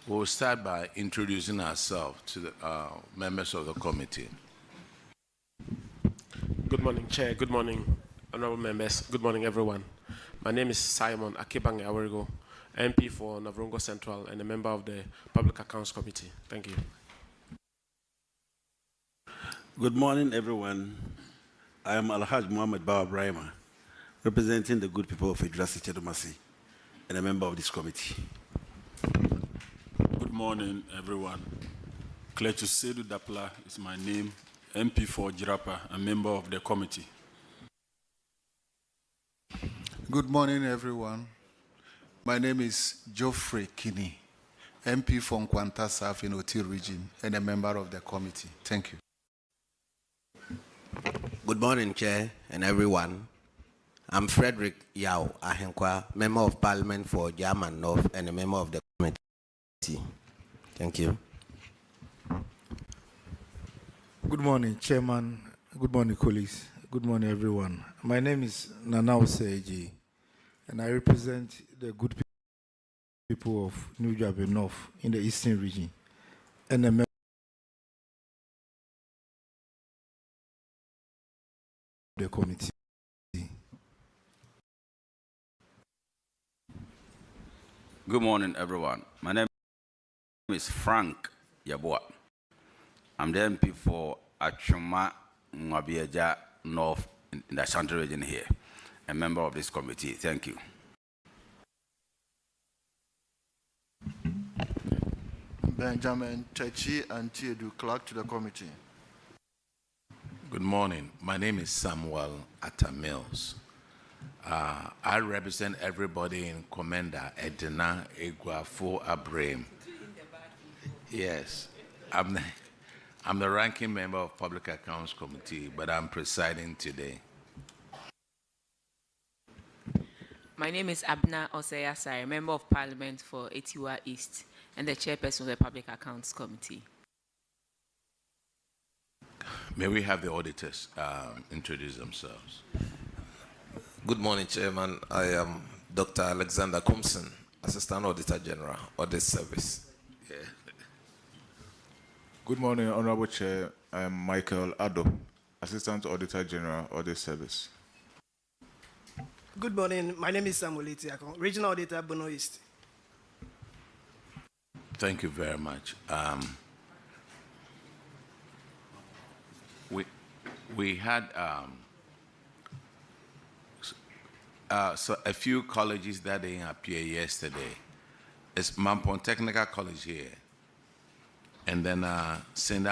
We'll start by introducing ourselves to the members of the committee. Good morning, Chair. Good morning, honorable members. Good morning, everyone. My name is Simon Akibang Awerigo, MP for Navrongo Central and a member of the Public Accounts Committee. Thank you. Good morning, everyone. I am Alhaj Muhammad Bawa Brahima, representing the good people of Idrasi Chedomasi and a member of this committee. Good morning, everyone. Kletu Sedu Dapla is my name, MP for Jirapa, a member of the committee. Good morning, everyone. My name is Geoffrey Kinney, MP for Nkwanta Afenyo-Markin region and a member of the committee. Thank you. Good morning, Chair and everyone. I'm Frederick Yao Ahenkwa, Member of Parliament for German North and a member of the committee. Thank you. Good morning, Chairman. Good morning, colleagues. Good morning, everyone. My name is Nana Osei-Mensah, and I represent the good people of New Jabe North in the Eastern region and a member of the committee. Good morning, everyone. My name is Frank Yabua. I'm the MP for Achuma Mwabieja North in the Ashanti region here, a member of this committee. Thank you. Benjamin Techi Antiedu, clerk to the committee. Good morning. My name is Samuel Atamils. I represent everybody in Commander Edna Eguafo Abraham. Yes, I'm the ranking member of Public Accounts Committee, but I'm presiding today. My name is Abna Osei-Mensah, Member of Parliament for Etiwa East and the chairperson of the Public Accounts Committee. May we have the auditors introduce themselves? Good morning, Chairman. I am Dr. Alexander Kumson, Assistant Auditor General, Audit Service. Yeah. Good morning, Honorable Chair. I am Michael Addo, Assistant Auditor General, Audit Service. Good morning. My name is Samuel Etiakon, Regional Auditor, Bono East. Thank you very much. We had so a few colleges that didn't appear yesterday. It's Mampon Technical College here, and then St.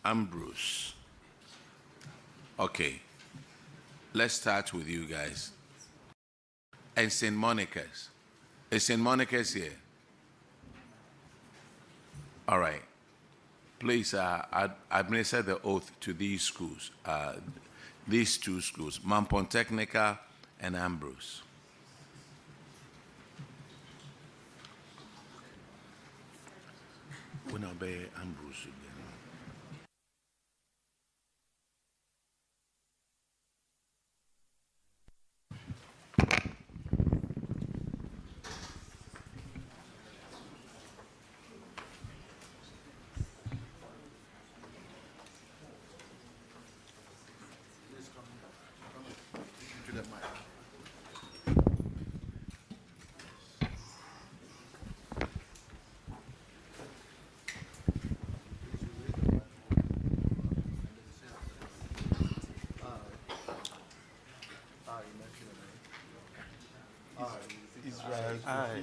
Ambrose. Okay, let's start with you guys. And St. Monica's. Is St. Monica's here? All right. Please administer the oath to these schools, these two schools, Mampon Technical and Ambrose. When I be Ambrose again.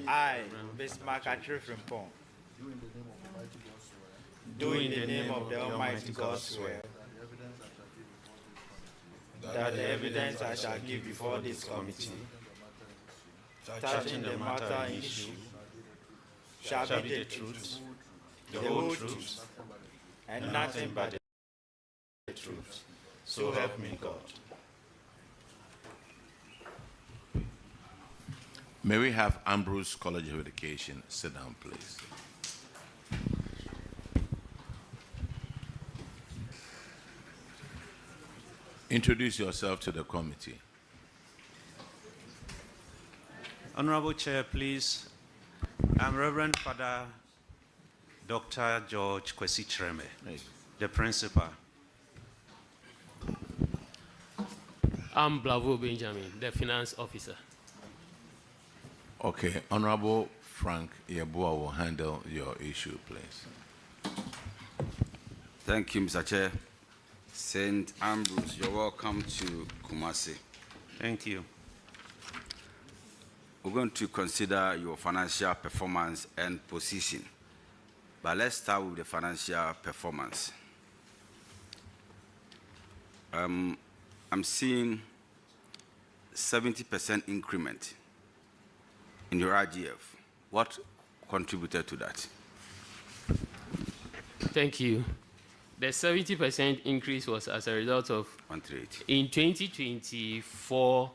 I, Bismarck Atrifrimpong, do in the name of the Almighty God swear that the evidence I shall give before this committee touching the matter in issue shall be the truth, the whole truth, and nothing but the truth. So help me God. May we have Ambrose College of Education sit down, please. Introduce yourself to the committee. Honorable Chair, please. I'm Reverend Father Dr. George Kwesi Chireme, the principal. I'm Bravo Benjamin, the finance officer. Okay, Honorable Frank Yabua will handle your issue, please. Thank you, Mr. Chair. St. Ambrose, you're welcome to Kumasi. Thank you. We're going to consider your financial performance and position. But let's start with the financial performance. I'm seeing 70% increment in your RGF. What contributed to that? Thank you. The 70% increase was as a result of 138. In 2024,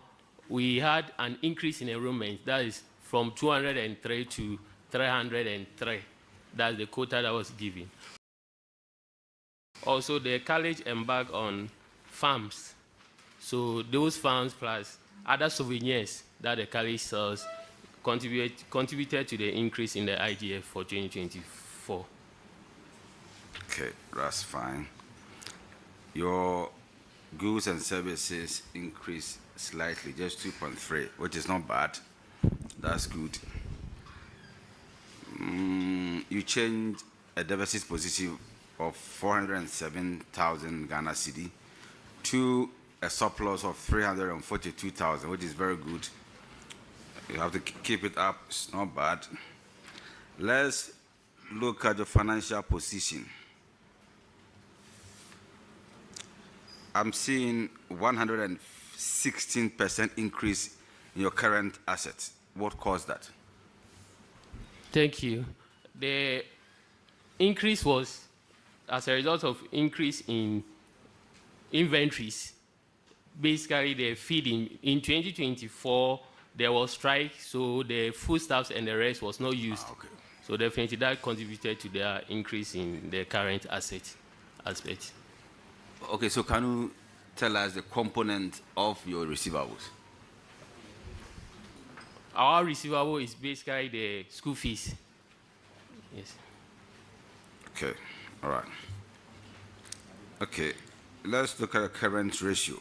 we had an increase in enrollment, that is from 203 to 303. That's the quota that was given. Also, the college embarked on farms. So those farms plus other souvenirs that the college sells contributed to the increase in the IGF for 2024. Okay, that's fine. Your goods and services increased slightly, just 2.3, which is not bad. That's good. You changed a deficit position of 407,000 Ghana cedi to a surplus of 342,000, which is very good. You have to keep it up. It's not bad. Let's look at the financial position. I'm seeing 116% increase in your current assets. What caused that? Thank you. The increase was as a result of increase in inventories. Basically, the feeding in 2024 there was strike, so the foodstuffs and the rest was not used. Okay. So definitely that contributed to the increase in the current asset aspect. Okay, so can you tell us the component of your receivables? Our receivable is basically the school fees. Yes. Okay, all right. Okay, let's look at the current ratio.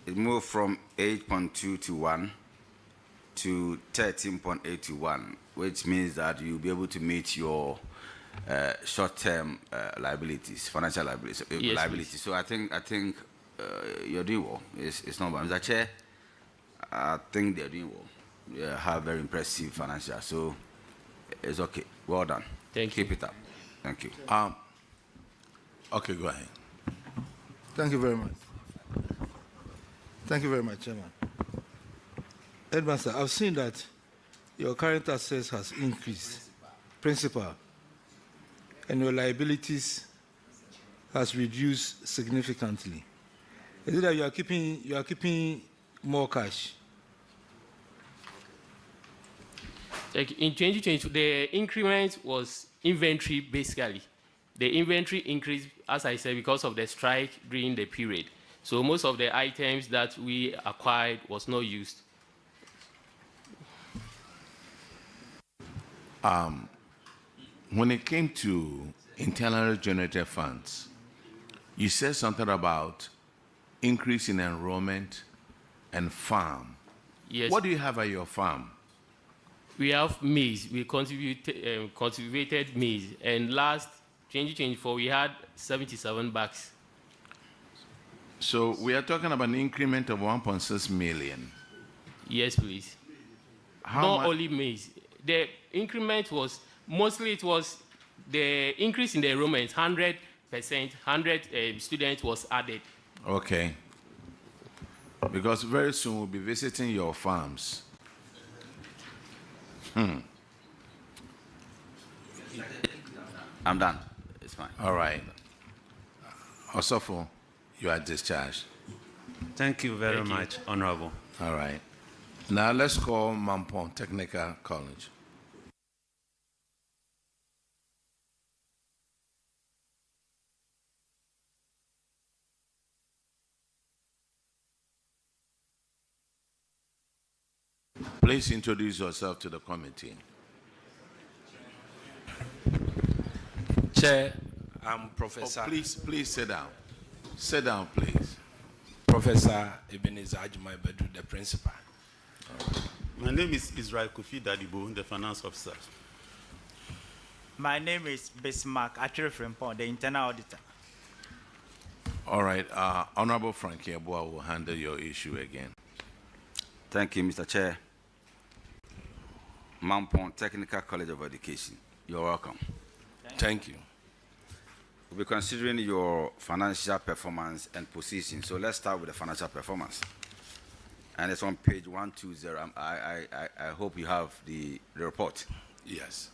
It moved from 8.2 to 1 to 13.8 to 1, which means that you'll be able to meet your short-term liabilities, financial liabilities. Yes, liabilities. please. So I think you're doing well. It's not bad. Mr. Chair, I think they're doing well. You have very impressive financial, so it's okay. Well done. Thank you. Keep it up. Thank you. Okay, go ahead. Thank you very much. Thank you very much, Chairman. Headmaster, I've seen that your current assets has increased, principal, and your liabilities has reduced significantly. Is it that you are keeping more cash? Like in 2020, the increment was inventory basically. The inventory increased, as I said, because of the strike during the period. So most of the items that we acquired was not used. When it came to internally generated funds, you said something about increase in enrollment and farm. Yes. What do you have at your farm? We have maize. We cultivated maize, and last 2024 we had 77 bags. So we are talking about an increment of 1.6 million. Yes, please. How Not much? only maize. The increment was mostly it was the increase in the enrollment. 100%, 100 students was added. Okay. Because very soon we'll be visiting your farms. I'm done. It's fine. All right. Osofo, you are discharged. Thank you very much, Honorable. All right. Now let's call Mampong Technical College. Please introduce yourself to the committee. Chair, I'm Professor. Please sit down. Sit down, please. Professor Ebenezer Ajumaibedu, the principal. My name is Israel Kofi Dadibo, the finance officer. My name is Bismarck Achille Frimpong, the internal auditor. All right, Honorable Frankie Abua will handle your issue again. Thank you, Mr. Chair. Mampong Technical College of Education. You're welcome. Thank you. We'll be considering your financial performance and position. So let's start with the financial performance. And it's on page 120. I hope you have the report. Yes.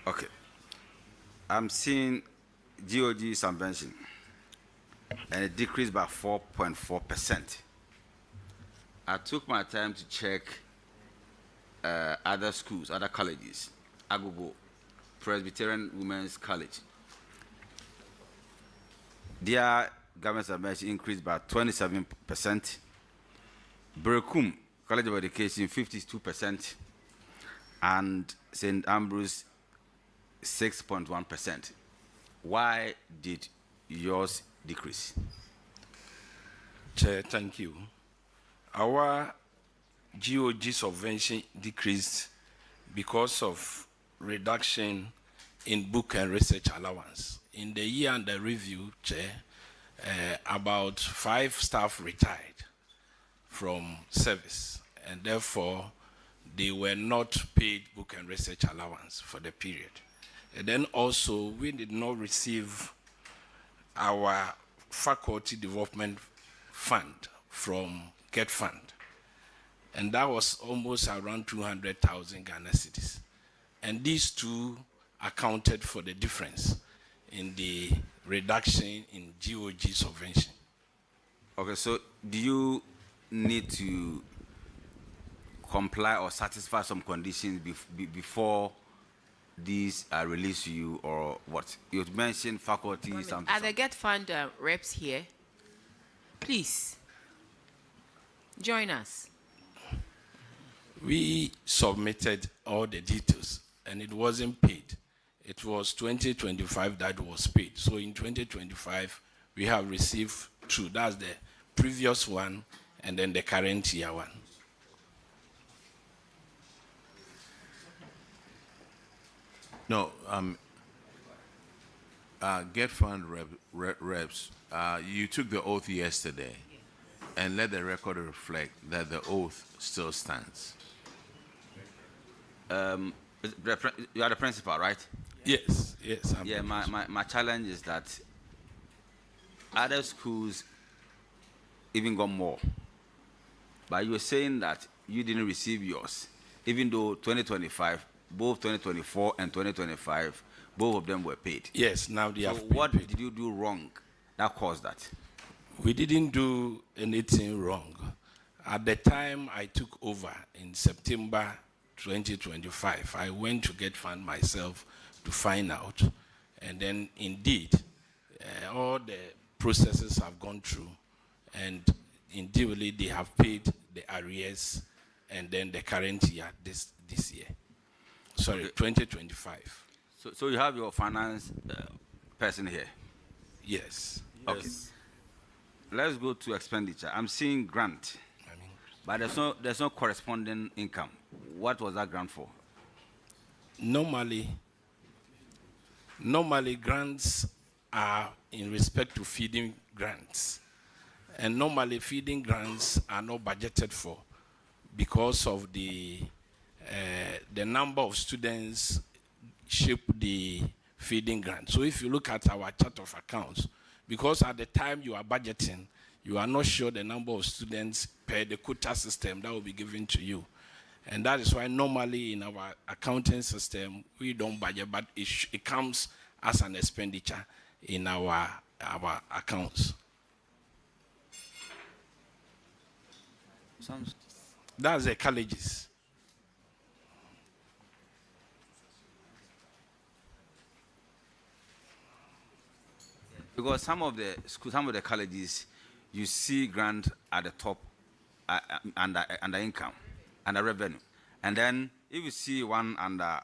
Okay. I'm seeing GOG subvention, and it decreased by 4.4%. I took my time to check other schools, other colleges. Agogo, Presbyterian Women's College. Their government subvention increased by 27%. Berekum College of Education, 52%. And St. Ambrose, 6.1%. Why did yours decrease? Chair, thank you. Our GOG subvention decreased because of reduction in book and research allowance. In the year under review, Chair, about 5 staff retired from service, and therefore they were not paid book and research allowance for the period. And then also, we did not receive our faculty development fund from GET Fund. And that was almost around 200,000 Ghana cedis. And these two accounted for the difference in the reduction in GOG subvention. Okay, so do you need to comply or satisfy some conditions before these are released to you, or what? You mentioned faculty. Are the GET Fund reps here? Please, join us. We submitted all the details, and it wasn't paid. It was 2025 that was paid. So in 2025, we have received 2. That's the previous one, and then the current year one. No, GET Fund reps, you took the oath yesterday, and let the record reflect that the oath still stands. You are the principal, right? Yes, yes. Yeah, my challenge is that other schools even got more. But you were saying that you didn't receive yours, even though 2025, both 2024 and 2025, both of them were paid. Yes, now they have what did you do wrong that caused that? We didn't do anything wrong. At the time I took over in September 2025, I went to GET Fund myself to find out. And then indeed, all the processes have gone through, and indeed they have paid the arrears and then the current year, this year. Sorry, okay. 2025. So you have your finance person here? Yes. Okay. Let's go to expenditure. I'm seeing grant, but there's no corresponding income. What was that grant for? Normally grants are in respect to feeding grants. And normally feeding grants are not budgeted for because of the number of students shape the feeding grant. So if you look at our chart of accounts, because at the time you are budgeting, you are not sure the number of students per the quota system that will be given to you. And that is why normally in our accounting system, we don't budget, but it comes as an expenditure in our accounts. That's the colleges. Because some of the schools, some of the colleges, you see grant at the top under income, under revenue. And then if you see one under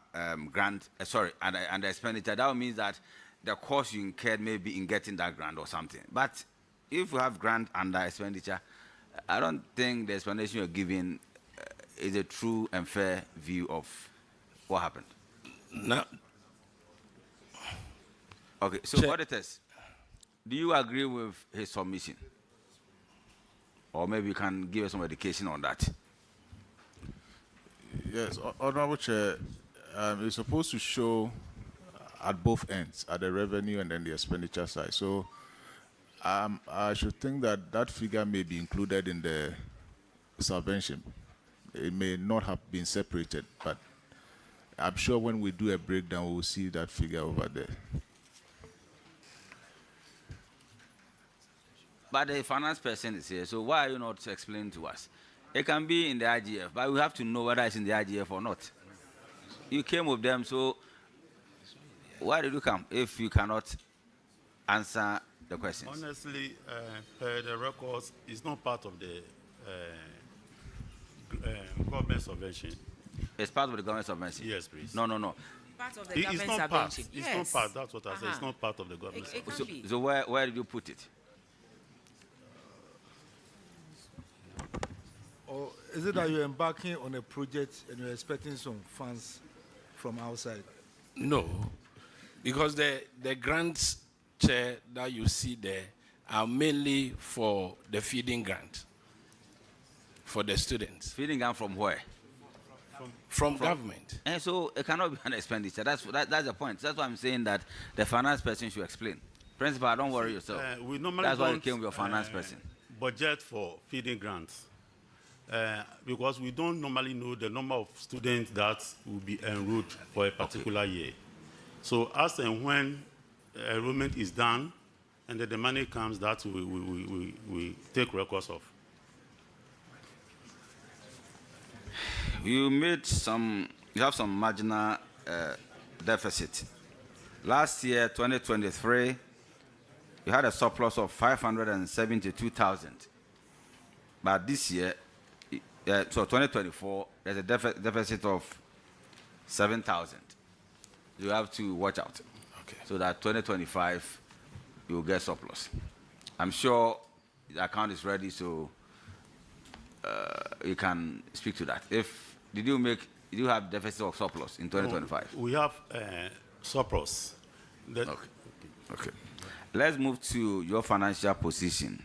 under expenditure, that means that the cost you incurred maybe in getting that grant or something. But if you have grant under expenditure, I don't think the explanation you're giving is a true and fair view of what happened. Now, okay, so auditors, do you agree with his submission? Or maybe you can give us some education on that. Yes, Honorable Chair, it's supposed to show at both ends, at the revenue and then the expenditure side. So I should think that that figure may be included in the subvention. It may not have been separated, but I'm sure when we do a breakdown, we will see that figure over there. But the finance person is here, so why are you not explaining to us? It can be in the IGF, but we have to know whether it's in the IGF or not. You came with them, so why did you come if you cannot answer the questions? Honestly, the records is not part of the government subvention. It's part of the government subvention? Yes, please. No. Part of the government It's not subvention. part. It's Yes. not part. That's what I said. It's not part of the government It subvention. can be. So where did you put it? Or is it that you're embarking on a project and you're expecting some funds from outside? no, because the grants, Chair, that you see there are mainly for the feeding grant for the students. Feeding grant from where? From government. And so it cannot be an expenditure. That's the point. That's why I'm saying that the finance person should explain. Principal, don't worry yourself. We normally That's why you don't, came with your finance person. budget for feeding grants because we don't normally know the number of students that will be enrolled for a particular year. So as and when enrollment is done and the money comes, that we take records of. You have some marginal deficit. Last year, 2023, you had a surplus of 572,000. But this year, so 2024, there's a deficit of 7,000. You have to watch out. Okay. So that 2025, you will get surplus. I'm sure the account is ready, so you can speak to that. Did you have deficit or surplus in 2025? We have surplus. Okay. Let's move to your financial position.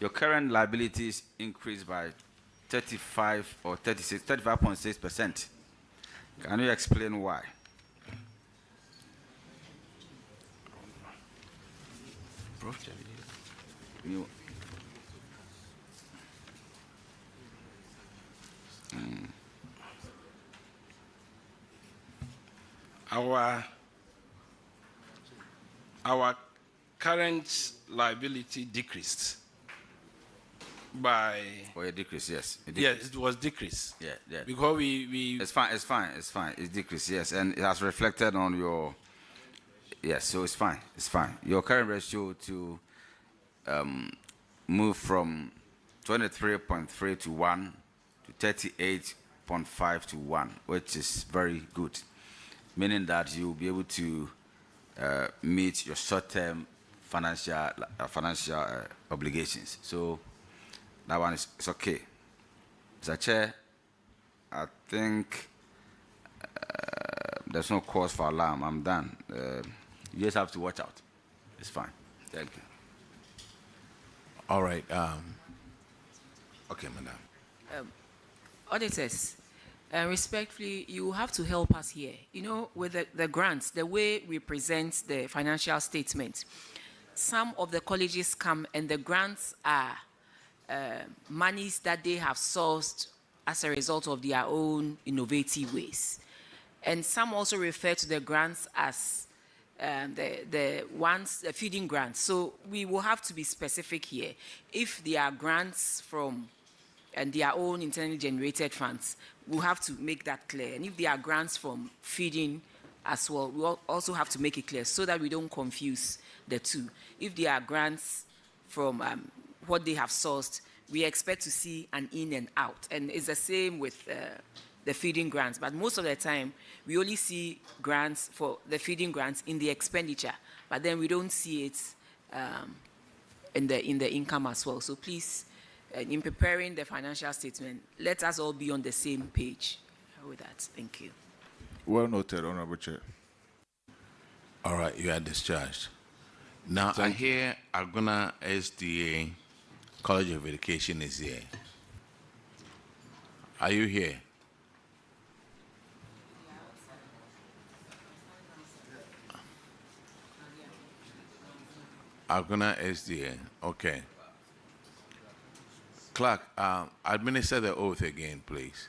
Your current liabilities increased by 35.6%. Can you explain why? Our current liability decreased by. Oh, it decreased, yes. Yes, it was decreased. Yeah. Because we. It's fine. It's decreased, yes, and it has reflected on your. Yes, so it's fine. Your current ratio to move from 23.3 to 1 to 38.5 to 1, which is very good, meaning that you'll be able to meet your short-term financial obligations. So that one is okay. Mr. Chair, I think there's no cause for alarm. I'm done. You just have to watch out. It's fine. Thank you. All right. Okay, madam. Auditors, respectfully, you have to help us here. You know, with the grants, the way we present the financial statement, some of the colleges come and the grants are monies that they have sourced as a result of their own innovative ways. And some also refer to the grants as the feeding grants. So we will have to be specific here. If they are grants from their own internally generated funds, we'll have to make that clear. And if they are grants from feeding as well, we also have to make it clear so that we don't confuse the two. If they are grants from what they have sourced, we expect to see an in and out. And it's the same with the feeding grants. But most of the time, we only see grants for the feeding grants in the expenditure, but then we don't see it in the income as well. So please, in preparing the financial statement, let us all be on the same page with that. Thank you. Well noted, Honorable Chair. All right, you are discharged. Now, I hear Aguna SDA College of Education is here. Are you here? Aguna SDA, okay. Clerk, administer the oath again, please.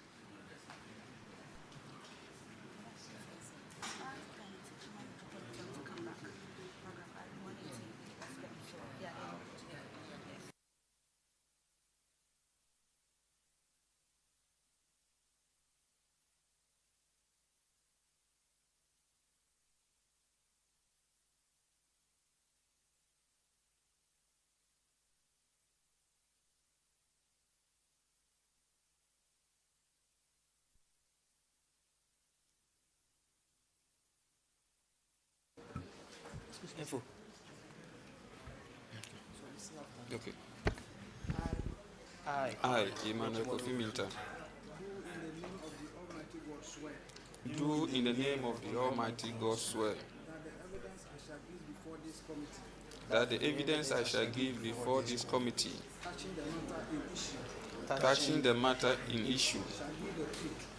Okay. I, Emmanuel Kofi Minta, do in the name of the Almighty God swear that the evidence I shall give before this committee touching the matter in issue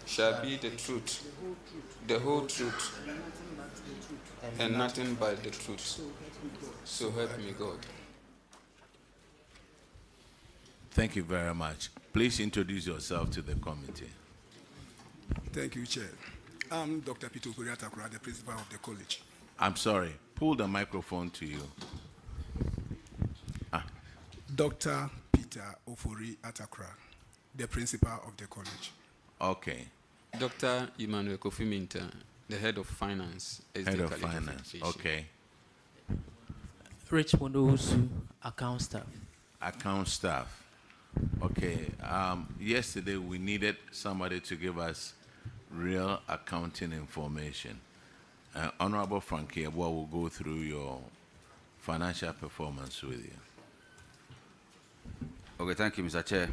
shall be the truth, the whole truth, and nothing but the truth. So help me God. Thank you very much. Please introduce yourself to the committee. Thank you, Chair. I'm Dr. Peter Atakra, the principal of the college. I'm sorry, pull the microphone to you. Dr. Peter Ofori Atakra, the principal of the college. Okay. Dr. Emmanuel Kofi Minta, the head of finance. Head of finance, okay. Richmond Osu, account staff. Account staff. Okay. Yesterday we needed somebody to give us real accounting information. Honorable Frankie Abusua will go through your financial performance with you. Okay, thank you, Mr. Chair.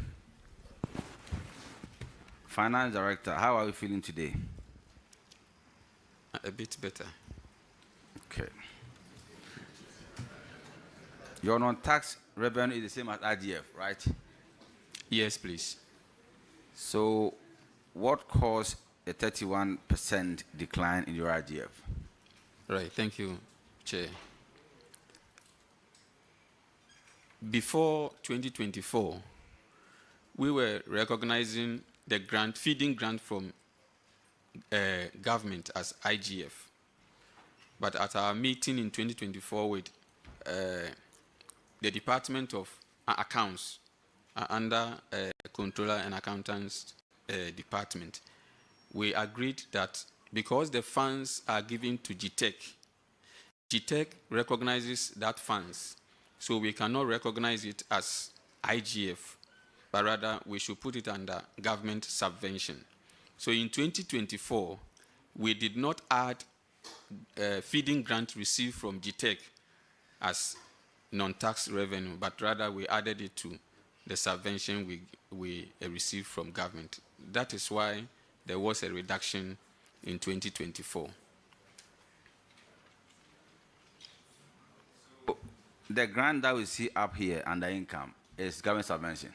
Finance Director, how are you feeling today? A bit better. Okay. Your non-tax revenue is the same as IGF, right? Yes, please. So, what caused a 31% decline in your IGF? Right, thank you, Chair. Before 2024, we were recognizing the grant, feeding grant from government as IGF. But at our meeting in 2024 with the Department of Accounts under Controller and Accountants Department, we agreed that because the funds are given to GTEC, GTEC recognizes that funds, so we cannot recognize it as IGF, but rather we should put it under government subvention. So in 2024, we did not add feeding grant received from GTEC as non-tax revenue, but rather we added it to the subvention we received from government. That is why there was a reduction in 2024. The grant that we see up here under income is government subvention.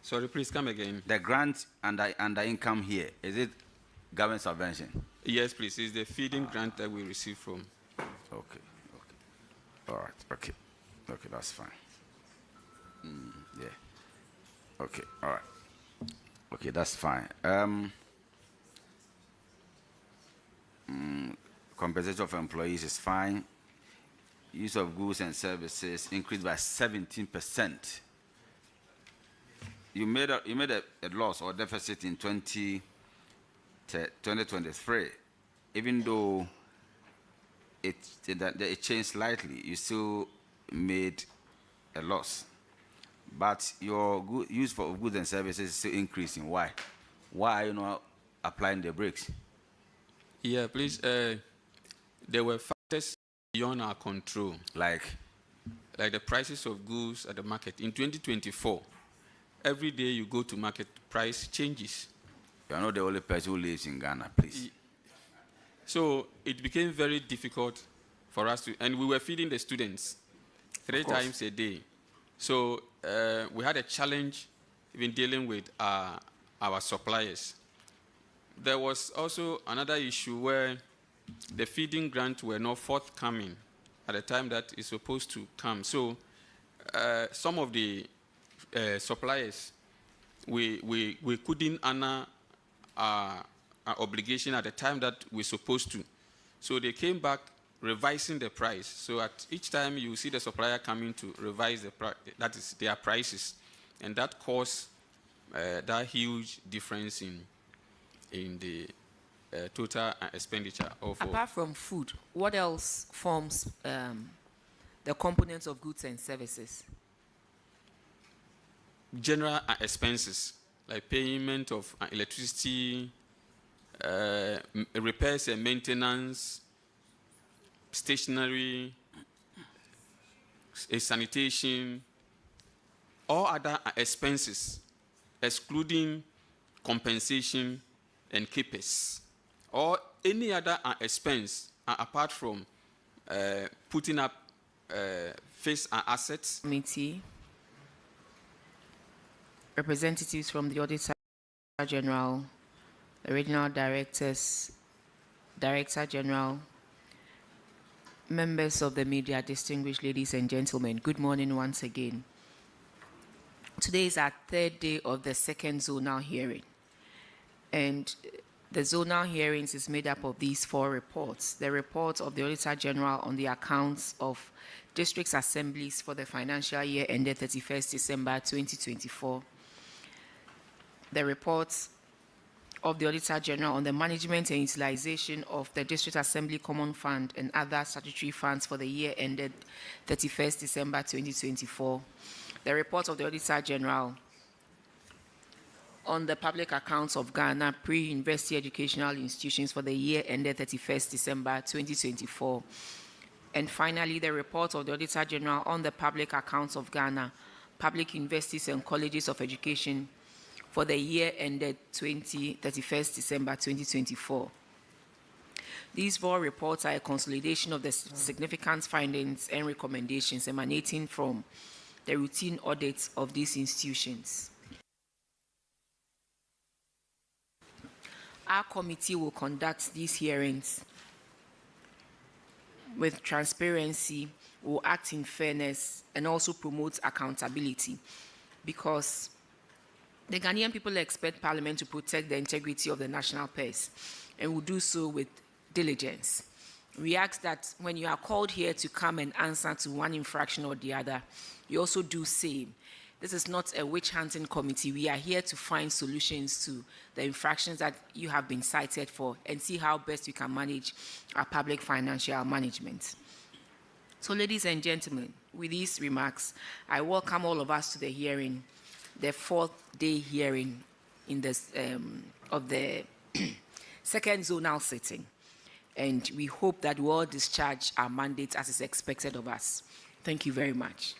Sorry, please come again. The grant under income here, is it government subvention? Yes, please. It's the feeding grant that we receive from. Okay. All right. Okay, that's fine. Yeah. Okay. All right. Okay, that's fine. Compensation of employees is fine. Use of goods and services increased by 17%. You made a loss or deficit in 2023, even though it changed slightly. You still made a loss. But your use for goods and services is still increasing. Why? Why are you not applying the brakes? Yeah, please. There were factors beyond our control. Like the prices of goods at the market. In 2024, every day you go to market, price changes. You are not the only person who lives in Ghana, please. So it became very difficult for us to, and we were feeding the students 3 times a day. So we had a challenge even dealing with our suppliers. There was also another issue where the feeding grants were not forthcoming at the time that it's supposed to come. So some of the suppliers, we couldn't honor our obligation at the time that we're supposed to. So they came back revising the price. So at each time you see the supplier coming to revise the price, that is their prices. And that caused that huge difference in the total expenditure. Apart from food, what else forms the components of goods and services? General expenses, like payment of electricity, repairs and maintenance, stationery, sanitation, all other expenses, excluding compensation and keepers, or any other expense apart from putting up fixed assets. Committee, representatives from the Auditor General, the regional directors, Director General, members of the media, distinguished ladies and gentlemen, good morning once again. Today is our 3rd day of the 2nd zonal hearing. And the zonal hearings is made up of these 4 reports. The report of the Auditor General on the accounts of district assemblies for the financial year ended 31st December 2024. The report of the Auditor General on the management and utilization of the District Assembly Common Fund and other statutory funds for the year ended 31st December 2024. The report of the Auditor General on the public accounts of Ghana pre-university educational institutions for the year ended 31st December 2024. And finally, the report of the Auditor General on the public accounts of Ghana public universities and colleges of education for the year ended 31st December 2024. These 4 reports are a consolidation of the significant findings and recommendations emanating from the routine audits of these institutions. Our committee will conduct these hearings with transparency, will act in fairness, and also promote accountability, because the Ghanaian people expect Parliament to protect the integrity of the national purse, and will do so with diligence. We ask that when you are called here to come and answer to one infraction or the other, you also do same. This is not a witch hunting committee. We are here to find solutions to the infractions that you have been cited for and see how best we can manage our public financial management. So, ladies and gentlemen, with these remarks, I welcome all of us to the hearing, the 4th day hearing in this, of the 2nd zonal sitting. And we hope that we all discharge our mandate as is expected of us. Thank you very much.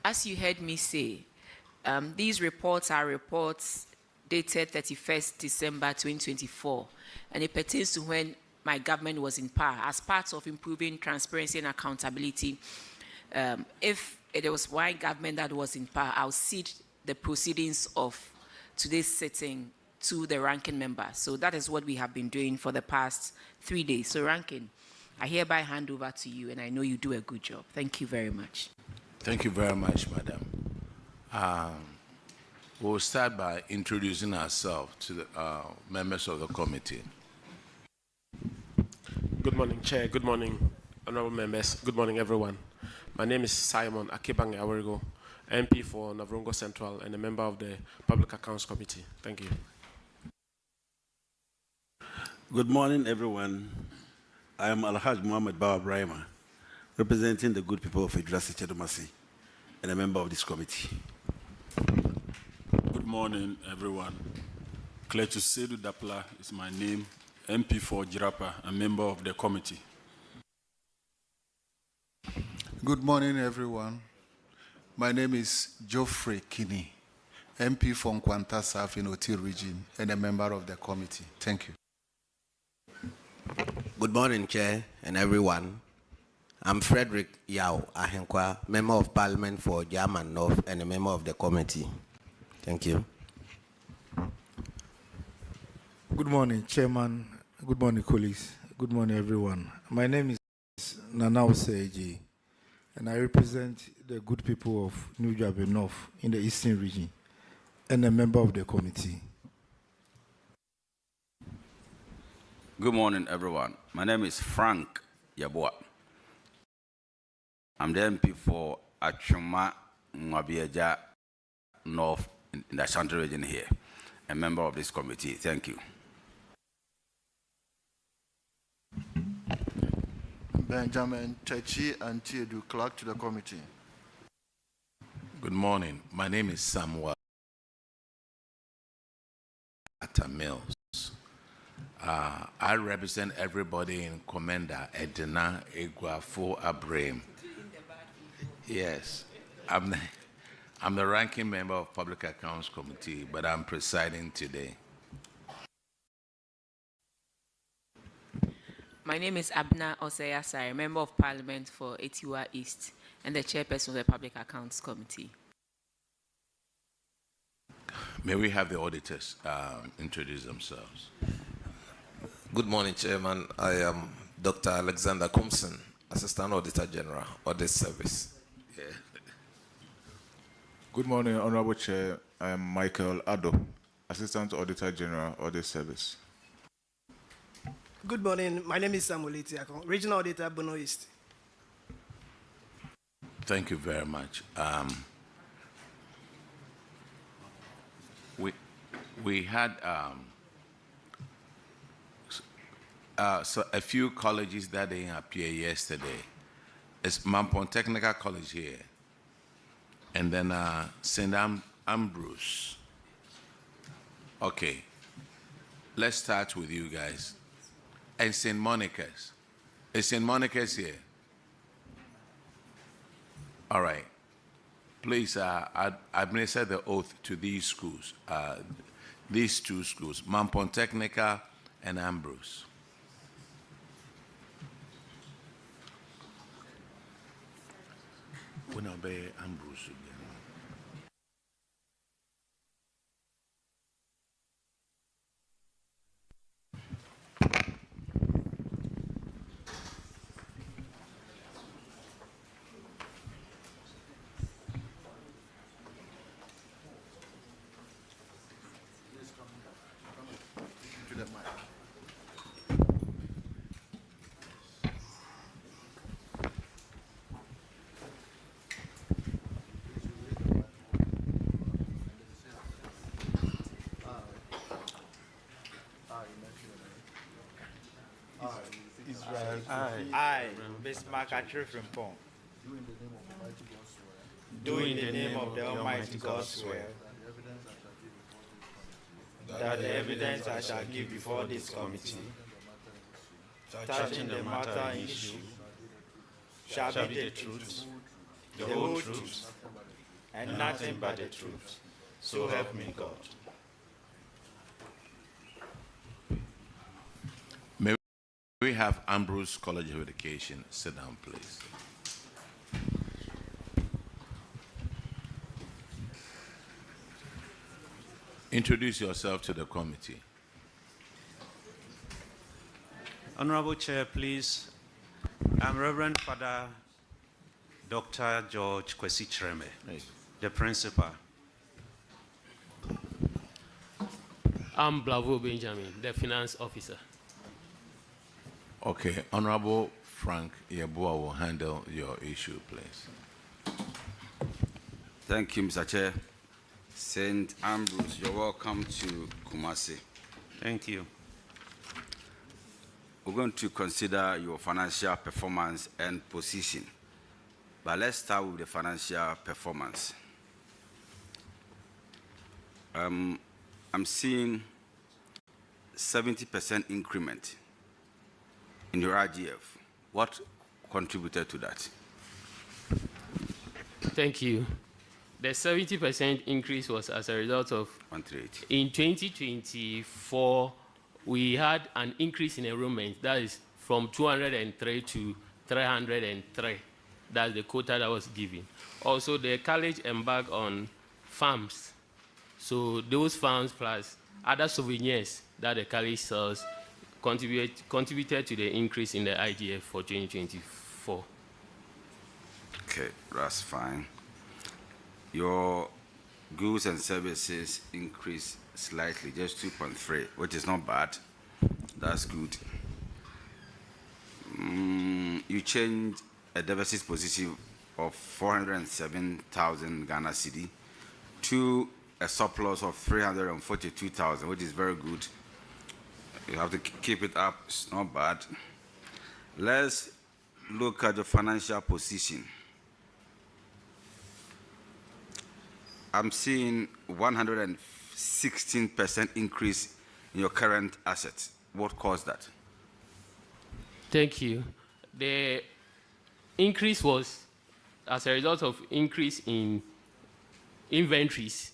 As you heard me say, these reports are reports dated 31st December 2024, and it pertains to when my government was in power. As part of improving transparency and accountability, if it was one government that was in power, I'll cede the proceedings of today's sitting to the ranking member. So that is what we have been doing for the past 3 days. So ranking, I hereby hand over to you, and I know you do a good job. Thank you very much. Thank you very much, madam. We'll start by introducing ourselves to the members of the committee. Good morning, Chair. Good morning, honorable members. Good morning, everyone. My name is Simon Akebange-Awergo, MP for Navrongo Central and a member of the Public Accounts Committee. Thank you. Good morning, everyone. I am Alhaj Muhammad Bawa Brahima, representing the good people of Idrisi Chedomasi and a member of this committee. Good morning, everyone. Kletu Sedu Dapla is my name, MP for Jirapa, a member of the committee. Good morning, everyone. My name is Geoffrey Kinney, MP for Nkwantasa Afenyo-Markin region and a member of the committee. Thank you. Good morning, Chair and everyone. I'm Frederick Yao Ahenkwa, Member of Parliament for German North and a member of the committee. Thank you. Good morning, Chairman. Good morning, colleagues. Good morning, everyone. My name is Osei-Mensah, and I represent the good people of New Jabe North in the Eastern region and a member of the committee. Good morning, everyone. My name is Frank Yabua. I'm the MP for Afenyo-Markin North in the Ashanti region here, a member of this committee. Thank you. Benjamin Techi and Tiedu, clerk to the committee. Good morning. My name is Samuel Mills. I represent everybody in Commander Edna Abusua. Yes, I'm the ranking member of Public Accounts Committee, but I'm presiding today. My name is Abna Osei-Mensah, Member of Parliament for Etiwa East and the chairperson of the Public Accounts Committee. May we have the auditors introduce themselves? Good morning, Chairman. I am Dr. Alexander Kumson, Assistant Auditor General, Audit Service. Yeah. Good morning, Honorable Chair. I am Michael Addo, Assistant Auditor General, Audit Service. Good morning. My name is Samuel Etiakon, Regional Auditor, Bono East. Thank you very much. We had so a few colleges that didn't appear yesterday. It's Mampon Technical College here, and then St. Ambrose. Okay, let's start with you guys. And St. Monica's. Is St. Monica's here? All right. Please administer the oath to these schools, these two schools, Mampon Technical and Ambrose. When I be Ambrose again. I, Bismarck Atrifrimpong, do in the name of the Almighty God swear that the evidence I shall give before this committee touching the matter in issue shall be the truth, the whole truth, and nothing but the truth. So help me God. We have Ambrose College of Education. Sit down, please. Introduce yourself to the committee. Honorable Chair, please. I'm Reverend Father Dr. George Kwesi Chireme, the principal. I'm Blavo Benjamin, the finance officer. Okay, Honorable Frank Yeboah will handle your issue, please. Thank you, Mr. Chair. St. Ambrose, you're welcome to Kumasi. Thank you. We're going to consider your financial performance and position. But let's start with the financial performance. I'm seeing 70% increment in your RGF. What contributed to that? Thank you. The 70% increase was as a result of, 138. in 2024, we had an increase in enrollment, that is from 203 to 303. That's the quota that was given. Also, the college embarked on farms. So those farms plus other souvenirs that the college sells contributed to the increase in the IGF for 2024. Okay, that's fine. Your goods and services increased slightly, just 2.3, which is not bad. That's good. You changed a deficit position of 407,000 Ghana cedi to a surplus of 342,000, which is very good. You have to keep it up. It's not bad. Let's look at the financial position. I'm seeing 116% increase in your current assets. What caused that? Thank you. The increase was as a result of increase in inventories.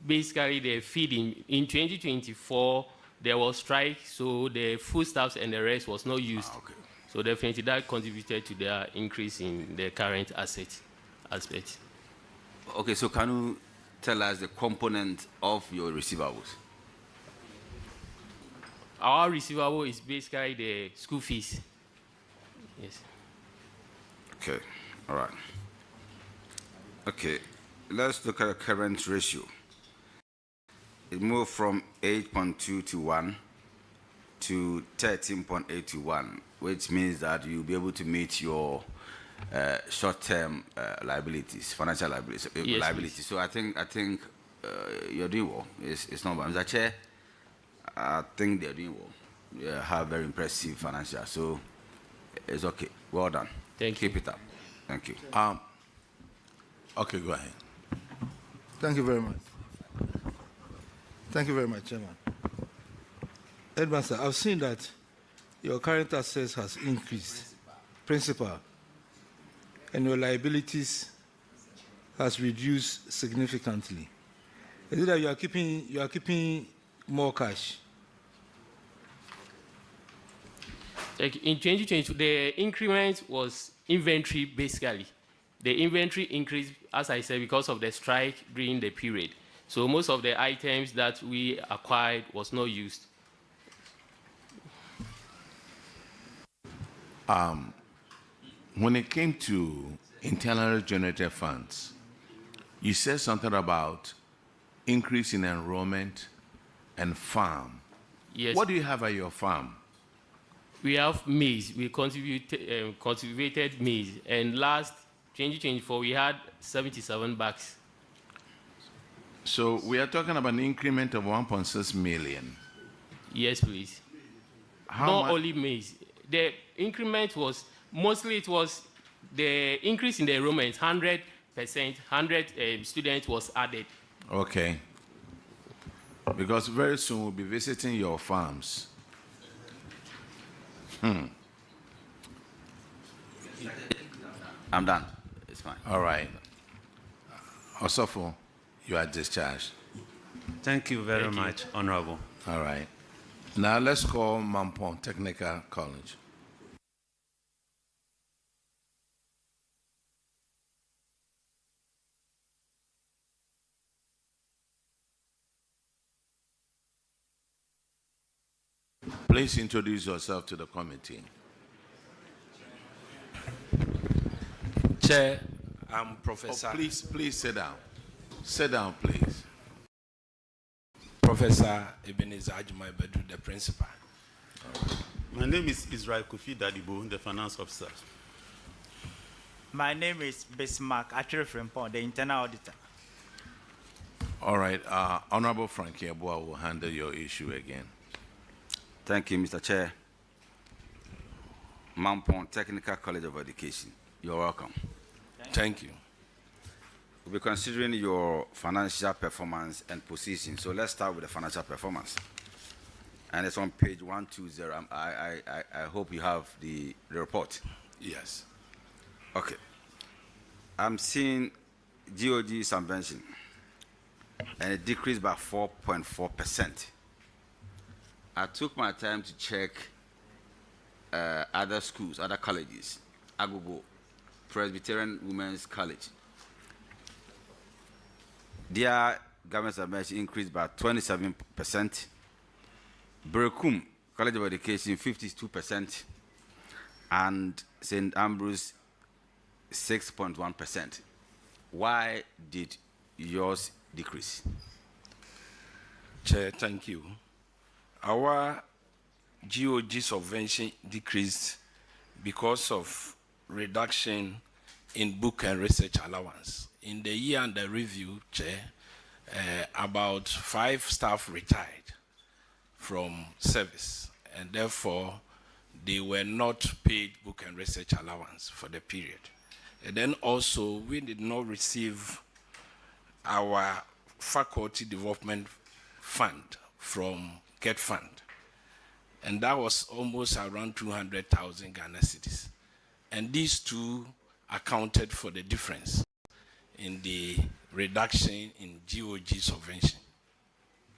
Basically, the feeding in 2024, there was strike, so the foodstuffs and the rest was not used. Okay. So definitely that contributed to the increase in the current asset aspect. Okay, so can you tell us the component of your receivables? Our receivable is basically the school fees. Yes. Okay, all right. Okay, let's look at the current ratio. It moved from 8.2 to 1 to 13.8 to 1, which means that you'll be able to meet your short-term liabilities, financial liabilities. Yes, liabilities. please. So I think you're doing well. It's not bad. Mr. Chair, I think they're doing well. You have very impressive financial, so it's okay. Well done. Thank you. Keep it up. Thank you. Okay, go ahead. Thank you very much. Thank you very much, Chairman. Headmaster, I've seen that your current assets has increased, principal, and your liabilities has reduced significantly. Is it that you are keeping more cash? Like in 2022, the increment was inventory basically. The inventory increased, as I said, because of the strike during the period. So most of the items that we acquired was not used. When it came to internally generated funds, you said something about increase in enrollment and farm. Yes. What do you have at your farm? We have maize. We cultivated maize. And last 2024, we had 77 bags. So we are talking about an increment of 1.6 million. Yes, please. How Not much? only maize. The increment was, mostly it was the increase in the enrollment, 100%, 100 students was added. Okay. Because very soon we'll be visiting your farms. I'm done. It's fine. All right. Osofo, you are discharged. Thank you very much, Honorable. All right. Now let's call Mampong Technical College. Please introduce yourself to the committee. Chair, I'm Professor. Oh, please sit down. Sit down, please. Professor Ebenezer Ajumaibedu, the principal. My name is Israel Kofi Dadibo, the finance officer. My name is Bismarck Achirefrempong, the internal auditor. All right. Honorable Frankie Abusua will handle your issue again. Thank you, Mr. Chair. Mampong Technical College of Education. You're welcome. Thank you. We'll be considering your financial performance and position. So let's start with the financial performance. And it's on page 120. I hope you have the report. Yes. Okay. I'm seeing GOG subvention, and it decreased by 4.4%. I took my time to check other schools, other colleges. Agogo, Presbyterian Women's College. Their government subvention increased by 27%. Berekum College of Education, 52%. And St. Ambrose, 6.1%. Why did yours decrease? Chair, thank you. Our GOG subvention decreased because of reduction in book and research allowance. In the year under review, Chair, about 5 staff retired from service, and therefore they were not paid book and research allowance for the period. And then also, we did not receive our faculty development fund from GET Fund. And that was almost around 200,000 Ghana cedis. And these two accounted for the difference in the reduction in GOG subvention.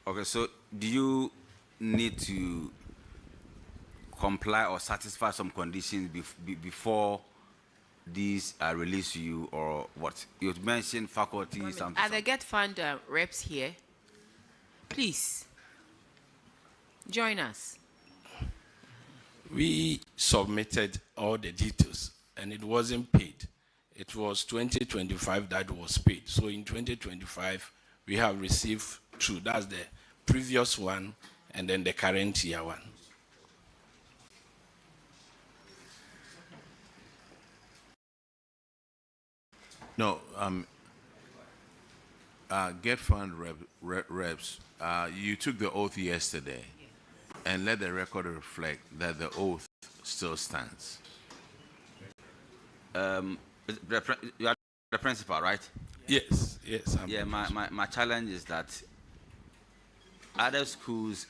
Okay, so do you need to comply or satisfy some conditions before these are released to you, or what? You mentioned faculty. Are the GET Fund reps here? Please join us. We submitted all the details and it wasn't paid. It was 2025 that was paid. So in 2025, we have received 2. That's the previous one and then the current year one. No, GET Fund reps, you took the oath yesterday, and let the record reflect that the oath still stands. You are the principal, right? Yes, yes. Yeah, my challenge is that other schools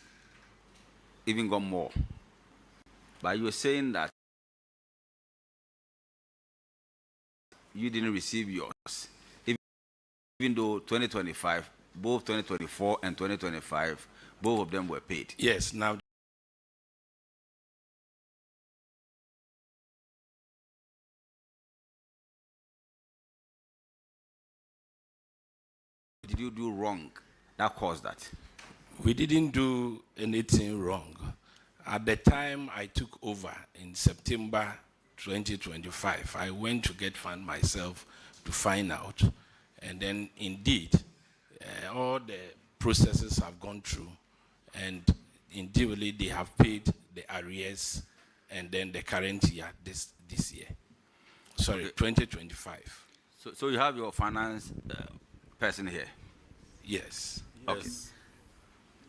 even got more. But you were saying that you didn't receive yours, even though 2025, both 2024 and 2025, both of them were paid. Yes, now did you do wrong that caused that? we didn't do anything wrong. At the time I took over in September 2025, I went to GET Fund myself to find out, and then indeed all the processes have gone through, and indeed they have paid the arrears and then the current year this year. Sorry, okay. 2025. So you have your finance person here? Yes. Okay.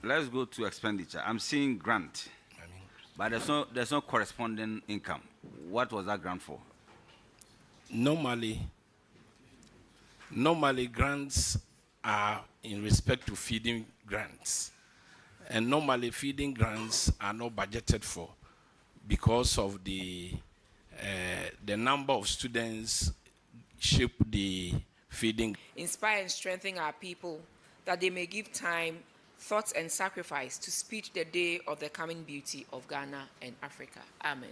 Let's go to expenditure. I'm seeing grant, but there's no corresponding income. What was that grant for? Normally grants are in respect to feeding grants, and normally feeding grants are not budgeted for because of the number of students shape the feeding. Inspire and strengthen our people that they may give time, thought, and sacrifice to speed the day of the coming beauty of Ghana and Africa. Amen.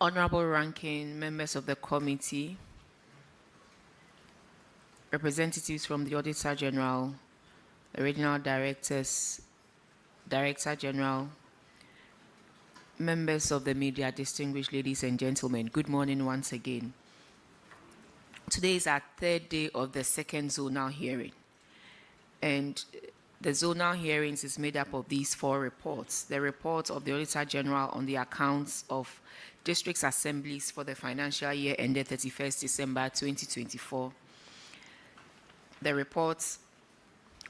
Honorable Ranking, members of the committee, representatives from the Auditor General, the regional directors, Director General, members of the media, distinguished ladies and gentlemen, good morning once again. Today is our third day of the second zonal hearing. And the zonal hearings is made up of these 4 reports. The report of the Auditor General on the accounts of districts assemblies for the financial year ended 31st December 2024. The reports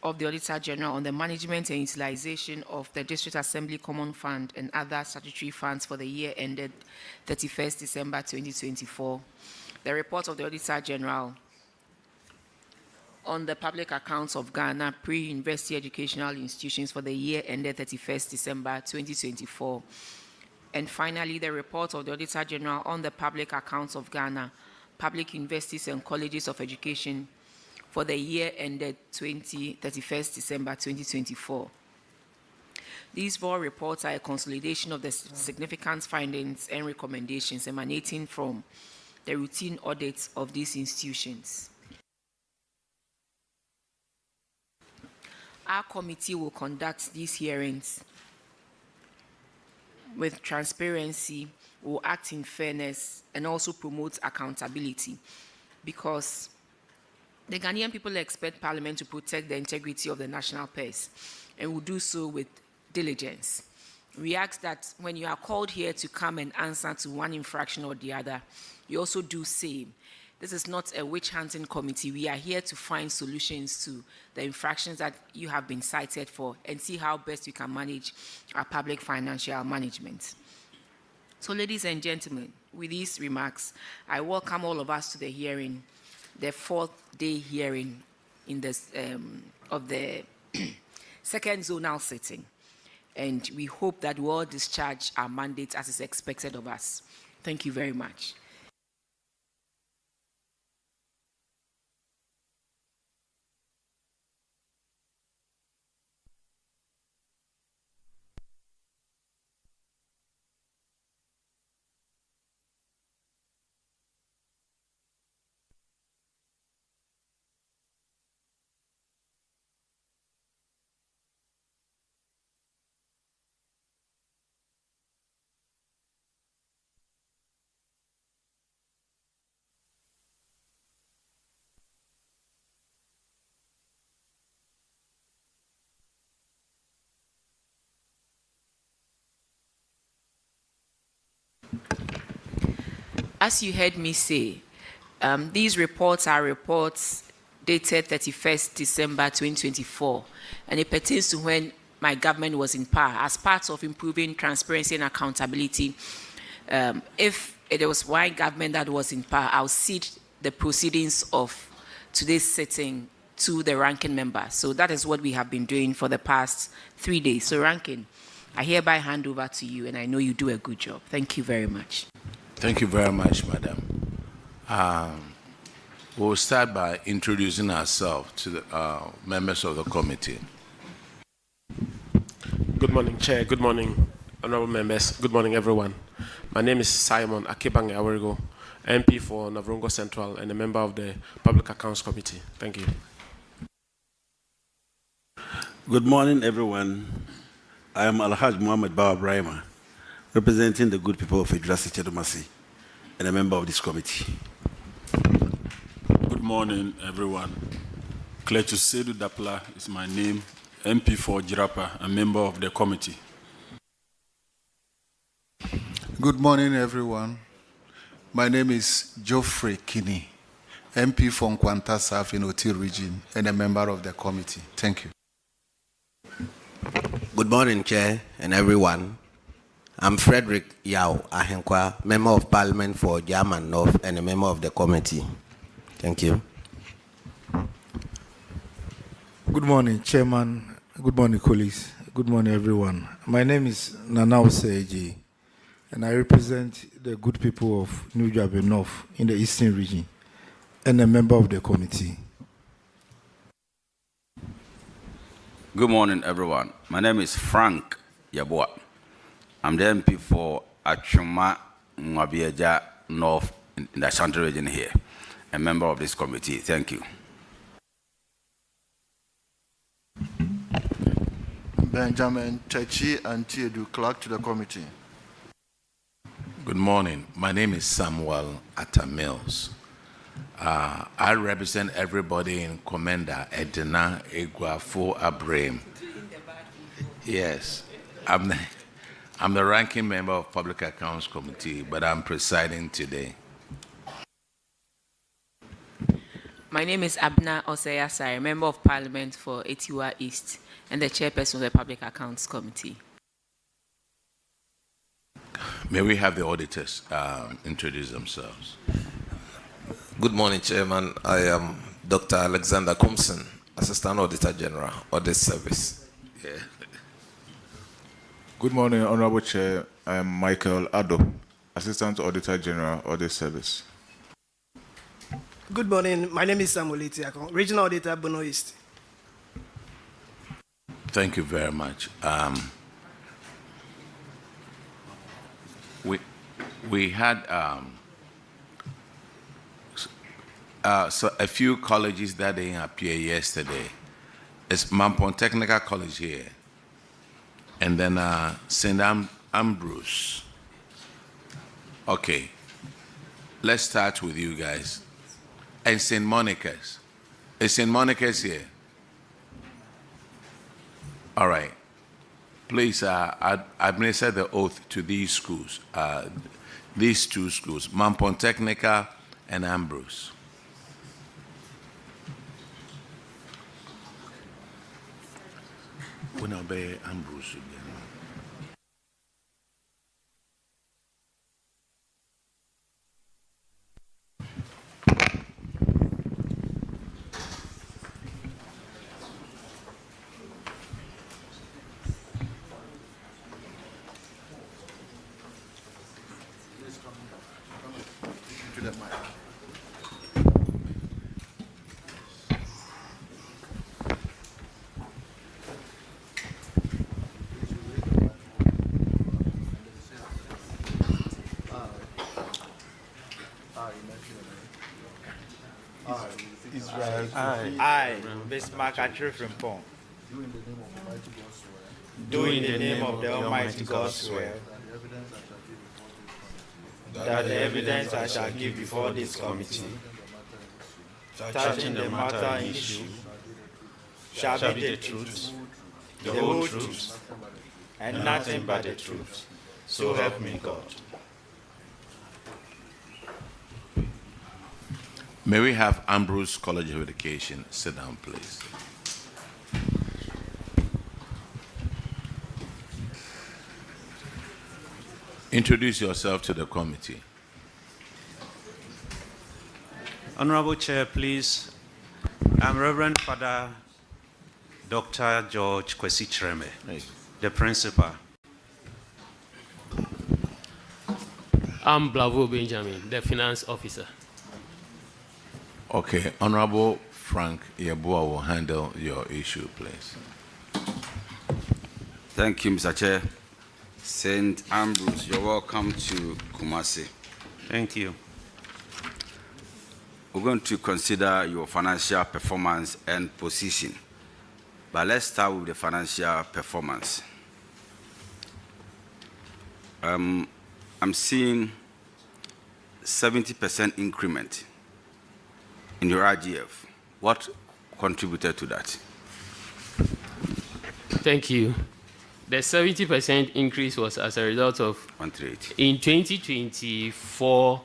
of the Auditor General on the management and utilization of the District Assembly Common Fund and other statutory funds for the year ended 31st December 2024. The report of the Auditor General on the public accounts of Ghana pre-university educational institutions for the year ended 31st December 2024. And finally, the report of the Auditor General on the public accounts of Ghana public universities and colleges of education for the year ended 31st December 2024. These 4 reports are a consolidation of the significant findings and recommendations emanating from the routine audits of these institutions. Our committee will conduct these hearings with transparency, will act in fairness, and also promote accountability, because the Ghanaian people expect Parliament to protect the integrity of the national purse, and will do so with diligence. We ask that when you are called here to come and answer to one infraction or the other, you also do same. This is not a witch-hunting committee. We are here to find solutions to the infractions that you have been cited for and see how best we can manage our public financial management. So, ladies and gentlemen, with these remarks, I welcome all of us to the hearing, the 4th day hearing in this, of the second zonal sitting. And we hope that we all discharge our mandate as is expected of us. Thank you very much. As you heard me say, these reports are reports dated 31st December 2024, and it pertains to when my government was in power. As part of improving transparency and accountability, if it was one government that was in power, I'll cede the proceedings of today's sitting to the ranking member. So that is what we have been doing for the past 3 days. So, ranking, I hereby hand over to you, and I know you do a good job. Thank you very much. Thank you very much, madam. We'll start by introducing ourselves to the members of the committee. Good morning, Chair. Good morning, honorable members. Good morning, everyone. My name is Simon Akebang-Awergo, MP for Navrongo Central and a member of the Public Accounts Committee. Thank you. Good morning, everyone. I am Alhaj Muhammad Bawa Brahima, representing the good people of Idras-Chedomasi and a member of this committee. Good morning, everyone. Kletusedu Dapla is my name, MP for Jirapa, a member of the committee. Good morning, everyone. My name is Geoffrey Kinney, MP for Nkwanta Afenyo-Markin region and a member of the committee. Thank you. Good morning, Chair and everyone. I'm Frederick Yao Ahenkwa, Member of Parliament for German North and a member of the committee. Thank you. Good morning, Chairman. Good morning, colleagues. Good morning, everyone. My name is Osei-Mensah, and I represent the good people of New Jabe North in the Eastern region and a member of the committee. Good morning, everyone. My name is Frank Yabua. I'm the MP for Afenyo-Markin Mwabieja North in the Ashanti region here, a member of this committee. Thank you. Benjamin Techi and Tiedu, clerk to the committee. Good morning. My name is Samuel Atta Mills. I represent everybody in Commander Edna Egwafo Abraham. Yes, I'm the ranking member of Public Accounts Committee, but I'm presiding today. My name is Abna Osei-Mensah, Member of Parliament for Etiwa East and the chairperson of the Public Accounts Committee. May we have the auditors introduce themselves? Good morning, Chairman. I am Dr. Alexander Kumson, Assistant Auditor General, Audit Service. Yeah. Good morning, Honorable Chair. I am Michael Addo, Assistant Auditor General, Audit Service. Good morning. My name is Samuel Etiakon, Regional Auditor, Bono East. Thank you very much. We had so a few colleges that didn't appear yesterday. It's Mampon Technical College here, and then St. Ambrose. Okay, let's start with you guys. And St. Monica's. Is St. Monica's here? All right. Please administer the oath to these schools, these two schools, Mampon Technical and Ambrose. When I be Ambrose again. I, Bismarck Achille Frimpong, do in the name of the Almighty God swear that the evidence I shall give before this committee touching the matter in issue shall be the truth, the whole truth, and nothing but the truth. So help me God. May we have Ambrose College of Education sit down, please. Introduce yourself to the committee. Honorable Chair, please. I'm Reverend Father Dr. George Kwesi Chireme, the principal. I'm Blavo Benjamin, the finance officer. Okay, Honorable Frank Yeboah will handle your issue, please. Thank you, Mr. Chair. St. Ambrose, you're welcome to Kumasi. Thank you. We're going to consider your financial performance and position. But let's start with the financial performance. I'm seeing 70% increment in your RGF. What contributed to that? Thank you. The 70% increase was as a result of, 138. In 2024,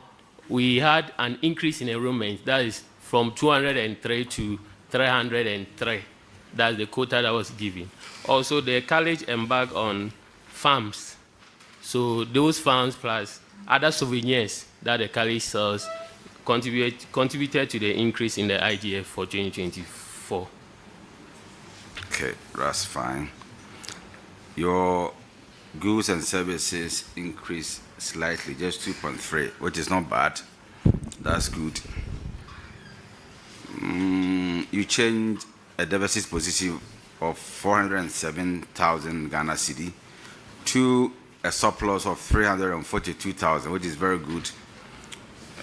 we had an increase in enrollment, that is from 203 to 303. That's the quota that was given. Also, the college embarked on farms. So those farms plus other souvenirs that the college sells contributed to the increase in the IGF for 2024. Okay, that's fine. Your goods and services increased slightly, just 2.3, which is not bad. That's good. You changed a deficit position of 407,000 Ghana cedi to a surplus of 342,000, which is very good.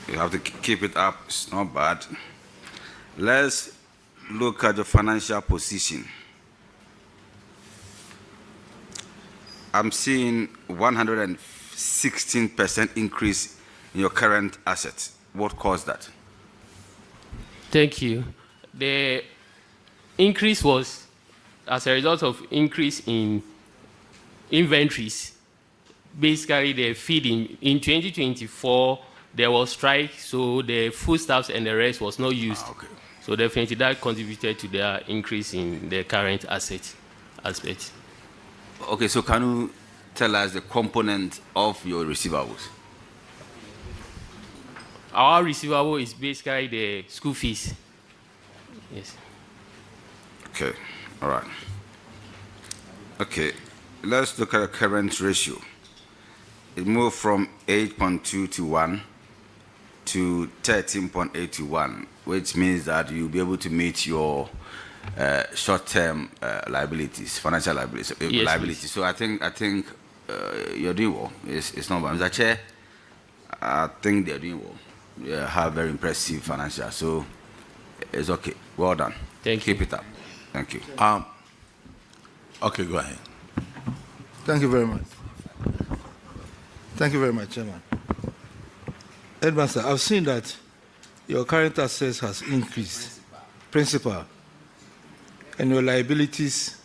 You have to keep it up. It's not bad. Let's look at the financial position. I'm seeing 116% increase in your current assets. What caused that? Thank you. The increase was as a result of increase in inventories. Basically, the feeding in 2024 there was strike, so the foodstuffs and the rest was not used. Okay. So definitely that contributed to the increase in the current asset aspect. Okay, so can you tell us the component of your receivables? Our receivable is basically the school fees. Yes. Okay, all right. Okay, let's look at the current ratio. It moved from 8.2 to 1 to 13.8 to 1, which means that you'll be able to meet your short-term liabilities, financial liabilities. Yes, liabilities. please. So I think you're doing well. It's not bad. Mr. Chair, I think they're doing well. You have very impressive financial, so it's okay. Well done. Thank you. Keep it up. Thank you. Okay, go ahead. Thank you very much. Thank you very much, Chairman. Headmaster, I've seen that your current assets has increased, principal, and your liabilities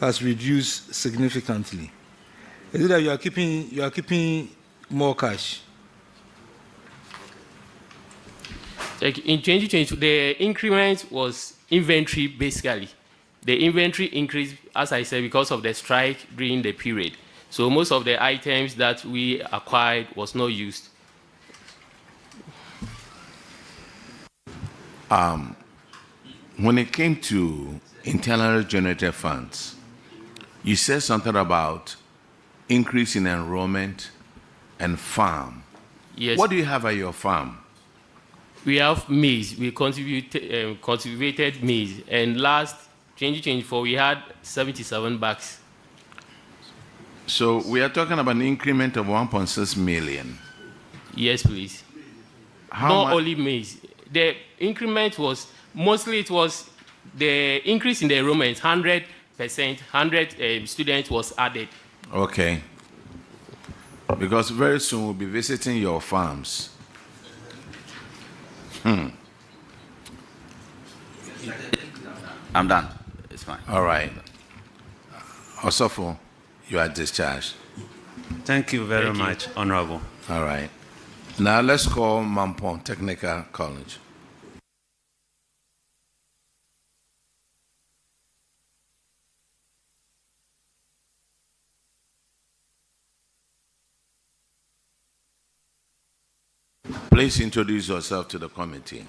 has reduced significantly. Is it that you are keeping more cash? Like in 2022, the increment was inventory basically. The inventory increased, as I said, because of the strike during the period. So most of the items that we acquired was not used. When it came to internally generated funds, you said something about increase in enrollment and farm. Yes. What do you have at your farm? We have maize. We cultivated maize, and last 2024 we had 77 bags. So we are talking about an increment of 1.6 million. Yes, please. Not only maize. The increment was mostly the increase in the enrollment. 100%, 100 students was added. Okay. Because very soon we'll be visiting your farms. I'm done. It's fine. All right. Osofo, you are discharged. Thank you very much, Honorable. All right. Now let's call Mampong Technical College. Please introduce yourself to the committee.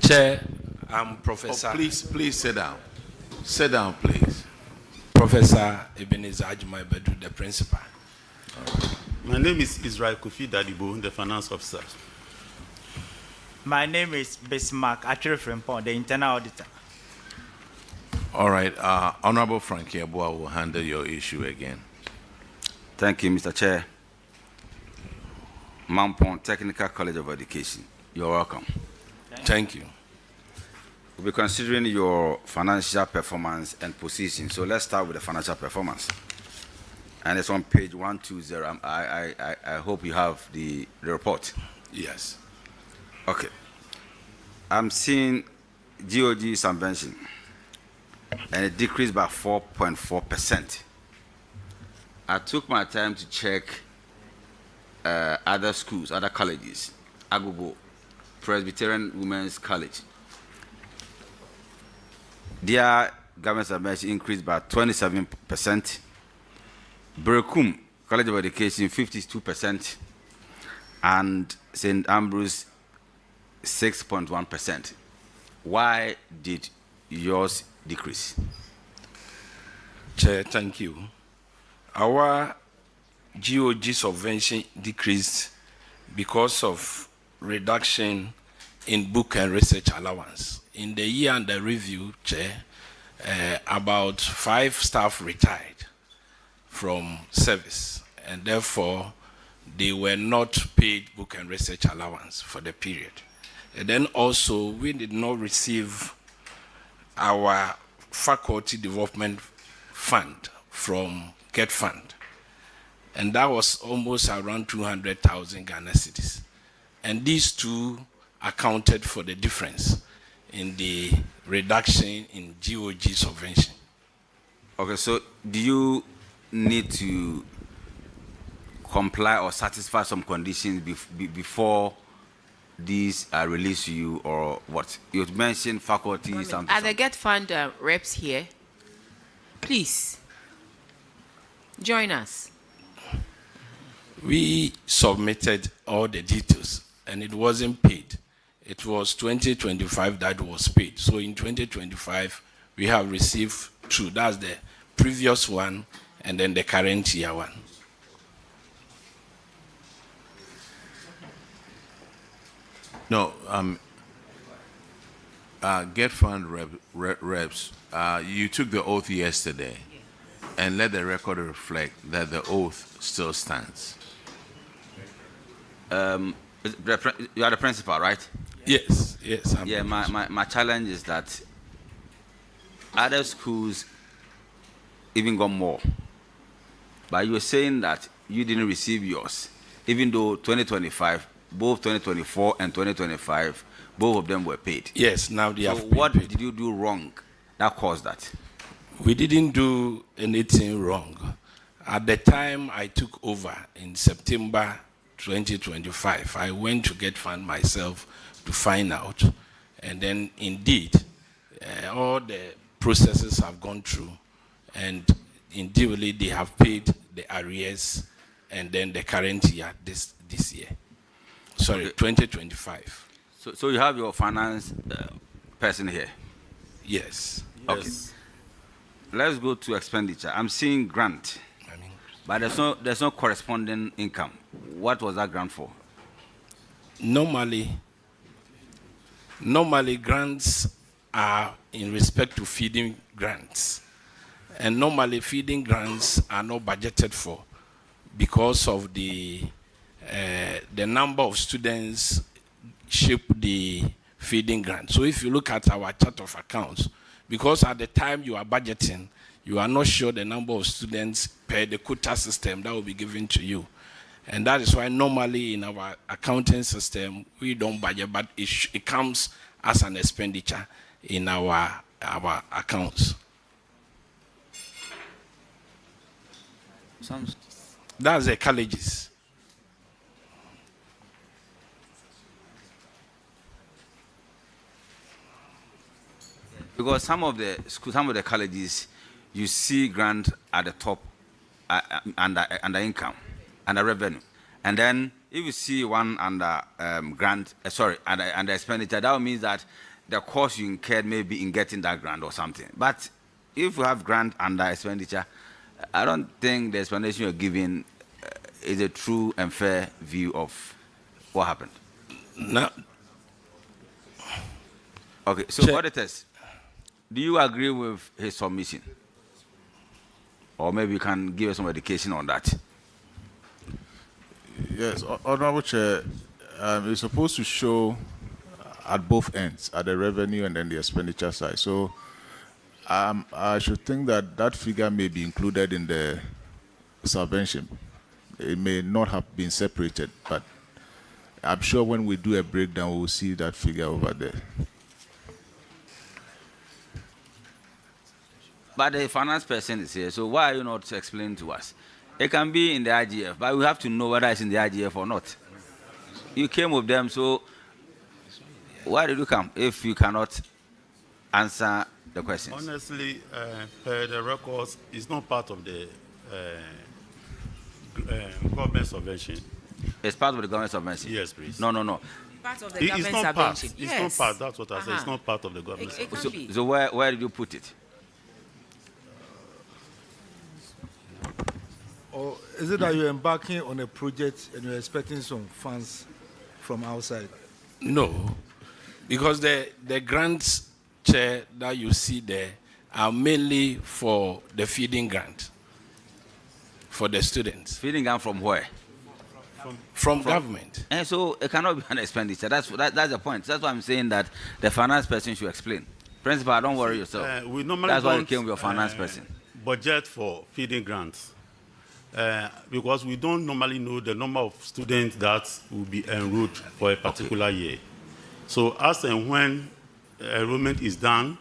Chair, I'm Professor. Please sit down. Sit down, please. Professor Ebenezer Ajumaibedu, the principal. My name is Israel Kofi Dadibo, the finance officer. My name is Bismarck Achille Frimpong, the internal auditor. All right. Honorable Frankie Abusua will handle your issue again. Thank you, Mr. Chair. Mampong Technical College of Education. You're welcome. Thank you. We'll be considering your financial performance and position. So let's start with the financial performance. And it's on page 120. I hope you have the report. Yes. Okay. I'm seeing GOG subvention, and it decreased by 4.4%. I took my time to check other schools, other colleges. Agogo, Presbyterian Women's College. Their government subvention increased by 27%. Berekum College of Education, 52%. And St. Ambrose, 6.1%. Why did yours decrease? Chair, thank you. Our GOG subvention decreased because of reduction in book and research allowance. In the year under review, Chair, about 5 staff retired from service, and therefore they were not paid book and research allowance for the period. And then also, we did not receive our faculty development fund from GET Fund. And that was almost around 200,000 Ghana cedis. And these two accounted for the difference in the reduction in GOG subvention. Okay, so do you need to comply or satisfy some conditions before these are released to you, or what? You mentioned faculty, something. Are the GET Fund reps here? Please, join us. We submitted all the details, and it wasn't paid. It was 2025 that was paid. So in 2025, we have received 2. That's the previous one, and then the current year one. No, GET Fund reps, you took the oath yesterday, and let the record reflect that the oath still stands. You are the principal, right? Yes, yes. Yeah, my challenge is that other schools even got more. But you were saying that you didn't receive yours, even though 2025, both 2024 and 2025, both of them were paid. Yes, now they have So been what paid. did you do wrong that caused that? We didn't do anything wrong. At the time I took over in September 2025, I went to GET Fund myself to find out. And then indeed, all the processes have gone through, and indeed they have paid the arrears and then the current year, this year. Sorry, 2025. So you have your finance person here? Yes. Okay. Let's go to expenditure. I'm seeing grant, but there's no corresponding income. What was that grant for? Normally grants are in respect to feeding grants. And normally feeding grants are not budgeted for because of the number of students shape the feeding grant. So if you look at our chart of accounts, because at the time you are budgeting, you are not sure the number of students per the quota system that will be given to you. And that is why normally in our accounting system, we don't budget, but it comes as an expenditure in our accounts. That's the colleges. Because some of the colleges, you see grant at the top under income, under revenue, and then if you see one under under expenditure, that means that the cost you incurred may be in getting that grant or something. But if you have grant under expenditure, I don't think the explanation you're giving is a true and fair view of what happened. No. Okay, so auditors, do you agree with his submission? Or maybe you can give us some education on that. Yes, Honorable Chair, it's supposed to show at both ends, at the revenue and then the expenditure side. So I should think that that figure may be included in the subvention. It may not have been separated, but I'm sure when we do a breakdown, we will see that figure over there. But the finance person is here, so why are you not explaining to us? It can be in the IGF, but we have to know whether it's in the IGF or not. You came with them, so why did you come if you cannot answer the questions? Honestly, per the records, it's not part of the government subvention. It's part of the government subvention? Yes, please. No. Part of the It's government not part. subvention. It's Yes. not part. That's what I said. It's not part of the government subvention. So where did you put it? Or is it that you're embarking on a project and you're expecting some funds from outside? No, because the grants chair that you see there are mainly for the feeding grant for the students. Feeding grant from where? From government. And so it cannot be an expenditure. That's the point. That's why I'm saying that the finance person should explain. Principal, don't worry yourself. We normally That's why you don't, came with your finance person. budget for feeding grants because we don't normally know the number of students that will be enrolled for a particular year. So as and when enrollment is done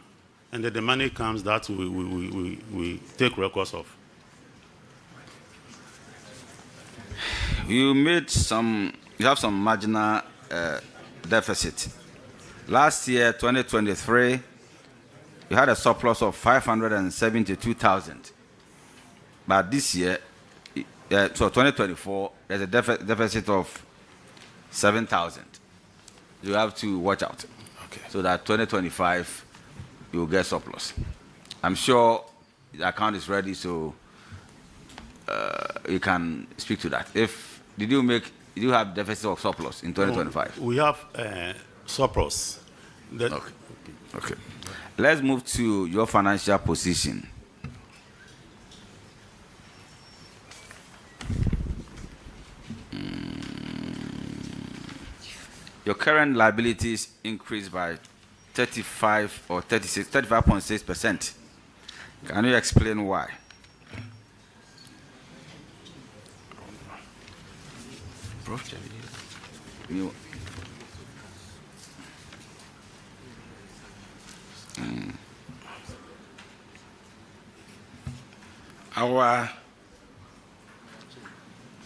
and then the money comes, that we take records of. You have some marginal deficit. Last year, 2023, you had a surplus of 572,000. But this year, so 2024, there's a deficit of 7,000. You have to watch out. Okay. So that 2025, you will get surplus. I'm sure the account is ready, so you can speak to that. Did you have deficit or surplus in 2025? We have surplus. Okay. Let's move to your financial position. Your current liabilities increased by 35.6%. Can you explain why?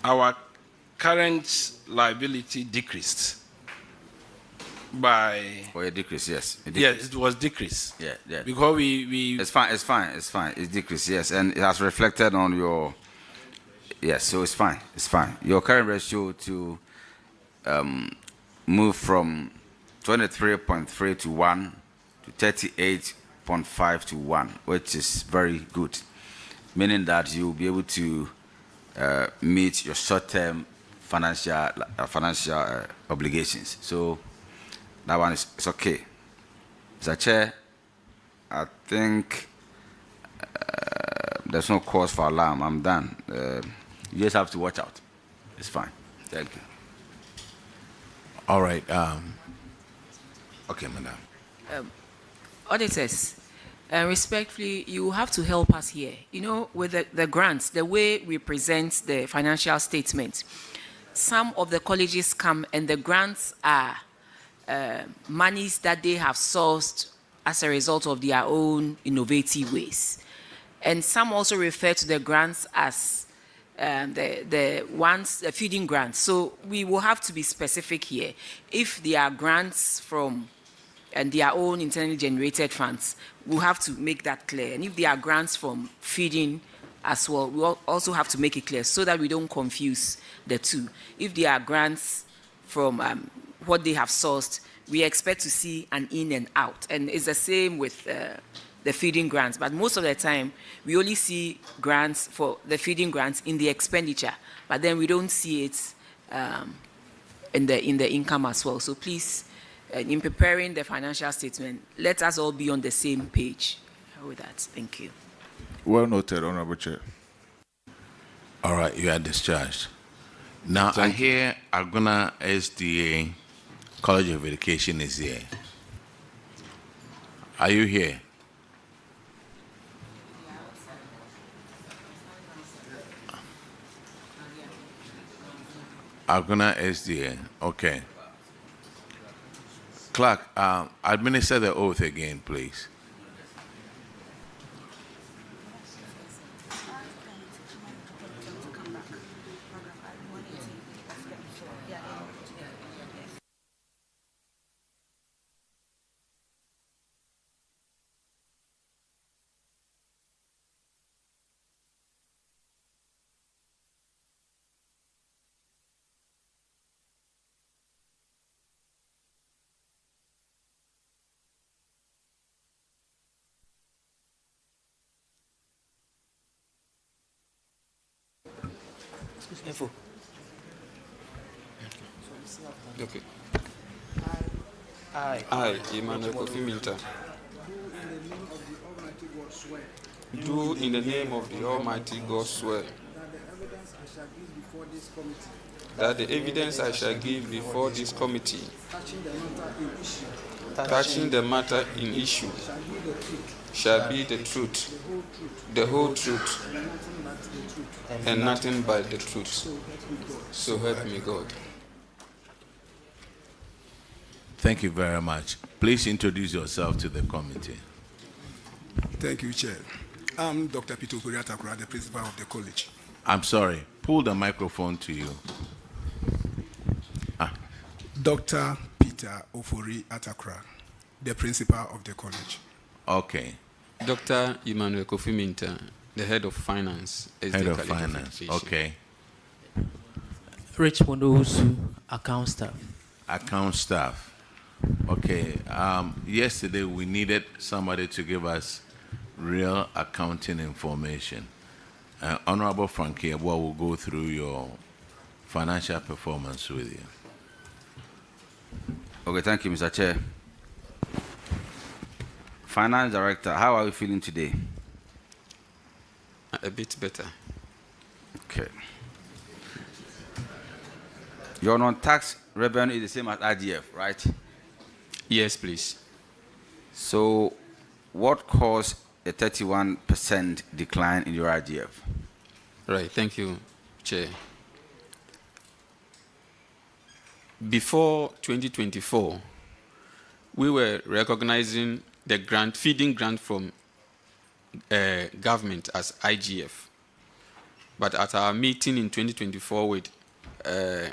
Our current liability decreased by. Oh, it decreased, yes. Yes, it was decreased. Yeah. Because we. It's fine. It's decreased, yes, and it has reflected on your. Yes, so it's fine. Your current ratio to move from 23.3 to 1 to 38.5 to 1, which is very good, meaning that you'll be able to meet your short-term financial obligations. So that one is okay. Mr. Chair, I think there's no cause for alarm. I'm done. You just have to watch out. It's fine. Thank you. All right. Okay, madam. Auditors, respectfully, you have to help us here. You know, with the grants, the way we present the financial statement, some of the colleges come and the grants are monies that they have sourced as a result of their own innovative ways. And some also refer to the grants as the feeding grants. So we will have to be specific here. If there are grants from their own internally generated funds, we'll have to make that clear. And if there are grants from feeding as well, we'll also have to make it clear so that we don't confuse the two. If there are grants from what they have sourced, we expect to see an in and out. And it's the same with the feeding grants, but most of the time we only see grants for the feeding grants in the expenditure, but then we don't see it in the income as well. So please, in preparing the financial statement, let us all be on the same page with that. Thank you. Well noted, Honorable Chair. All right, you are discharged. Now I hear Aguna SDA College of Education is here. Are you here? Aguna SDA, okay. Clerk, administer the oath again, please. Info. Okay. I, Emmanuel Kofi Milton. do in the name of the Almighty God swear that the evidence I shall give before this committee touching the matter in issue shall be the truth, the whole truth, and nothing but the truth. So help me God. Thank you very much. Please introduce yourself to the committee. Thank you, Chair. I'm Dr. Peter Atakra, the principal of the college. I'm sorry. Pull the microphone to you. Dr. Peter Ofori Atakra, the principal of the college. Okay. Dr. Emmanuel Kofi Minta, the head of finance. Head of finance. Okay. Richmond Owusu, account staff. Account staff. Okay. Yesterday we needed somebody to give us real accounting information. Honorable Frankie Abusua will go through your financial performance with you. Okay, thank you, Mr. Chair. Finance Director, how are you feeling today? A bit better. Okay. Your non-tax revenue is the same as IGF, right? Yes, please. So, what caused a 31% decline in your IGF? Right, thank you, Chair. Before 2024, we were recognizing the grant, feeding grant from government as IGF. But at our meeting in 2024 with the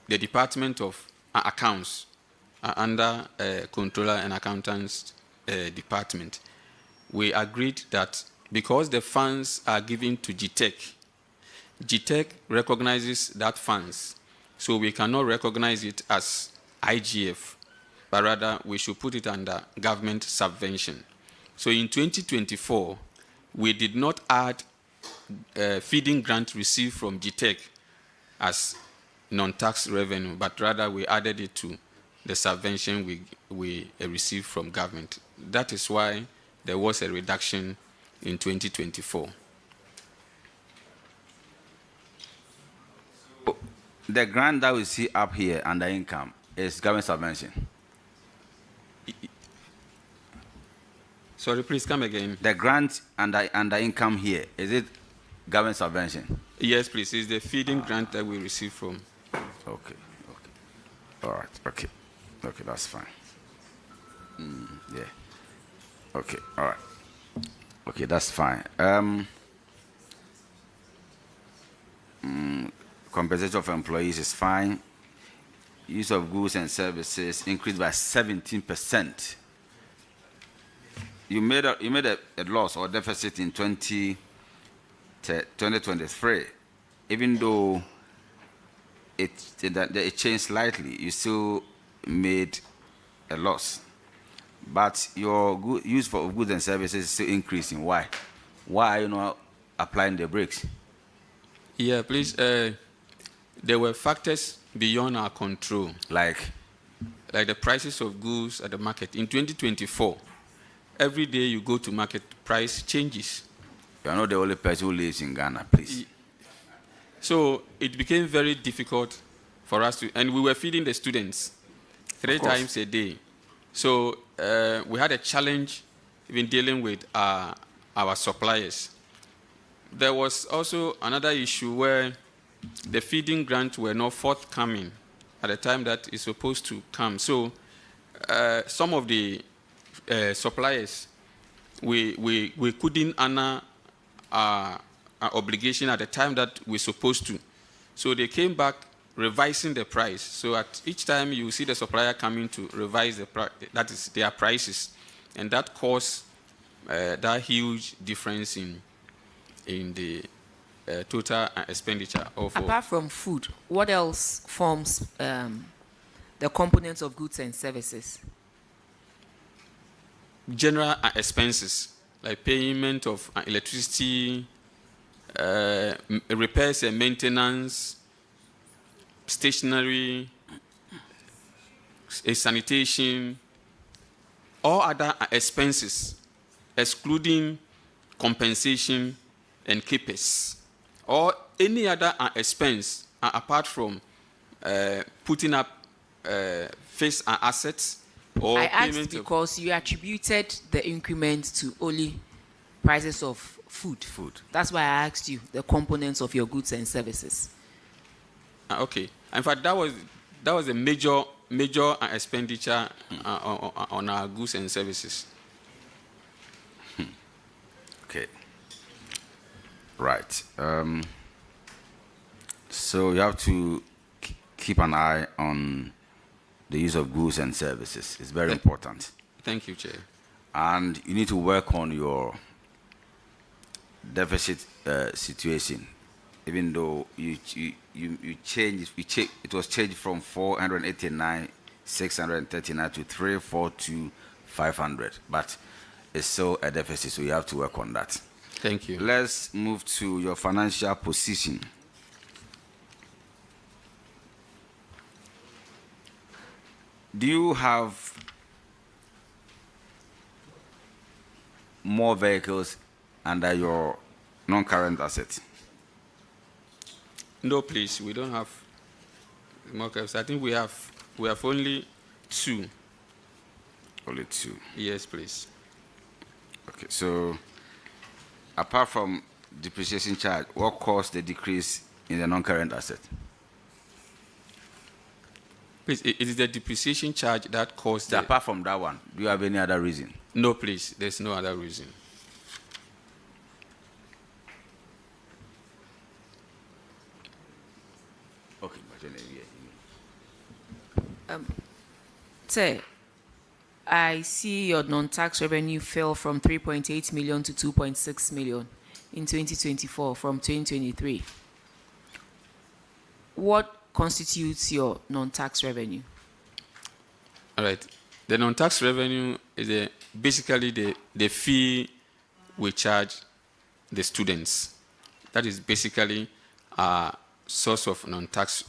Department of Accounts under Controller and Accountants Department, we agreed that because the funds are given to GTEC, GTEC recognizes that funds. So we cannot recognize it as IGF, but rather we should put it under government subvention. So in 2024, we did not add feeding grant received from GTEC as non-tax revenue, but rather we added it to the subvention we received from government. That is why there was a reduction in 2024. The grant that we see up here under income is government subvention. Sorry, please come again. The grant under income here, is it government subvention? Yes, please. It's the feeding grant that we receive from. Okay. All right. Okay, that's fine. Yeah. Okay, all right. Okay, that's fine. Compensation of employees is fine. Use of goods and services increased by 17%. You made a loss or deficit in 2023, even though it changed slightly. You still made a loss, but your use of goods and services is still increasing. Why? Why are you not applying the brakes? Yeah, please. There were factors beyond our control, like the prices of goods at the market. In 2024, every day you go to market, price changes. You are not the only person who lives in Ghana, please. So it became very difficult for us to, and we were feeding the students 3 times a day. So we had a challenge even dealing with our suppliers. There was also another issue where the feeding grants were not forthcoming at the time that it's supposed to come. So some of the suppliers, we couldn't honor our obligation at the time that we're supposed to. So they came back revising the price. So at each time you see the supplier coming to revise the price, that is their prices. And that caused that huge difference in the total expenditure. Apart from food, what else forms the components of goods and services? General expenses, like payment of electricity, repairs and maintenance, stationery, sanitation, all other expenses, excluding compensation and capers, or any other expense apart from putting up fixed assets or I payment asked of- because you attributed the increment to only prices of food. That's why I asked you the components of your goods and services. Okay. In fact, that was a major expenditure on our goods and services. Okay. Right. So you have to keep an eye on the use of goods and services. It's very important. Thank you, Chair. And you need to work on your deficit situation. Even though you changed, it was changed from 489,639 to 342,500. But it's still a deficit, so you have to work on that. Thank you. Let's move to your financial position. Do you have more vehicles under your non-current assets? No, please. We don't have more cars. I think we have only 2. Only 2. Yes, please. Okay, so apart from depreciation charge, what caused the decrease in the non-current asset? Please, it is the depreciation charge that caused the... Apart from that one, do you have any other reason? No, please. There's no other reason. Okay. Sir, I see your non-tax revenue fell from 3.8 million to 2.6 million in 2024 from 2023. What constitutes your non-tax revenue? All right. The non-tax revenue is basically the fee we charge the students. That is basically a source of non-tax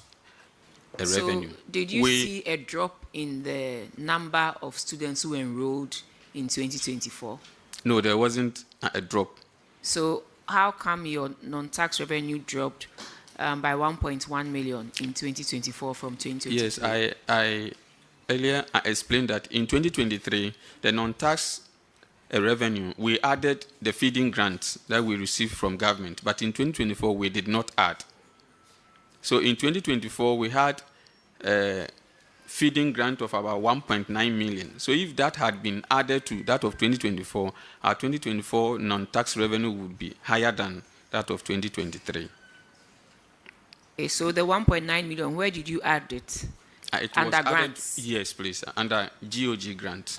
revenue. So, did you see a drop in the number of students who enrolled in 2024? No, there wasn't a drop. So, how come your non-tax revenue dropped by 1.1 million in 2024 from 2023? Yes, I earlier I explained that in 2023, the non-tax revenue, we added the feeding grants that we received from government, but in 2024, we did not add. So in 2024, we had a feeding grant of about 1.9 million. So if that had been added to that of 2024, our 2024 non-tax revenue would be higher than that of 2023. Okay, so the 1.9 million, where did you add it? It was Under added- grants? Yes, please, under GOG grant.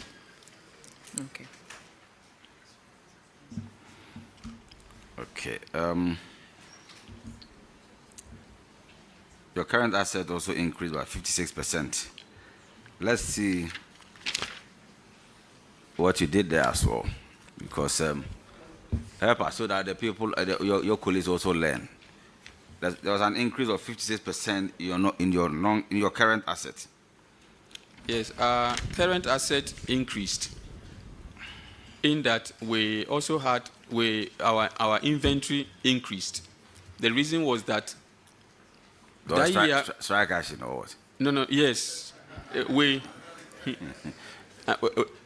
Okay. Okay. Your current asset also increased by 56%. Let's see what you did there as well, because help us so that the people, your colleagues also learn. There was an increase of 56% in your current asset. Yes, our current asset increased in that we also had our inventory increased. The reason was that that year, strike action or what? No, yes, we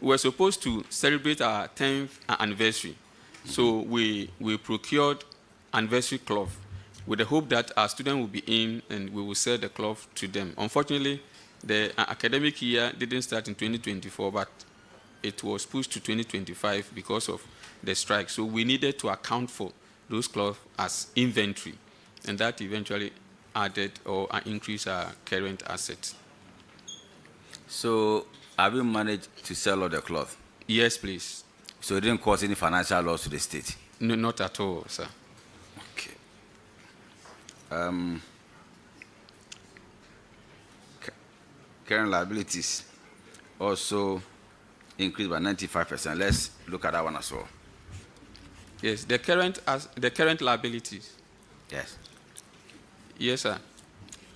were supposed to celebrate our 10th anniversary, so we procured anniversary cloth with the hope that our students will be in and we will sell the cloth to them. Unfortunately, the academic year didn't start in 2024, but it was pushed to 2025 because of the strike. So we needed to account for those cloths as inventory, and that eventually added or increased our current assets. So have you managed to sell all the cloth? Yes, please. So it didn't cause any financial loss to the state? No, not at all, sir. Okay. Current liabilities also increased by 95%. Let's look at that one as well. Yes, the current liabilities. Yes. Yes, sir.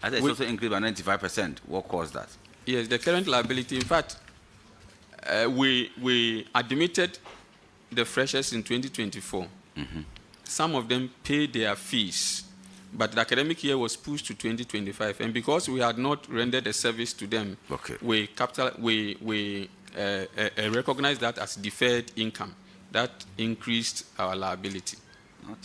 I said it's also increased by 95%. What caused that? Yes, the current liability. In fact, we admitted the freshers in 2024. Some of them paid their fees, but the academic year was pushed to 2025. And because we had not rendered a service to them, we recognized that as deferred income. That increased our liability. So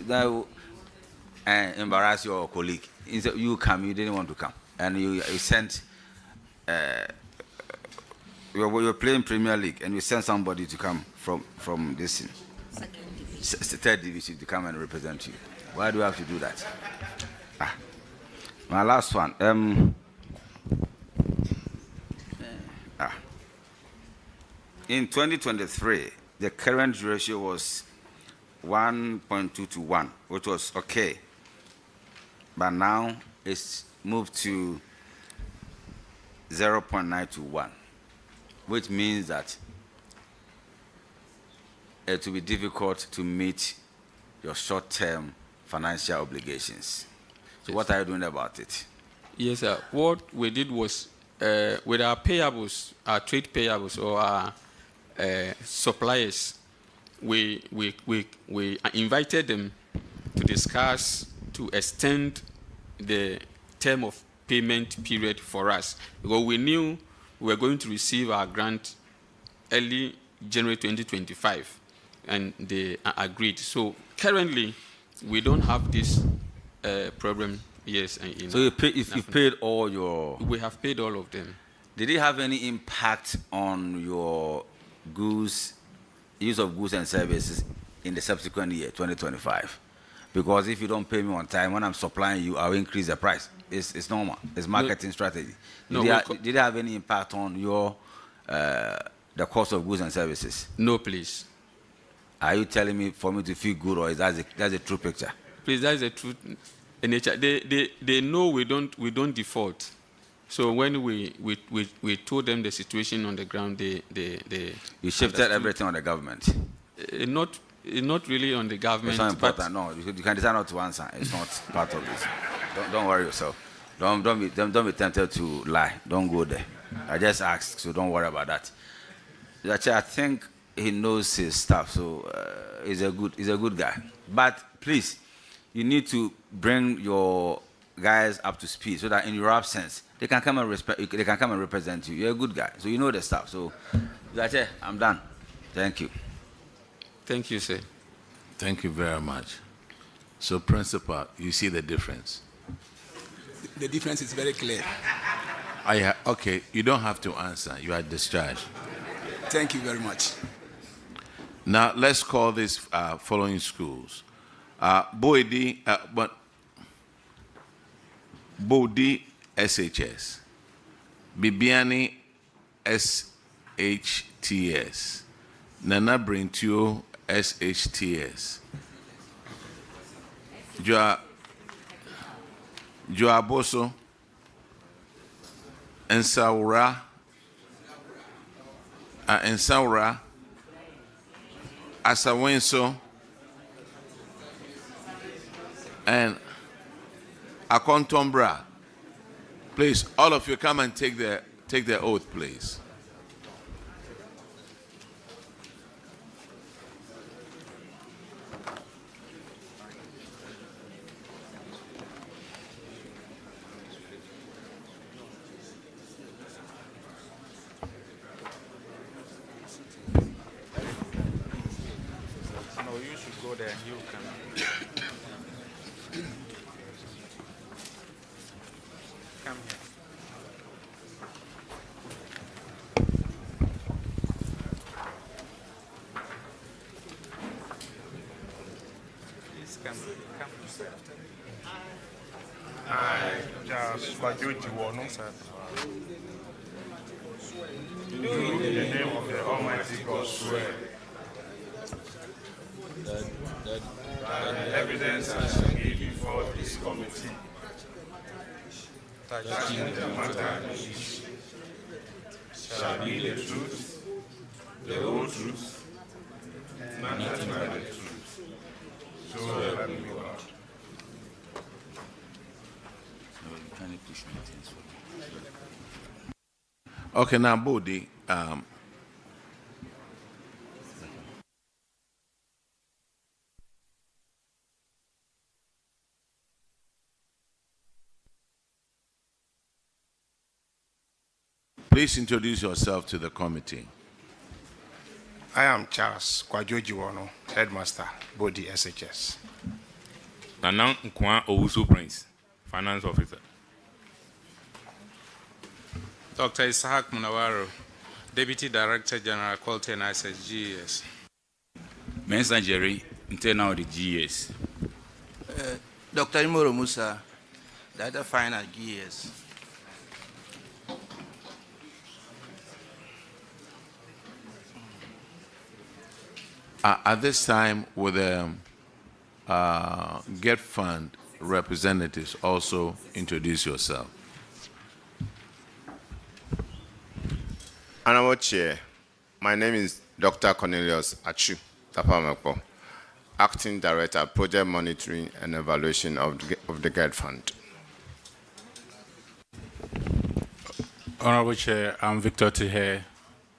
that embarrass your colleague. You come, you didn't want to come, and you sent. You were playing Premier League, and you sent somebody to come from this third division to come and represent you. Why do you have to do that? My last one. In 2023, the current ratio was 1.2 to 1, which was okay. But now it's moved to 0.9 to 1, which means that it will be difficult to meet your short-term financial obligations. So what are you doing about it? Yes, sir. What we did was, with our payables, our trade payables, or our suppliers, we invited them to discuss to extend the term of payment period for us, because we knew we were going to receive our grant early January 2025, and they agreed. So currently, we don't have this problem. Yes, so you paid all your. We have paid all of them. Did it have any impact on your use of goods and services in the subsequent year, 2025? Because if you don't pay me on time, when I'm supplying you, I'll increase the price. It's normal. It's marketing strategy. Did it have any impact on your the cost of goods and services? No, please. Are you telling me for me to feel good, or is that's a true picture? Please, that is a true nature. They know we don't default. So when we told them the situation on the ground, they you shifted everything on the government. Not really on the government. It's not important. No, you can decide not to answer. It's not part of this. Don't worry yourself. Don't be tempted to lie. Don't go there. I just asked, so don't worry about that. Actually, I think he knows his stuff, so he's a good guy. But please, you need to bring your guys up to speed so that in your absence they can come and represent you. You're a good guy, so you know the stuff. So that's it. I'm done. Thank you. Thank you, sir. Thank you very much. So, Principal, you see the difference? The difference is very clear. Okay, you don't have to answer. You are discharged. Thank you very much. Now, let's call these following schools. Bodi SHS, Bibiani SHTS, Nana Brentio SHTS, Joaboso, Ensaura, Asawenso, and Akontombra. Please, all of you come and take the oath, please. No, you should go there and you can. Come here. Please come to sir. I just want you to warn sir. In the name of the Almighty God, swear that the evidence I shall give before this committee touching the matter in issue shall be the truth, the whole truth, nothing but the truth. So help me God. No, you can't push me things for me. Okay, now, Bodhi, please introduce yourself to the committee. I am Charles Kwajojiwono, Headmaster, Bodhi SHS. Nana Nkwa Owusu Prince, Finance Officer. Dr. Isaac Munawaro, Deputy Director General, Quality and Access, GES. Mensa Jerry, internal of the GES. Dr. Imoro Musa, Director Finance, GES. At this time, will the Get Fund representatives also introduce yourself? Honorable Chair, my name is Dr. Cornelius Achu Tapamako, Acting Director, Project Monitoring and Evaluation of the Get Fund. Honorable Chair, I'm Victor Tihe,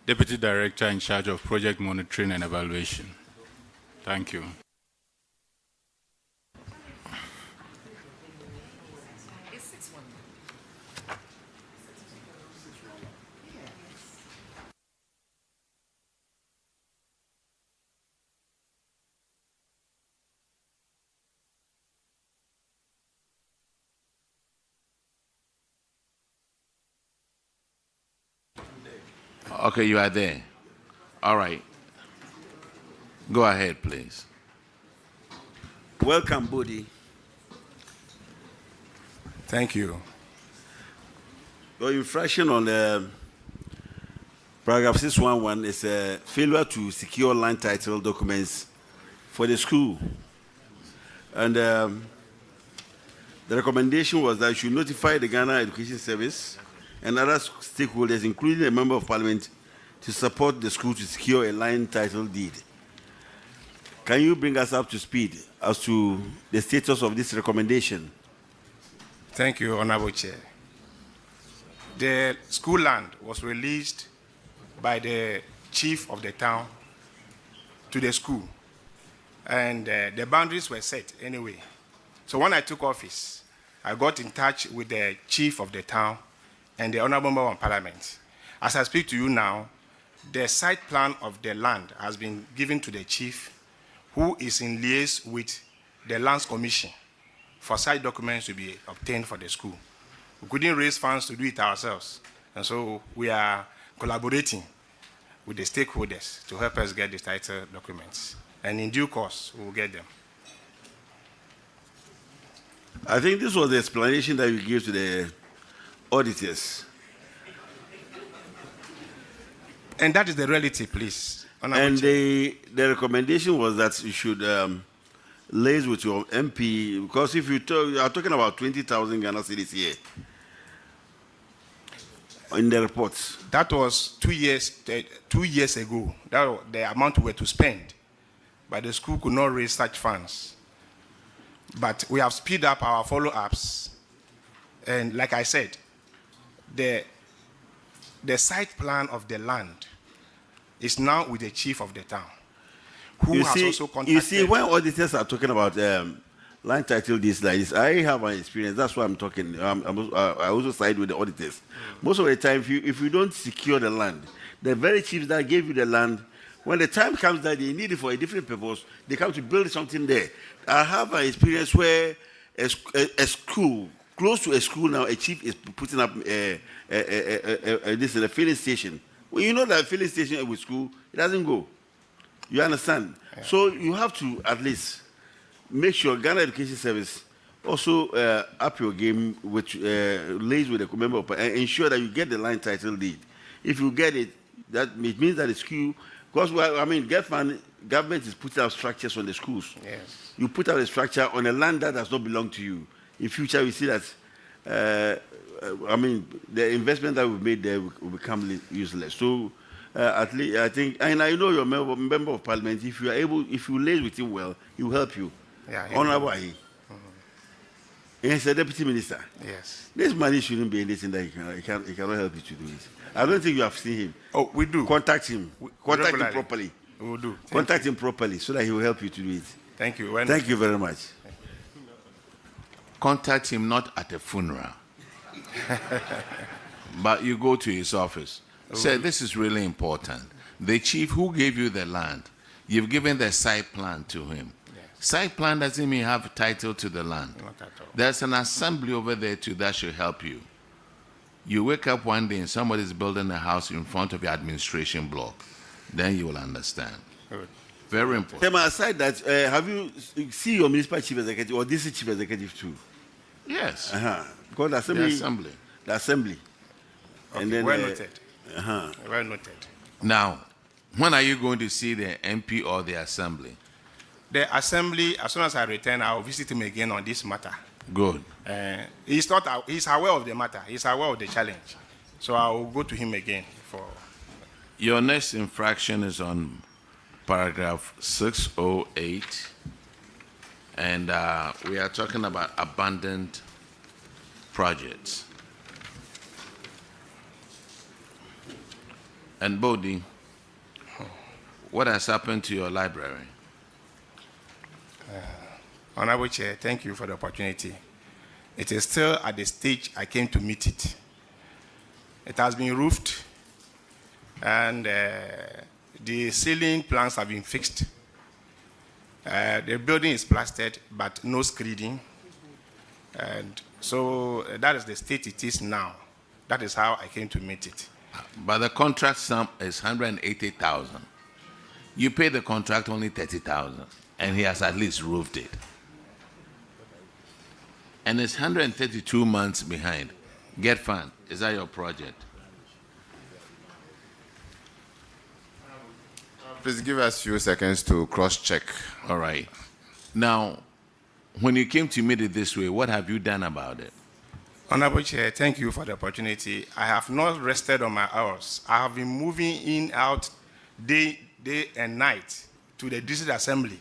Deputy Director in charge of Project Monitoring and Evaluation. Thank you. Okay, you are there. All right. Go ahead, please. Welcome, Bodhi. Thank you. Your infraction on paragraph 611 is a failure to secure land title documents for the school. And the recommendation was that you should notify the Ghana Education Service and other stakeholders, including a member of parliament, to support the school to secure a land title deed. Can you bring us up to speed as to the status of this recommendation? Thank you, Honorable Chair. The school land was released by the chief of the town to the school, and the boundaries were set anyway. So when I took office, I got in touch with the chief of the town and the Honorable Member of Parliament. As I speak to you now, the site plan of the land has been given to the chief, who is in liaison with the Lands Commission for site documents to be obtained for the school. We couldn't raise funds to do it ourselves, and so we are collaborating with the stakeholders to help us get the title documents. And in due course, we will get them. I think this was the explanation that you gave to the auditors. And that is the reality, please. And the recommendation was that you should liaise with your MP, because if you are talking about 20,000 Ghana cedis here in the reports. That was 2 years ago. That was the amount we were to spend, but the school could not raise such funds. But we have speed up our follow-ups, and like I said, the site plan of the land is now with the chief of the town, who has also contacted. You see, when auditors are talking about land title deeds like this, I have an experience. That's why I'm talking. I also side with the auditors. Most of the time, if you don't secure the land, the very chiefs that gave you the land, when the time comes that they need it for a different purpose, they come to build something there. I have an experience where a school, close to a school now, a chief is putting up this is a filling station. Well, you know that filling station with school, it doesn't go. You understand? Yeah. So you have to at least make sure Ghana Education Service also up your game, which lays with the member and ensure that you get the line title deed. If you get it, that means that the school, because I mean, government is putting out structures on the schools. Yes. You put out a structure on a land that does not belong to you. In future, we see that. I mean, the investment that we've made there will become useless. So, at least I think, and I know you're a member of parliament. If you are able, if you liaise with him well, he will help you. Yeah. Honorable Ahi. He's a deputy minister. Yes. This money shouldn't be anything that he cannot help you to do it. I don't think you have seen him. Oh, we do. Contact him. Contact him Regularly. properly. We will do. Contact him properly so that he will help you to do it. Thank you. Thank you very much. Contact him not at a funeral, but you go to his office. Say, this is really important. The chief who gave you the land, you've given the site plan to him. Site plan doesn't mean have title to the land. Not at all. There's an assembly over there too that should help you. You wake up one day and somebody's building a house in front of your administration block. Then you will understand. Good. Very important. Tema, aside that, have you seen your municipal chief executive or this chief executive too? Yes. Because the assembly. The assembly. Okay, And then, well noted. Uh-huh. Well noted. Now, when are you going to see the MP or the assembly? The assembly, as soon as I return, I'll visit him again on this matter. Good. He's aware of the matter. He's aware of the challenge. So I will go to him again for. Your next infraction is on paragraph 608, and we are talking about abandoned projects. And Bodhi, what has happened to your library? Honorable Chair, thank you for the opportunity. It is still at the stage I came to meet it. It has been roofed, and the ceiling planks have been fixed. The building is plastered, but no screeding. And so that is the state it is now. That is how I came to meet it. But the contract sum is 180,000. You pay the contract only 30,000, and he has at least roofed it. And it's 132 months behind. Get fund. Is that your project? Please give us a few seconds to cross-check. All right. Now, when you came to meet it this way, what have you done about it? Honorable Chair, thank you for the opportunity. I have not rested on my hours. I have been moving in, out, day and night to the district assembly.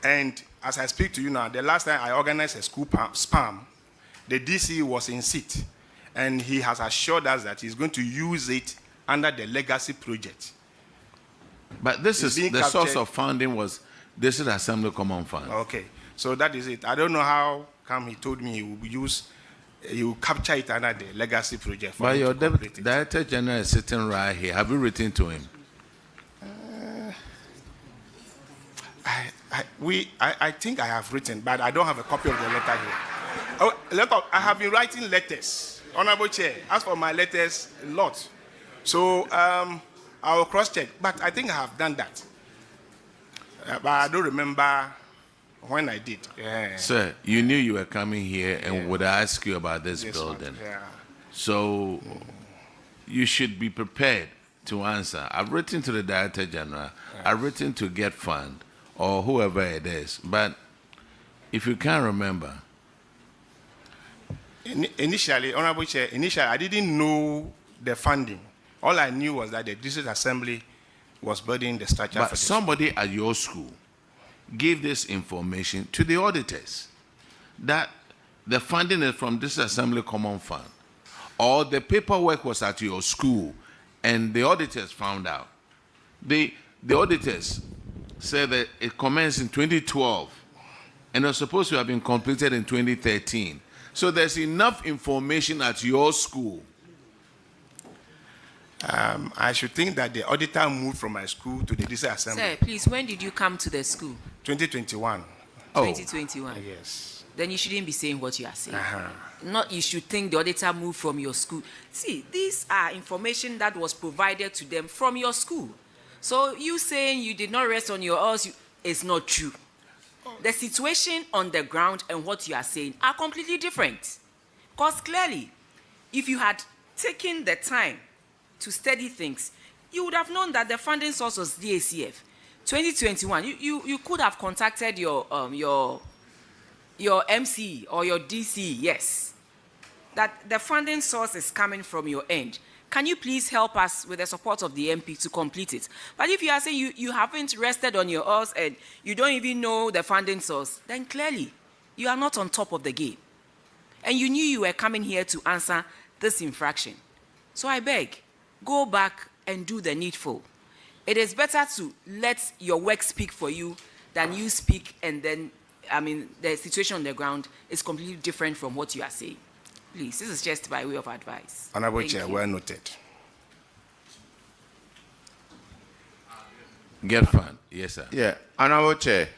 And as I speak to you now, the last time I organized a school spam, the DC was in seat, and he has assured us that he's going to use it under the legacy project. But this is the source of funding was District Assembly Common Fund. Okay, so that is it. I don't know how come he told me he will capture it under the legacy project. But your Director General is sitting right here. Have you written to him? I think I have written, but I don't have a copy of the letter here. Oh, I have been writing letters, Honorable Chair. As for my letters, a lot. So I will cross-check, but I think I have done that. But I don't remember when I did. Sir, you knew you were coming here and would ask you about this building. So you should be prepared to answer. I've written to the Director General. I've written to Get Fund or whoever it is. But if you can't remember. Initially, Honorable Chair, I didn't know the funding. All I knew was that the District Assembly was building the structure But for somebody at your school gave this information to the auditors that the funding is from District Assembly Common Fund, or the paperwork was at your school and the auditors found out. The auditors said that it commenced in 2012 and it was supposed to have been completed in 2013. So there's enough information at your school. I should think that the auditor moved from my school to the District Assembly. Sir, please, when did you come to the school? 2021. 2021. Yes. Then you shouldn't be saying what you are saying. Not you should think the auditor moved from your school. See, these are information that was provided to them from your school. So you saying you did not rest on your oars is not true. The situation on the ground and what you are saying are completely different. Because clearly, if you had taken the time to study things, you would have known that the funding source was DACF. 2021, you could have contacted your MC or your DC, yes, that the funding source is coming from your end. Can you please help us with the support of the MP to complete it? But if you are saying you haven't rested on your oars and you don't even know the funding source, then clearly you are not on top of the game. and you knew you were coming here to answer this infraction. So I beg, go back and do the needful. It is better to let your work speak for you than you speak and then, the situation on the ground is completely different from what you are saying. Please, this is just by way of advice. Honorable Chair, well noted. Get fund. Yes, sir. Yeah, Honorable Chair,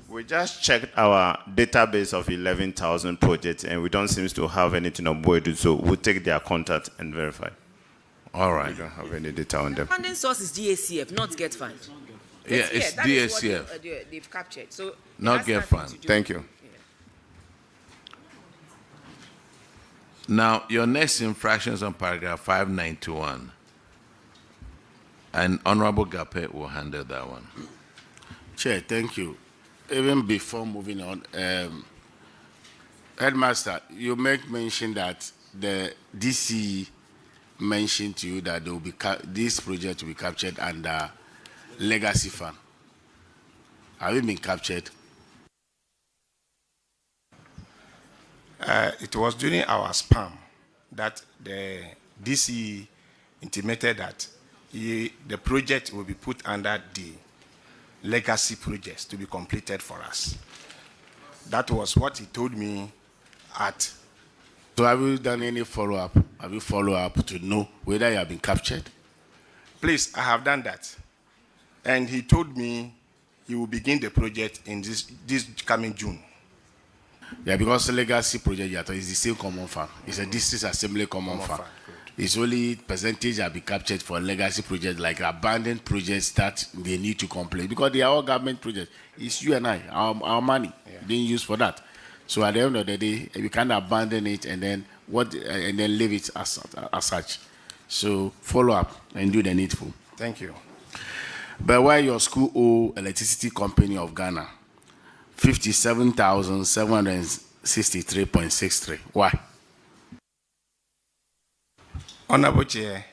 we just checked our database of 11,000 projects and we don't seem to have anything on board, so we'll take their contact and verify. All right. We don't have any data on them. Funding source is DACF, not Get Fund. Yeah, it's that is what DACF. they've captured. So Not Get Fund. Thank you. Now, your next infraction is on paragraph 591. And Honorable Gape will handle that one. Chair, thank you. Even before moving on, Headmaster, you make mention that the DC mentioned to you that there will be this project will be captured under legacy fund. Have it been captured? It was during our spam that the DC intimated that the project will be put under the legacy projects to be completed for us. That was what he told me at. So have you done any follow-up? Have you followed up to know whether you have been captured? Please, I have done that. And he told me he will begin the project in this coming June. Yeah, because the legacy project is the same common fund. It's a district assembly common fund. It's only percentage that be captured for legacy projects like abandoned projects that they need to complete because they are all government projects. It's you and I, our money being used for that. So at the end of the day, we can't abandon it and then leave it as such. So follow up and do the needful. Thank you. But why your school owe Electricity Company of Ghana 57,763.63? Why? Honorable Chair,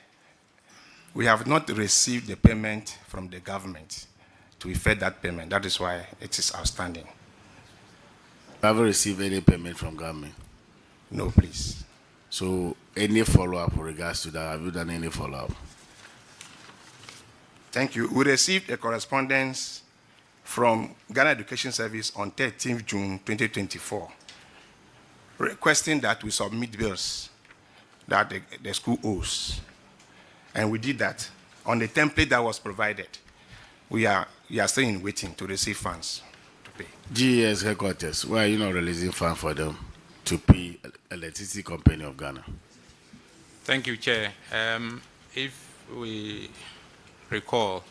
we have not received the payment from the government to effect that payment. That is why it is outstanding. Haven't received any payment from government? No, please. So any follow-up with regards to that? Have you done any follow-up? Thank you. We received a correspondence from Ghana Education Service on 13th June 2024 requesting that we submit bills that the school owes. And we did that. On the template that was provided, we are still in waiting to receive funds to pay. GES headquarters, why are you not releasing funds for them to pay Electricity Company of Ghana? Thank you, Chair. If we recall,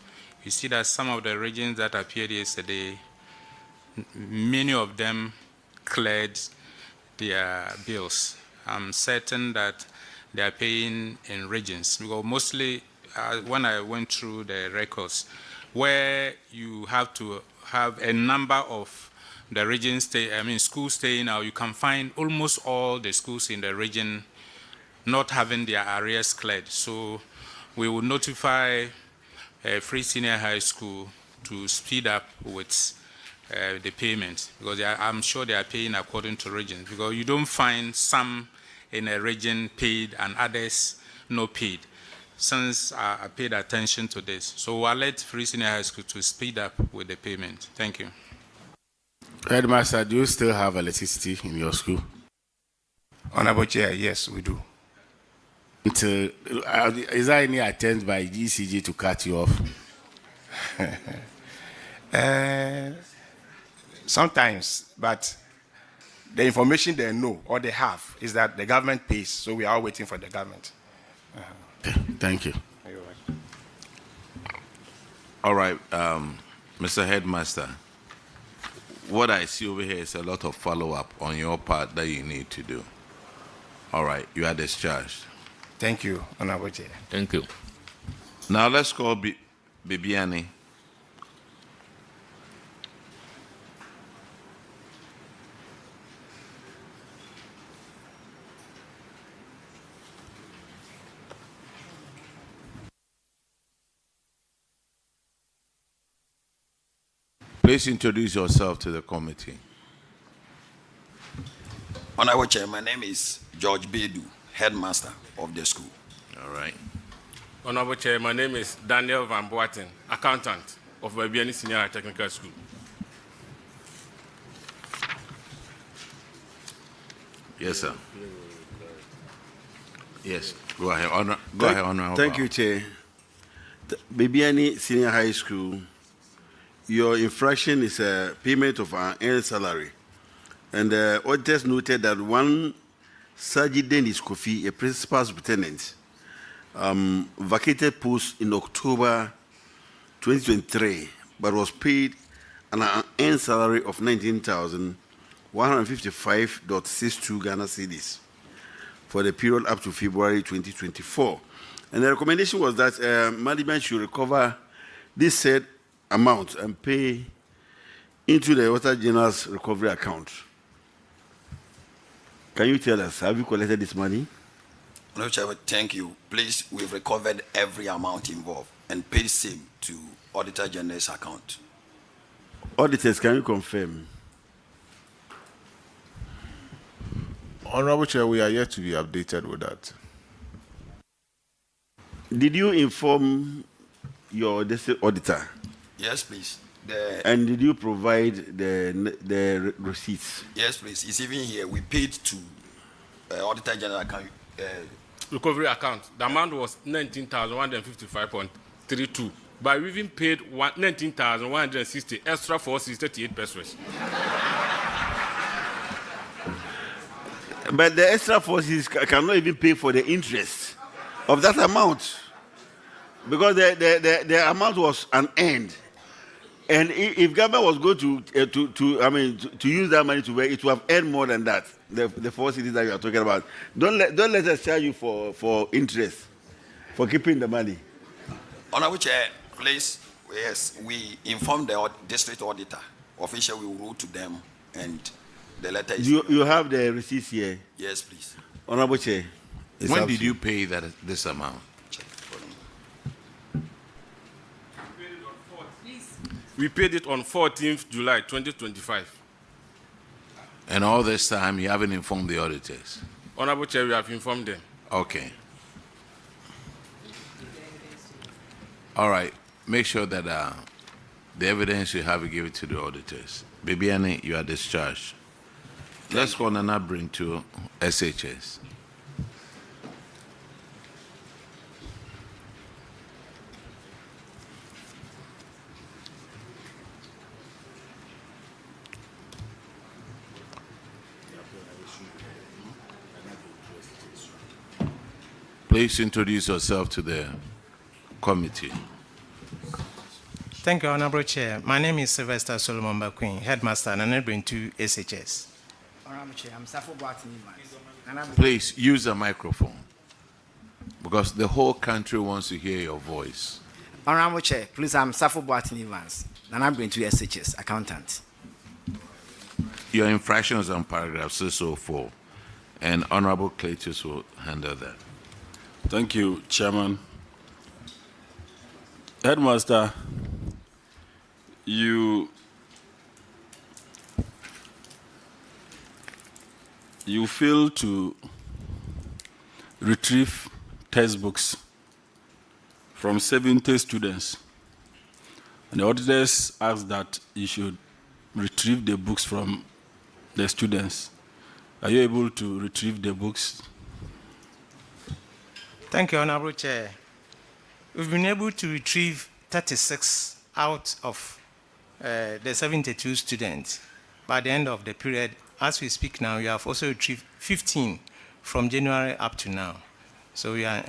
you see that some of the regions that appeared yesterday, many of them cleared their bills. I'm certain that they are paying in regions because mostly when I went through the records, where you have to have a number of the regions schools staying out, you can find almost all the schools in the region not having their arrears cleared. So we will notify Free Senior High School to speed up with the payment because I'm sure they are paying according to regions because you don't find some in a region paid and others not paid. Since I paid attention to this, so I'll let Free Senior High School to speed up with the payment. Thank you. Headmaster, do you still have electricity in your school? Honorable Chair, yes, we do. Is there any attempt by GCG to cut you off? Sometimes, but the information they know or they have is that the government pays, so we are waiting for the government. Thank you. You're welcome. All right, Mr. Headmaster, what I see over here is a lot of follow-up on your part that you need to do. All right, you are discharged. Thank you, Honorable Chair. Thank you. Now let's call Bibiani. Please introduce yourself to the committee. Honorable Chair, my name is George Bedu, headmaster of the school. All right. Honorable Chair, my name is Daniel Van Boaten, accountant of Babiani Senior Technical School. Yes, sir. Yes, go ahead, Honorable. Thank you, Chair. Babiani Senior High School, your infraction is a payment of an annual salary. And the auditors noted that one Saji Dennis Kofi, a principal superintendent, vacated post in October 2023, but was paid an annual salary of 19,155.62 Ghana cedis for the period up to February 2024. And the recommendation was that management should recover this said amount and pay into the Auditor General's recovery account. Can you tell us, have you collected this money? Honorable Chair, thank you. Please, we've recovered every amount involved and paid same to Auditor General's account. Auditors, can you confirm? Honorable Chair, we are yet to be updated with that. Did you inform your district auditor? Yes, please. And did you provide the receipts? Yes, please. It's even here. We paid to Auditor General account. Recovery account. The amount was 19,155.32. But we even paid 19,160 extra for 38 pesos. But the extra forces cannot even pay for the interest of that amount, because the amount was unearned. And if government was going to use that money to work, it would have earned more than that. The 4 cities that you are talking about. Don't let us charge you for interest, for keeping the money. Honorable Chair, please. Yes, we informed the district auditor. Officially, we will wrote to them, and the letter is. You have the receipts here. Yes, please. Honorable Chair. When did you pay this amount? We paid it on 14th July 2025. And all this time, you haven't informed the auditors? Honorable Chair, we have informed them. Okay. All right. Make sure that the evidence you have, you give it to the auditors. Bibiani, you are discharged. Let's go on and bring to SHS. Please introduce yourself to the committee. Thank you, Honorable Chair. My name is Sylvester Solomon Bakwin, Headmaster, and I'm bring to SHS. Honorable Chair, I'm Safo Boatini. Please use the microphone, because the whole country wants to hear your voice. Honorable Chair, please, I'm Safo Boatini Evans, and I'm bring to SHS, accountant. Your infractions on paragraph 604, and Honorable Cletus will handle that. Thank you, Chairman. Headmaster, you failed to retrieve textbooks from 70 students. And the auditors asked that you should retrieve the books from the students. Are you able to retrieve the books? Thank you, Honorable Chair. We've been able to retrieve 36 out of the 72 students. By the end of the period, as we speak now, we have also retrieved 15 from January up to now. So we are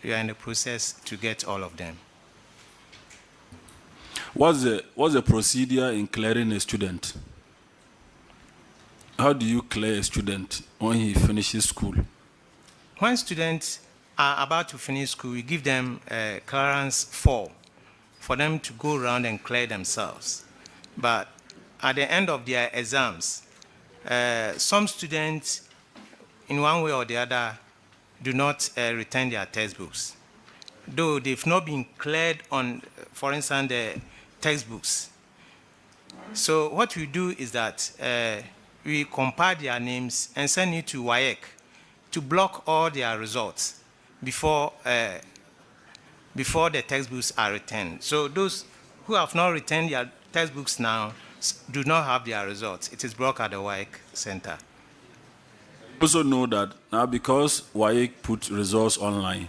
in the process to get all of them. What's the procedure in clearing a student? How do you clear a student when he finishes school? When students are about to finish school, we give them a clearance form for them to go around and clear themselves. But at the end of their exams, some students, in one way or the other, do not return their textbooks, though they've not been cleared on, for instance, the textbooks. So what we do is that we compile their names and send it to WAEC to block all their results before the textbooks are returned. So those who have not returned their textbooks now do not have their results. It is blocked at the WAEC center. Also know that now because WAEC put results online,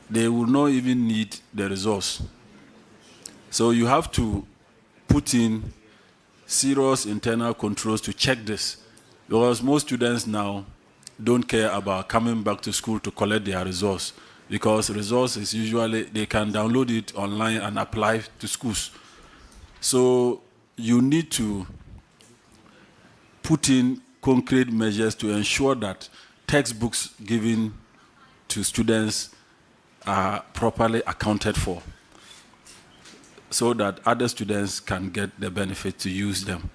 they will not even need the results. So you have to put in serious internal controls to check this, because most students now don't care about coming back to school to collect their results, because results is usually, they can download it online and apply to schools. So you need to put in concrete measures to ensure that textbooks given to students are properly accounted for, so that other students can get the benefit to use them.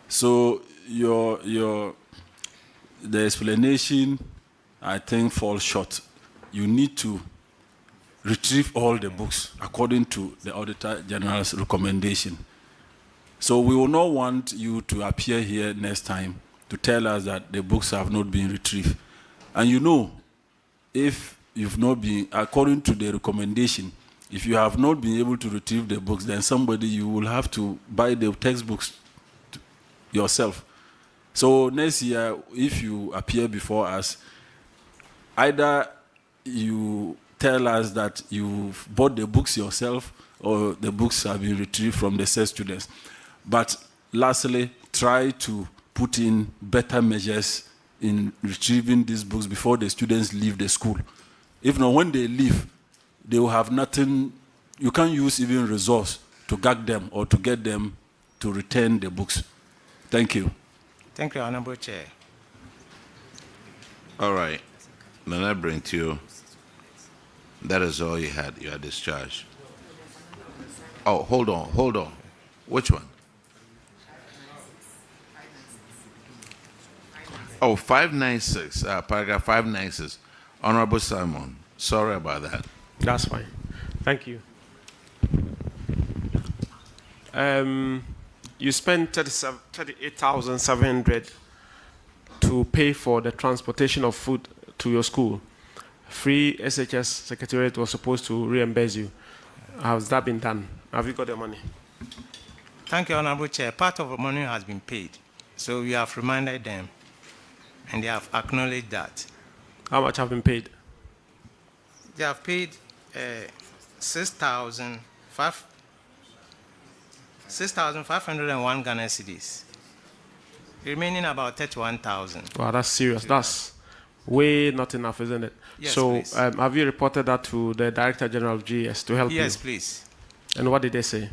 So the explanation, I think, falls short. You need to retrieve all the books according to the Auditor General's recommendation. So we will not want you to appear here next time to tell us that the books have not been retrieved. And you know, if you've not been, according to the recommendation, if you have not been able to retrieve the books, then you will have to buy the textbooks yourself. So next year, if you appear before us, either you tell us that you've bought the books yourself or the books have been retrieved from the said students. But lastly, try to put in better measures in retrieving these books before the students leave the school. If not, when they leave, they will have nothing. You can't use even resource to gag them or to get them to return the books. Thank you. Thank you, Honorable Chair. All right. Then I bring to you. That is all you had. You are discharged. Oh, hold on. Which one? Oh, 596, paragraph 596. Honorable Simon, sorry about that. That's fine. Thank you. You spent 38,700 to pay for the transportation of food to your school. Free SHS Secretariat was supposed to reimburse you. Has that been done? Have you got the money? Thank you, Honorable Chair. Part of the money has been paid. So we have reminded them, and they have acknowledged that. How much have been paid? They have paid 6,501 Ghana cedis, remaining about 31,000. Wow, that's serious. That's way not enough, isn't it? Yes, so please. Have you reported that to the Director General of GS to help you? Yes, please. And what did they say?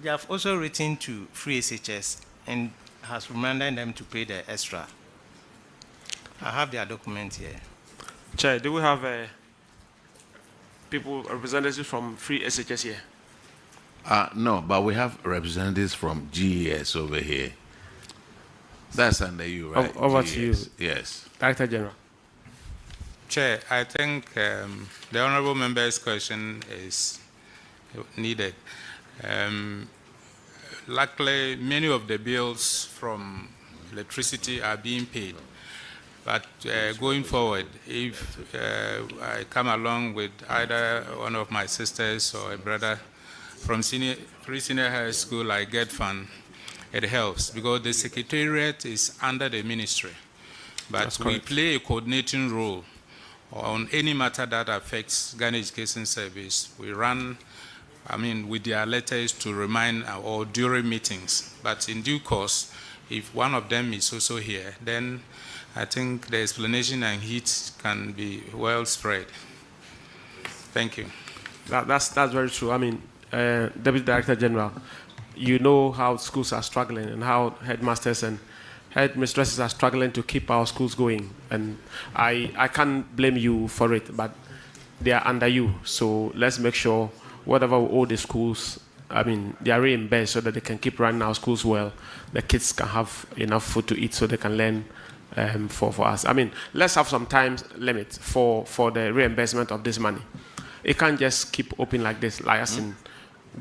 They have also written to Free SHS and has reminded them to pay the extra. I have their document here. Chair, do we have people, representatives from Free SHS here? No, but we have representatives from GES over here. That's under you, right? Over to you. Yes. Director General. Chair, I think the honorable member's question is needed. Luckily, many of the bills from electricity are being paid. But going forward, if I come along with either one of my sisters or a brother from pre-senior high school, I get fund, it helps because the secretariat is under the ministry. But we play a coordinating role on any matter that affects Ghana Education Service. We run, with their letters to remind or during meetings. But in due course, if one of them is also here, then I think the explanation and heat can be well spread. Thank you. That's very true. Deputy Director General, you know how schools are struggling and how headmasters and headmistresses are struggling to keep our schools going. And I can't blame you for it, but they are under you. So let's make sure whatever we owe the schools, they are reimbursed so that they can keep running our schools well. The kids can have enough food to eat so they can learn for us. Let's have some time limit for the reimbursement of this money. It can't just keep open like this,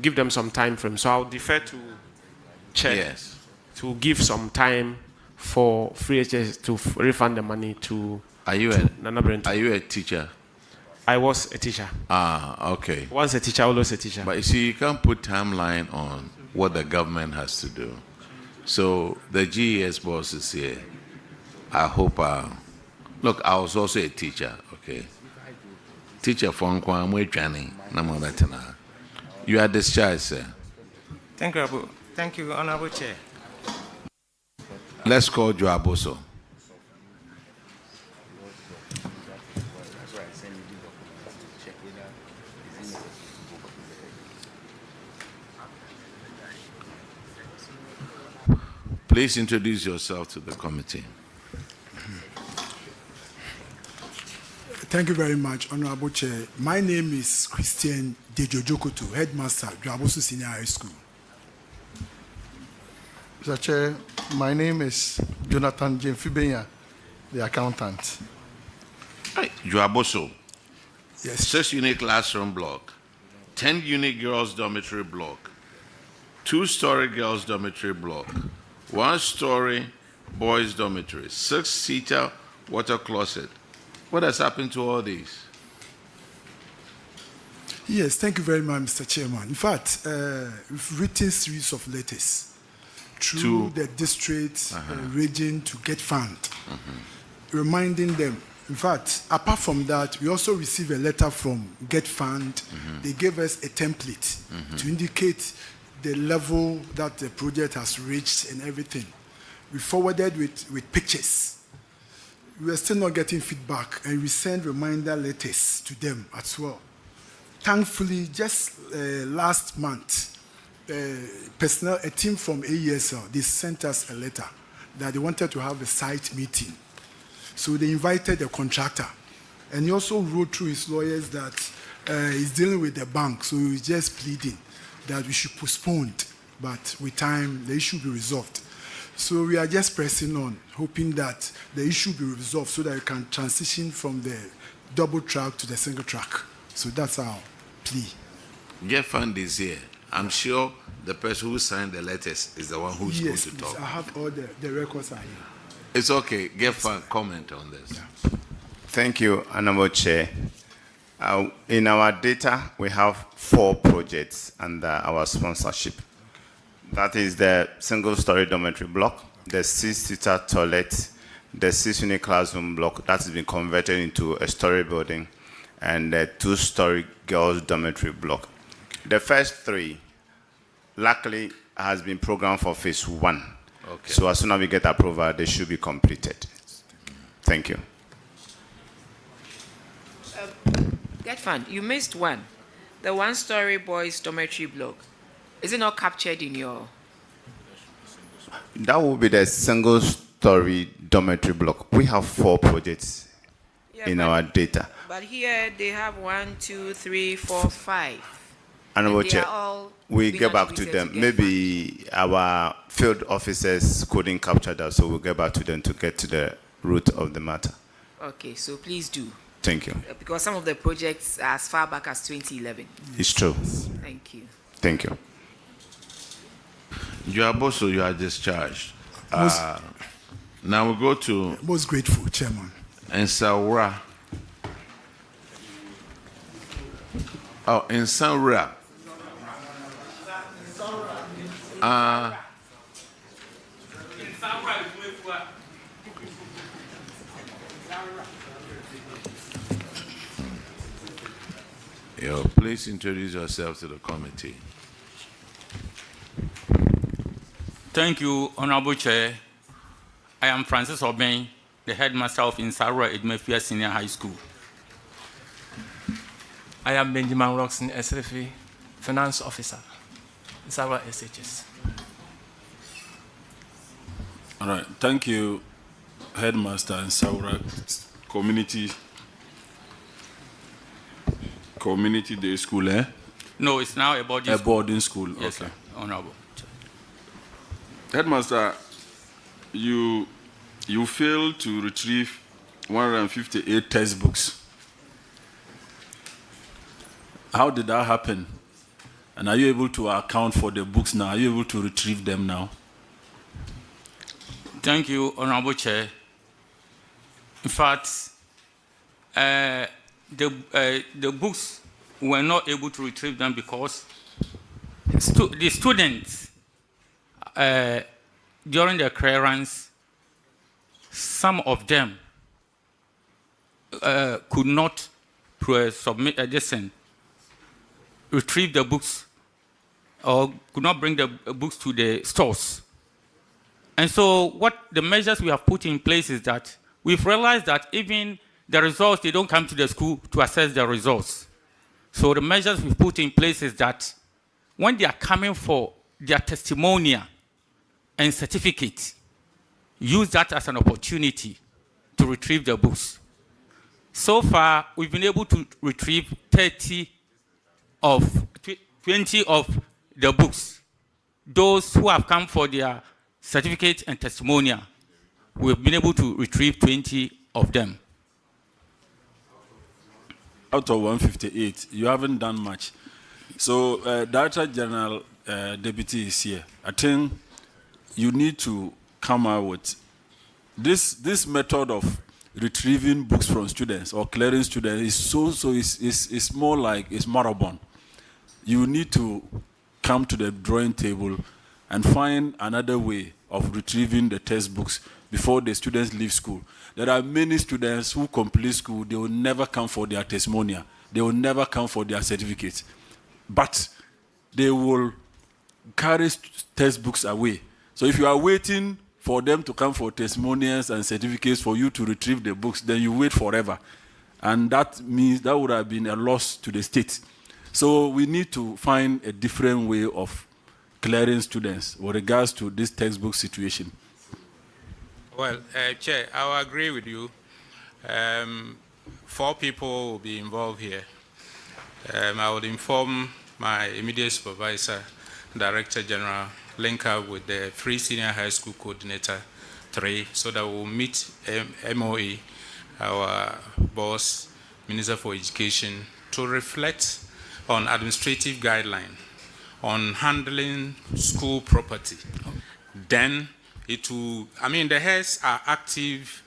give them some time frame. So I'll defer to Chair to give some time for free HS to refund the money to. Are you a teacher? I was a teacher. Ah, okay. Once a teacher, always a teacher. But you see, you can't put timeline on what the government has to do. So the GES boss is here. I hope. Look, I was also a teacher. Okay. Teacher from Kwamwe training. You are discharged, sir. Thank you, Thank you, Honorable Chair. Let's call Joaboso. Please introduce yourself to the committee. Thank you very much, Honorable Chair. My name is Christian Dejojokoto, Headmaster, Joaboso Senior High School. Mr. Chair, my name is Jonathan Jemfibenya, the accountant. Joaboso. Yes. 6 unit classroom block, 10 unit girls dormitory block, 2-story girls dormitory block, 1-story boys dormitory, 6-seater water closet. What has happened to all these? Yes, thank you very much, Mr. Chairman. In fact, we've written a series of letters through the district region to get fund, reminding them. In fact, apart from that, we also received a letter from Get Fund. They gave us a template to indicate the level that the project has reached and everything. We forwarded with pictures. We are still not getting feedback, and we send reminder letters to them as well. Thankfully, just last month, a team from AESL, they sent us a letter that they wanted to have a site meeting. So they invited the contractor, and he also wrote through his lawyers that he's dealing with the bank, so he's just pleading that we should postpone it, but with time, the issue will be resolved. So we are just pressing on, hoping that the issue will be resolved so that we can transition from the double track to the single track. So that's our plea. Get Fund is here. I'm sure the person who signed the letters is the one who's going to talk. Yes, I have all the records are here. It's okay. Get Fund, comment on this. Yeah. Thank you, Honorable Chair. In our data, we have 4 projects under our sponsorship. That is the single-story dormitory block, the 6-seater toilet, the 6-unit classroom block that has been converted into a story building, and the 2-story girls' dormitory block. The first 3, luckily, has been programmed for phase 1. Okay. So as soon as we get approval, they should be completed. Thank you. Get Fund, you missed one. The 1-story boys dormitory block. Is it not captured in your? That will be the single-story dormitory block. We have 4 projects in our data. But here they have 1, 2, 3, 4, 5. Honorable Chair, we get back to them. Maybe our field officers couldn't capture that, so we'll get back to them to get to the root of the matter. Okay, so please do. Thank you. Because some of the projects are as far back as 2011. It's true. Thank you. Thank you. Joaboso, you are discharged. Now we go to... Most grateful, Chairman. And Saura. Oh, in Saura. Please introduce yourself to the committee. Thank you, Honorable Chair. I am Francis Obeng, the headmaster of Insarua Edmefia Senior High School. I am Benjamin Roxon, SFA Finance Officer, Insarua SHS. All right, thank you, Headmaster Insarua Community Day School, eh? No, it's now a boarding school. A boarding school, yes, okay. Sir. Honorable. Headmaster, you failed to retrieve 158 textbooks. How did that happen? And are you able to account for the books now? Are you able to retrieve them now? Thank you, Honorable Chair. In fact, the books were not able to retrieve them because the students, during their clearance, some of them could not submit a descent, retrieve the books, or could not bring the books to the stores. And so what the measures we have put in place is that we've realized that even the results, they don't come to the school to assess the results. So the measures we've put in place is that when they are coming for their testimonial and certificate, use that as an opportunity to retrieve the books. So far, we've been able to retrieve 20 of the books. Those who have come for their certificate and testimonial, we've been able to retrieve 20 of them. Out of 158, you haven't done much. So, Director General Deputy is here. I think you need to come out with this method of retrieving books from students or clearing students is more like it's marathon. You need to come to the drawing table and find another way of retrieving the textbooks before the students leave school. There are many students who complete school, they will never come for their testimonial. They will never come for their certificate. But they will carry textbooks away. So if you are waiting for them to come for testimonials and certificates for you to retrieve the books, then you wait forever. And that means that would have been a loss to the state. So we need to find a different way of clearing students with regards to this textbook situation. Well, Chair, I will agree with you. 4 people will be involved here. I would inform my immediate supervisor, Director General, link up with the Free Senior High School Coordinator 3, so that we'll meet MOE, our boss, Minister for Education, to reflect on administrative guideline on handling school property. Then it will, the heads are active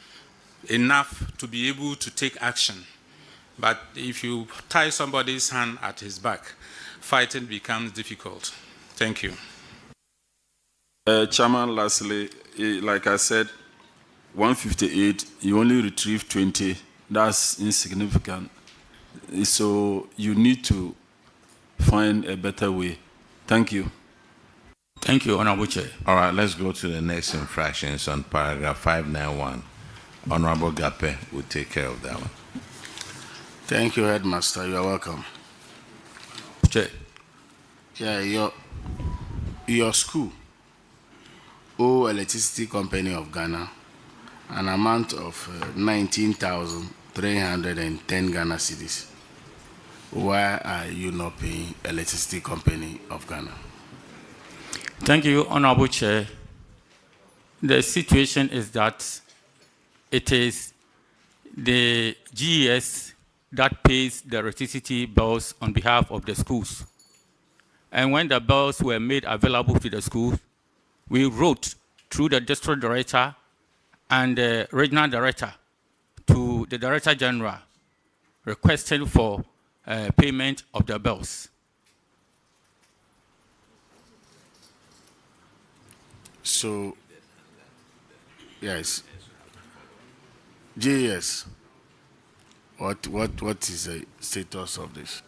enough to be able to take action. But if you tie somebody's hand at his back, fighting becomes difficult. Thank you. Chairman, lastly, like I said, 158, you only retrieve 20. That's insignificant. So you need to find a better way. Thank you. Thank you, Honorable Chair. All right, let's go to the next infractions on paragraph 591. Honorable Gape will take care of that one. Thank you, Headmaster. You are welcome. Chair. Yeah, your school owe Electricity Company of Ghana an amount of 19,310 Ghana cedis. Why are you not paying Electricity Company of Ghana? Thank you, Honorable Chair. The situation is that it is the GES that pays the electricity bills on behalf of the schools. And when the bills were made available to the schools, we wrote through the district director and the regional director to the Director General requesting for payment of the bills. So, yes, GES, what is the status of this?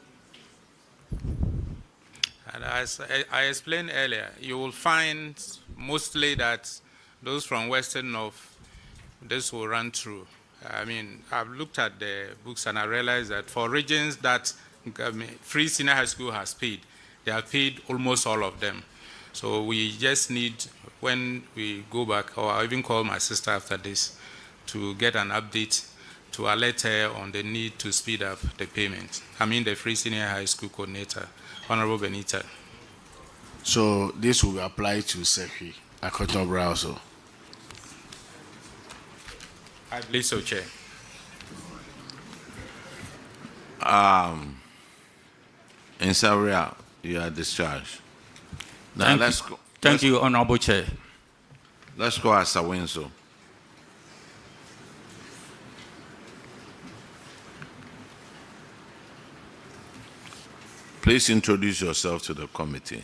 And as I explained earlier, you will find mostly that those from Western North, this will run through. I've looked at the books and I realized that for regions that Free Senior High School has paid, they have paid almost all of them. So we just need, when we go back, or I'll even call my sister after this, to get an update to alert her on the need to speed up the payment. The Free Senior High School Coordinator, Honorable Benita. So this will apply to Sekhi, Akotobra also? I believe so, Chair. In Saria, you are discharged. Now let's go. Thank you, Honorable Chair. Let's go as Awinso. Please introduce yourself to the committee.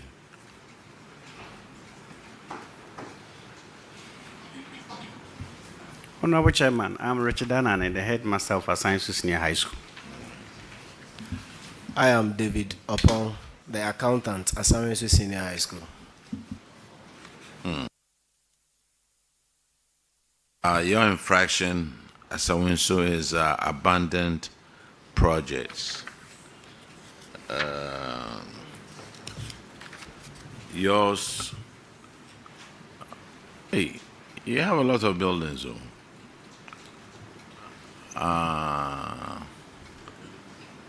Honorable Chairman, I'm Richard Annan, the headmaster of Afenyo Senior High School. I am David Opon, the accountant at Afenyo Senior High School. Your infraction as Awinso is abandoned projects. Yours, hey, you have a lot of buildings though.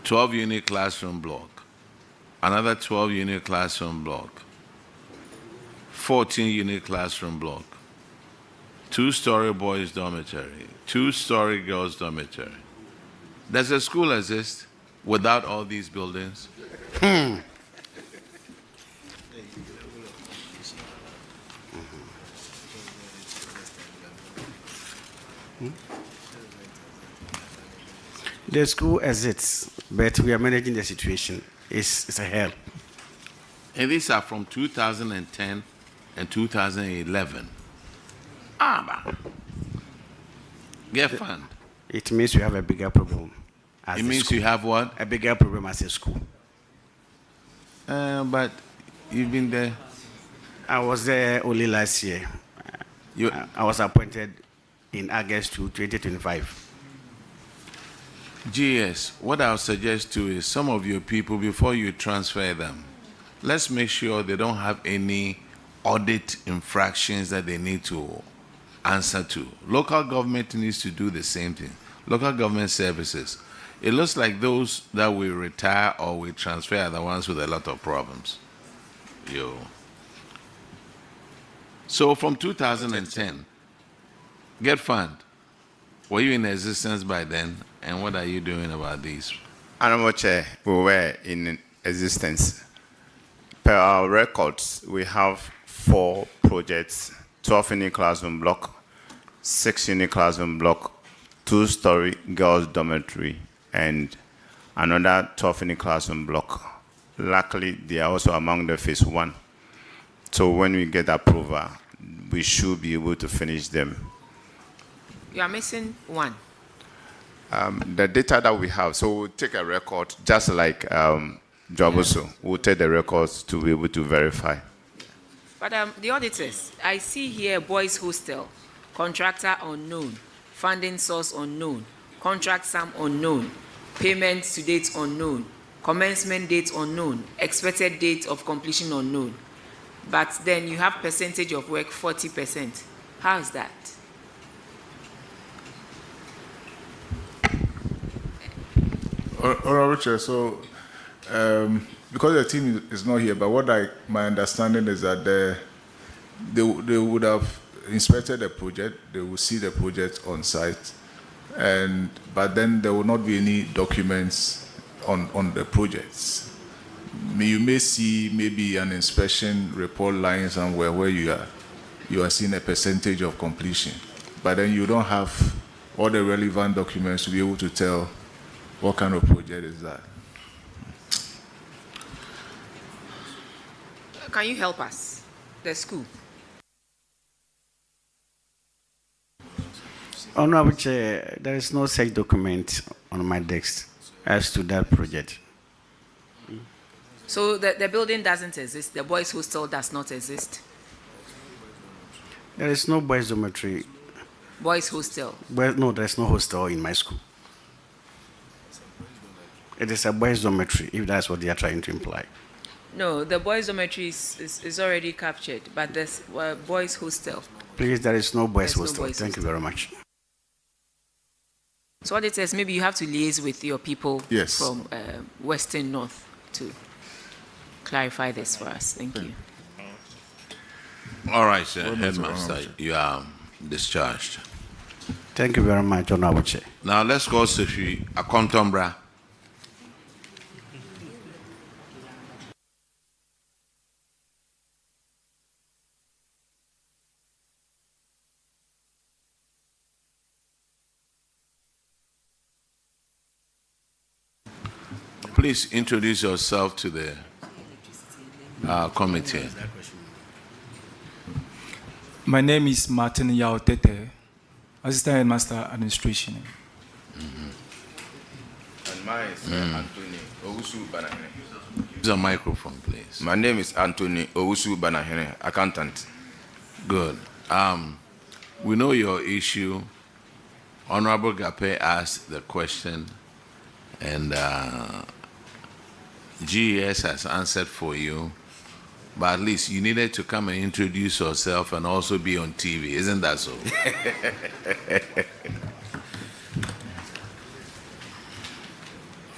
12-unit classroom block, another 12-unit classroom block, 14-unit classroom block, 2-story boys dormitory, 2-story girls dormitory. Does a school exist without all these buildings? The school exists, but we are managing the situation. It's a hell. And these are from 2010 and 2011. Get fund. It means we have a bigger problem. It means you have what? A bigger problem as a school. But you've been there? I was there only last year. I was appointed in August 2025. GS, what I'll suggest to is some of your people, before you transfer them, let's make sure they don't have any audit infractions that they need to answer to. Local government needs to do the same thing. Local government services. It looks like those that we retire or we transfer are the ones with a lot of problems. So from 2010, Get Fund, were you in existence by then? And what are you doing about these? Honorable Chair, we were in existence. Per our records, we have 4 projects, 12-unit classroom block, 6-unit classroom block, 2-story girls dormitory, and another 12-unit classroom block. Luckily, they are also among the phase 1. So when we get approval, we should be able to finish them. You are missing one. The data that we have, so we'll take a record, just like Jobuso, we'll take the records to be able to verify. But the auditors, I see here boys hostel, contractor unknown, funding source unknown, contract sum unknown, payments to date unknown, commencement date unknown, expected date of completion unknown. But then you have percentage of work 40%. How is that? Honorable Chair, so because the team is not here, but my understanding is that they would have inspected the project, they will see the project on site, but then there will not be any documents on the projects. You may see maybe an inspection report lying somewhere where you are seeing a percentage of completion, but then you don't have all the relevant documents to be able to tell what kind of project is that. Can you help us, the school? Honorable Chair, there is no such document on my desk as to that project. So the building doesn't exist, the boys' hostel does not exist? There is no boys' dormitory. Boys' hostel? No, there is no hostel in my school. It is a boys' dormitory, if that's what they are trying to imply. No, the boys' dormitory is already captured, but there's boys' hostel. Please, there is no boys' hostel. Thank you very much. So what it says, maybe you have to liaise with your people from Western North to clarify this for us. Thank you. All right, sir. Headmaster, you are discharged. Thank you very much, Honorable Chair. Now let's go to Akontombra. Please introduce yourself to the committee. My name is Martin Yao Tete, Assistant Headmaster Administration. And mine is Anthony Owusu Banahene. Use a microphone, please. My name is Anthony Owusu Banahene, accountant. Good. We know your issue. Honorable Gape asked the question, and GES has answered for you. But at least you needed to come and introduce yourself and also be on TV. Isn't that so?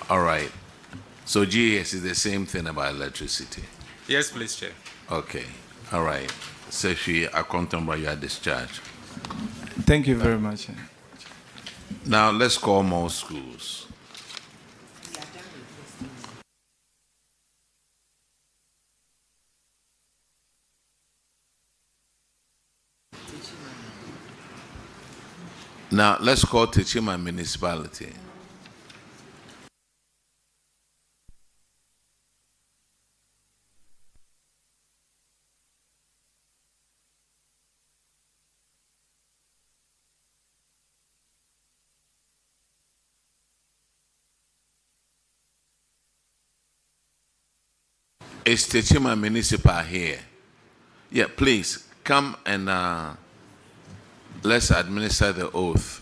All right. So GES is the same thing about electricity. Yes, please, Chair. Okay. All right. Sefi Akontomba, you are discharged. Thank you very much. Now let's call more schools. Now let's call Techima municipality. Is Techima municipal here? Yeah, please come and let's administer the oath.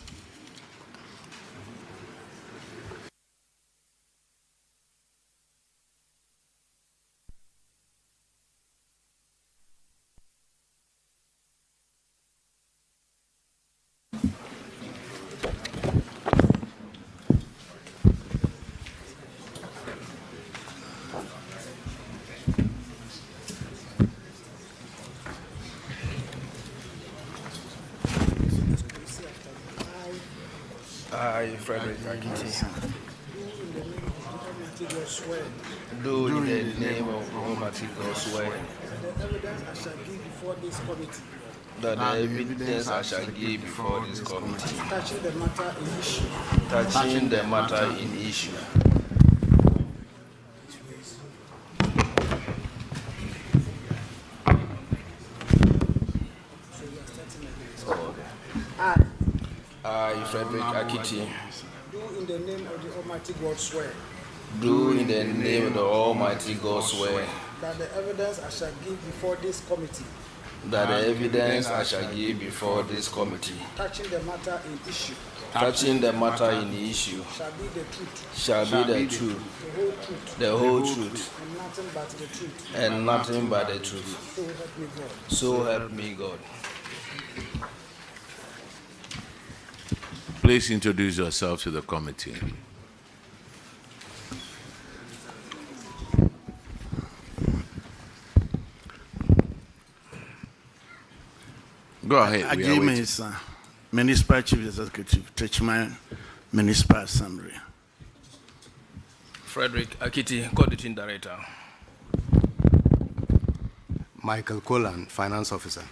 I, Frederick Akiti, do in the name of Almighty God swear that the evidence I shall give before this committee touching the matter in issue. I, Frederick Akiti, do in the name of the Almighty God swear. Do in the name of the Almighty God swear That the evidence I shall give before this committee. That the evidence I shall give before this committee Touching the matter in issue. touching the matter in issue Shall be the truth. shall be the truth, The whole truth. the whole truth, And nothing but the truth. and nothing but the truth. So help me God. So help me God. Please introduce yourself to the committee. Go ahead. We are waiting. Abusua965FM, Municipal Chief Executive, Techima Municipal Assembly. Frederick Akiti, Coordinating Director. Michael Colan, Finance Officer.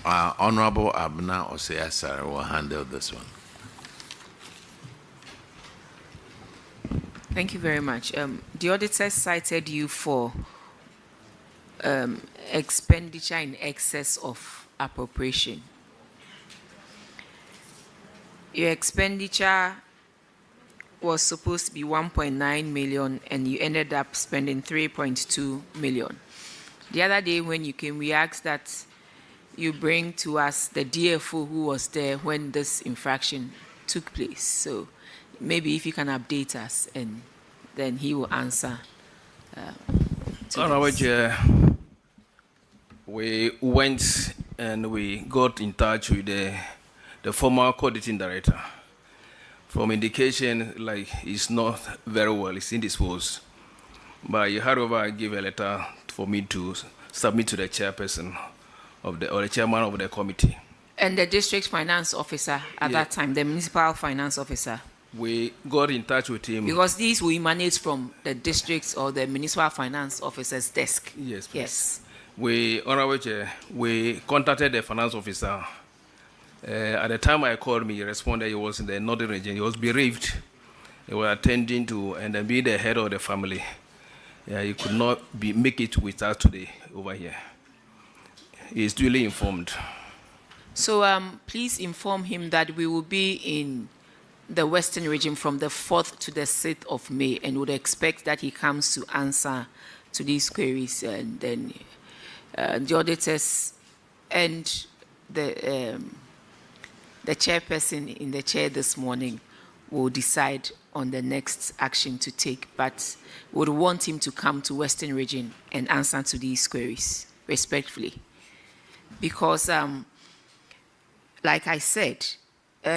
Honorable Abna Osei-Mensah will handle this one. Thank you very much. The auditors cited you for expenditure in excess of appropriation. Your expenditure was supposed to be 1.9 million and you ended up spending 3.2 million. The other day when you came, we asked that you bring to us the DFO who was there when this infraction took place. So maybe if you can update us and then he will answer. Honorable Chair, we went and we got in touch with the former coordinating director. From indication, like he's not very well, he's indisposed. But you, however, gave a letter for me to submit to the chairperson of the, or the chairman of the committee. And the district finance officer at that time, the municipal finance officer. We got in touch with him. Because these will emanate from the district's or the municipal finance officer's desk. Yes, please. Yes. We, Honorable Chair, we contacted the finance officer At the time I called me, he responded he was in the northern region. He was bereaved. He was attending to and then be the head of the family. Yeah, he could not make it with us today over here. He is duly informed. So please inform him that we will be in the Western region from the 4th to the 6th of May and would expect that he comes to answer to these queries, and then the auditors and the chairperson in the chair this morning will decide on the next action to take, but would want him to come to Western region and answer to these queries respectfully. Because, like I said,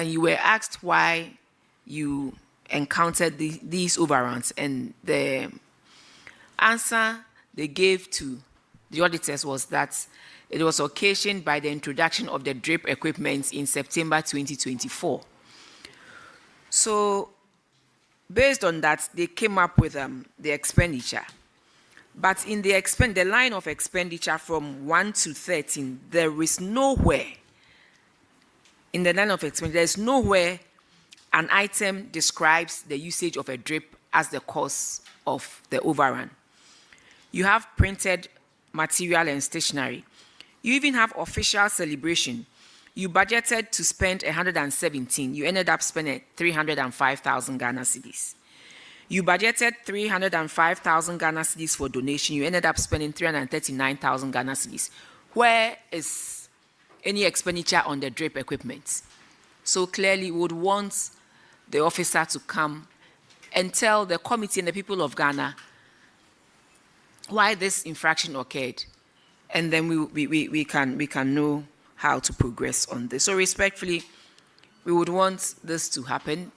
you were asked why you encountered these overruns, and the answer they gave to the auditors was that it was occasioned by the introduction of the drip equipment in September 2024. So, based on that, they came up with the expenditure. But in the line of expenditure from 1 to 13, there is nowhere, in the line of expenditure, there is nowhere an item describes the usage of a drip as the cause of the overrun. You have printed material and stationery. You even have official celebration. You budgeted to spend 117. You ended up spending 305,000 Ghana cedis. You budgeted 305,000 Ghana cedis for donation. You ended up spending 339,000 Ghana cedis. Where is any expenditure on the drip equipment? So clearly, we would want the officer to come and tell the committee and the people of Ghana why this infraction occurred, and then we can know how to progress on this. So respectfully, we would want this to happen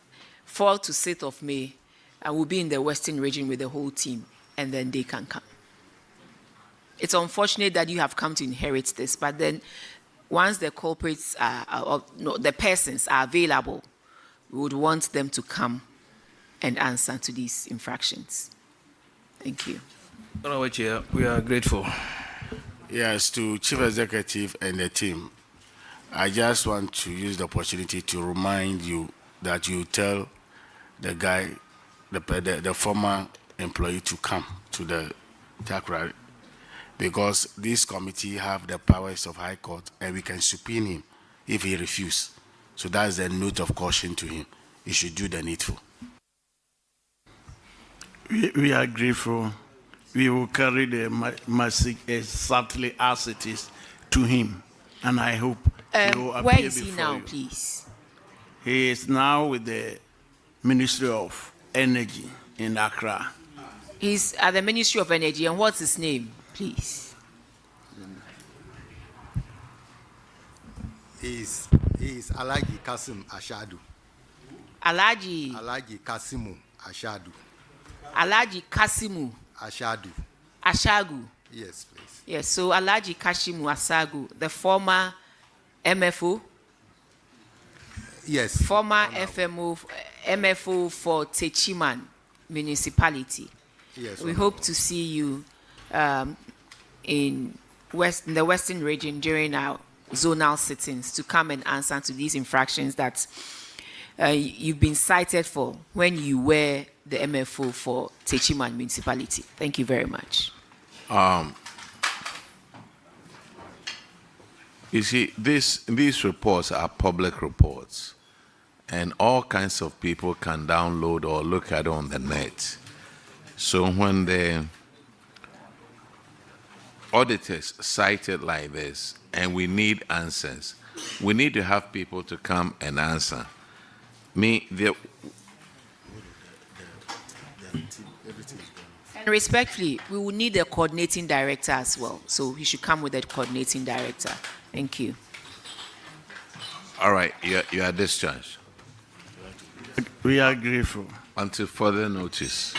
4th to 6th of May. I will be in the Western region with the whole team, and then they can come. It's unfortunate that you have come to inherit this, but then once the culprits the persons are available, we would want them to come and answer to these infractions. Thank you. We are grateful. Yes, to Chief Executive and the team, I just want to use the opportunity to remind you that you tell the guy, the former employee, to come to the Takrari, because this committee have the powers of High Court and we can subpoena him if he refuses. So that's a note of caution to him. He should do the needful. We are grateful. We will carry the message exactly as it is to him, and I hope he will appear where is he before now, you. please? He is now with the Ministry of Energy in Accra. He's at the Ministry of Energy, and what's his name, please? He is Alhaji Kasim Ashadu. Alhaji Kasimu Ashadu. Alhaji Kasimu Ashadu. Ashagu. Yes, please. Yes, so Alhaji Kashimu Asagu, the former MFO. Yes. Former MFO for Techiman Municipality. Yes. We hope to see you in the Western region during our zonal sittings to come and answer to these infractions that you've been cited for when you were the MFO for Techiman Municipality. Thank you very much. You see, these reports are public reports, and all kinds of people can download or look at it on the net. So when the auditors cite it like this, and we need answers, we need to have people to come and answer. And respectfully, we will need a coordinating director as well. So he should come with a coordinating director. Thank you. All right, you are discharged. We are grateful. Until further notice.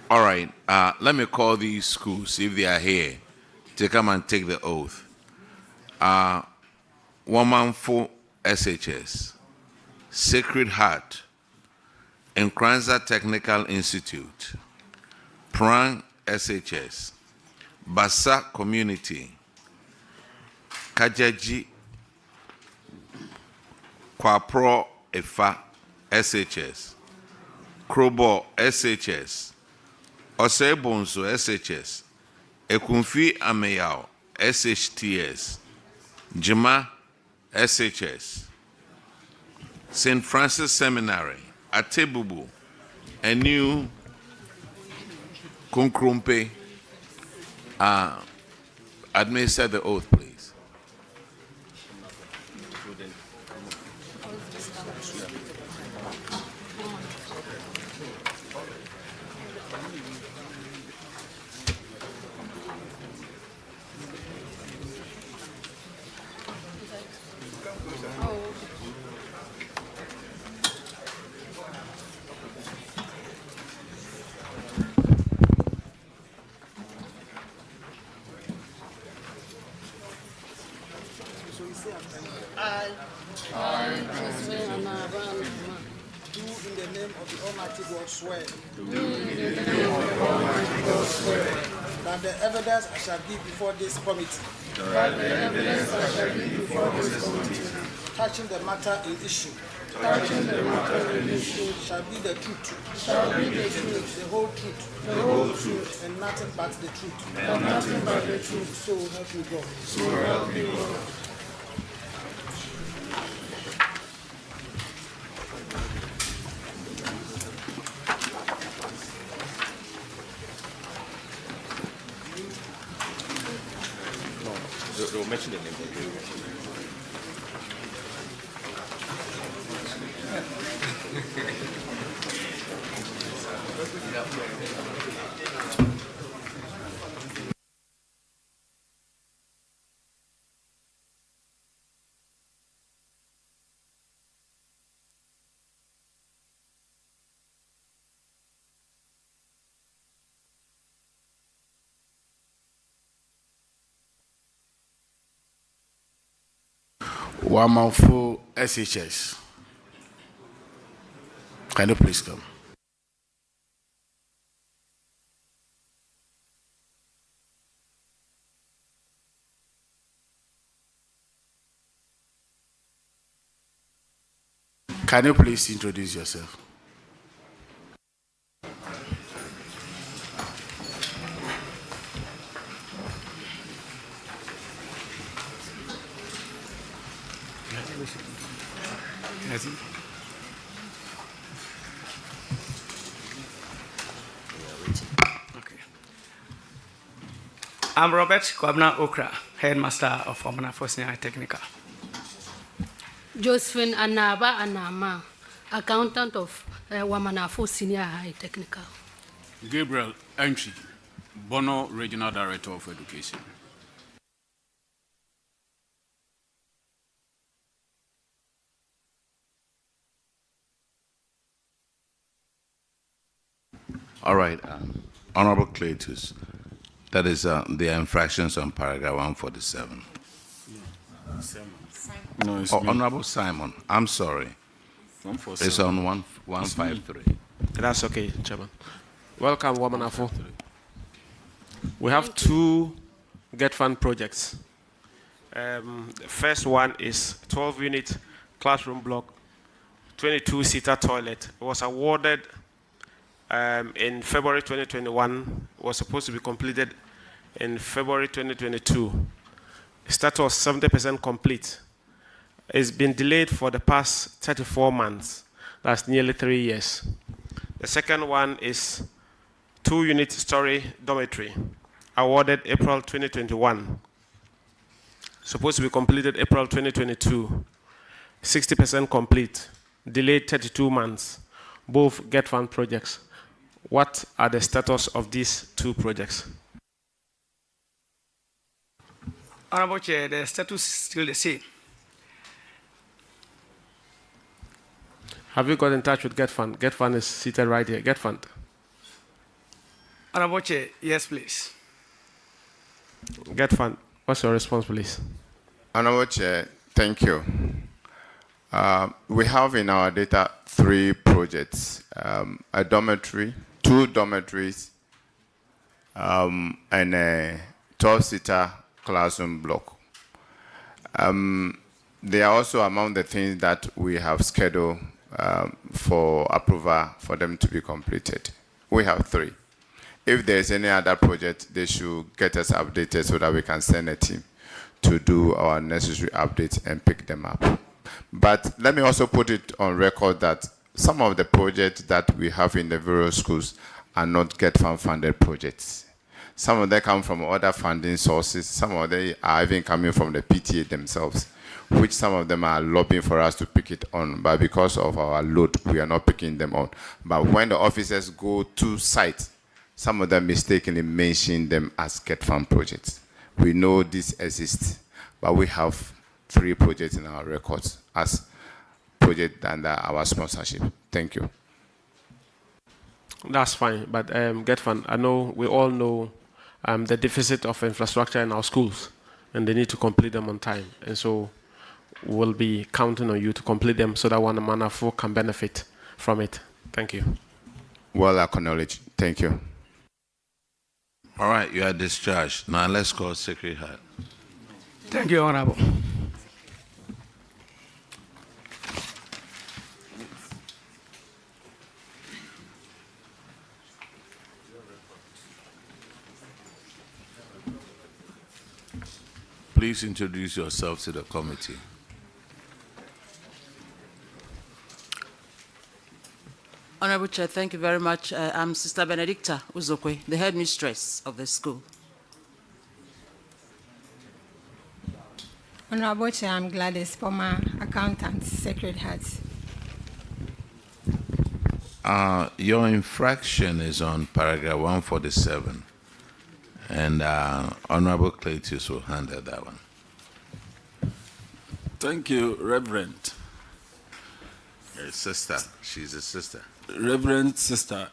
All right, let me call these schools, if they are here, to come and take the oath. Womanfo SHS, Sacred Heart, Nkranza Technical Institute, Prang SHS, Basa Community, Kajaji Kwapro Efa SHS, Krobo SHS, Osei-Bonso SHS, Ekumfi Ameyao SHTS, Jima SHS, St. Francis Seminary, Atebubu, a new Kunkrumpe. Administer the oath, please. I, Osei-Mensah, do in the name of the Almighty God swear. That the evidence I shall give before this committee. Touching the matter in issue. Shall be the truth. The whole truth. And nothing but the truth. So help me God. They'll mention the name. Womanfo SHS. Can you please come? Can you please introduce yourself? Okay. I'm Robert Kwabna Okra, headmaster of Omanafo Senior Technical. Josephine Anaba Anama, accountant of Wamanafo Senior High Technical. Gabriel Entry, Bono Regional Director of Education. All right, Honorable Cletus, that is the infractions on paragraph 147. No, it's Honorable Simon, I'm sorry. It's on 153. That's okay, Chairman. Welcome, Womanafo. We have two Get Fund projects. The first one is 12-unit classroom block, 22-seater toilet. It was awarded in February 2021, was supposed to be completed in February 2022. Status was 70% complete. It's been delayed for the past 34 months. That's nearly 3 years. The second one is 2-unit story dormitory, awarded April 2021. Supposed to be completed April 2022. 60% complete, delayed 32 months. Both Get Fund projects. What are the status of these two projects? Honorable Chair, the status is still the same. Have you got in touch with Get Fund? Get Fund is seated right here. Get Fund. Honorable Chair, yes, please. Get Fund. What's your response, please? Honorable Chair, thank you. We have in our data 3 projects, a dormitory, 2 dormitories, and a 12-seater classroom block. They are also among the things that we have scheduled for approval for them to be completed. We have 3. If there's any other project, they should get us updated so that we can send a team to do our necessary updates and pick them up. But let me also put it on record that some of the projects that we have in the various schools are not funded projects. Some of them come from other funding sources. Some of them are even coming from the PTA themselves, which some of them are lobbying for us to pick it on. But because of our load, we are not picking them on. But when the officers go to site, some of them mistakenly mention them as fund projects. We know this exists, but we have 3 projects in our records as projects under our sponsorship. Thank you. That's fine, but GetFund, I know we all know the deficit of infrastructure in our schools, and they need to complete them on time. And so we'll be counting on you to complete them so that Wanamanafo can benefit from it. Thank you. Well acknowledged. Thank you. All right, you are discharged. Now let's call Sacred Heart. Thank you, Honorable. Please introduce yourself to the committee. Honorable Chair, thank you very much. I'm Sister Benedicta Uzokwe, the headmistress of the school. Honorable Chair, I'm Gladys, former accountant, Sacred Heart. Your infraction is on paragraph 147, and Honorable Cletus will handle that one. Thank you, Reverend. Her sister. She's a sister. Reverend Sister.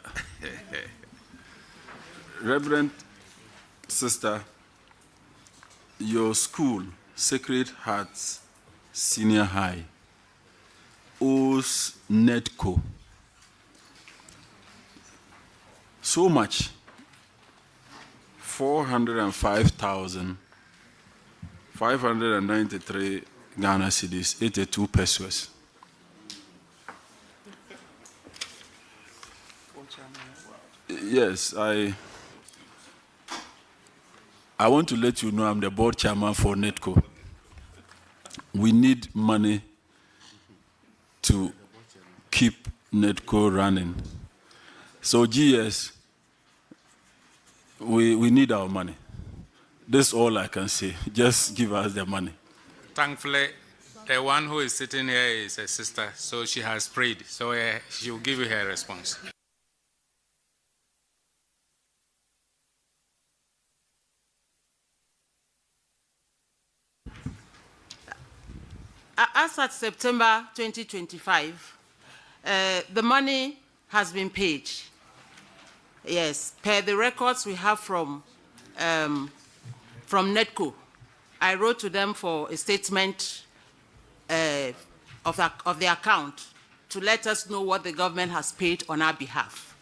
Reverend Sister, your school, Sacred Hearts Senior High, owes NETCO so much, 405,593 Ghana cedis, 82 pesos. Yes, I want to let you know I'm the board chairman for NETCO. We need money to keep NETCO running. So GS, we need our money. That's all I can say. Just give us the money. Thankfully, the one who is sitting here is a sister, so she has prayed. So she will give you her response. As at September 2025, the money has been paid. Yes, per the records we have from NETCO. I wrote to them for a statement of the account to let us know what the government has paid on our behalf.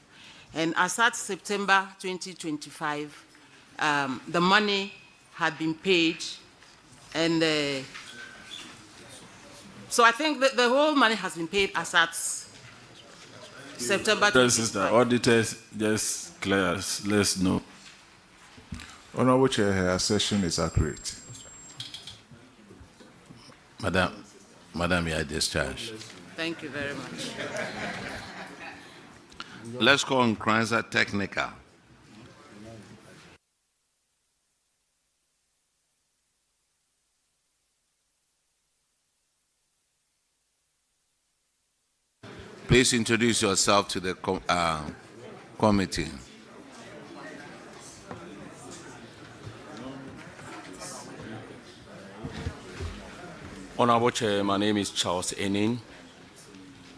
And as at September 2025, the money had been paid, and so I think that the whole money has been paid as at September 2025. The auditors just clear us, let's know. Honorable Chair, her assertion is accurate. Madam, you are discharged. Thank you very much. Let's call on Kranza Technical. Please introduce yourself to the committee. Honorable Chair, my name is Charles Enin,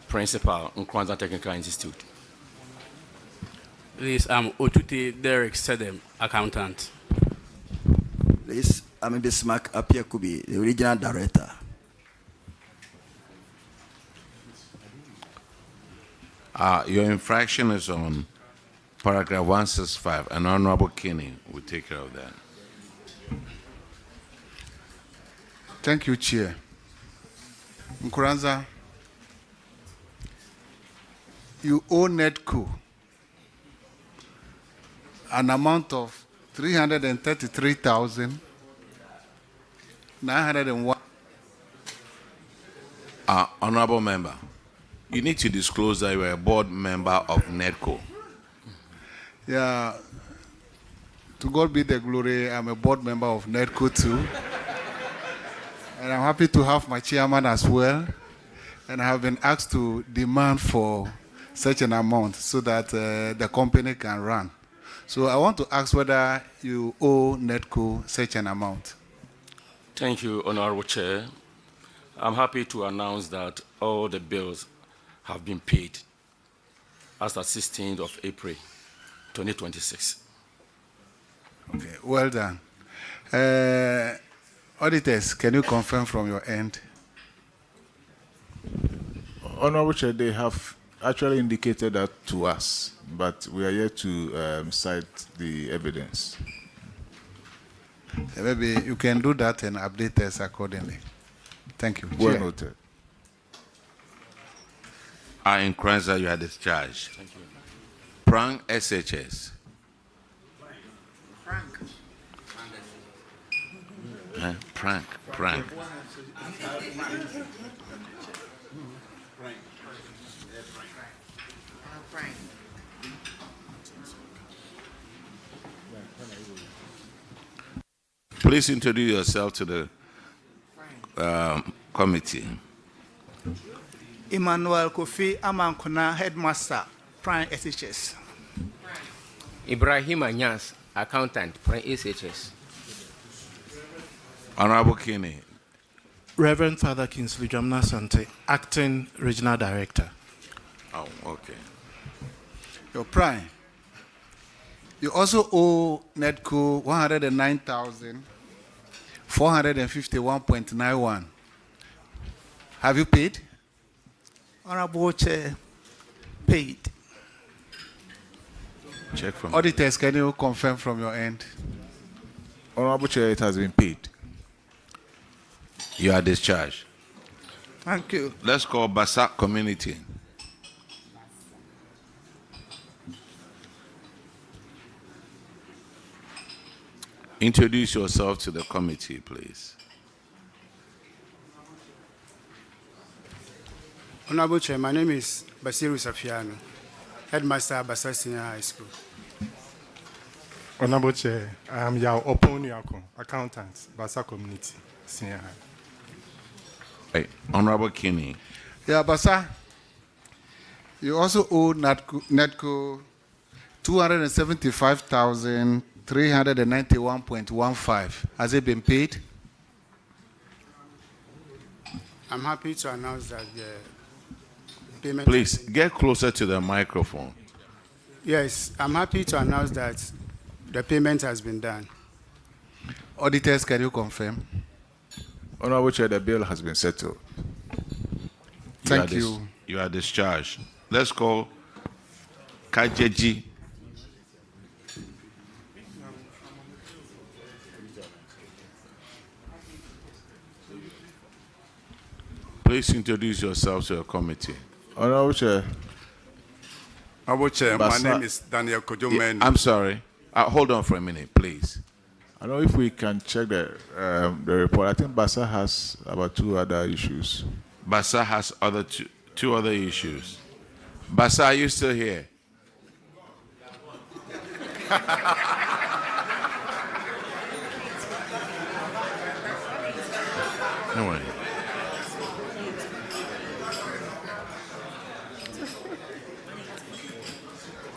Principal in Kwanzaa Technical Institute. Please, I'm Otuti Derek Sedem, Accountant. Please, I'm Bismarck Apiakubi, the regional director. Your infraction is on paragraph 165, and Honorable Kinney will take care of that. Thank you, Chair. Nkuranza, you owe NEDCO an amount of 333,901. Honorable Member, you need to disclose that you are a board member of NEDCO. Yeah, to God be the glory, I'm a board member of NEDCO too. And I'm happy to have my chairman as well. And I have been asked to demand for such an amount so that the company can run. So I want to ask whether you owe NEDCO such an amount. Thank you, Honorable Chair. I'm happy to announce that all the bills have been paid as of 16th of April, 2026. Okay, well done. Auditors, can you confirm from your end? Honorable Chair, they have actually indicated that to us, but we are yet to cite the evidence. Maybe you can do that and update us accordingly. Thank you. Well Chair. noted. I inquire that you are discharged. Thank you. Prank SHS. Prank. Please introduce yourself to the committee. Emmanuel Kofi Amankuna, Headmaster, Prime SHS. Ibrahim Anyas, Accountant, Prime SHS. Honorable Kinney. Reverend Father Kingsley Jamna Sante, Acting Regional Director. Oh, okay. Your Prime. You also owe NEDCO 109,451.91. Have you paid? Honorable Chair, paid. Check from Auditors, can you confirm from your end? Honorable Chair, it has been paid. You are discharged. Thank you. Let's call Basak Community. Introduce yourself to the committee, please. Honorable Chair, my name is Basiru Safiano, Headmaster Abusua Senior High School. Honorable Chair, I am Yao Oponiako, Accountant, Basa Community, Senior High. Hey, Honorable Kinney. Yeah, Basa, you also owe NEDCO 275,391.15. Has it been paid? I'm happy to announce that the payment... Please, get closer to the microphone. Yes, I'm happy to announce that the payment has been done. Auditors, can you confirm? Honorable Chair, the bill has been settled. Thank you. You are discharged. Let's call Kajeji. Please introduce yourself to the committee. Honorable Chair. Honorable Chair, my Basa. name is Daniel Kojomen. I'm sorry. Hold on for a minute, please. I don't know if we can check the report. I think Basa has about two other issues. Basa has two other issues. Basa, are you still here? No worry.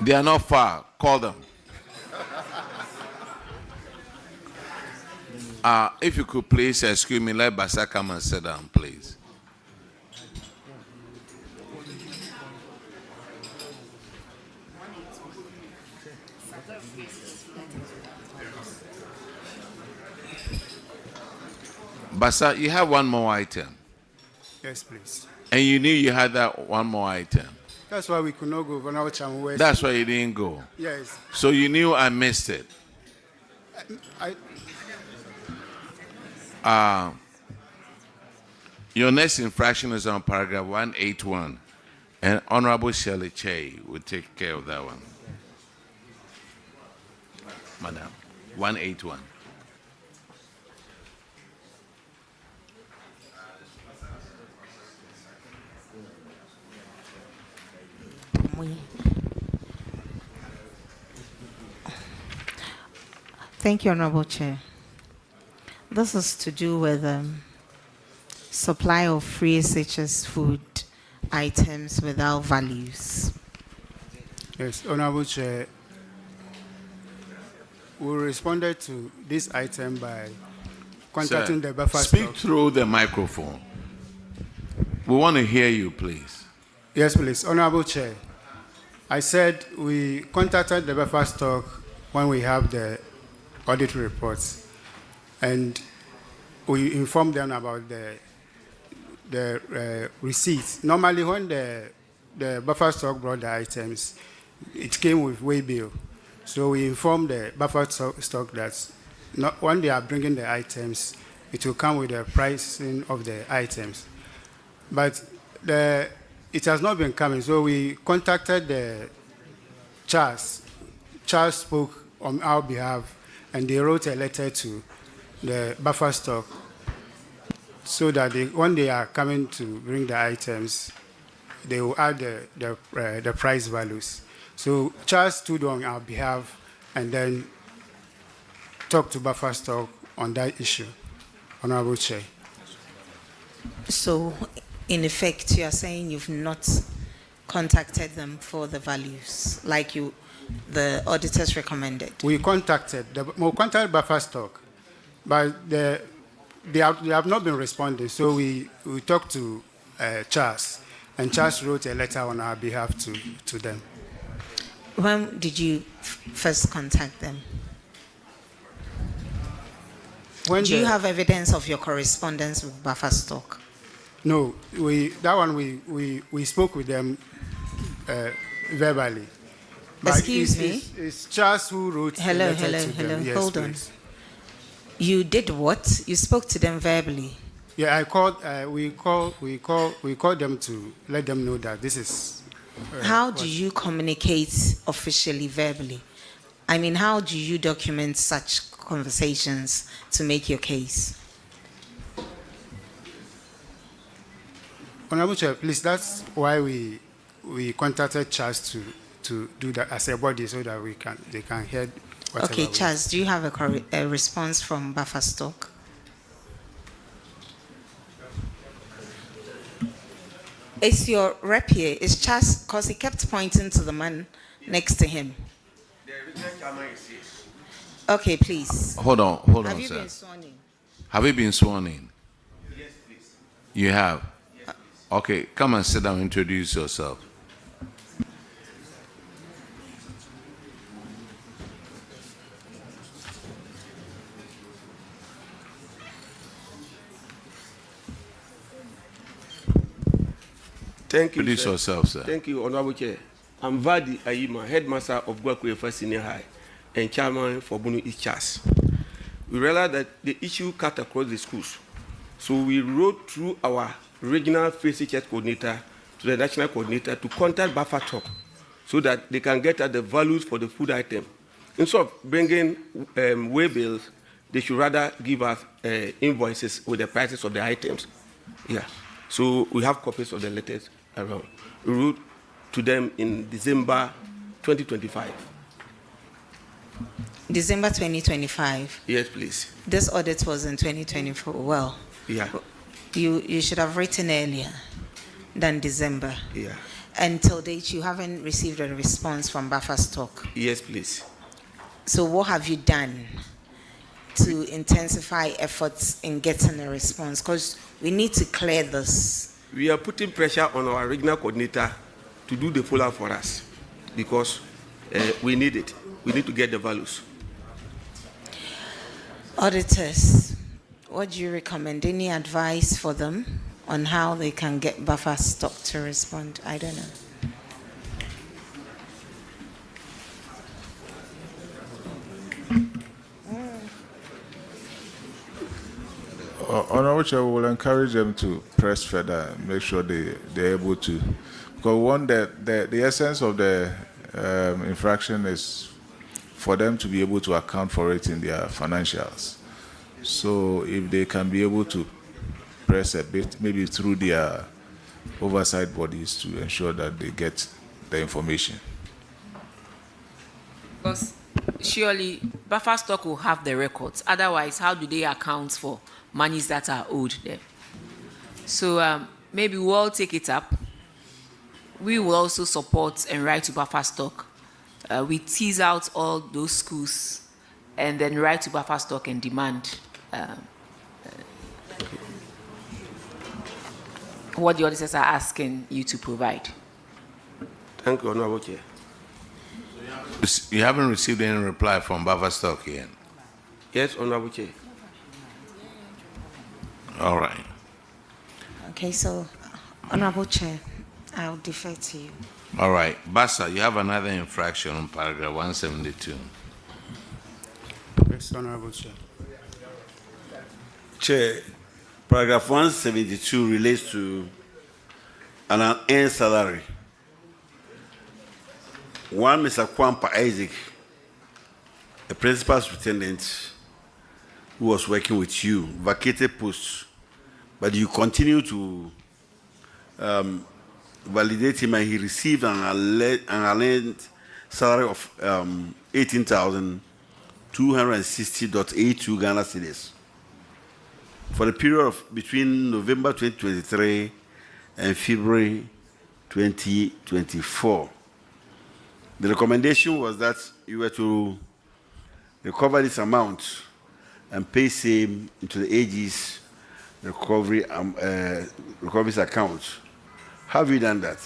They are not far. Call them. If you could please excuse me, let Basa come and sit down, please. Basa, you have one more item. Yes, please. And you knew you had that one more item. That's why we could not go. That's why you didn't go. Yes. So you knew I missed it. Your next infraction is on paragraph 181. And Honorable Shirley Che will take care of that one. Madam, 181. Thank you, Honorable Chair. This is to do with supply of free SHS food items without values. Yes, Honorable Chair, we responded to this item by contacting the buffer Speak stock. through the microphone. We want to hear you, please. Yes, please. Honorable Chair, I said we contacted the buffer stock when we have the audit reports, and we informed them about the receipts. Normally, when the buffer stock brought the items, it came with way bill. So we informed the buffer stock that when they are bringing the items, it will come with the pricing of the items. But it has not been coming, so we contacted the Charles. Charles spoke on our behalf, and they wrote a letter to the buffer stock so that when they are coming to bring the items, they will add the price values. So Charles stood on our behalf and then talked to buffer stock on that issue, Honorable Chair. So, in effect, you are saying you've not contacted them for the values, like the auditors recommended? We contacted buffer stock, but they have not been responding. So we talked to Charles, and Charles wrote a letter on our behalf to them. When did you first contact them? Do you have evidence of your correspondence with buffer stock? No, we spoke with them verbally. But Excuse me? It's Charles who wrote the letter to them. Yes, Hold please. on. You did what? You spoke to them verbally? Yeah, I called. We called them to let them know that this is. How do you communicate officially verbally? I mean, how do you document such conversations to make your case? Honorable Chair, please, that's why we contacted Charles to do that as a body so that they can hear whatever. Okay, Charles, do you have a response from buffer stock? Is your rep here? Is Charles, because he kept pointing to the man next to him. Okay, please. Hold on, Have you sir. been sworn in? Have you been sworn in? Yes, please. You have? Okay, come and sit down, introduce yourself. Thank you, Introduce sir. yourself, sir. Thank you, Honorable Chair. I'm Vadi Ayima, Headmaster of Gwakuefa Senior High and Chairman for Bunu East Charles. We realized that the issue cut across the schools. So we wrote through our regional FCHS coordinator to the national coordinator to contact buffer stock so that they can get at the values for the food item. Instead of bringing way bills, they should rather give us invoices with the prices of the items. Yeah. So we have copies of the letters around. We wrote to them in December 2025. December 2025? Yes, please. This audit was in 2024. Well, yeah. You should have written earlier than December. Yeah. Until date, you haven't received a response from buffer stock. Yes, please. So what have you done to intensify efforts in getting a response? Because we need to clear this. We are putting pressure on our regional coordinator to do the follow-up for us because we need it. We need to get the values. Auditors, what do you recommend? Any advice for them on how they can get buffer stock to respond? I don't know. Honorable Chair, we will encourage them to press further, make sure they're able to. Because one, the essence of the infraction is for them to be able to account for it in their financials. So if they can be able to press a bit, maybe through their oversight bodies to ensure that they get the information. Because surely buffer stock will have the records. Otherwise, how do they account for monies that are owed them? So maybe we'll all take it up. We will also support and write to buffer stock. We tease out all those schools and then write to buffer stock and demand what the auditors are asking you to provide. Thank you, Honorable Chair. You haven't received any reply from buffer stock yet? Yes, Honorable Chair. All right. Okay, so, Honorable Chair, I'll defer to you. All right. Bassa, you have another infraction on paragraph 172. Yes, Honorable Chair. Chair, paragraph 172 relates to an unearned salary. One, Mr. Kwampa Isaac, a principal superintendent who was working with you, vacated post, but you continue to validate him, and he received an unearned salary of 18,260.82 Ghana cedis for the period of between November 2023 and February 2024. The recommendation was that you were to recover this amount and pay same into the AG's recovery account. Have you done that?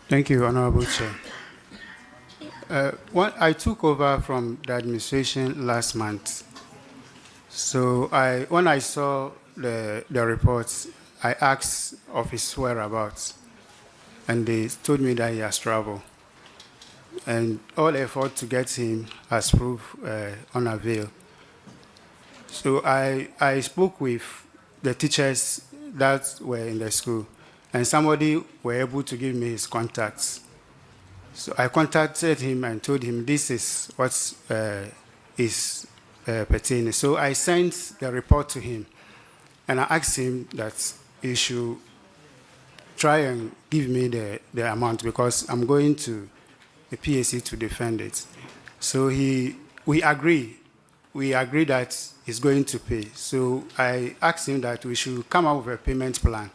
Thank you, Honorable Chair. I took over from the administration last month. So when I saw the reports, I asked of his whereabouts, and they told me that he has traveled. And all effort to get him has proved unavailable. So I spoke with the teachers that were in the school, and somebody were able to give me his contacts. So I contacted him and told him this is what is pertaining. So I sent the report to him, and I asked him that he should try and give me the amount, because I'm going to the PAC to defend it. So we agree that he's going to pay. So I asked him that we should come up with a payment plan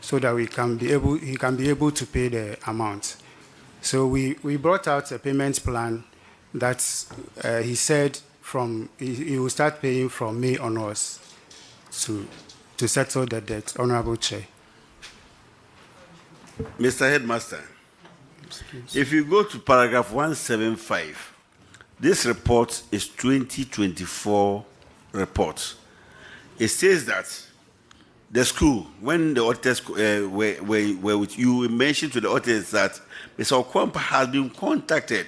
so that he can be able to pay the amount. So we brought out a payment plan that he said he will start paying from May onwards to settle the debt. Honorable Chair. Mr. Headmaster, if you go to paragraph 175, this report is 2024 report. It says that the school, when the auditors were with you, mentioned to the auditors that Mr. Okwampa has been contacted.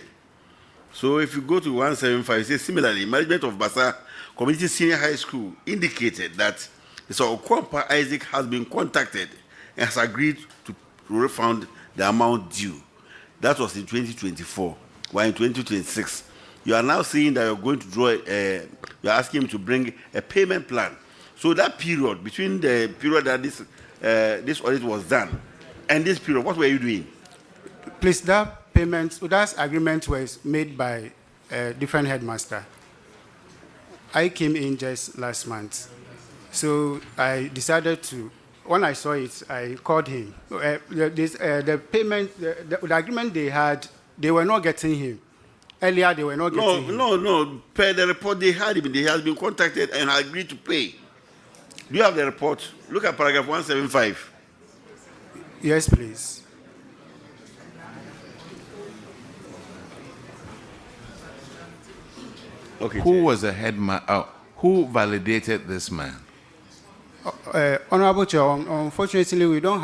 So if you go to 175, it says similarly, management of Bassa Community Senior High School indicated that Mr. Okwampa Isaac has been contacted and has agreed to refund the amount due. That was in 2024. While in 2026, you are now saying that you're going to you're asking him to bring a payment plan. So that period, between the period that this audit was done and this period, what were you doing? Please, that agreement was made by a different headmaster. I came in just last month. So I decided to, when I saw it, I called him. The payment, the agreement they had, they were not getting him. Earlier, they were not getting him. No. Per the report, they had him. They had been contacted and agreed to pay. Do you have the report? Look at paragraph 175. Yes, please. Okay. Who Who validated this man? Honorable Chair, unfortunately, we don't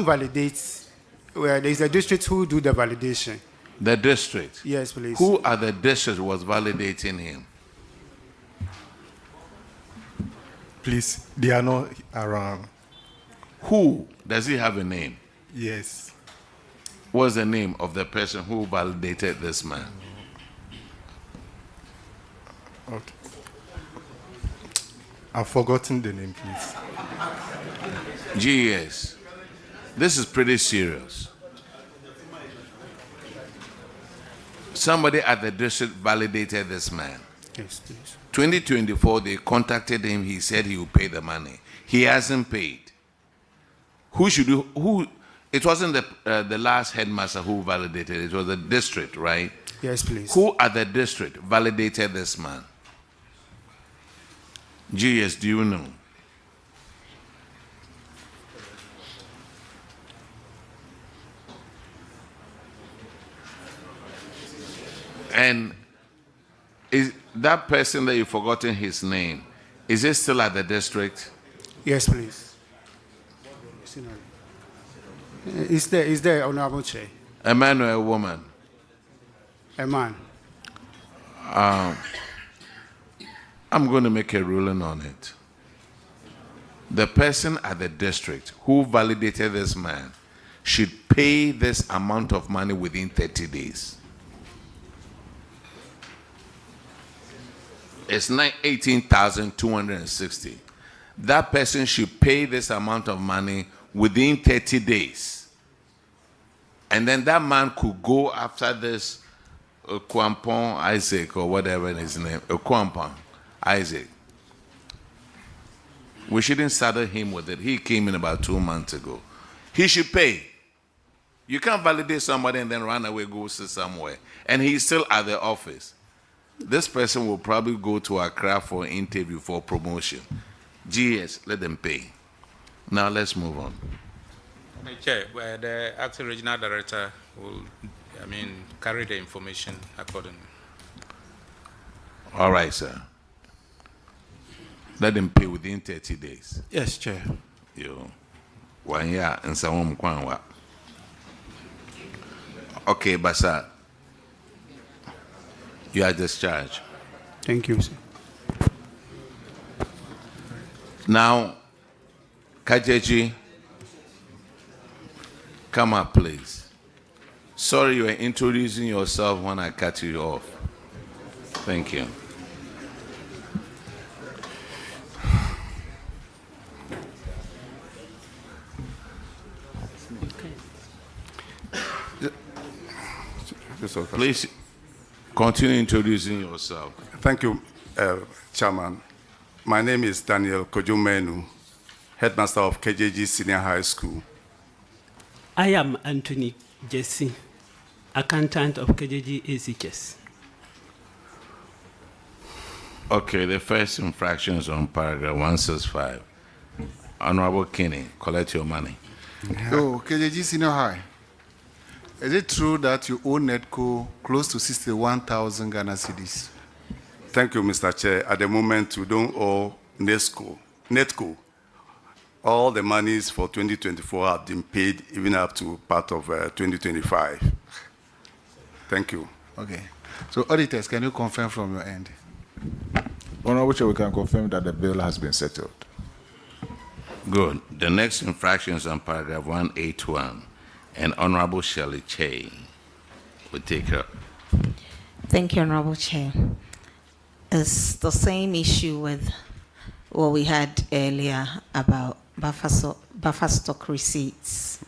validate. Well, there is a district who do the validation. The district? Yes, please. Who at the district was validating him? Please, they are not around. Who? Does he have a name? Yes. What's the name of the person who validated this man? Okay. I've forgotten the name, please. GES. This is pretty serious. Somebody at the district validated this man. Yes, please. 2024, they contacted him. He said he will pay the money. He hasn't paid. Who should do? Who? It wasn't the last headmaster who validated it. It was the district, right? Yes, please. Who at the district validated this man? GS, do you know? And is that person that you've forgotten his name, is it still at the district? Yes, please. Is there, Honorable Chair? A man or a woman? A man. I'm going to make a ruling on it. The person at the district who validated this man should pay this amount of money within 30 days. It's 18,260. That person should pay this amount of money within 30 days. And then that man could go after this Kwampon Isaac or whatever his name, Kwampon Isaac. We shouldn't saddle him with it. He came in about 2 months ago. He should pay. You can't validate somebody and then run away, go sit somewhere. And he's still at the office. This person will probably go to Accra for an interview for promotion. GS, let them pay. Now let's move on. Chair, the acting regional director will, carry the information accordingly. All right, sir. Let them pay within 30 days. Yes, Chair. Yo. 1 year and some kwanwa. Okay, Basa. You are discharged. Thank you, sir. Now, Kajeji, come up, please. Sorry you were introducing yourself when I cut you off. Thank you. Please continue introducing yourself. Thank you, Chairman. My name is Daniel Kojumenu, headmaster of KJG Senior High School. I am Anthony Jesse, accountant of KJG ACHS. Okay, the first infraction is on paragraph 165. Honorable Kinney, collect your money. So, KJG Senior High, is it true that you owe NETCO close to 61,000 Ghana cedis? Thank you, Mr. Chair. At the moment, we don't owe NETCO. All the monies for 2024 have been paid, even up to part of 2025. Thank you. Okay. So, auditors, can you confirm from your end? Honorable Chair, we can confirm that the bill has been settled. Good. The next infraction is on paragraph 181, and Honorable Shirley Che will take her. Thank you, Honorable Chair. It's the same issue with what we had earlier about buffer stock receipts.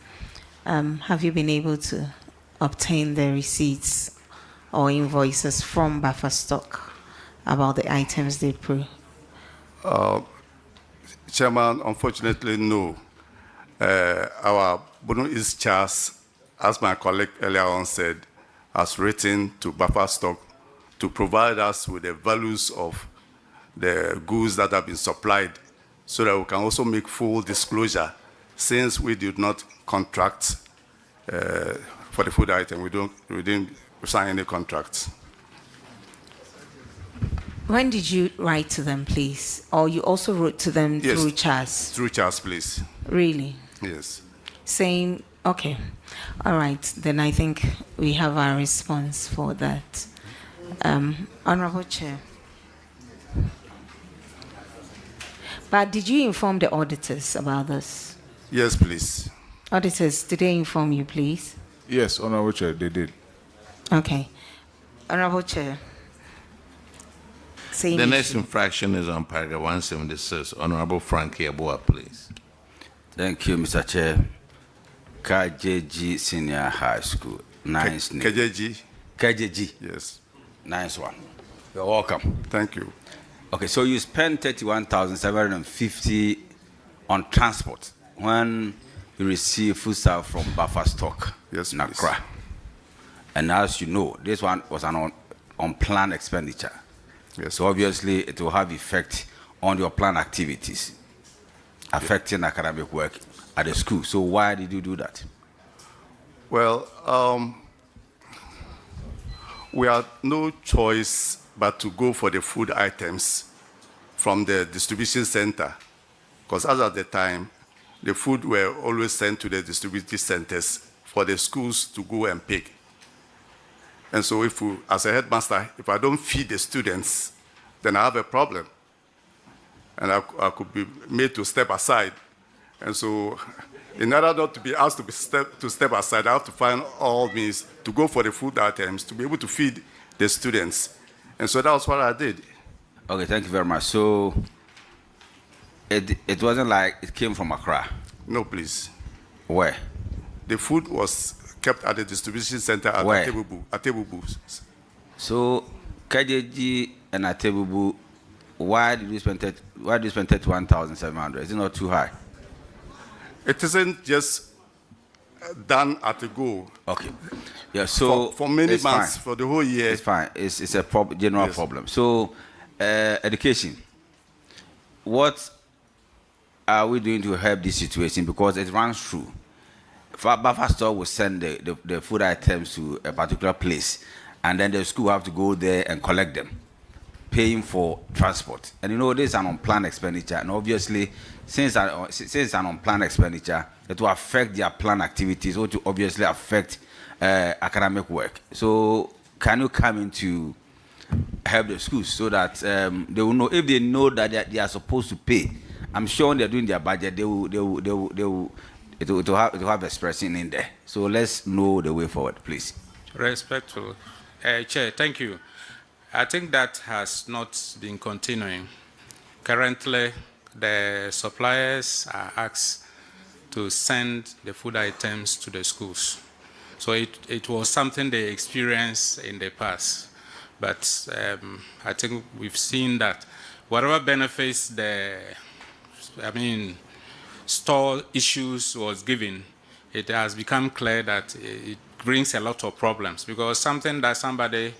Have you been able to obtain the receipts or invoices from buffer stock about the items they prove? Chairman, unfortunately, no. Our Bono East Charles, as my colleague earlier on said, has written to buffer stock to provide us with the values of the goods that have been supplied so that we can also make full disclosure. Since we did not contract for the food item, we didn't sign any contracts. When did you write to them, please? Or you also wrote to them Yes. through Charles? Through Charles, please. Really? Yes. Saying, okay, all right, then I think we have our response for that. Honorable Chair. But did you inform the auditors about this? Yes, please. Auditors, did they inform you, please? Yes, Honorable Chair, they did. Okay. Honorable Chair. Same The next issue. infraction is on paragraph 176. Honorable Frankie Abusua, please. Thank you, Mr. Chair. KJG Senior High School, nice name. KJG? KJG. Yes. Nice one. You're welcome. Thank you. Okay, so you spent 31,750 on transport when you receive food stuff from buffer stock in Accra. And as you know, this one was an unplanned expenditure. Yes. So obviously it will have effect on your planned activities, affecting academic work at the school. So why did you do that? Well, we had no choice but to go for the food items from the distribution center, because as at the time, the food were always sent to the distribution centers for the schools to go and pick. And so if we, as a headmaster, if I don't feed the students, then I have a problem. And I could be made to step aside. And so in order not to be asked to step aside, I have to find all means to go for the food items to be able to feed the students. And so that was what I did. Okay, thank you very much. So it wasn't like it came from Accra? No, please. Where? The food was kept at the distribution center at Where? Atebubu. So KJG and Atebubu, why did you spend 31,700? Is it not too high? It isn't just done at a go. Okay. Yeah, so for many it's months, fine. for the whole year. It's fine. It's a general problem. So education, what are we doing to help this situation? Because it runs through. Buffer store will send the food items to a particular place, and then the school will have to go there and collect them, paying for transport. And you know, this is an unplanned expenditure, and obviously, since it's an unplanned expenditure, it will affect their planned activities, or to obviously affect academic work. So can you come in to help the schools so that they will know, if they know that they are supposed to pay? I'm sure when they're doing their budget, it will have expression in there. So let's know the way forward, please. Respectful. Chair, thank you. I think that has not been continuing. Currently, the suppliers are asked to send the food items to the schools. So it was something they experienced in the past. But I think we've seen that whatever benefits store issues was given, it has become clear that it brings a lot of problems, because something that somebody,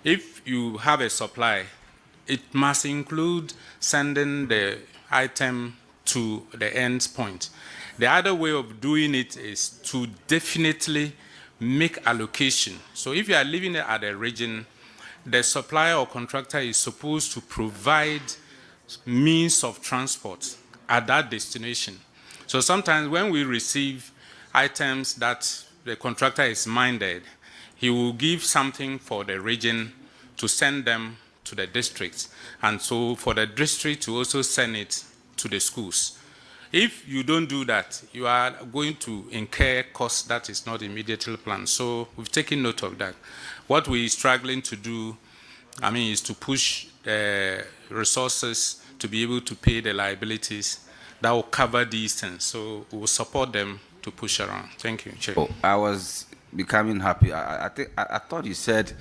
if you have a supply, it must include sending the item to the end point. The other way of doing it is to definitely make allocation. So if you are living at a region, the supplier or contractor is supposed to provide means of transport at that destination. So sometimes when we receive items that the contractor is minded, he will give something for the region to send them to the district, and so for the district to also send it to the schools. If you don't do that, you are going to incur costs that is not immediately planned. So we've taken note of that. What we're struggling to do, is to push resources to be able to pay the liabilities that will cover these things. So we will support them to push around. Thank you, Chair. Oh, I was becoming happy. I thought you said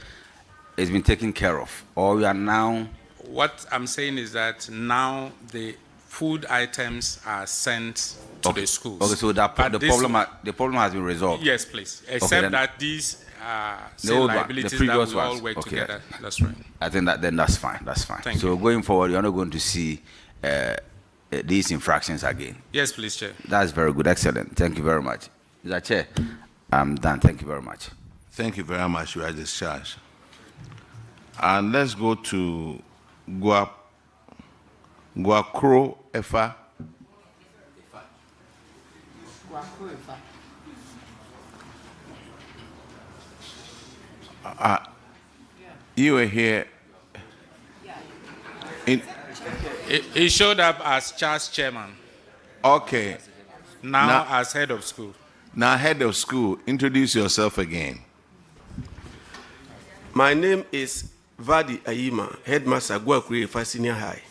it's been taken care of, or we are now. What I'm saying is that now the food items are sent to the schools. Okay, so the problem has been resolved. Yes, please. Except that these liabilities that we all work together. That's right. I think then that's fine. That's fine. Thank so going forward, you're not going to see these infractions again. Yes, please, Chair. That's very good. Excellent. Thank you very much. Mr. Chair, I'm done. Thank you very much. Thank you very much. You are discharged. And let's go to Guakro Efa. You were here. He showed up as Charles chairman. Okay. Now as head of school. Now, head of school, introduce yourself again. My name is Vadi Ayima, headmaster Guakwe Efa Senior High.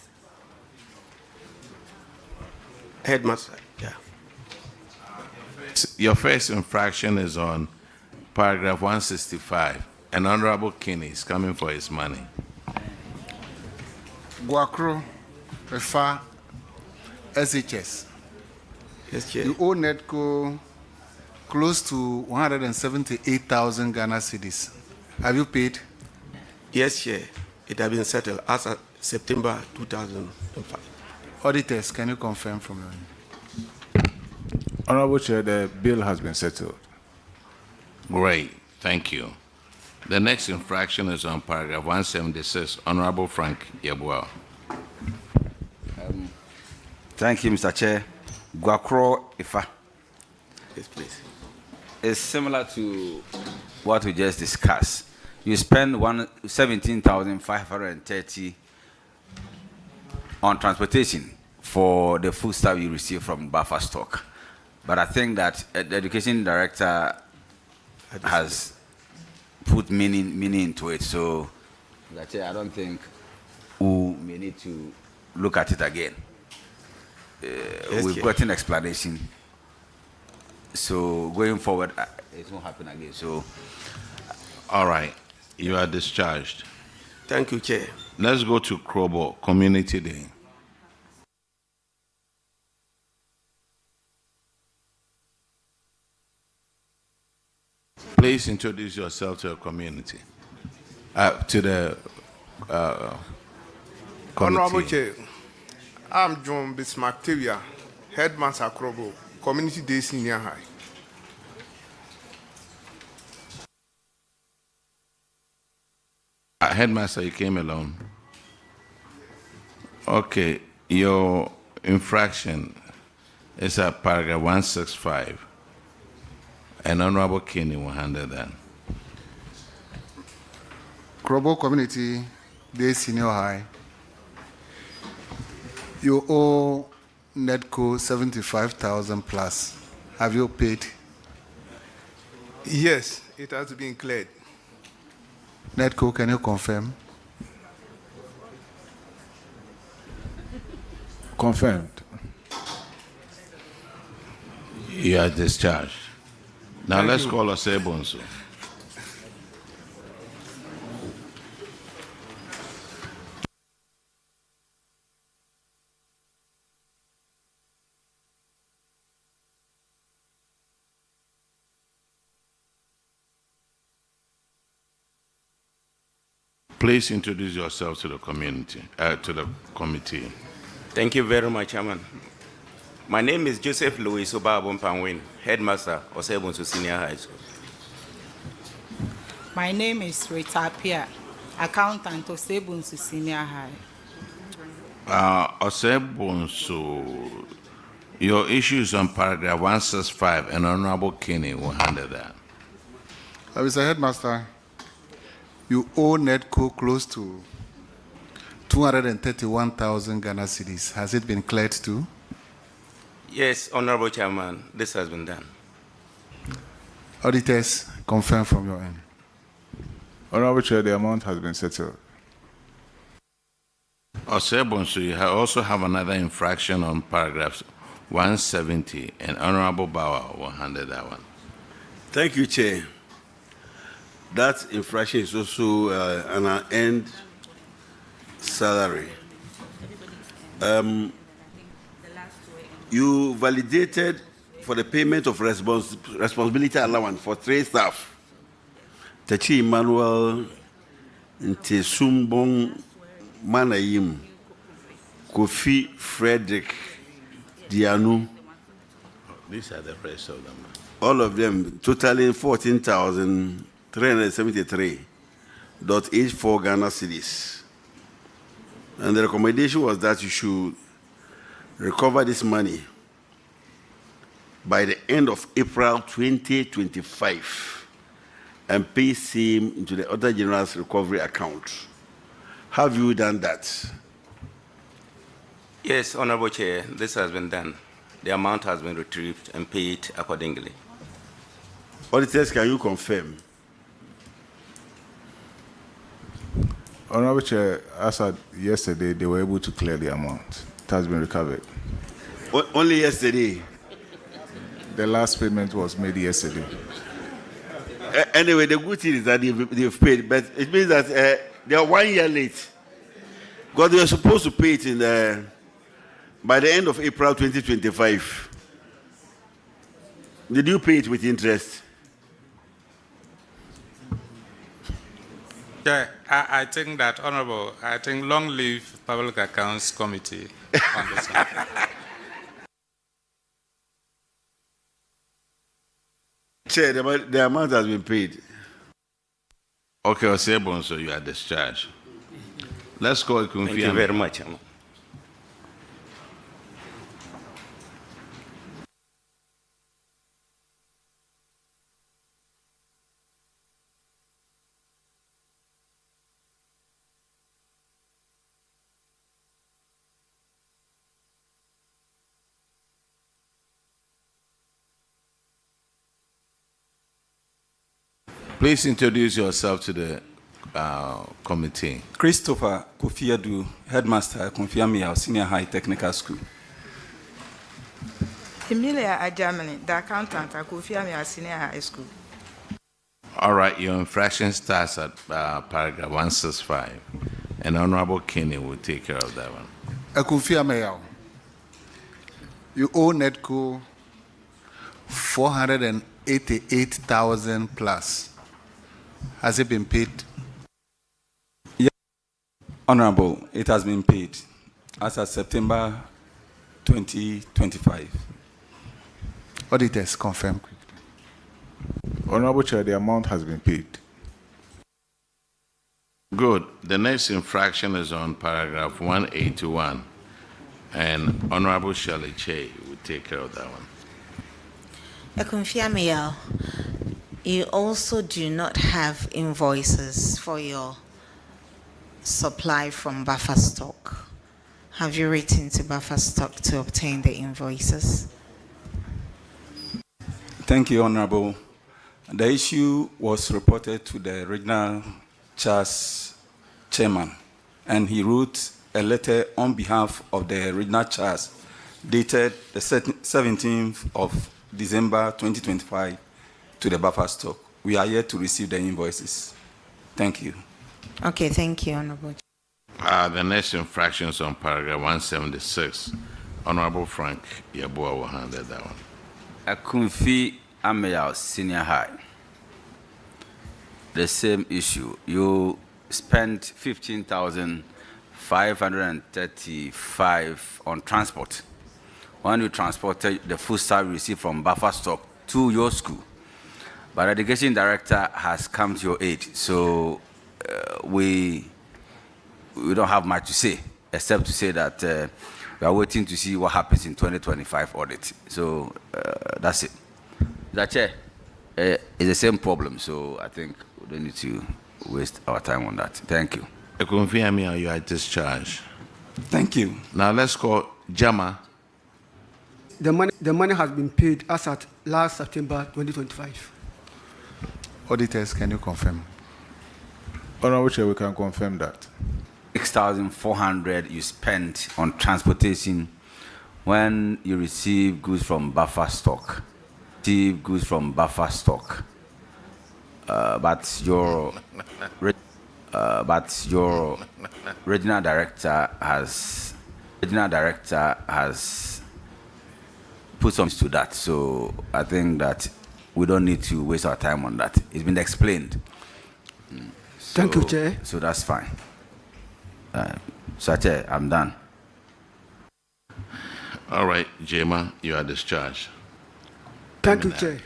Headmaster, yeah. Your first infraction is on paragraph 165. An Honorable King is coming for his money. Guakro Efa SHS. Yes, Chair. You owe NEDCO close to 178,000 Ghana cedis. Have you paid? Yes, Chair. It has been settled as of September 2005. Auditors, can you confirm from your end? Honorable Chair, the bill has been settled. Great, thank you. The next infraction is on paragraph 176. Honorable Frank Yabua. Thank you, Mr. Chair. Guakro Efa. Yes, please. It's similar to what we just discussed. You spend 17,530 on transportation for the food stuff you receive from buffer stock. But I think that the education director has put meaning into it. So, Mr. Chair, I don't think we may need to look at it again. Yes, we've Chair. gotten explanation. So going forward, it won't happen again. So, all right, you are discharged. Thank you, Chair. Let's go to Krobo Community Day. Please introduce yourself to the community, to the Honorable committee. Chair, I'm John Bismarck-Tavia, Headmaster Krobo, Community Day Senior High. Headmaster, you came alone. Okay, your infraction is at paragraph 165. And Honorable Kenny will handle that. Krobo Community Day Senior High. You owe NEDCO 75,000 plus. Have you paid? Yes, it has been cleared. NEDCO, can you confirm? Confirmed. You are discharged. Now Thank let's you. call Osei-Mensah. Please introduce yourself to the community, to the committee. Thank you very much, Chairman. My name is Joseph Louis Obabon-Panwin, Headmaster, Osei-Mensah Senior High School. My name is Rita Pia, Accountant, Osei-Mensah Senior High. Osei-Mensah, your issues on paragraph 165, and Honorable Kenny will handle that. Mr. Headmaster, you owe NEDCO close to 231,000 Ghana cedis. Has it been cleared too? Yes, Honorable Chairman, this has been done. Auditors, confirm from your end. Honorable Chair, the amount has been settled. Osei-Mensah, you also have another infraction on paragraphs 170, and Honorable Bauer will handle that one. Thank you, Chair. That infraction is also an end salary. You validated for the payment of responsibility allowance for 3 staff. Tachi Emmanuel Ntesumbong Manayim, Kofi Frederick Dianu. These are the rest of them. All of them totaling 14,373.84 Ghana cedis. And the recommendation was that you should recover this money by the end of April 2025 and pay same into the other general's recovery account. Have you done that? Yes, Honorable Chair, this has been done. The amount has been retrieved and paid accordingly. Auditors, can you confirm? Honorable Chair, as at yesterday, they were able to clear the amount. It has been recovered. Only yesterday? The last payment was made yesterday. Anyway, the good thing is that they've paid, but it means that they are 1 year late. Because they were supposed to pay it by the end of April 2025. Did you pay it with interest? Yeah, I think that, Honorable, I think long live Public Accounts Committee on this one. Chair, the amount has been paid. Okay, Osei-Mensah, you are discharged. Let's go. Thank you very much. Please introduce yourself to the committee. Christopher Kofiadu, Headmaster, Konfiamia Senior High Technical School. Emilia Ajamani, the accountant at Konfiamia Senior High School. All right, your infraction starts at paragraph 165, and Honorable Kinney will take care of that one. Konfiamia, you owe NEDCO 488,000 plus. Has it been paid? Yes, Honorable, it has been paid as of September 2025. Auditors, confirm quickly. Honorable Chair, the amount has been paid. Good. The next infraction is on paragraph 181, and Honorable Shirley Che will take care of that one. Konfiamia, you also do not have invoices for your supply from buffer stock. Have you written to buffer stock to obtain the invoices? Thank you, Honorable. The issue was reported to the regional CHAS chairman, and he wrote a letter on behalf of the regional CHAS dated the 17th of December 2025 to the buffer stock. We are yet to receive the invoices. Thank you. Okay, thank you, Honorable. The next infraction is on paragraph 176. Honorable Frank Yabua will handle that one. Akunfi Ameyao Senior High. The same issue. You spent 15,535 on transport. When you transported the food stuff you received from buffer stock to your school. But the education director has come to your aid, so we don't have much to say, except to say that we are waiting to see what happens in 2025 audit. So that's it. That Chair, it's the same problem, so I think we don't need to waste our time on that. Thank you. Konfiamia, you are discharged. Thank you. Now let's call Jama. The money has been paid as at last September 2025. Auditors, can you confirm? Honorable Chair, we can confirm that. 6,400 you spent on transportation when you receive goods from buffer stock. Receive goods from buffer stock. But your regional director has put some to that. So I think that we don't need to waste our time on that. It's been explained. Thank you, Chair. So that's fine. So, Chair, I'm done. All right, Jema, you are discharged. Thank you, Chair.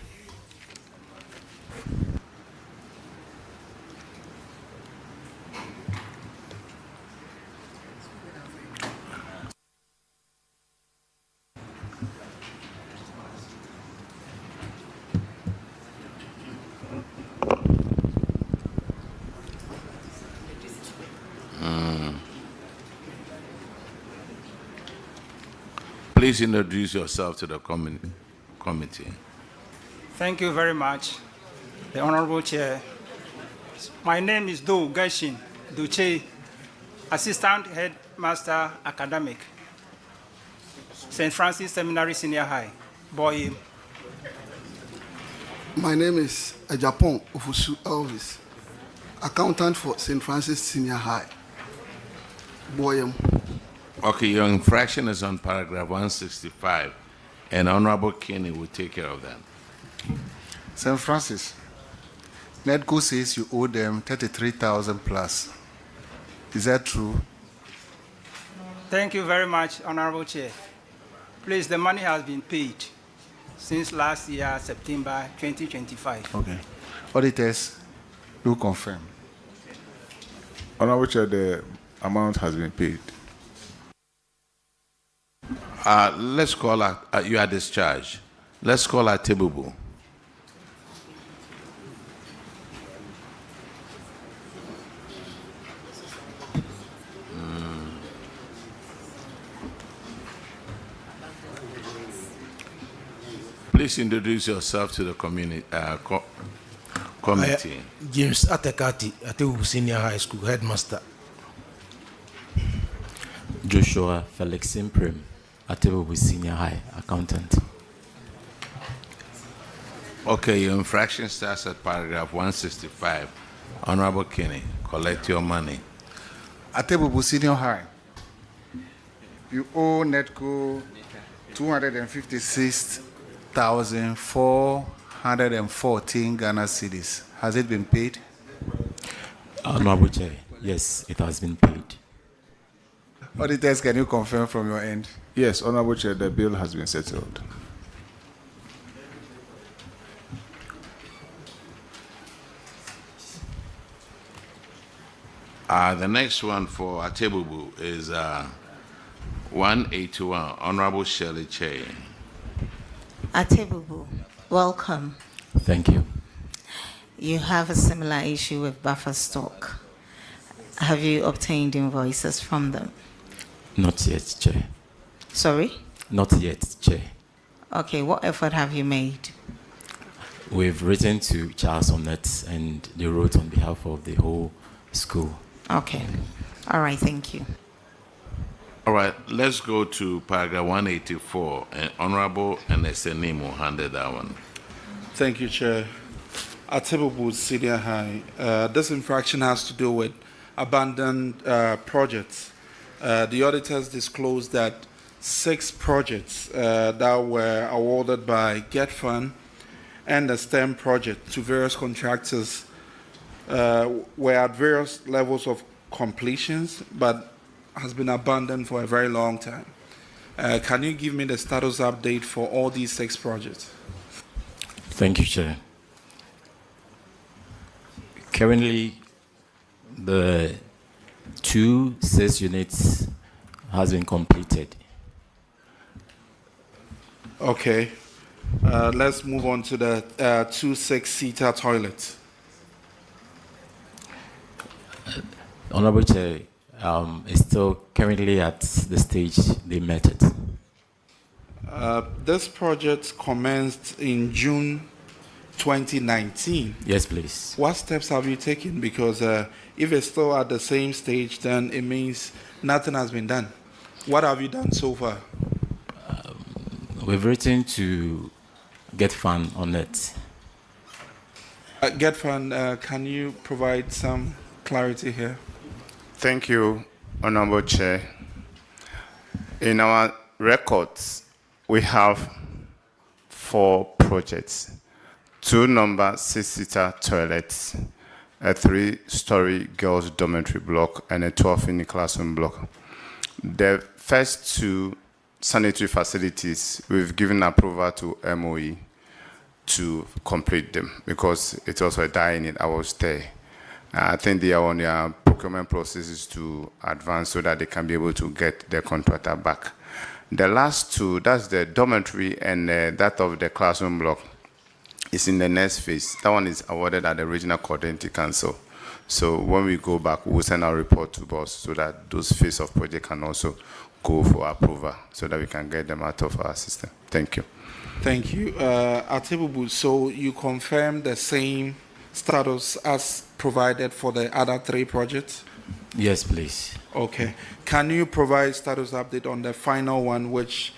Please introduce yourself to the committee. Thank you very much, the Honorable Chair. My name is Do Gashin Duche, Assistant Headmaster Academic, St. Francis Seminary Senior High, Boy. My name is Ajapon Ofusu Elvis, Accountant for St. Francis Senior High, Boyem. Okay, your infraction is on paragraph 165, and Honorable Kenny will take care of that. St. Francis, NEDCO says you owe them 33,000 plus. Is that true? Thank you very much, Honorable Chair. Please, the money has been paid since last year, September 2025. Okay. Auditors, do confirm. Honorable Chair, the amount has been paid. Let's call her, you are discharged. Let's call her Tebubu. Please introduce yourself to the community, committee. James Atekati, Atebu Senior High School Headmaster. Joshua Felix Imprim, Atebu Senior High Accountant. Okay, your infraction starts at paragraph 165. Honorable Kenny, collect your money. Atebubu Senior High, you owe NEDCO 256,414 Ghana cedis. Has it been paid? Honorable Chair, yes, it has been paid. Auditors, can you confirm from your end? Yes, Honorable Chair, the bill has been settled. The next one for Atebubu is 181, Honorable Shirley Che. Atebubu, welcome. Thank you. You have a similar issue with buffer stock. Have you obtained invoices from them? Not yet, Chair. Sorry? Not yet, Chair. Okay, what effort have you made? We've written to Charles on it, and they wrote on behalf of the whole school. Okay. All right, thank you. All right, let's go to paragraph 184, and Honorable Eneseni will handle that one. Thank you, Chair. Atebubu Senior High, this infraction has to do with abandoned projects. The auditors disclosed that 6 projects that were awarded by Get Fund and the STEM project to various contractors were at various levels of completions, but has been abandoned for a very long time. Can you give me the status update for all these 6 projects? Thank you, Chair. Currently, the 2 6 units has been completed. Okay. Let's move on to the 2 6-seater toilets. Honorable Chair, it's still currently at the stage they met it. This project commenced in June 2019. Yes, please. What steps have you taken? Because if it's still at the same stage, then it means nothing has been done. What have you done so far? We've written to Get Fund on it. Get Fund, can you provide some clarity here? Thank you, Honorable Chair. In our records, we have 4 projects, 2 number 6-seater toilets, a 3-story girls' dormitory block, and a 12-unit classroom block. The first 2 sanitary facilities, we've given approval to MOE to complete them because it's also a die-in. I was there. I think they are on their procurement processes to advance so that they can be able to get the contractor back. The last 2, that's the dormitory and that of the classroom block, is in the next phase. That one is awarded at the Regional Coordinating Council. So when we go back, we'll send our report to BOSS so that those phase of project can also go for approval so that we can get them out of our system. Thank you. Thank you. Atibubu, so you confirm the same status as provided for the other 3 projects? Yes, please. Okay. Can you provide status update on the final one, which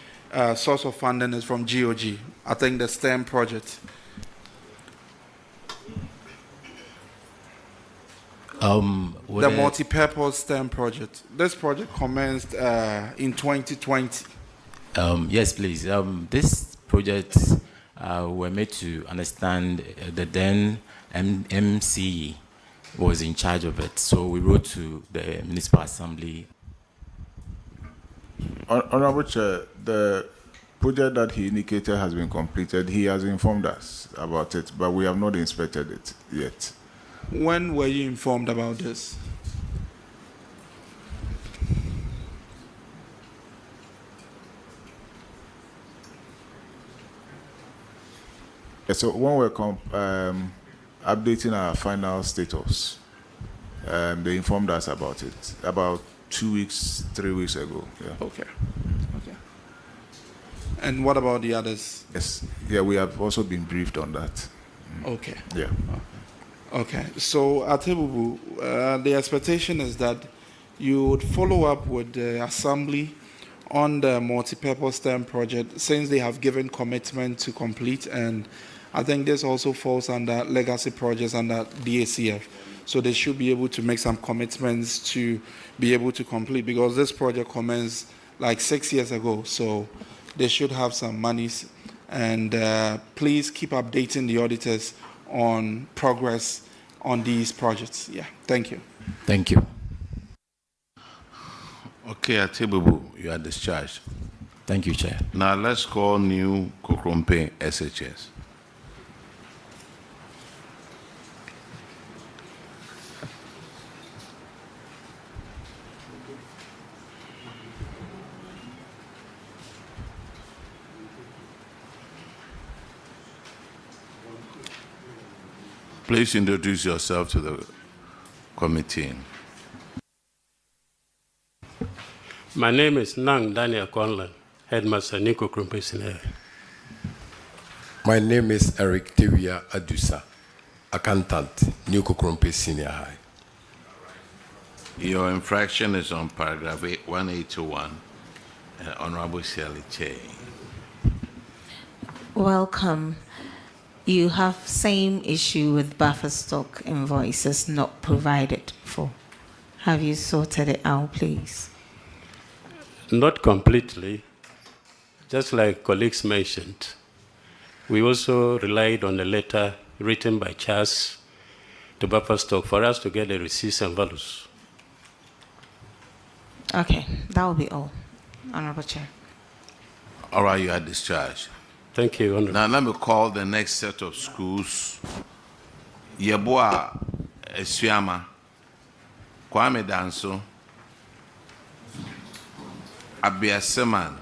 source of funding is from GOG? I think the STEM project. The multi-purpose STEM project. This project commenced in 2020. Yes, please. This project were made to understand the then MCE was in charge of it. So we wrote to the Municipal Assembly. Honorable Chair, the project that he indicated has been completed. He has informed us about it, but we have not inspected it yet. When were you informed about this? So when we're updating our final status, they informed us about it about 2 weeks, 3 weeks ago. Yeah. Okay. Okay. And what about the others? Yes. Yeah, we have also been briefed on that. Okay. Yeah. Okay. So, Atibubu, the expectation is that you would follow up with the Assembly on the multi-purpose STEM project since they have given commitment to complete, and I think this also falls under legacy projects under DACF. So they should be able to make some commitments to be able to complete, because this project commenced like 6 years ago. So they should have some monies. And please keep updating the auditors on progress on these projects. Yeah, thank you. Thank you. Okay, Atibubu, you are discharged. Thank you, Chair. Now let's call new Kokrompe SHS. Please introduce yourself to the committee. My name is Nang Daniel Conlan, Headmaster Nico Krumpesine. My name is Eric Tevia Adusa, Accountant, New Kokrompe Senior High. Your infraction is on paragraph 1821, Honorable Shirley Che. Welcome. You have same issue with buffer stock invoices not provided for. Have you sorted it out, please? Not completely. Just like colleagues mentioned, we also relied on a letter written by Charles to buffer stock for us to get the receipts and values. Okay, that will be all, Honorable Chair. All right, you are discharged. Thank you, Honorable. Now let me call the next set of schools. Yeboah Esuama, Kwame Danso, Abiaseman,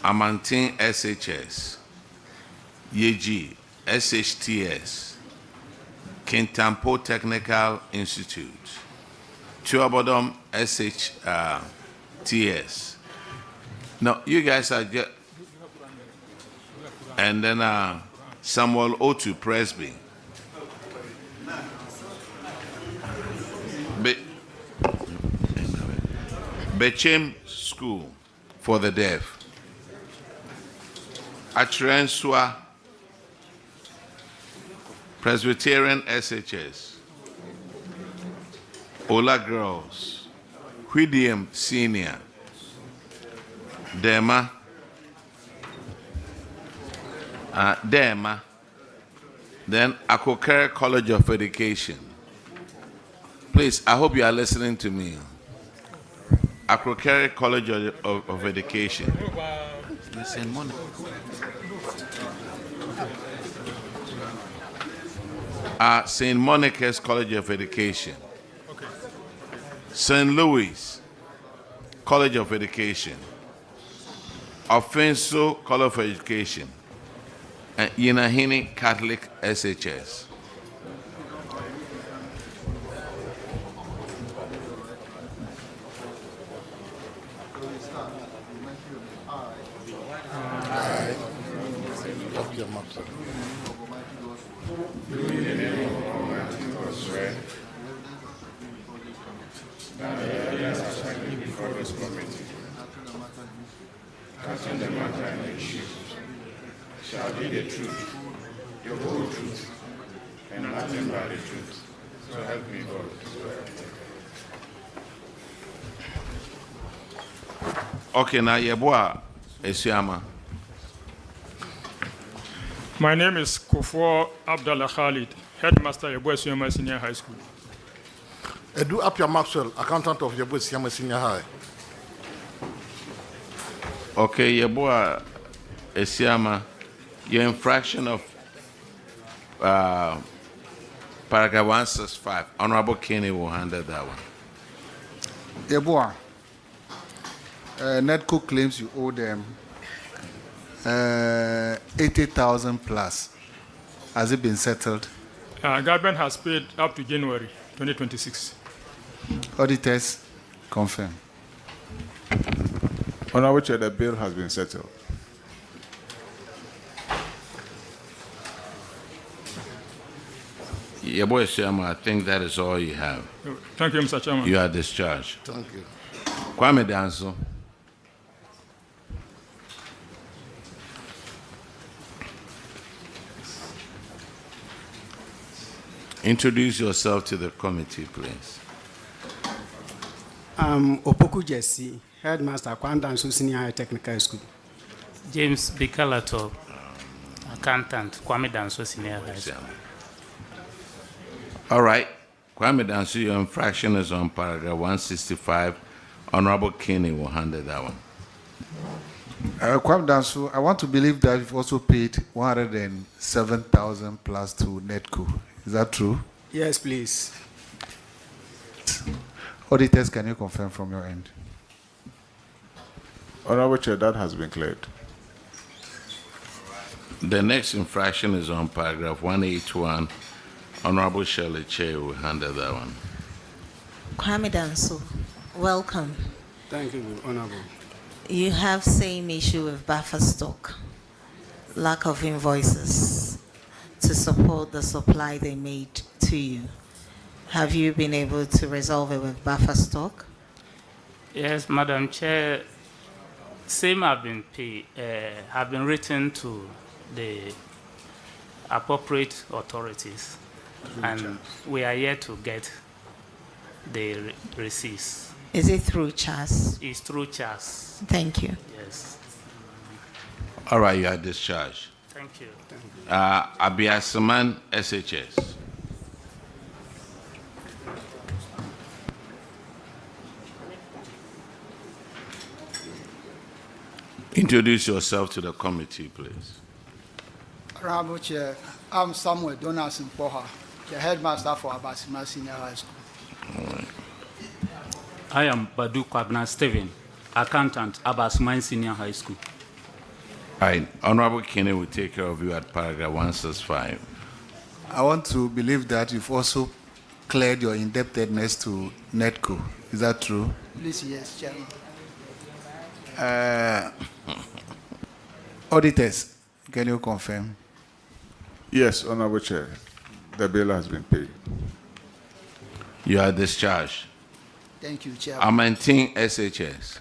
Amantin SHS, Yeji SHTS, Kintampo Technical Institute, Tuabodom SHTS. Now, you guys are just... And then Samuel Otu Presby. Bechem School for the Deaf. Atrensua Presbyterian SHS. Ola Girls. Whidium Senior. Dema. Dema. Then Akokere College of Education. Please, I hope you are listening to me. Akokere College of Education. St. Monica's College of Education. St. Louis College of Education. Afenyo College of Education. And Yinahini Catholic SHS. Apia Maxwell. Do in the name of Almighty God swear that the elders assigned before this committee, casting the matter in issue, shall be the truth, the whole truth, and nothing but the truth. So help me God. Okay, now Yeboah Esiama. My name is Kofo Abdallah Khalid, headmaster of Abusua Senior High School. Edu Apia Maxwell, accountant of Abusua Senior High. Okay, Yeboah Esiama, your infraction of paragraph 165, Honorable Kenny will handle that one. Yeboah, NEDCO claims you owe them 80,000 plus. Has it been settled? Government has paid up to January 2026. Auditors confirm. Honorable Chair, the bill has been settled. Yeboah Esiama, I think that is all you have. Thank you, Mr. Chairman. You are discharged. Thank you. Kwame Danso. Introduce yourself to the committee, please. Opoku Jesse, headmaster, Kwandansu Senior High Technical School. James Bikalato, accountant, Kwame Danso Senior High School. All right. Kwame Danso, your infraction is on paragraph 165. Honorable Kenny will handle that one. Kwame Dansu, I want to believe that you've also paid 107,000 plus to NEDCO. Is that true? Yes, please. Auditors, can you confirm from your end? Honorable Chair, that has been cleared. The next infraction is on paragraph 181. Honorable Shirley Che will handle that one. Kwame Danso, welcome. Thank you, Honorable. You have same issue with buffer stock, lack of invoices to support the supply they made to you. Have you been able to resolve it with buffer stock? Yes, Madam Chair. Same have been paid, have been written to the appropriate authorities, and we are yet to get the receipts. Is it through CHAS? It's through CHAS. Thank you. Yes. All right, you are discharged. Thank you. Abiasaman, SHS. Introduce yourself to the committee, please. Honorable Chair, I'm Samuel Donaldson Poha, the headmaster for Abusua Senior High School. All right. I am Badu Kwabna Steven, accountant, Abusua Senior High School. All right. Honorable Kenny will take care of you at paragraph 165. I want to believe that you've also cleared your indebtedness to NEDCO. Is that true? Please, yes, Chairman. Auditors, can you confirm? Yes, Honorable Chair. The bill has been paid. You are discharged. Thank you, Chair. I maintain SHS.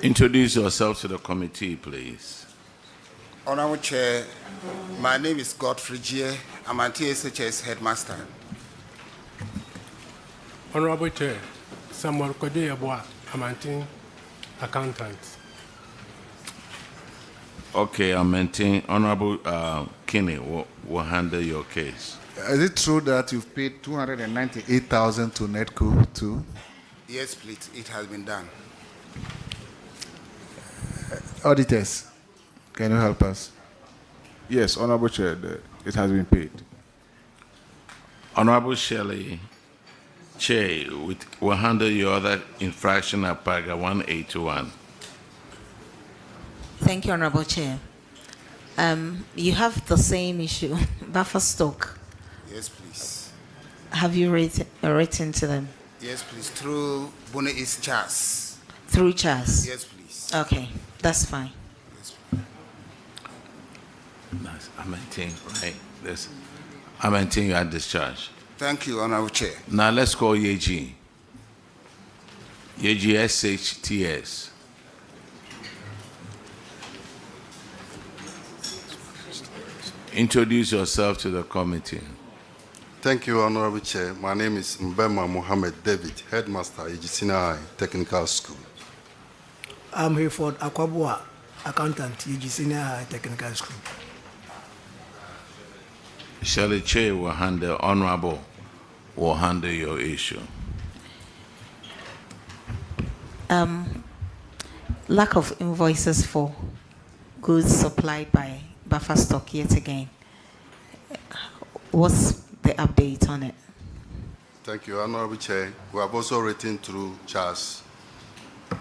Introduce yourself to the committee, please. Honorable Chair, my name is Godfrey Jie. I'm an TSHS headmaster. Honorable Chair, Samuel Kode Yeboah, Amantin, accountant. Okay, I maintain Honorable Kinney will handle your case. Is it true that you've paid 298,000 to NEDCO too? Yes, please. It has been done. Auditors, can you help us? Yes, Honorable Chair, it has been paid. Honorable Shelley Che will handle your other infraction at paragraph 181. Thank you, Honorable Chair. You have the same issue, buffer stock. Yes, please. Have you written to them? Yes, please. Through Bone East Chas. Through Chas? Yes, please. Okay, that's fine. Nice. I maintain, right? This. I maintain you are discharged. Thank you, Honorable Chair. Now let's call Yeji. Yeji SHTS. Introduce yourself to the committee. Thank you, Honorable Chair. My name is Mbema Mohammed David, Headmaster, Ejisina High Technical School. I'm Hayford Akwabua, Accountant, Ejisina High Technical School. Shirley Che will handle, Honorable will handle your issue. Lack of invoices for goods supplied by buffer stock yet again. What's the update on it? Thank you, Honorable Chair. We have also written through Charles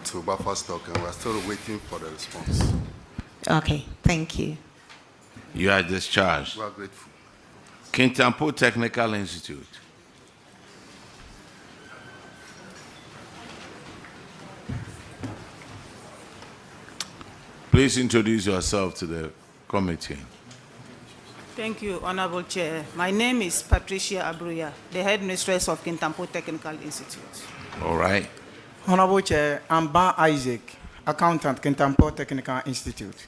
to buffer stock, and we are still waiting for the response. Okay, thank you. You are discharged. We are grateful. Kintampo Technical Institute. Please introduce yourself to the committee. Thank you, Honorable Chair. My name is Patricia Abruya, the Headmistress of Kintampo Technical Institute. All right. Honorable Chair, I'm Ban Isaac, Accountant, Kintampo Technical Institute.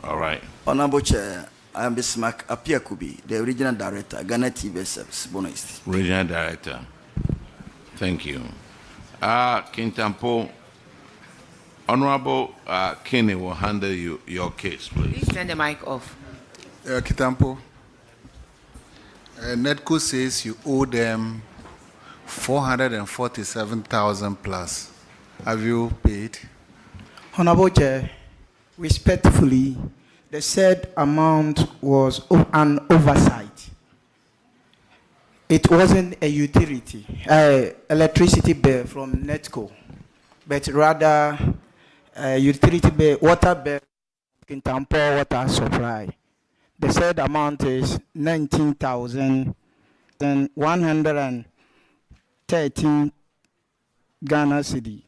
All right. Honorable Chair, I am Bismarck Apiakubi, the Regional Director, Ghana TV Service, Bono East. Regional Director. Thank you. Kintampo, Honorable Kinney will handle your case, please. Please turn the mic off. Kitampo, NEDCO says you owe them 447,000 plus. Have you paid? Honorable Chair, respectfully, the said amount was an oversight. It wasn't a utility, electricity bill from NEDCO, but rather a utility bill, water bill, Kintampo water supply. The said amount is 19,113 Ghana cedi.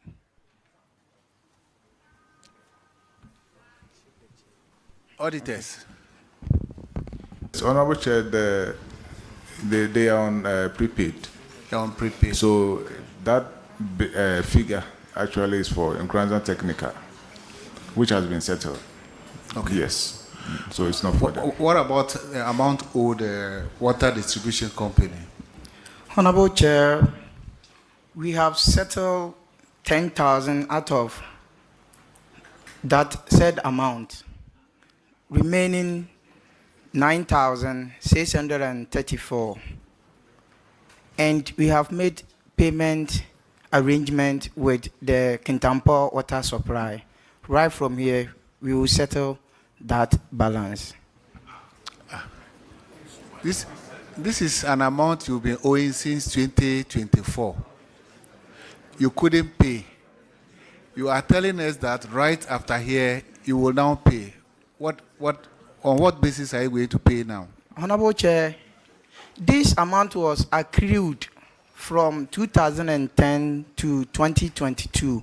Auditors. Honorable Chair, they are on prepaid. They are on prepaid. So that figure actually is for Nkranza Technical, which has been settled. Okay. Yes. So it's not for them. What about the amount owed the water distribution company? Honorable Chair, we have settled 10,000 out of that said amount, remaining 9,634. And we have made payment arrangement with the Kintampo water supply. Right from here, we will settle that balance. This is an amount you've been owing since 2024. You couldn't pay. You are telling us that right after here, you will now pay. On what basis are you going to pay now? Honorable Chair, this amount was accrued from 2010 to 2022,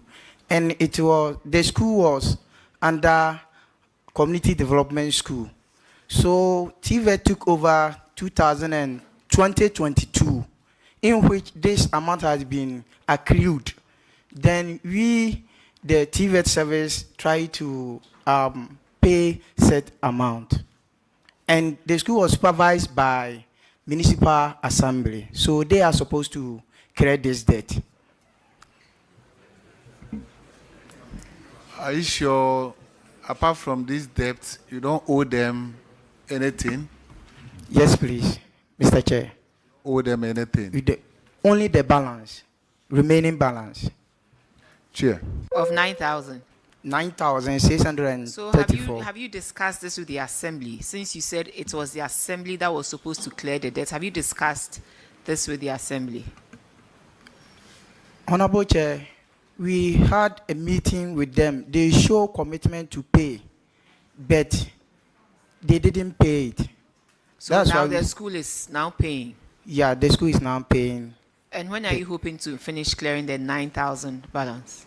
and the school was under Community Development School. So TVET took over 2022, in which this amount has been accrued. Then we, the TVET service, try to pay said amount. And the school was supervised by Municipal Assembly. So they are supposed to clear this debt. Are you sure, apart from this debt, you don't owe them anything? Yes, please, Mr. Chair. Owe them anything? Only the balance, remaining balance. Chair. Of 9,000. 9,634. So have you discussed this with the Assembly? Since you said it was the Assembly that was supposed to clear the debt, have you discussed this with the Assembly? Honorable Chair, we had a meeting with them. They show commitment to pay, but they didn't pay it. So now the school is now paying? Yeah, the school is now paying. And when are you hoping to finish clearing the 9,000 balance?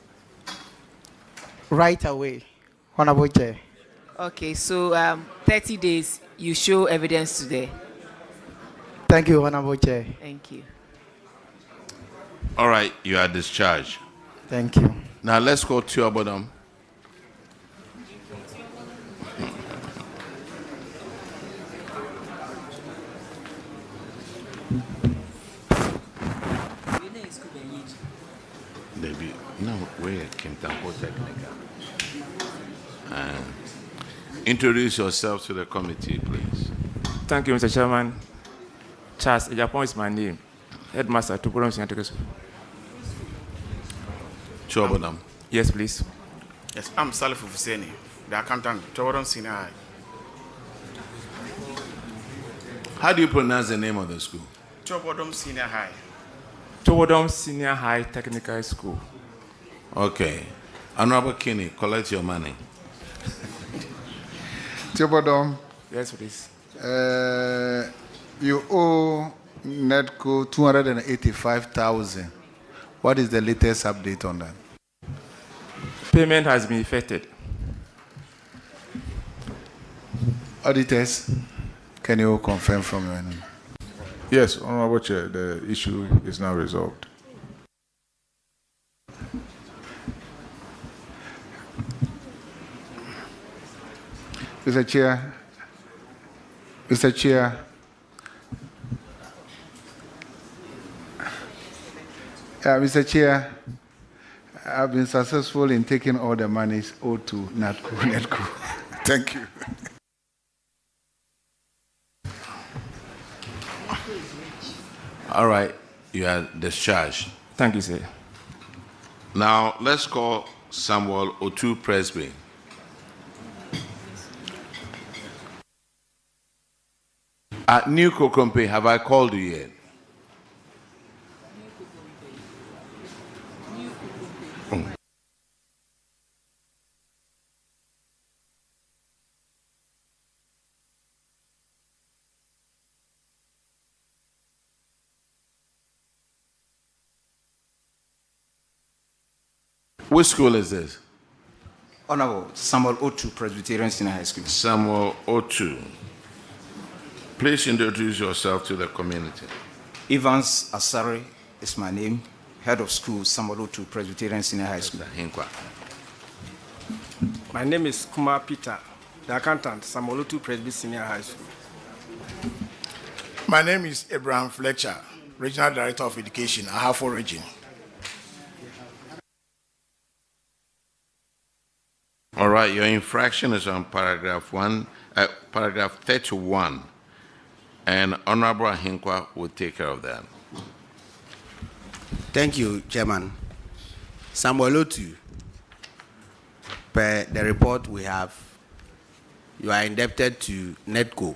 Right away, Honorable Chair. Okay, so 30 days, you show evidence today. Thank you, Honorable Chair. Thank you. All right, you are discharged. Thank you. Now let's go to your bottom. No, where Kintampo Technical. Introduce yourself to the committee, please. Thank you, Mr. Chairman. Charles Ejapon is my name. Headmaster to Tubodom Senior School. Chobodom. Yes, please. Yes, I'm Salif Husseini, the accountant, Tubodom Senior High. How do you pronounce the name of the school? Tubodom Senior High. Tubodom Senior High Technical School. Okay. Honorable Kinney, collect your money. Tubodom. Yes, please. You owe NEDCO 285,000. What is the latest update on that? Payment has been effected. Auditors, can you confirm from your end? Yes, Honorable Chair, the issue is now resolved. Mr. Chair, Mr. Chair, I've been successful in taking all the monies owed to NEDCO. Thank you. All right, you are discharged. Thank you, sir. Now let's call Samuel Otu Presby. At New Kokompe, have I called you yet? Which school is this? Honorable Samuel Otu, Presbyterian Senior High School. Samuel Otu. Please introduce yourself to the community. Evans Asari is my name, head of school, Samuel Otu, Presbyterian Senior High School. My name is Kumar Peter, the accountant, Samuel Otu, Presbyterian Senior High School. My name is Abraham Fletcher, Regional Director of Education, Ahafo Region. All right, your infraction is on paragraph 31, and Honorable Ahinkwa will take care of that. Thank you, Chairman. Samuel Otu, per the report we have, you are indebted to NEDCO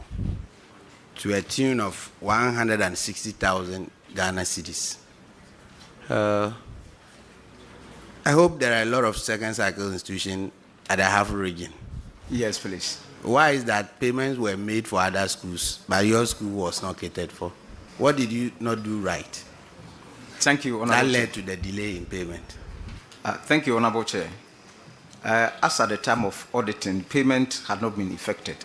to a tune of 160,000 Ghana cedis. I hope there are a lot of second cycle institutions at the Ahafo region. Yes, please. Why is that payments were made for other schools, but your school was not catered for? What did you not do right? Thank you, Honorable That Chair. led to the delay in payment. Thank you, Honorable Chair. As at the time of auditing, payment had not been effected.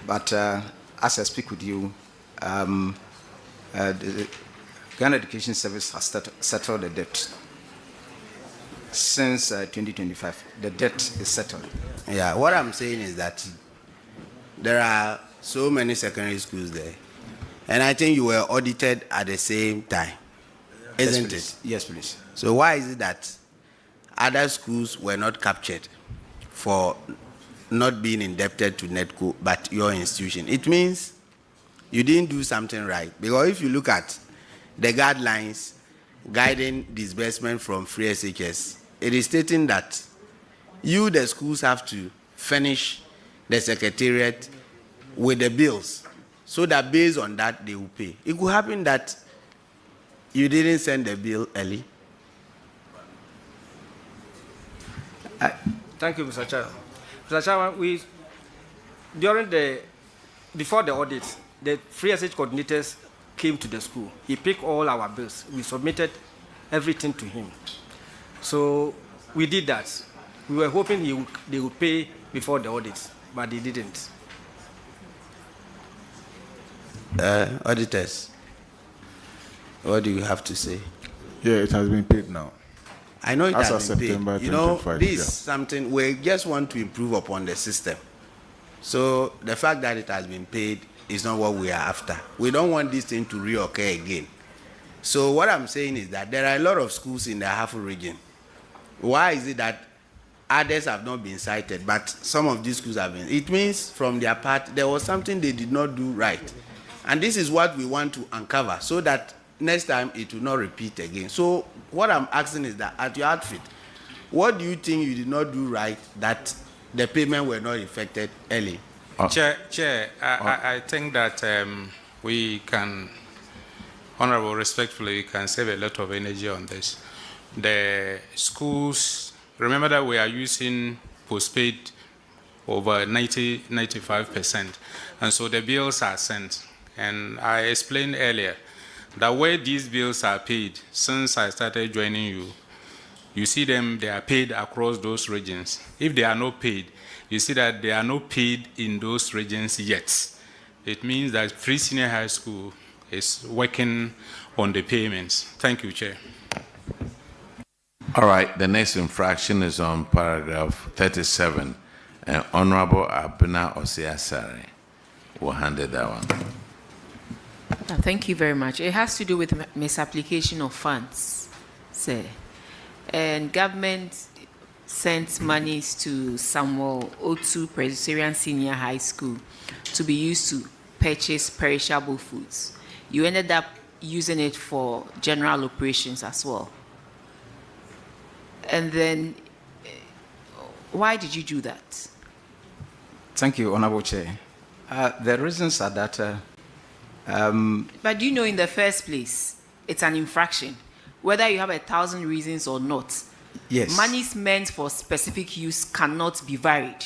But as I speak with you, the Ghana Education Service has settled the debt. Since 2025, the debt is settled. Yeah, what I'm saying is that there are so many secondary schools there, and I think you were audited at the same time, isn't it? Yes, please. So why is it that other schools were not captured for not being indebted to NEDCO, but your institution? It means you didn't do something right. Because if you look at the guidelines guiding disbursement from free SHS, it is stating that you, the schools, have to furnish the secretariat with the bills so that based on that they will pay. It could happen that you didn't send the bill early. Thank you, Mr. Chair. Mr. Chairman, before the audit, the free SH coordinators came to the school. He picked all our bills. We submitted everything to him. So we did that. We were hoping they would pay before the audit, but they didn't. Auditors, what do you have to say? Yeah, it has been paid now. I know it As has of been September paid. You know, 25, this is yeah. something we just want to improve upon the system. So the fact that it has been paid is not what we are after. We don't want this thing to reoccur again. So what I'm saying is that there are a lot of schools in the Ahafo region. Why is it that others have not been cited, but some of these schools have been? It means from their part, there was something they did not do right. And this is what we want to uncover so that next time it will not repeat again. So what I'm asking is that at your outfit, what do you think you did not do right that the payment were not effected early? Chair, I think that we can, honorable, respectfully, we can save a lot of energy on this. The schools, remember that we are using postpaid over 95%, and so the bills are sent. And I explained earlier that where these bills are paid, since I started joining you, you see them, they are paid across those regions. If they are not paid, you see that they are not paid in those regions yet. It means that Free Senior High School is working on the payments. Thank you, Chair. All right, the next infraction is on paragraph 37. And Honorable Abena Osei-Mensah will handle that one. Thank you very much. It has to do with misapplication of funds, sir. And government sent monies to Samuel Otu Presbyterian Senior High School to be used to purchase perishable foods. You ended up using it for general operations as well. And then, why did you do that? Thank you, Honorable Chair. The reasons are that... but do you know in the first place, it's an infraction? Whether you have 1,000 reasons or not, yes. Monies meant for specific use cannot be varied.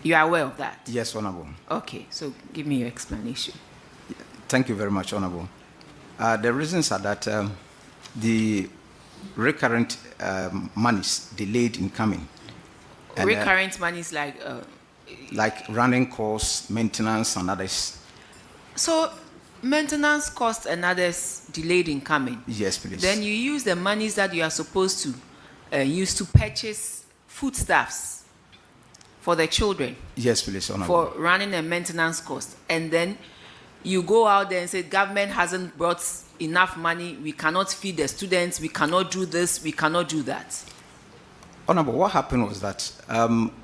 You are aware of that? Yes, Honorable. Okay, so give me your explanation. Thank you very much, Honorable. The reasons are that the recurrent monies delayed in coming. And, recurrent monies like running costs, maintenance, and others. So, maintenance costs and others delayed in coming. Yes, please. Then you use the monies that you are supposed to use to purchase foodstuffs for the children. Yes, please, Honorable. For running a maintenance cost. And then you go out there and say, government hasn't brought enough money, we cannot feed the students, we cannot do this, we cannot do that. Honorable, what happened was that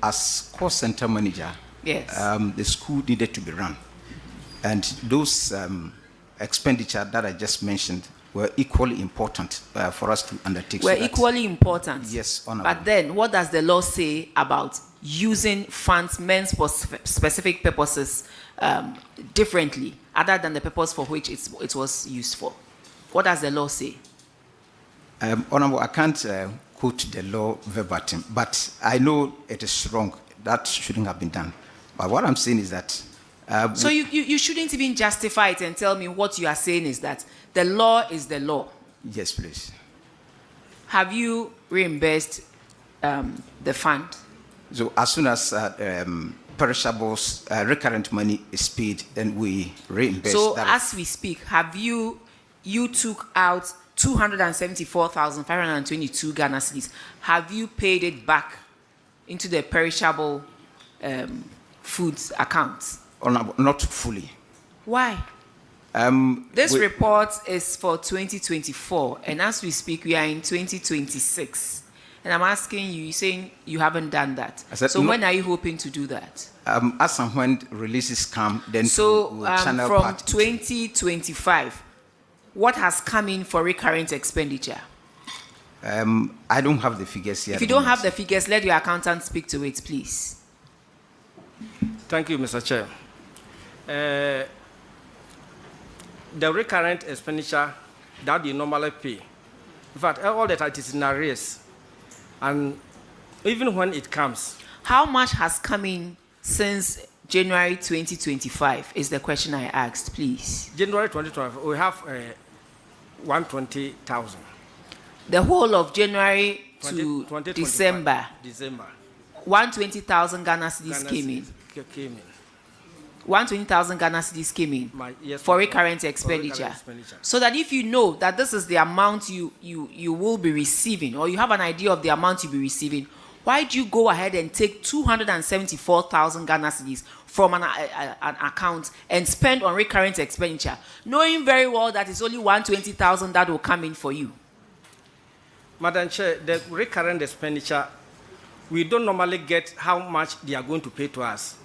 as cost center manager, yes. The school needed to be run. And those expenditure that I just mentioned were equally important for us to undertake. Were equally important? Yes, Honorable. But then, what does the law say about using funds meant for specific purposes differently, other than the purpose for which it was used for? What does the law say? Honorable, I can't quote the law verbatim, but I know it is wrong. That shouldn't have been done. But what I'm saying is that... so you shouldn't even justify it and tell me what you are saying is that the law is the law. Yes, please. Have you reimbursed the fund? So as soon as perishables, recurrent money is paid, then we reimburse. So as we speak, have you took out 274,522 Ghana cedis. Have you paid it back into the perishable foods account? Or not fully. Why? This report is for 2024, and as we speak, we are in 2026. And I'm asking you, you're saying you haven't done that. So when are you hoping to do that? As and when releases come, then we'll channel from part 2025, what has come in for recurrent expenditure? I don't have the figures here. If you don't have the figures, let your accountant speak to it, please. Thank you, Mr. Chair. The recurrent expenditure that you normally pay, in fact, all that it is in arrears, and even when it comes. How much has come in since January 2025 is the question I asked, please. January 2025, we have 120,000. The whole of January to 2025, December, December. 120,000 Ghana cedis came in. 120,000 Ghana cedis came in Yes, for recurrent expenditure. So that if you know that this is the amount you will be receiving, or you have an idea of the amount you'll be receiving, why do you go ahead and take 274,000 Ghana cedis from an account and spend on recurrent expenditure, knowing very well that it's only 120,000 that will come in for you? Madam Chair, the recurrent expenditure, we don't normally get how much they are going to pay to us.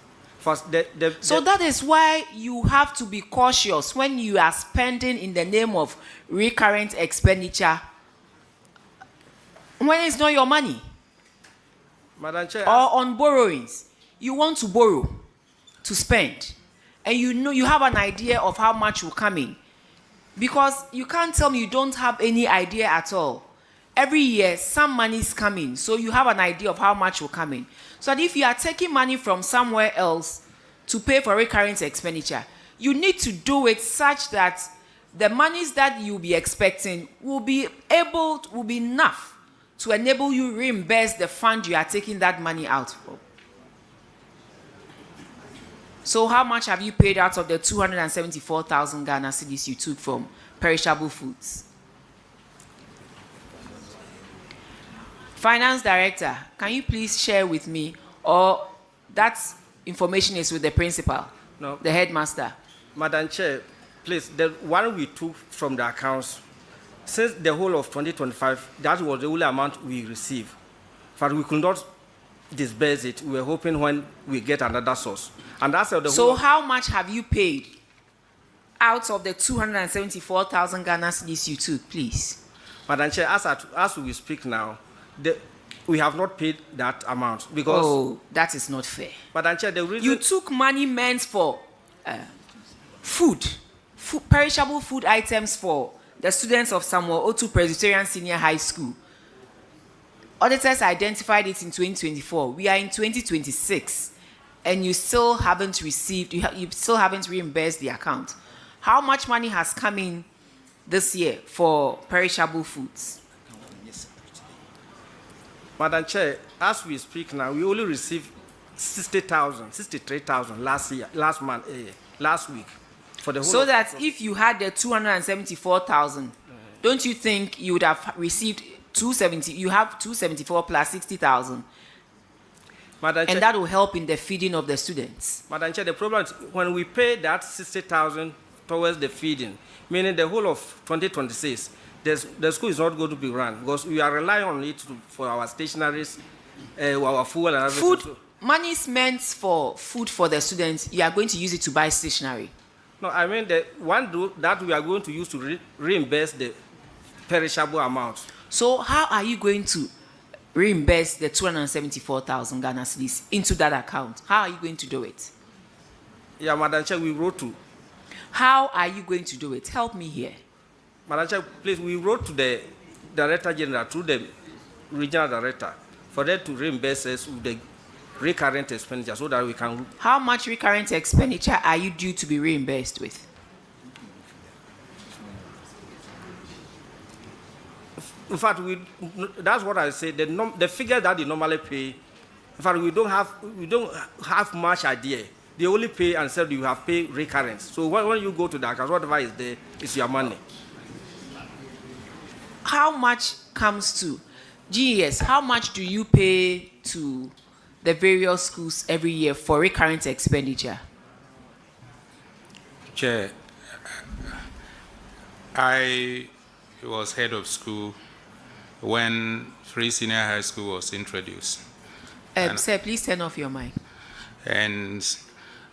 So that is why you have to be cautious when you are spending in the name of recurrent expenditure when it's not your money. Madam Chair, or on borrowings. You want to borrow to spend, and you know you have an idea of how much will come in, because you can't tell me you don't have any idea at all. Every year some money is coming, so you have an idea of how much will come in. So that if you are taking money from somewhere else to pay for recurrent expenditure, you need to do it such that the monies that you'll be expecting will be enough to enable you reimburse the fund you are taking that money out for. So how much have you paid out of the 274,000 Ghana cedis you took from perishable foods? Finance Director, can you please share with me, or that information is with the principal, no, the headmaster? Madam Chair, please, the one we took from the accounts, since the whole of 2025, that was the only amount we received. But we could not disburse it. We were hoping when we get another source. And that's the so how much have you paid out of the 274,000 Ghana cedis you took, please? Madam Chair, as we speak now, we have not paid that amount because... Oh, that is not fair. Madam Chair, the reason... You took money meant for perishable food items for the students of Samuel Otu Presbyterian Senior High School. Auditors identified it in 2024. We are in 2026, and you still haven't received, you still haven't reimbursed the account. How much money has come in this year for perishable foods? Madam Chair, as we speak now, we only received 63,000 last week. For the whole so that if you had the 274,000, don't you think you would have received 270? You have 274 plus 60,000, and that will help in the feeding of the students. Madam Chair, the problem is when we pay that 60,000 towards the feeding, meaning the whole of 2026, the school is not going to be run because we are relying on it for our stationaries, our fuel and everything. Food money is meant for food for the students. You are going to use it to buy stationery. No, I mean the one that we are going to use to reimburse the perishable amount. So how are you going to reimburse the 274,000 Ghana cedis into that account? How are you going to do it? Yeah, Madam Chair, we wrote to. How are you going to do it? Help me here. Madam Chair, please, we wrote to the Director General through the Regional Director for them to reimburse us with the recurrent expenditure so that we can... How much recurrent expenditure are you due to be reimbursed with? In fact, that's what I say. The figure that they normally pay, in fact, we don't have much idea. They only pay and say you have paid recurrent. So when you go to the account, whatever is there is your money. How much comes to GES? How much do you pay to the various schools every year for recurrent expenditure? Chair, I was head of school when Free Senior High School was introduced. Sir, please turn off your mic. And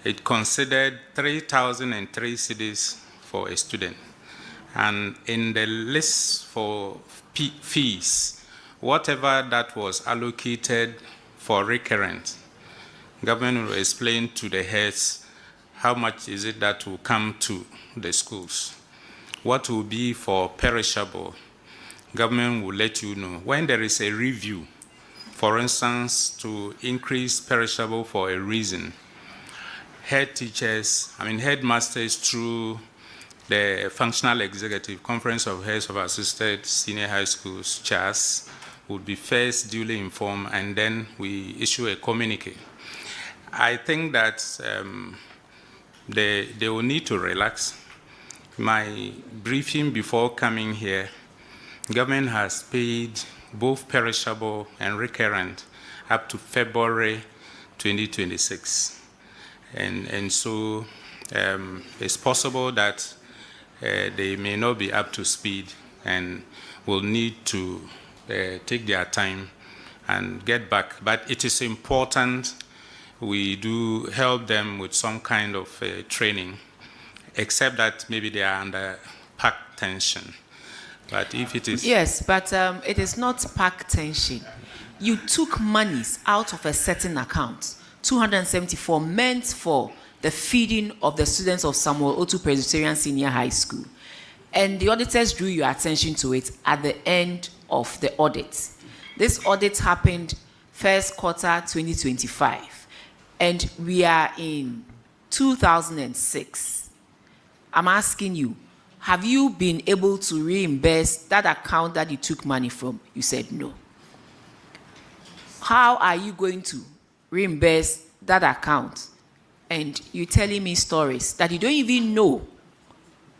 it considered 3,003 cedis for a student. And in the list for fees, whatever that was allocated for recurrent, government will explain to the heads how much is it that will come to the schools. What will be for perishable, government will let you know. When there is a review, for instance, to increase perishable for a reason, headmasters through the Functional Executive Conference of Heads of Assisted Senior High Schools, CHAS, would be first duly informed, and then we issue a communique. I think that they will need to relax. My briefing before coming here, government has paid both perishable and recurrent up to February 2026. And so it's possible that they may not be up to speed and will need to take their time and get back. But it is important we do help them with some kind of training, except that maybe they are under packed tension. But if it is... Yes, but it is not packed tension. You took monies out of a certain account, 274 meant for the feeding of the students of Samuel Otu Presbyterian Senior High School. And the auditors drew your attention to it at the end of the audit. This audit happened first quarter 2025. And we are in 2006. I'm asking you, have you been able to reimburse that account that you took money from? You said no. How are you going to reimburse that account? And you're telling me stories that you don't even know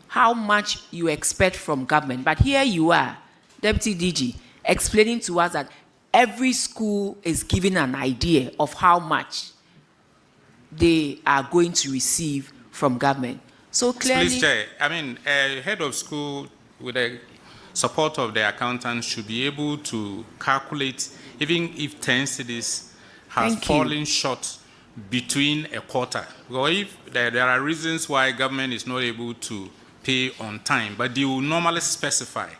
how much you expect from government. But here you are, Deputy DG, explaining to us that every school is giving an idea of how much they are going to receive from government. So clearly... Please, Chair, a head of school with the support of the accountant should be able to calculate, even if 10 cities has fallen short between a quarter. Because if there are reasons why government is not able to pay on time, but they will normally specify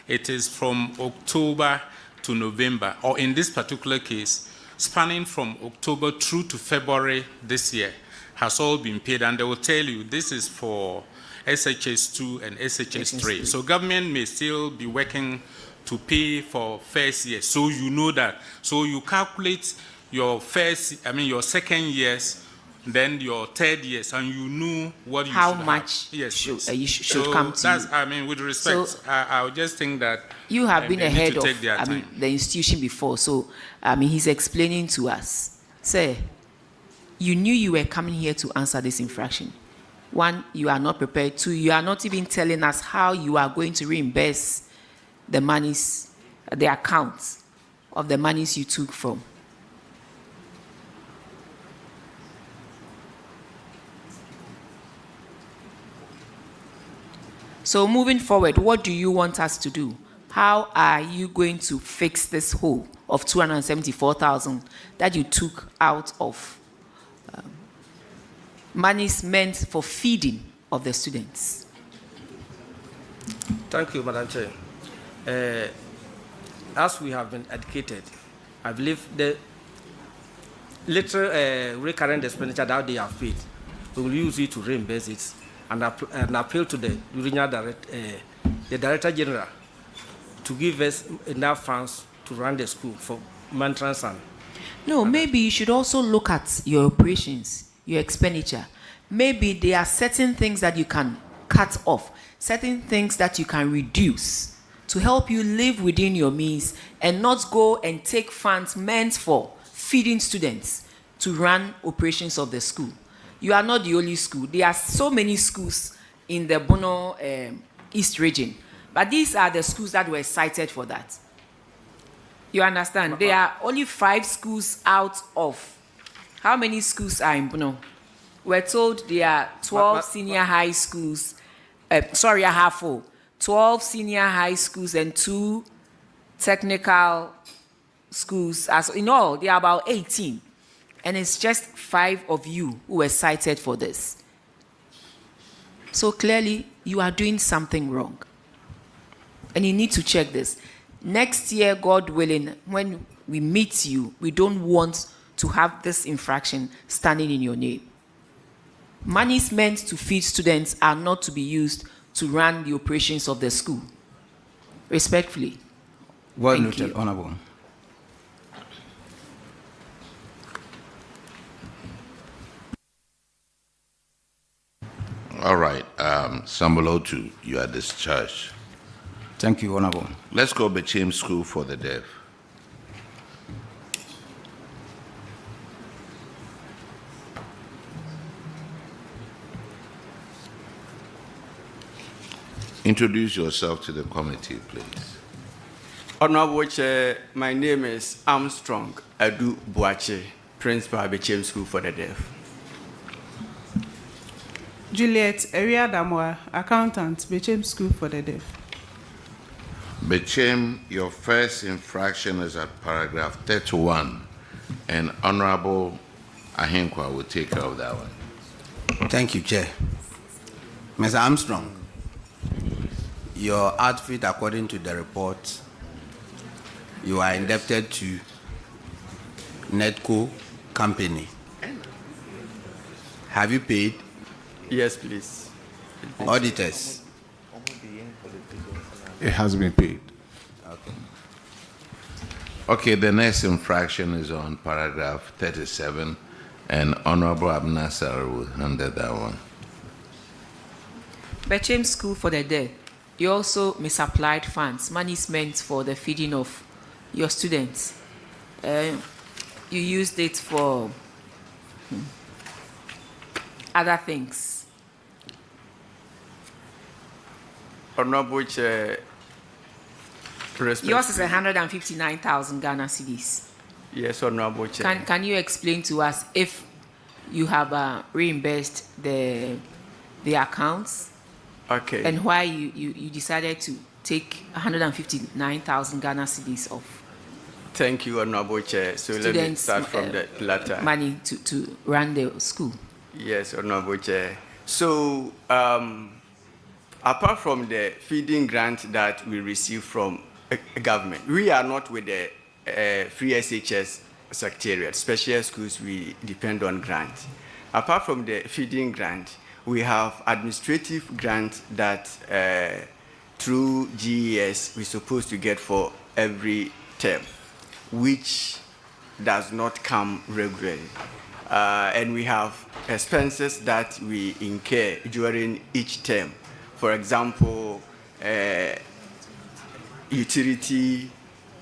it is from October to November, or in this particular case, spanning from October through to February this year, has all been paid, and they will tell you this is for SHS2 and SHS3. So government may still be working to pay for first year, so you know that. So you calculate your your second years, then your third years, and you know what you how should much have. Yes, you should so come to that's, you. with respect, So I would just think that you have been they need ahead to of take their time. the institution before, so he's explaining to us. Say, you knew you were coming here to answer this infraction. One, you are not prepared. Two, you are not even telling us how you are going to reimburse the monies, the accounts of the monies you took from. So moving forward, what do you want us to do? How are you going to fix this hole of 274,000 that you took out of monies meant for feeding of the students? Thank you, Madam Chair. As we have been educated, I believe the little recurrent expenditure that they have paid, we will use it to reimburse it and appeal to the regional the Director General to give us enough funds to run the school for maintenance and... No, maybe you should also look at your operations, your expenditure. Maybe there are certain things that you can cut off, certain things that you can reduce to help you live within your means and not go and take funds meant for feeding students to run operations of the school. You are not the only school. There are so many schools in the Bono East region, but these are the schools that were cited for that. You understand? There are only 5 schools out of how many schools are in Bono? We're told there are 12 senior high schools. Sorry, I have 4. 12 senior high schools and 2 technical schools. As in all, there are about 18. And it's just 5 of you who were cited for this. So clearly, you are doing something wrong. And you need to check this. Next year, God willing, when we meet you, we don't want to have this infraction standing in your name. Monies meant to feed students are not to be used to run the operations of the school. Respectfully. Well noted, Honorable. All right, Sambalotu, you are discharged. Thank you, Honorable. Let's go Bechem School for the Deaf. Introduce yourself to the committee, please. Honorable Chair, my name is Armstrong Adu Buache, Principal Bechem School for the Deaf. Juliet Eriadamwa, Accountant, Bechem School for the Deaf. Bechem, your first infraction is at paragraph 31, and Honorable Ahenkwa will take care of that one. Thank you, Chair. Mr. Armstrong, your outfit, according to the report, you are indebted to Netco Company. Have you paid? Yes, please. Auditors. It has been paid. Okay. Okay, the next infraction is on paragraph 37, and Honorable Abnasar will handle that one. Bechem School for the Deaf, you also misapplied funds, money meant for the feeding of your students. You used it for other things. Honorable Chair, Yours is 159,000 Ghana cedis. Yes, Honorable Chair. Can you explain to us if you have reimbursed the accounts? Okay. And why you decided to take 159,000 Ghana cedis off? Thank you, Honorable Chair. So let me start from the latter. Money to run the school. Yes, Honorable Chair. So, apart from the feeding grant that we receive from government, we are not with the Free SHS Secretariat. Special schools, we depend on grants. Apart from the feeding grant, we have administrative grant that through GES we're supposed to get for every term, which does not come regularly. And we have expenses that we incur during each term. For example, utility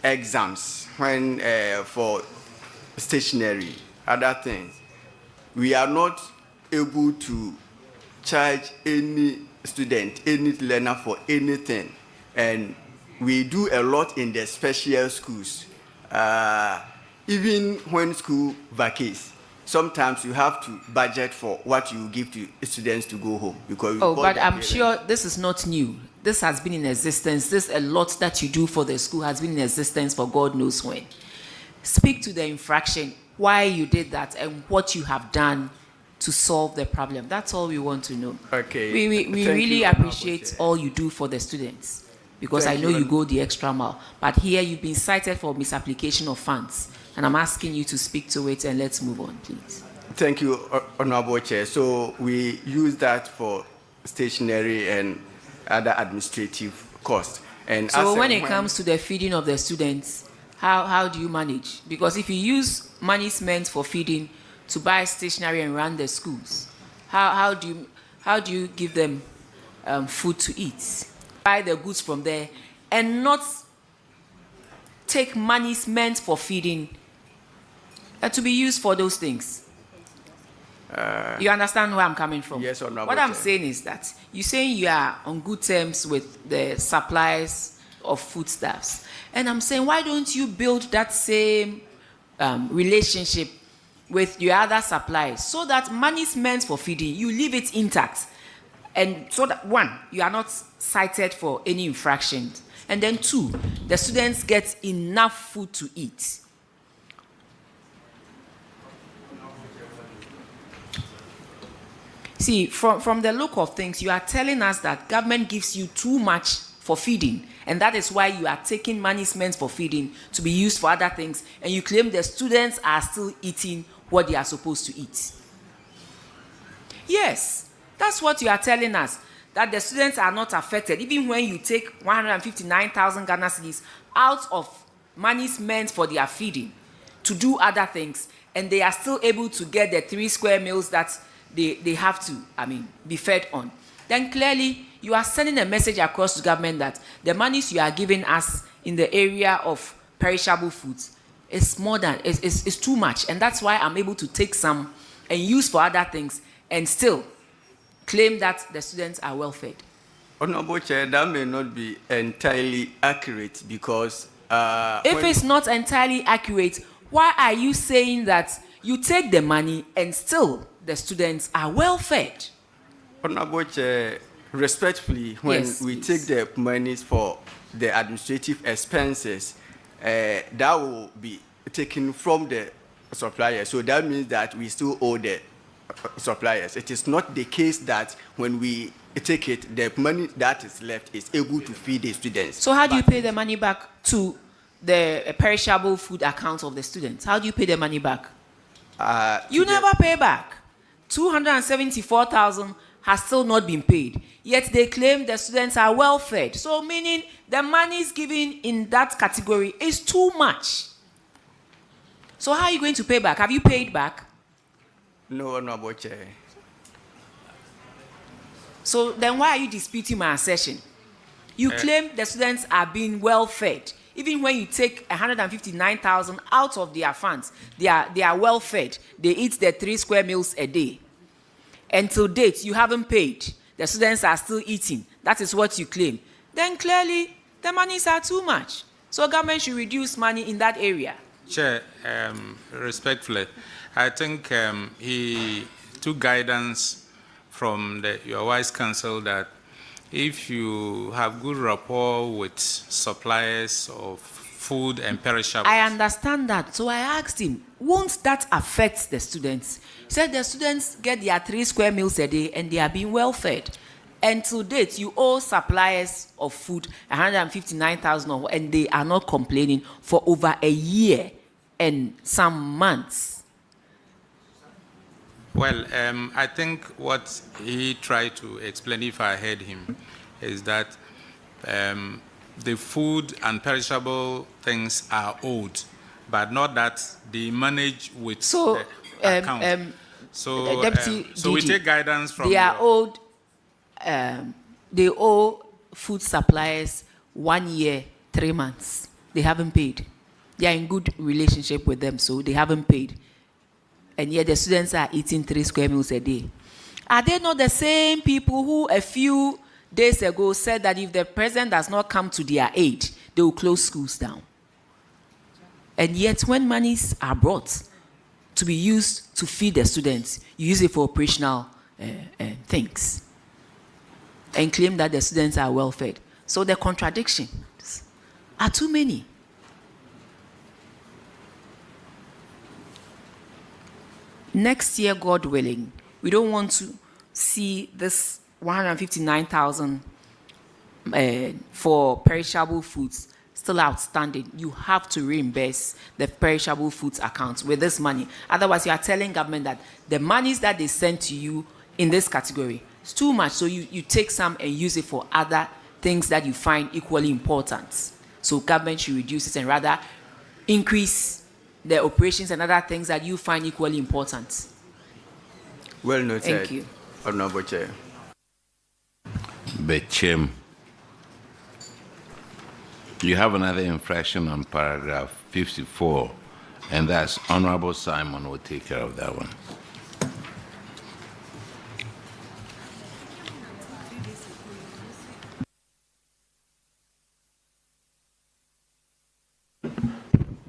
exams, when for stationery, other things. We are not able to charge any student, any learner for anything. And we do a lot in the special schools. Even when school vacates, sometimes you have to budget for what you give to students to go home. Because but I'm sure this is not new. This has been in existence. This a lot that you do for the school has been in existence for God knows when. Speak to the infraction, why you did that, and what you have done to solve the problem. That's all we want to know. Okay. We really appreciate all you do for the students, because I know you go the extra mile. But here you've been cited for misapplication of funds, and I'm asking you to speak to it, and let's move on, please. Thank you, Honorable Chair. So we use that for stationery and other administrative costs. And so when it comes to the feeding of the students, how do you manage? Because if you use money meant for feeding to buy stationery and run the schools, how do you give them food to eat? Buy the goods from there and not take money meant for feeding to be used for those things. You understand where I'm coming from? Yes or no? What I'm saying is that you're saying you are on good terms with the suppliers of foodstuffs. And I'm saying, why don't you build that same relationship with your other suppliers so that money meant for feeding, you leave it intact. And so that, one, you are not cited for any infractions. And then two, the students get enough food to eat. See, from the look of things, you are telling us that government gives you too much for feeding, and that is why you are taking money meant for feeding to be used for other things, and you claim the students are still eating what they are supposed to eat. Yes, that's what you are telling us, that the students are not affected, even when you take 159,000 Ghana cedis out of money meant for their feeding to do other things, and they are still able to get the 3 square meals that they have to, be fed on, then clearly you are sending a message across to government that the monies you are giving us in the area of perishable foods is is too much. And that's why I'm able to take some and use for other things and still claim that the students are well fed. Honorable Chair, that may not be entirely accurate because... if it's not entirely accurate, why are you saying that you take the money and still the students are well fed? Honorable Chair, respectfully, when we take the monies for the administrative expenses, that will be taken from the suppliers. So that means that we still owe the suppliers. It is not the case that when we take it, the money that is left is able to feed the students. So how do you pay the money back to the perishable food account of the students? How do you pay the money back? You never pay back. 274,000 has still not been paid. Yet they claim the students are well fed. So meaning the money given in that category is too much. So how are you going to pay back? Have you paid back? No, Honorable Chair. So then why are you disputing my assertion? You claim the students are being well fed. Even when you take 159,000 out of their funds, they are well fed. They eat their 3 square meals a day. Until date, you haven't paid. The students are still eating. That is what you claim. Then clearly, the monies are too much. So government should reduce money in that area. Chair, respectfully, I think he took guidance from your wise counsel that if you have good rapport with suppliers of food and perishables. I understand that. So I asked him, won't that affect the students? He said the students get their 3 square meals a day and they are being well fed. And to date, you owe suppliers of food 159,000 and they are not complaining for over a year and some months. Well, I think what he tried to explain, if I heard him, is that the food and perishable things are owed, but not that they manage with the account. So we take guidance from... They are owed, they owe food suppliers 1 year, 3 months. They haven't paid. They are in good relationship with them, so they haven't paid. And yet the students are eating 3 square meals a day. Are they not the same people who a few days ago said that if the president does not come to their aid, they will close schools down? And yet when monies are brought to be used to feed the students, you use it for operational things and claim that the students are well fed. So the contradictions are too many. Next year, God willing, we don't want to see this 159,000 for perishable foods still outstanding. You have to reimburse the perishable foods accounts with this money. Otherwise, you are telling government that the monies that they send to you in this category is too much. So you take some and use it for other things that you find equally important. So government should reduce it and rather increase the operations and other things that you find equally important. Well noted. Thank you. Honorable Chair. Bechem. You have another infraction on paragraph 54, and that's Honorable Simon will take care of that one.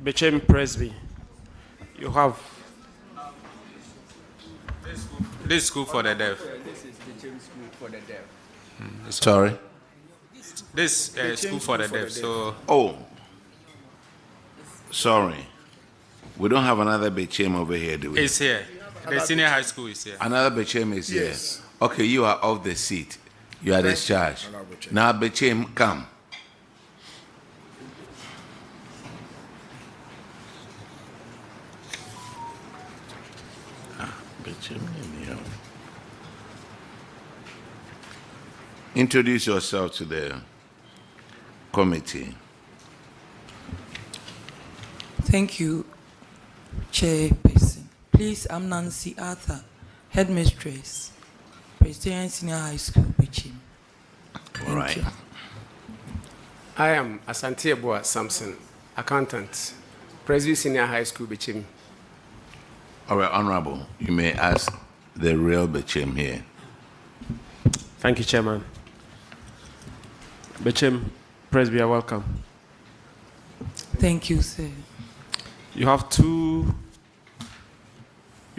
Bechem Presby, you have... This school for the deaf. This is the James School for the deaf. Sorry? This school for the deaf, so... Oh, sorry. We don't have another Bechem over here, do we? It's here. The senior high school is here. Another Bechem is Yes. here. Okay, you are off the seat. You are discharged. Now, Bechem, come. Introduce yourself to the committee. Thank you, Chairperson. Please, I'm Nancy Arthur, Headmistress, Presbyterian Senior High School, Bichim. All right. you. I am Asante Abua Samson, accountant, Presby Senior High School, Bichim. All right, Honorable, you may ask the real Bechem here. Thank you, Chairman. Bechem, Presby, you're welcome. Thank you, sir. You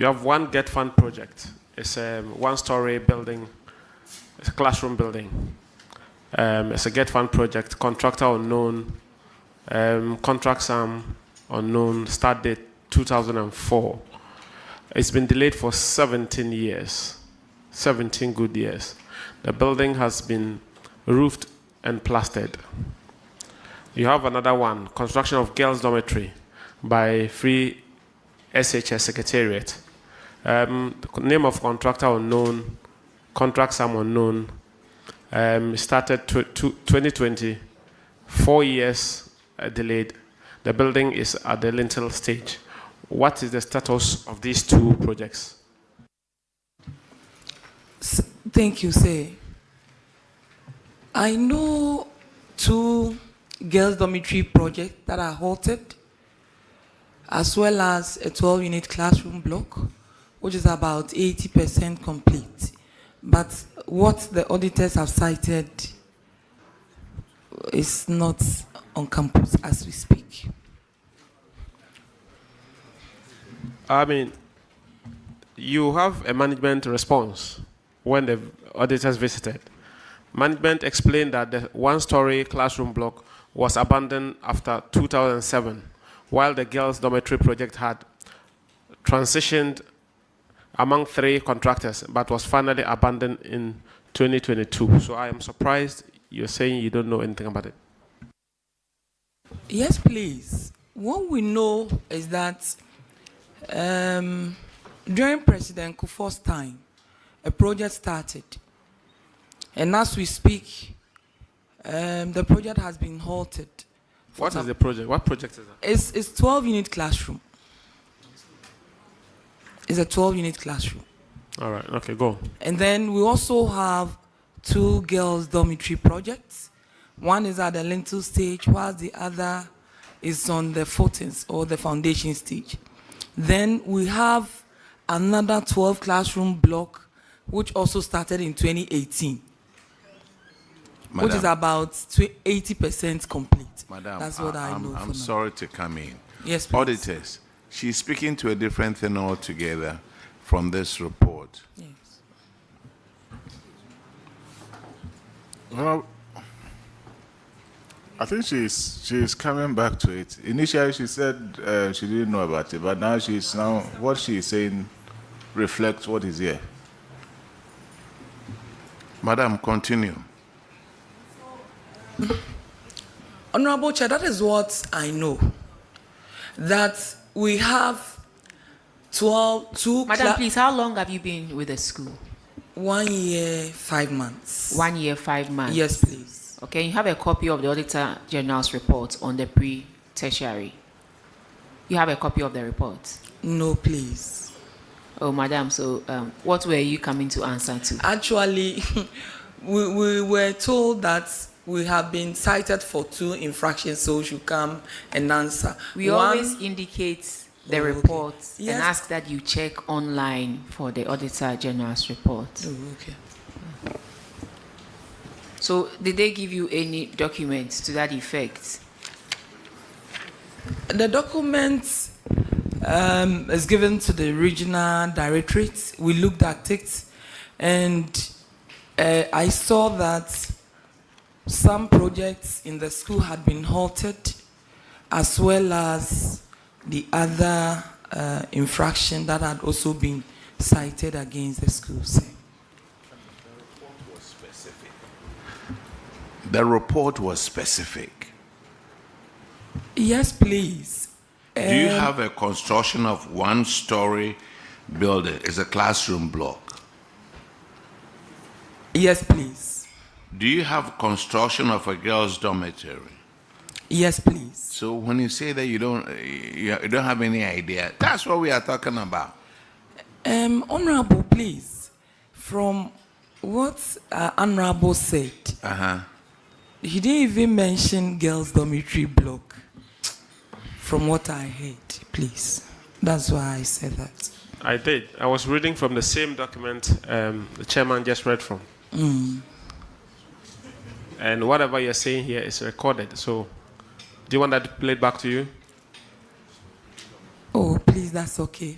have one Get Fund project. It's a one-story building, it's a classroom building. It's a Get Fund project, contractor unknown, contract sum unknown, start date 2004. It's been delayed for 17 years, 17 good years. The building has been roofed and plastered. You have another one, construction of girls' dormitory by Free SHS Secretariat. Name of contractor unknown, contract sum unknown. Started 2020, 4 years delayed. The building is at the lintel stage. What is the status of these two projects? Thank you, sir. I know 2 girls' dormitory projects that are halted, as well as a 12-unit classroom block, which is about 80% complete. But what the auditors have cited is not on campus as we speak. I mean, you have a management response when the auditors visited. Management explained that the one-story classroom block was abandoned after 2007, while the girls' dormitory project had transitioned among 3 contractors, but was finally abandoned in 2022. So I am surprised you're saying you don't know anything about it. Yes, please. What we know is that during President Kufuor's time, a project started. And as we speak, the project has been halted. What is the project? What project is that? It's 12-unit classroom. It's a 12-unit classroom. All right, okay, go. And then we also have 2 girls' dormitory projects. One is at the lintel stage, while the other is on the footings or the foundation stage. Then we have another 12 classroom block, which also started in 2018, Madam, which is about 80% complete. Madam, That's what I know. I'm sorry to come in. Yes, please. Auditors, she's speaking to a different thing altogether from this report. Yes. Well, I think she's coming back to it. Initially, she said she didn't know about it, but now what she's saying reflects what is here. Madam, continue. Honorable Chair, that is what I know. That we have 2 Madam, please, how long have you been with the school? 1 year, 5 months. 1 year, 5 months? Yes, please. Okay, you have a copy of the Auditor General's report on the pre-tertiary. You have a copy of the report? No, please. Oh, madam, so what were you coming to answer to? Actually, we were told that we have been cited for 2 infractions, so we should come and answer. We always indicate the report and ask that you check online for the Auditor General's report. Oh, okay. So, did they give you any documents to that effect? The document is given to the regional directorate. We looked at it, and I saw that some projects in the school had been halted, as well as the other infraction that had also been cited against the school. The report was specific. Yes, please. Do you have a construction of one-story building? It's a classroom block. Yes, please. Do you have construction of a girls' dormitory? Yes, please. So when you say that you don't have any idea, that's what we are talking about. Honorable, please, from what Honorable said, he didn't even mention girls' dormitory block. From what I heard, please. That's why I said that. I did. I was reading from the same document the chairman just read from. And whatever you're saying here is recorded. So, do you want that played back to you? Oh, please, that's okay.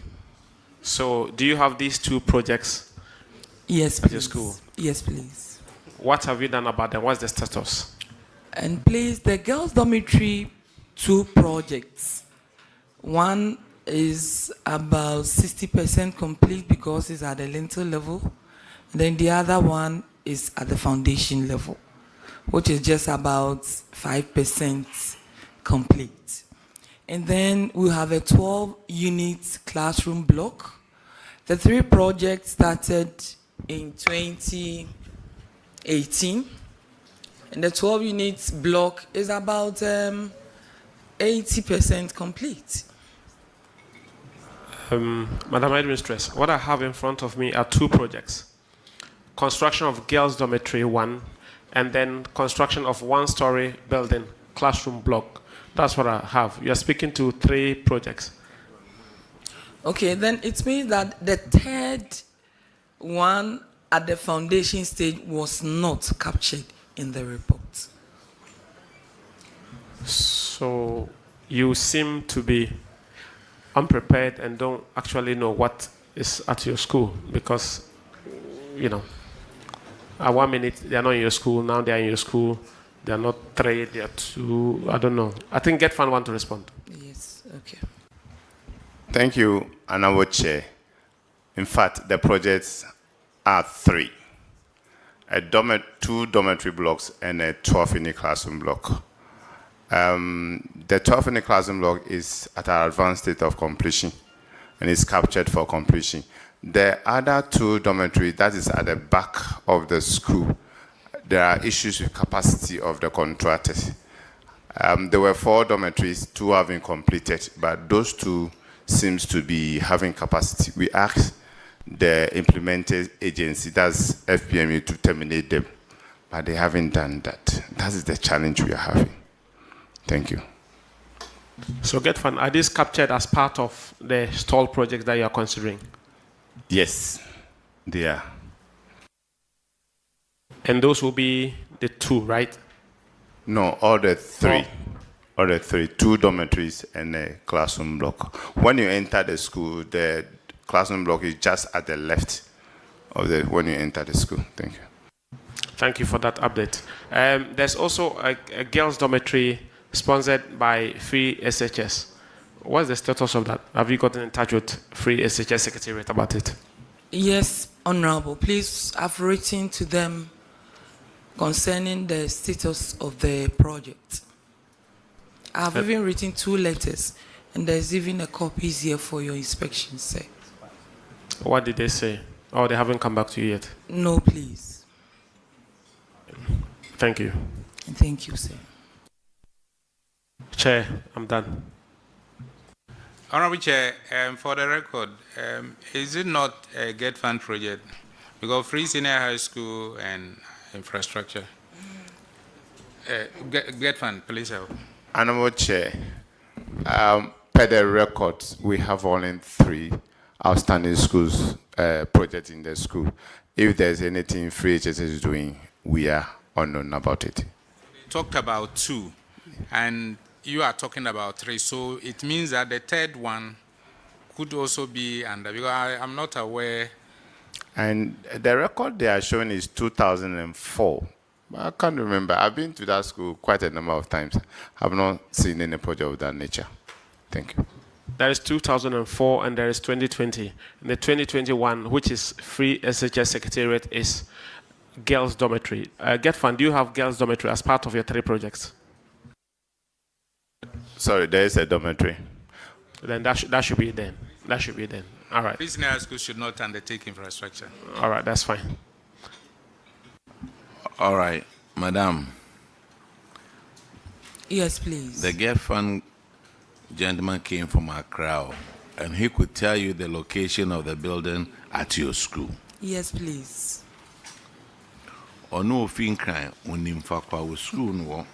So, do you have these two projects? Yes, at please. your school? Yes, please. What have you done about them? What's the status? And please, the girls' dormitory, 2 projects. One is about 60% complete because it's at the lintel level. Then the other one is at the foundation level, which is just about 5% complete. And then we have a 12-unit classroom block. The 3 projects started in 2018. And the 12-unit block is about 80% complete. Madam Administrator, what I have in front of me are 2 projects. Construction of girls' dormitory 1, and then construction of 1-story building, classroom block. That's what I have. You are speaking to 3 projects. Okay, then it means that the 3rd one at the foundation stage was not captured in the report. So you seem to be unprepared and don't actually know what is at your school because, you know, at 1 minute they are not in your school, now they are in your school, they are not 3, they are 2, I don't know. I think GetFund want to respond. Yes, okay. Thank you, Honorable Chair. In fact, the projects are 3. 2 dormitory blocks and a 12-unit classroom block. The 12-unit classroom block is at an advanced state of completion and is captured for completion. The other 2 dormitories, that is at the back of the school, there are issues with capacity of the contractors. There were 4 dormitories, 2 have been completed, but those 2 seems to be having capacity. We asked the implementing agency, that's FPMU, to terminate them, but they haven't done that. That is the challenge we are having. Thank you. So GetFund, are these captured as part of the stall projects that you are considering? Yes, they are. And those will be the 2, right? No, all the 3. All the 3, 2 dormitories and a classroom block. When you enter the school, the classroom block is just at the left of the when you enter the school. Thank you. Thank you for that update. There's also a girls' dormitory sponsored by Free SHS. What's the status of that? Have you gotten in touch with Free SHS Secretariat about it? Yes, Honorable. Please, I've written to them concerning the status of the project. I've even written 2 letters, and there's even a copy here for your inspection, sir. What did they say? Oh, they haven't come back to you yet? No, please. Thank you. Thank you, sir. Chair, I'm done. Honorable Chair, for the record, is it not a GetFund project? Because Free Senior High School and infrastructure. GetFund, please help. Honorable Chair, per the records, we have only 3 outstanding schools projects in the school. If there's anything Free HSS is doing, we are unknown about it. We talked about 2, and you are talking about 3, so it means that the 3rd one could also be under, because I'm not aware. And the record they are showing is 2004. I can't remember. I've been to that school quite a number of times. I've not seen any project of that nature. Thank you. There is 2004 and there is 2020. And the 2021, which is Free SHS Secretariat, is girls' dormitory. GetFund, do you have girls' dormitory as part of your 3 projects? Sorry, there is a dormitory. Then that should be then. That should be then. All right. Free Senior High School should not undertake infrastructure. All right, that's fine. All right, Madam. Yes, please. The GetFund gentleman came from Accra. and he could tell you the location of the building at your school. Yes, please. Or no fin crime when in Fakwa school no.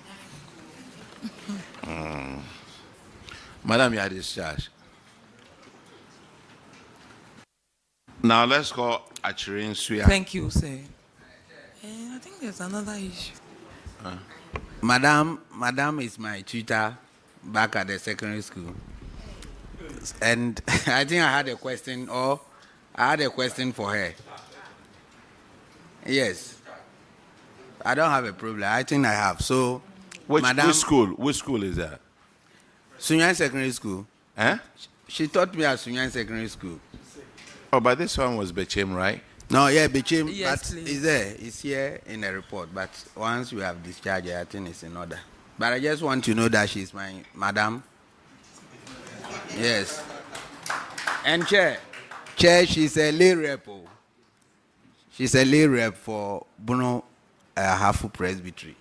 Madam, you are discharged. Now let's call Achirin Suya. Thank you, sir. I think there's another issue. Madam is my tutor back at the secondary school. And I think I had a question for her. Yes. I don't have a problem. I think I have. So, Which school is that? Sunyan Secondary School. Eh? She taught me at Sunyan Secondary School. Oh, but this one was Bechem, right? No, yeah, Bechem, Yes, but please. it's there. It's here in the report. But once we have discharged her, I think it's in order. But I just want to know that she's my madam. Yes. And Chair, she's a lay rep. She's a lay rep for Bono Hafu Presbytery.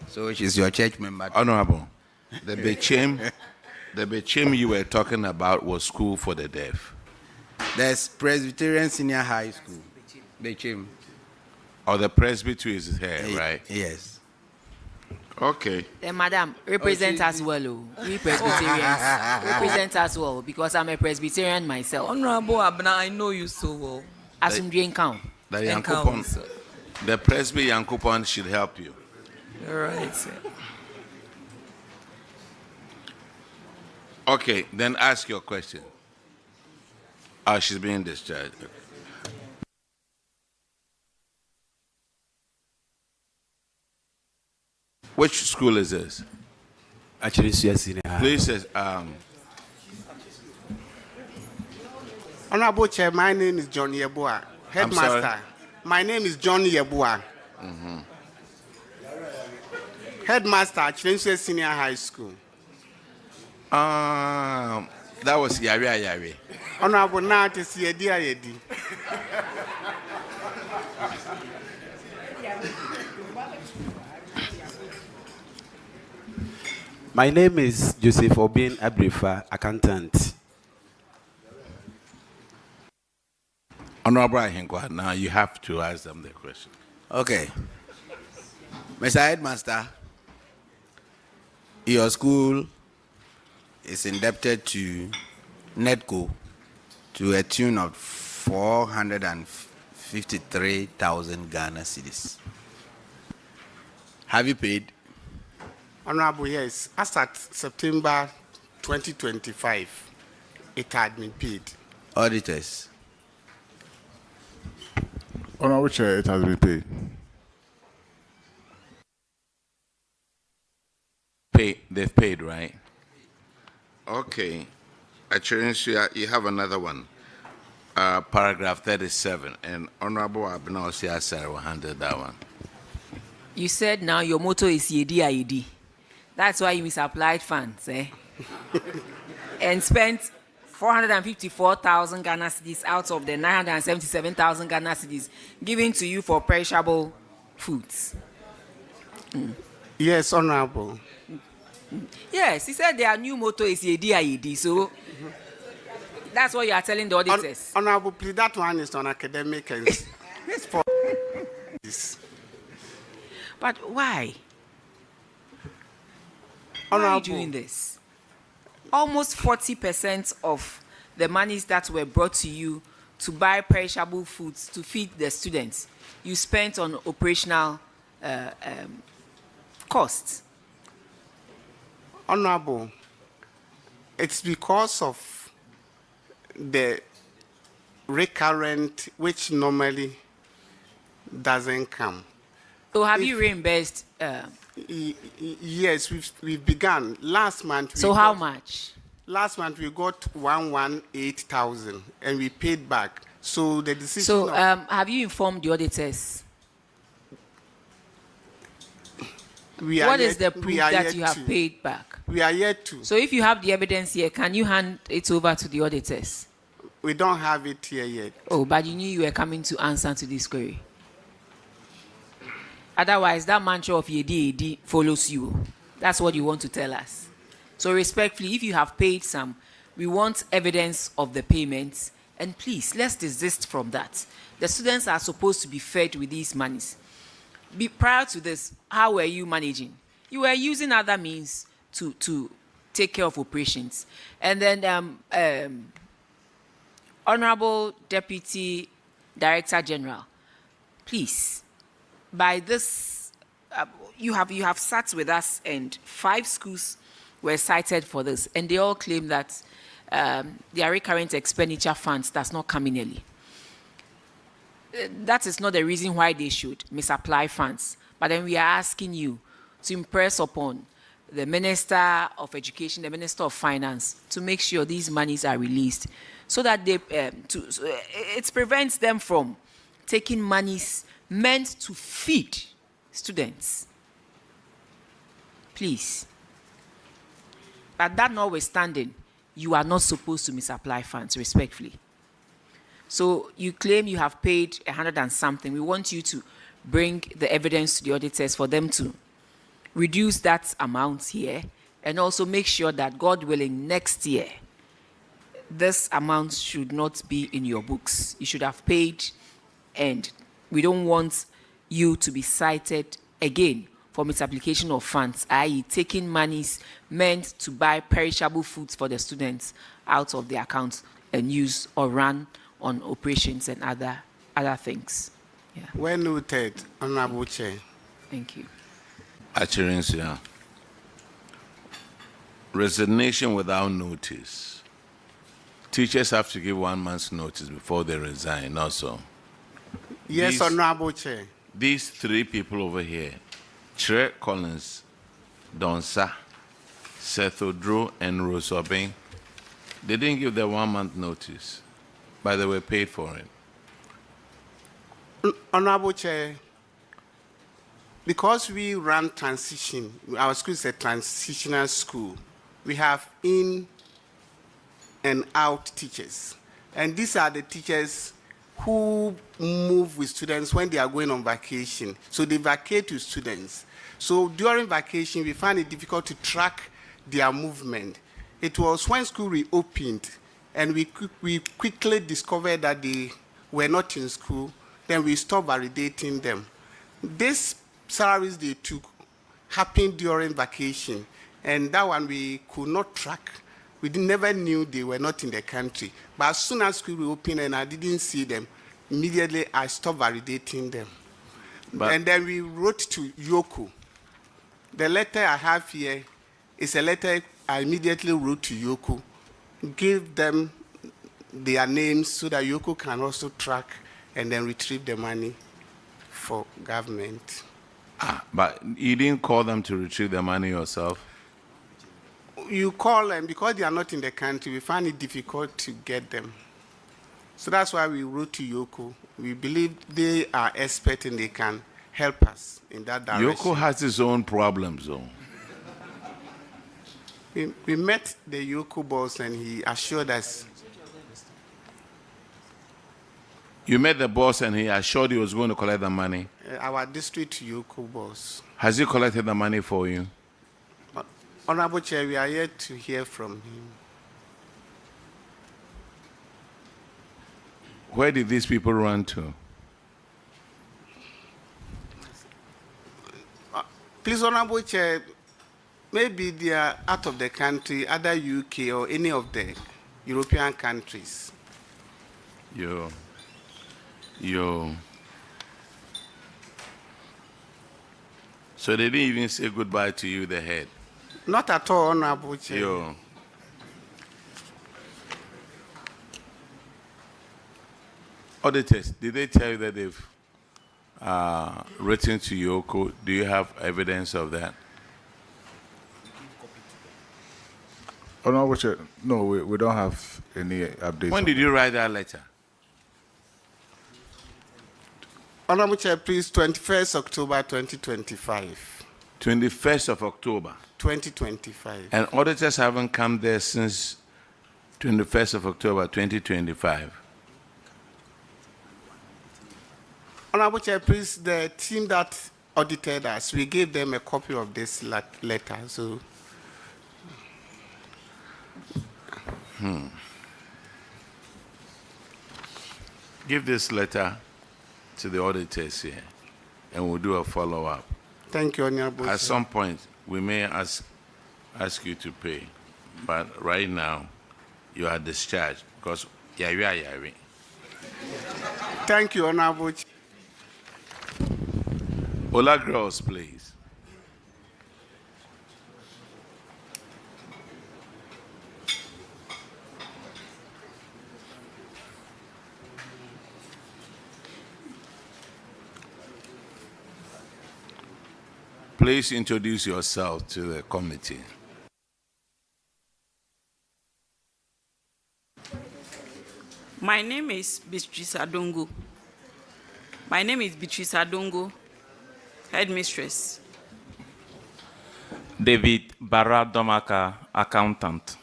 So she's your church member. Honorable, the Bechem you were talking about was school for the deaf. There's Presbyterian Senior High School. Bechem. Or the presbytery is here, right? Yes. Okay. Then, madam, represent as well. We Presbyterians represent as well because I'm a Presbyterian myself. Honorable Abna, I know you so well. Asumdue Nkau. The Presby Yankupon should help you. All right, sir. Okay, then ask your question. Oh, she's being discharged. Okay. Which school is this? Actually, yes. Please, Honorable Chair, my name is John Yeboah, headmaster. My name is John Yeboah. Headmaster at Chilenswe Senior High School. That was Yari. Honorable, now to see a dear Yedi. My name is Joseph Obin Abrifa, accountant. Honorable Ahinkwa, now you have to ask them the question. Okay. Mr. Headmaster, your school is indebted to NETCO to a tune of 453,000 Ghana cedis. Have you paid? Honorable, yes. As at September 2025, it had been paid. Auditors. Honorable Chair, it has been paid. They've paid, right? Okay. Actually, you have another one. Paragraph 37. And Honorable Abna Sarah will handle that one. You said now your motto is Yedi. That's why you misapplied funds, eh? And spent 454,000 Ghana cedis out of the 977,000 Ghana cedis given to you for perishable foods. Yes, Honorable. Yes, he said their new motto is Yedi. So that's what you are telling the auditors. Honorable, please, that one is on academic and it's for this. But why? Why are you doing this? Almost 40% of the monies that were brought to you to buy perishable foods to feed the students, you spent on operational costs. Honorable, it's because of the recurrent, which normally doesn't come. So have you reimbursed? Yes, we've begun. Last month. So how much? Last month we got 118,000 and we paid back. So the decision. So have you informed the auditors? What is the proof that you have paid back? We are yet to. So if you have the evidence here, can you hand it over to the auditors? We don't have it here yet. Oh, but you knew you were coming to answer to this query. Otherwise, that mantra of follows you. That's what you want to tell us. So respectfully, if you have paid some, We want evidence of the payments, and please, let's desist from that. The students are supposed to be fed with these monies. Prior to this, how were you managing? You were using other means to take care of operations. And then, Honorable Deputy Director General, please, by this, you have sat with us, and 5 schools were cited for this, and they all claim that their recurrent expenditure funds does not come in early. That is not the reason why they should misapply funds. But then we are asking you to impress upon the Minister of Education, the Minister of Finance, to make sure these monies are released, so that they, it prevents them from taking monies meant to feed students. Please. But that notwithstanding, you are not supposed to misapply funds, respectfully. So you claim you have paid 100 and something. We want you to bring the evidence to the auditors for them to reduce that amount here, and also make sure that, God willing, next year, this amount should not be in your books. You should have paid, and we don't want you to be cited again for misapplication of funds, i.e. taking monies meant to buy perishable foods for the students out of the accounts and use or run on operations and other things. Yeah. Well noted, Honorable Chair. Thank you. Achirinsia. Resignation without notice. Teachers have to give 1 month's notice before they resign also. Yes, Honorable Chair. These 3 people over here, Tre Collins, Donsa, Seth Odro, and Rose Obeng, they didn't give their 1 month notice, but they were paid for it. Honorable Chair, because we run transition, our school is a transitional school, we have in and out teachers. And these are the teachers who move with students when they are going on vacation. So they vacate with students. So during vacation, we find it difficult to track their movement. It was when school reopened and we quickly discovered that they were not in school, then we stopped validating them. These salaries they took happened during vacation, and that one we could not track. We never knew they were not in the country. But as soon as school reopened and I didn't see them, immediately I stopped validating them. And then we wrote to Yoko. The letter I have here is a letter I immediately wrote to Yoko, give them their names so that Yoko can also track and then retrieve the money for government. But you didn't call them to retrieve the money yourself? You call them because they are not in the country. We find it difficult to get them. So that's why we wrote to Yoko. We believe they are expert and they can help us in that direction. Yoko has his own problems, though. We met the Yoko boss and he assured us. You met the boss and he assured you he was going to collect the money? Our district Yoko boss. Has he collected the money for you? Honorable Chair, we are yet to hear from him. Where did these people run to? Please, Honorable Chair, maybe they are out of the country, either UK or any of the European countries. So they didn't even say goodbye to you, the head? Not at all, Honorable Chair. Auditors, did they tell you that they've written to Yoko? Do you have evidence of that? Honorable Chair, no, we don't have any updates. When did you write that letter? Honorable Chair, please, 21st October 2025. 21st of October? 2025. And auditors haven't come there since 21st of October 2025? Honorable Chair, please, the team that audited us, we gave them a copy of this letter. So, Give this letter to the auditors here, and we'll do a follow-up. Thank you, Honorable At Chair. some point, we may ask you to pay, but right now, you are discharged because yari. Thank you, Honorable Chair. Ola girls, please. Please introduce yourself to the committee. My name is Beatrice Adongo. Headmistress. David Baradomaka, accountant.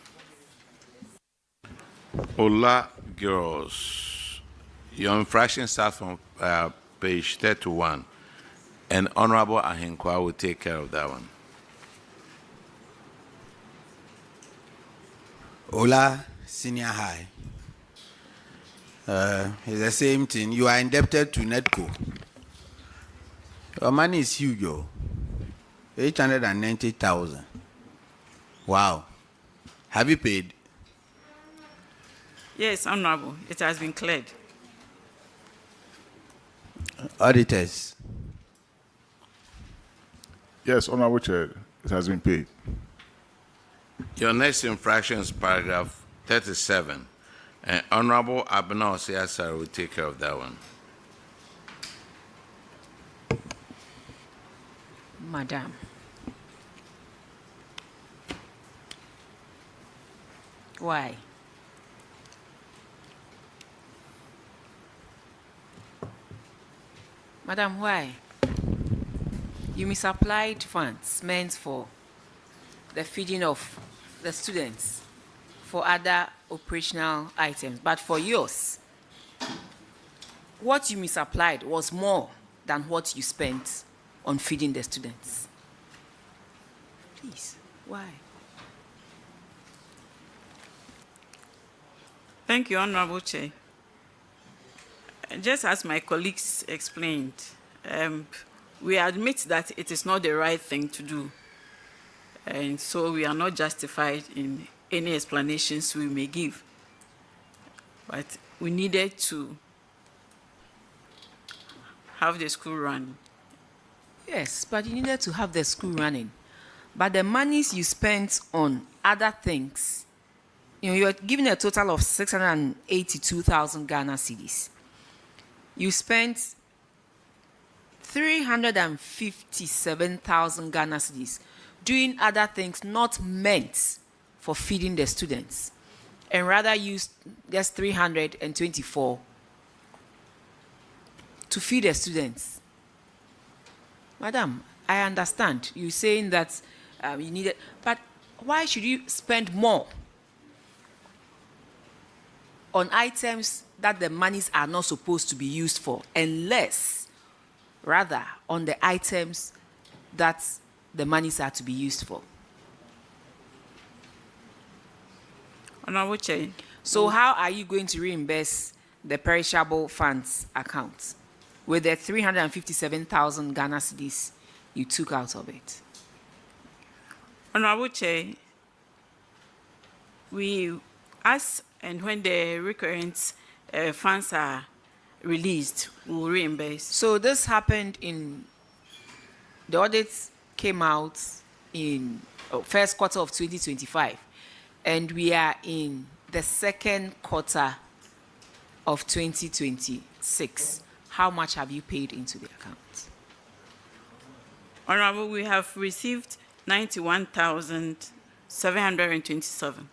Ola girls, your infraction starts from page 31, and Honorable Ahenkwa will take care of that one. Ola Senior High. It's the same thing. You are indebted to Netco. Your money is huge, 890,000. Wow. Have you paid? Yes, Honorable. It has been cleared. Auditors. Yes, Honorable Chair, it has been paid. Your next infraction is paragraph 37, and Honorable Osei-Mensah will take care of that one. Madam. Why? Madam, why? You misapplied funds meant for the feeding of the students for other operational items, but for yours, what you misapplied was more than what you spent on feeding the students. Please, why? Thank you, Honorable Chair. Just as my colleagues explained, we admit that it is not the right thing to do. And so we are not justified in any explanations we may give. But we needed to have the school run. Yes, but you needed to have the school running. But the monies you spent on other things, you are given a total of 682,000 Ghana cedis. You spent 357,000 Ghana cedis doing other things not meant for feeding the students, and rather used just 324 to feed the students. Madam, I understand you saying that you needed, but why should you spend more on items that the monies are not supposed to be used for, and less, rather, on the items that the monies are to be used for? Honorable Chair. So how are you going to reimburse the perishable funds account with the 357,000 Ghana cedis you took out of it? Honorable Chair, as and when the recurrent funds are released, we will reimburse. So this happened in, the audits came out in first quarter of 2025, and we are in the second quarter of 2026. How much have you paid into the account? Honorable, we have received 91,727.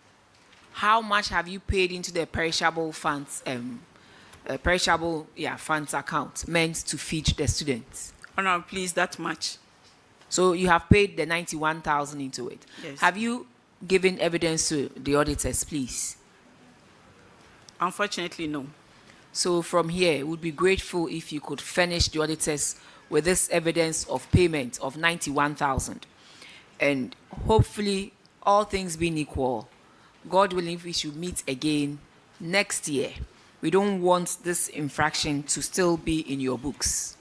How much have you paid into the perishable funds, funds account meant to feed the students? Honorable, please, that much. So you have paid the 91,000 into it. Yes. Have you given evidence to the auditors, please? Unfortunately, no. So from here, we'd be grateful if you could furnish the auditors with this evidence of payment of 91,000. And hopefully, all things being equal, God willing, if we should meet again next year, we don't want this infraction to still be in your books.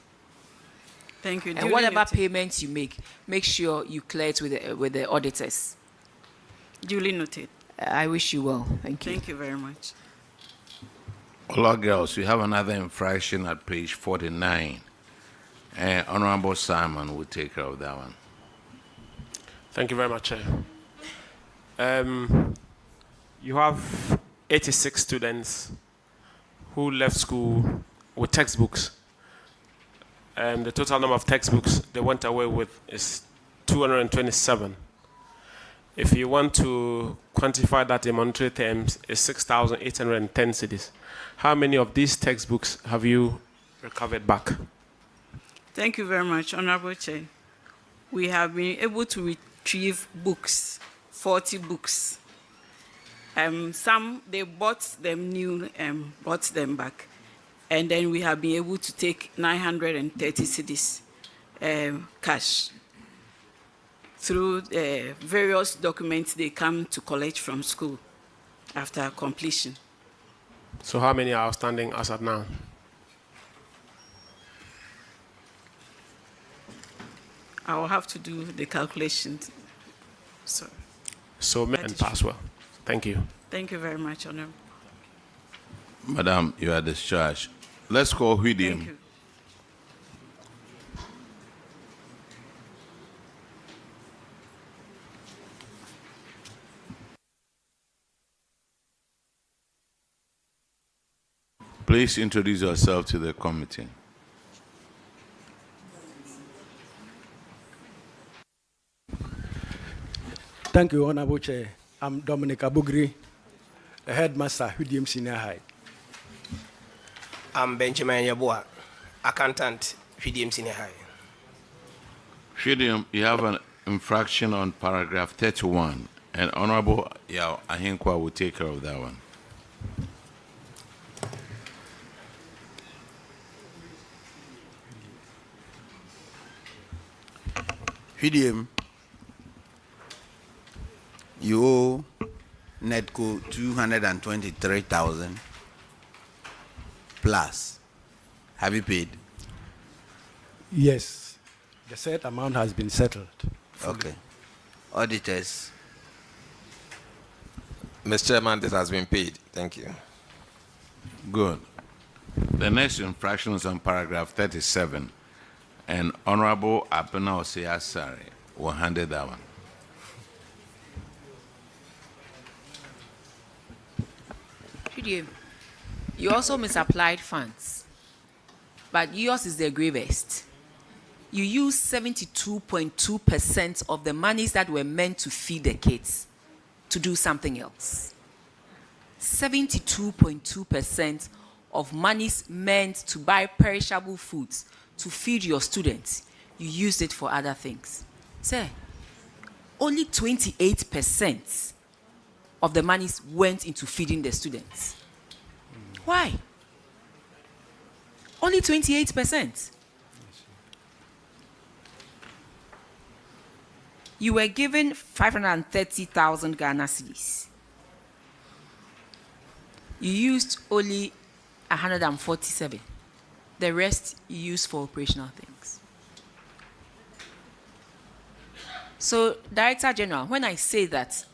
Thank you. And whatever payments you make sure you clear it with the auditors. Duly noted. I wish you well. Thank you. Thank you very much. Hola, girls. We have another infraction at page 49. Honorable Simon will take care of that one. Thank you very much, Chair. You have 86 students who left school with textbooks. The total number of textbooks they went away with is 227. If you want to quantify that in monetary terms, it's 6,810 cedis. How many of these textbooks have you recovered back? Thank you very much, Honorable Chair. We have been able to retrieve books, 40 books. Some, they bought them new and bought them back. And then we have been able to take 930 cedis cash through various documents they come to collect from school after completion. So how many are outstanding as of now? I will have to do the calculations. Sorry. So and pass well. Thank you. Thank you very much, Honorable. Madam, you are discharged. Let's call Huidim. Thank you. Please introduce yourself to the committee. Thank you, Honorable Chair. I'm Dominic Abugri, the headmaster, Huidim Senior High. I'm Benjamin Yabua, accountant, Huidim Senior High. Huidim, you have an infraction on paragraph 31, and Honorable Yao Ahinkwa will take care of that one. Huidim, you owe Netco 223,000 plus. Have you paid? Yes, the said amount has been settled. Okay. Auditors. Mr. Chairman, this has been paid. Thank you. Good. The next infraction is on paragraph 37, and Honorable Osei-Mensah will handle that one. You also misapplied funds, but yours is the gravest. You used 72.2% of the monies that were meant to feed the kids to do something else. 72.2% of monies meant to buy perishable foods to feed your students, you used it for other things. Sir, only 28% of the monies went into feeding the students. Why? Only 28%. You were given 530,000 Ghana cedis. You used only 147. The rest you used for operational things. So, Director General, when I say that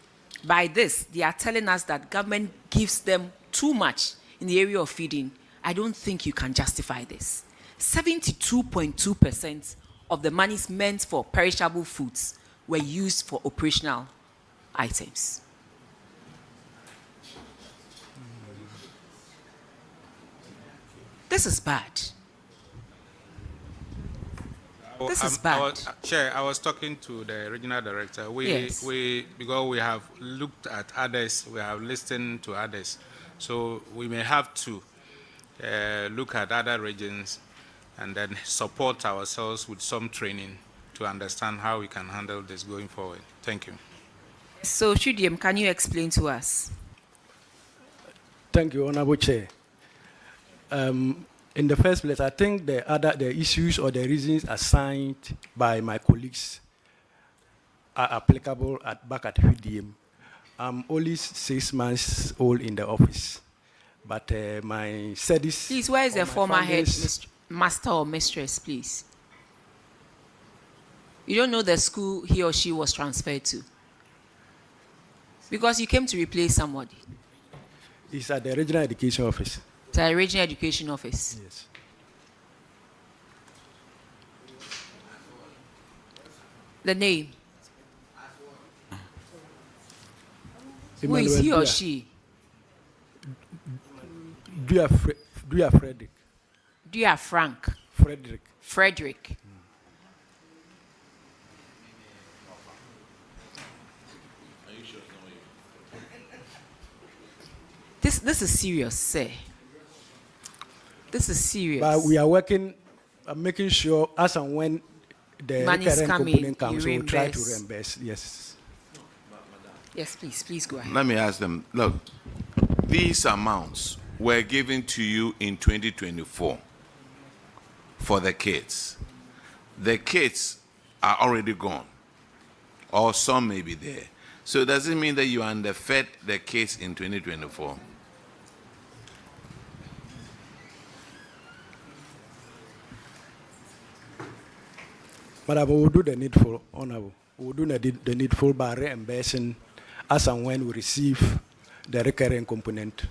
by this, they are telling us that government gives them too much in the area of feeding, I don't think you can justify this. 72.2% of the monies meant for perishable foods were used for operational items. This is bad. This is bad. Chair, I was talking to the regional director. Because we have looked at others, we have listened to others. So we may have to look at other regions and then support ourselves with some training to understand how we can handle this going forward. Thank you. So, Shudiam, can you explain to us? Thank you, Honorable Chair. In the first place, I think the issues or the reasons assigned by my colleagues are applicable back at Huidim. I'm only 6 months old in the office, but my studies. Please, where is the former head founders- master or mistress, please? You don't know the school he or she was transferred to? Because you came to replace somebody. It's at the regional education office. The regional education office. Yes. The name. Who is he or she? Dear Frederick. Dear Frank. Frederick. Frederick. This is serious, sir. This is serious. But we are working, making sure as and when the Money is recurrent coming, component comes, you we'll try to reimburse. reimburse. Yes. Yes, please go ahead. Let me ask them, look, these amounts were given to you in 2024 for the kids. The kids are already gone, or some may be there. So does it mean that you underfed the kids in 2024? But we will do the needful, Honorable. We will do the needful by reimbursing as and when we receive the recurring component.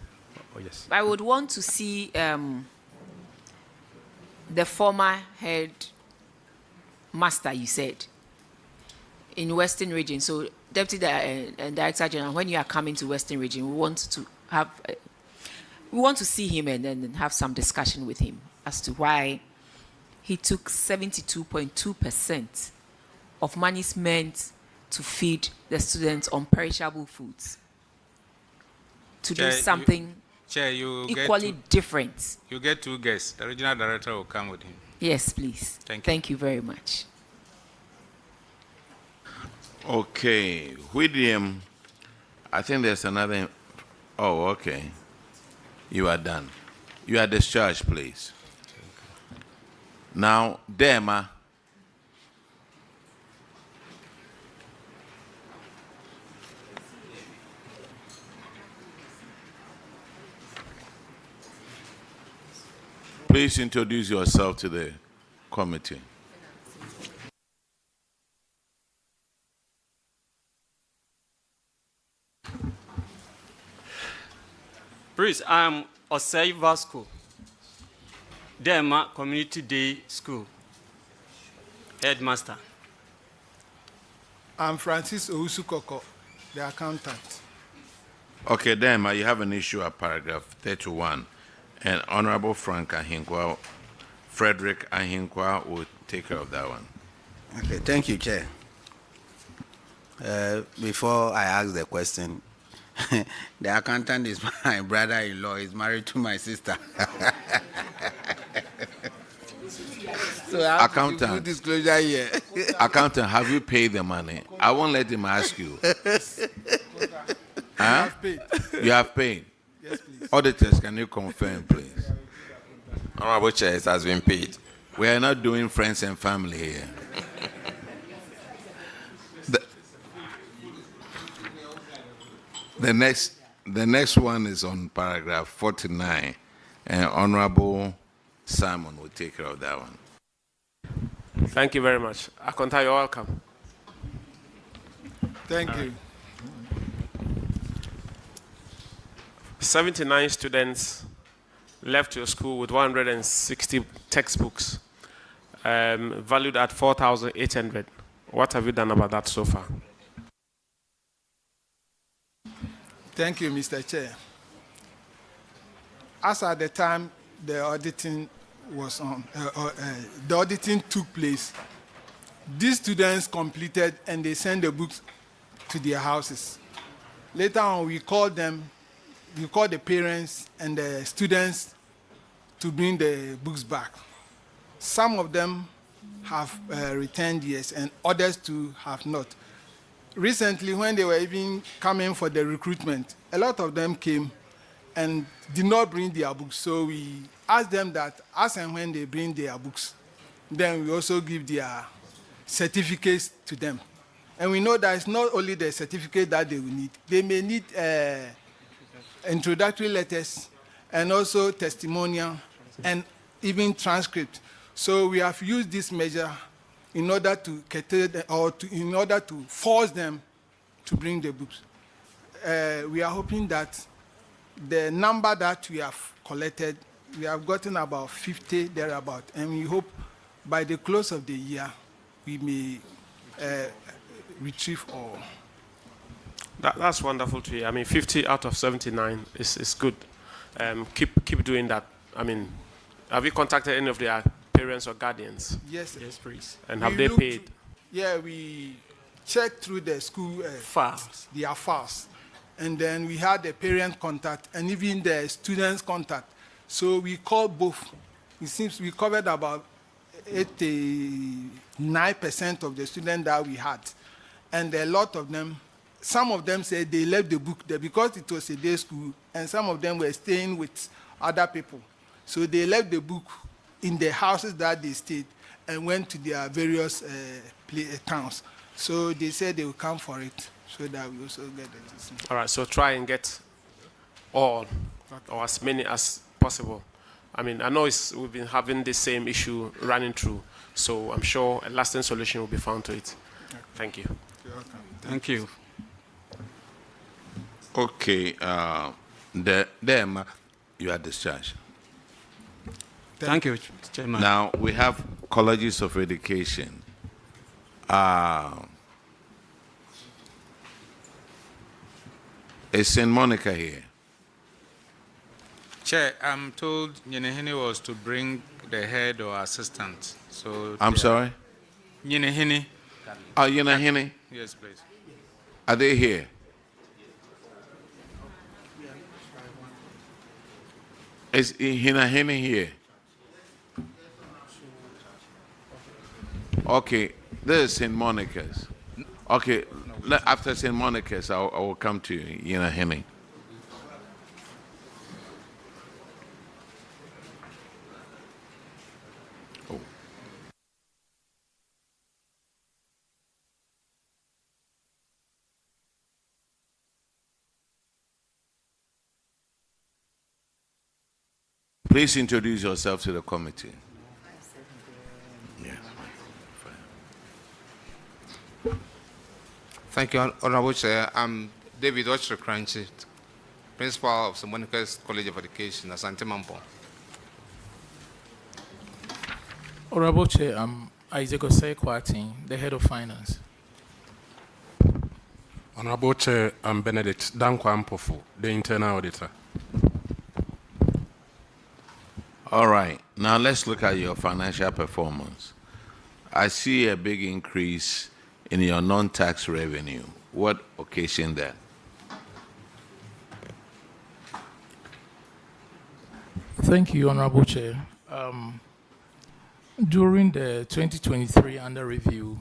Oh, yes. I would want to see the former head master, you said, in Western Region. So, Deputy Director General, when you are coming to Western Region, we want to see him and then have some discussion with him as to why he took 72.2% of monies meant to feed the students on perishable foods to do something equally different. You get 2 guests. The regional director will come with him. Yes, please. Thank you very much. Okay, William, I think there's another. Oh, okay. You are done. You are discharged, please. Now, Dema. Please introduce yourself to the committee. Please, I'm Osei-Mensah, Dema Community Day School headmaster. I'm Francis Owusu-Koko, the accountant. Okay, Dema, you have an issue at paragraph 31, and Honorable Frank Ahinkwa, Frederick Ahinkwa will take care of that one. Okay, thank you, Chair. Before I ask the question, the accountant is my brother-in-law. He's married to my sister. So I have to do full disclosure here. Accountant, have you paid the money? I won't let him ask you. Huh? I have paid. You have paid? Yes, please. Auditors, can you confirm, please? Honorable Chair, it has been paid. We are not doing friends and family here. The next one is on paragraph 49, and Honorable Simon will take care of that one. Thank you very much. Akonta, you're welcome. Thank you. 79 students left your school with 160 textbooks, valued at 4,800. What have you done about that so far? Thank you, Mr. Chair. As at the time the auditing was on, the auditing took place, these students completed and they sent the books to their houses. Later on, we called them, we called the parents and the students to bring the books back. Some of them have returned yes, and others too have not. Recently, when they were even coming for the recruitment, a lot of them came and did not bring their books. So we asked them that as and when they bring their books, then we also give their certificates to them. And we know that it's not only the certificate that they will need. They may need introductory letters and also testimonial and even transcript. So we have used this measure in order to curtail them, or in order to force them to bring the books. We are hoping that the number that we have collected, we have gotten about 50 thereabout, and we hope by the close of the year we may retrieve all. That's wonderful to hear. I mean, 50 out of 79 is good. Keep doing that. I mean, have you contacted any of their parents or guardians? Yes, yes, please. And have they paid? Yeah, we checked through the school files, their files, and then we had the parent contact and even the students contact. So we called both. It seems we covered about 89% of the students that we had, and a lot of them. Some of them said they left the book there because it was a day school, and some of them were staying with other people. So they left the book in the houses that they stayed and went to their various towns. So they said they will come for it so that we also get it. All right, so try and get all or as many as possible. I mean, I know we've been having the same issue running through, so I'm sure a lasting solution will be found to it. Thank you. You're welcome. Thank you. Okay, you are discharged. Thank you, Chairman. Now we have colleges of education. Is St. Monica here? Chair, I'm told Nyenehene was to bring the head or assistant. So I'm sorry? Nyenehene. Oh, Nyenehene? Yes, please. Are they here? Is Nyenehene here? Okay, this is St. Monica's. Okay, after St. Monica's, I will come to you, Nyenehene. Please introduce yourself to the committee. Yes. Thank you, Honorable Chair. I'm David Ochre-Crunchy, Principal of St. Monica's College of Education, Asante Mampo. Honorable Chair, I'm Isaac Osei-Mensah, the Head of Finance. Honorable Chair, I'm Benedict Dankwa-Mpofu, the Internal Auditor. All right, now let's look at your financial performance. I see a big increase in your non-tax revenue. What occasioned that? Thank you, Honorable Chair. During the 2023 under review,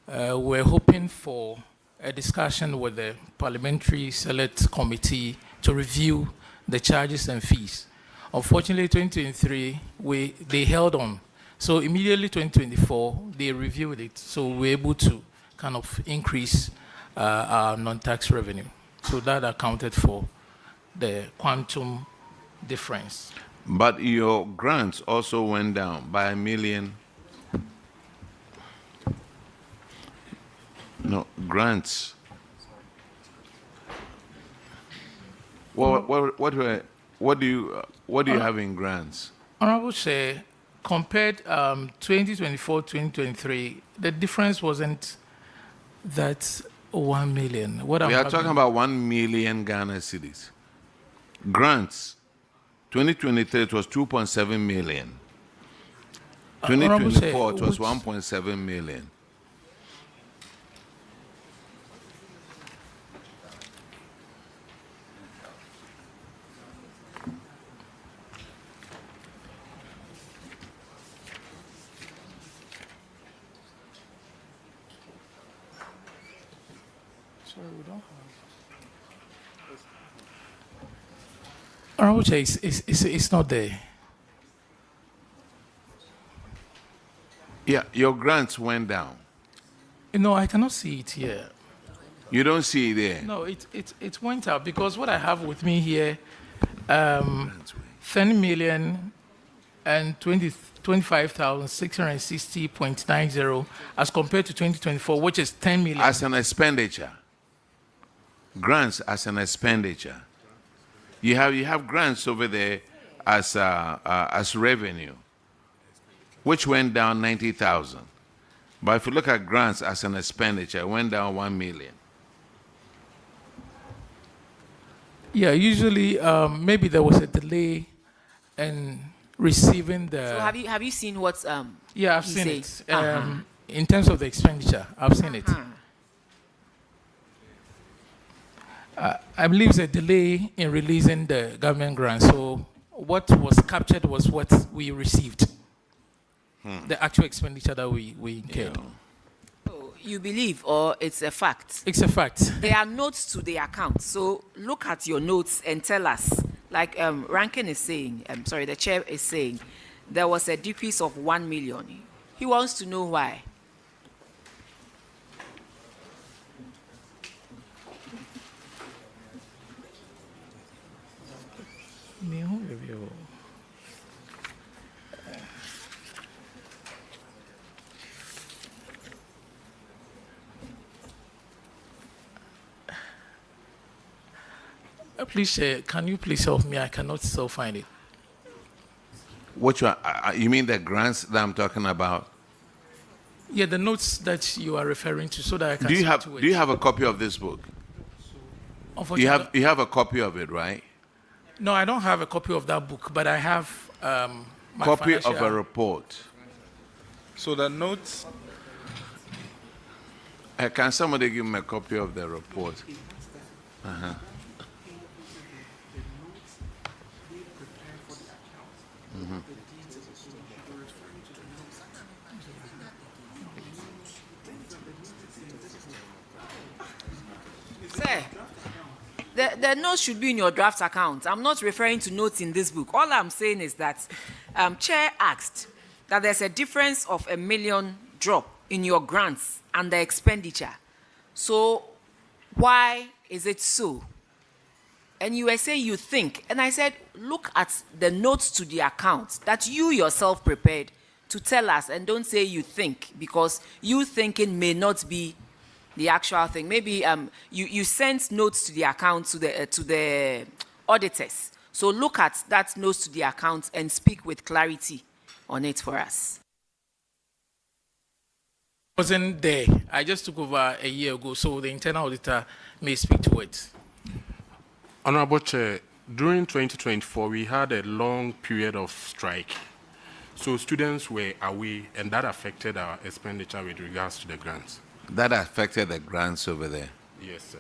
we're hoping for a discussion with the Parliamentary Select Committee to review the charges and fees. Unfortunately, 2023, they held on. So immediately 2024, they reviewed it. So we're able to kind of increase our non-tax revenue. So that accounted for the quantum difference. But your grants also went down by $1 million. No, grants. What do you have in grants? Honorable Chair, compared 2024-2023, the difference wasn't that 1 million. We are talking about 1 million Ghana cedis. Grants, 2023 it was 2.7 million. 2024 it was 1.7 million. Honorable Chair, it's not there. Yeah, your grants went down. No, I cannot see it here. You don't see it there? No, it went up because what I have with me here, 10 million and 25,660.90 as compared to 2024, which is 10 million. As an expenditure. Grants as an expenditure. You have grants over there as revenue, which went down 90,000. But if you look at grants as an expenditure, it went down 1 million. Yeah, usually maybe there was a delay in receiving the. So have you seen what's Yeah, I've he seen says? it. In terms of the expenditure, I've seen it. I believe it's a delay in releasing the government grant. So what was captured was what we received. The actual expenditure that we incurred. You believe, or it's a fact? It's a fact. There are notes to the account. So look at your notes and tell us. Like Rankin is saying, the chair is saying, there was a decrease of 1 million. He wants to know why. Please, can you please help me? I cannot still find it. Which one? You mean the grants that I'm talking about? Yeah, the notes that you are referring to, so that I can. Do you speak to have a copy of this book? You have a copy of it, right? No, I don't have a copy of that book, but I have my copy financial- of a report. So the notes. Can somebody give me a copy of the report? Sir, the notes should be in your draft account. I'm not referring to notes in this book. All I'm saying is that Chair asked that there's a difference of $1 million drop in your grants and the expenditure. So why is it so? And you were saying you think. And I said, look at the notes to the account that you yourself prepared to tell us, and don't say you think, because you thinking may not be the actual thing. Maybe you sent notes to the account to the auditors. So look at that notes to the account and speak with clarity on it for us. Wasn't there. I just took over a year ago, so the internal auditor may speak to it. Honorable Chair, during 2024, we had a long period of strike. So students were away, and that affected our expenditure with regards to the grants. That affected the grants over there? Yes, sir.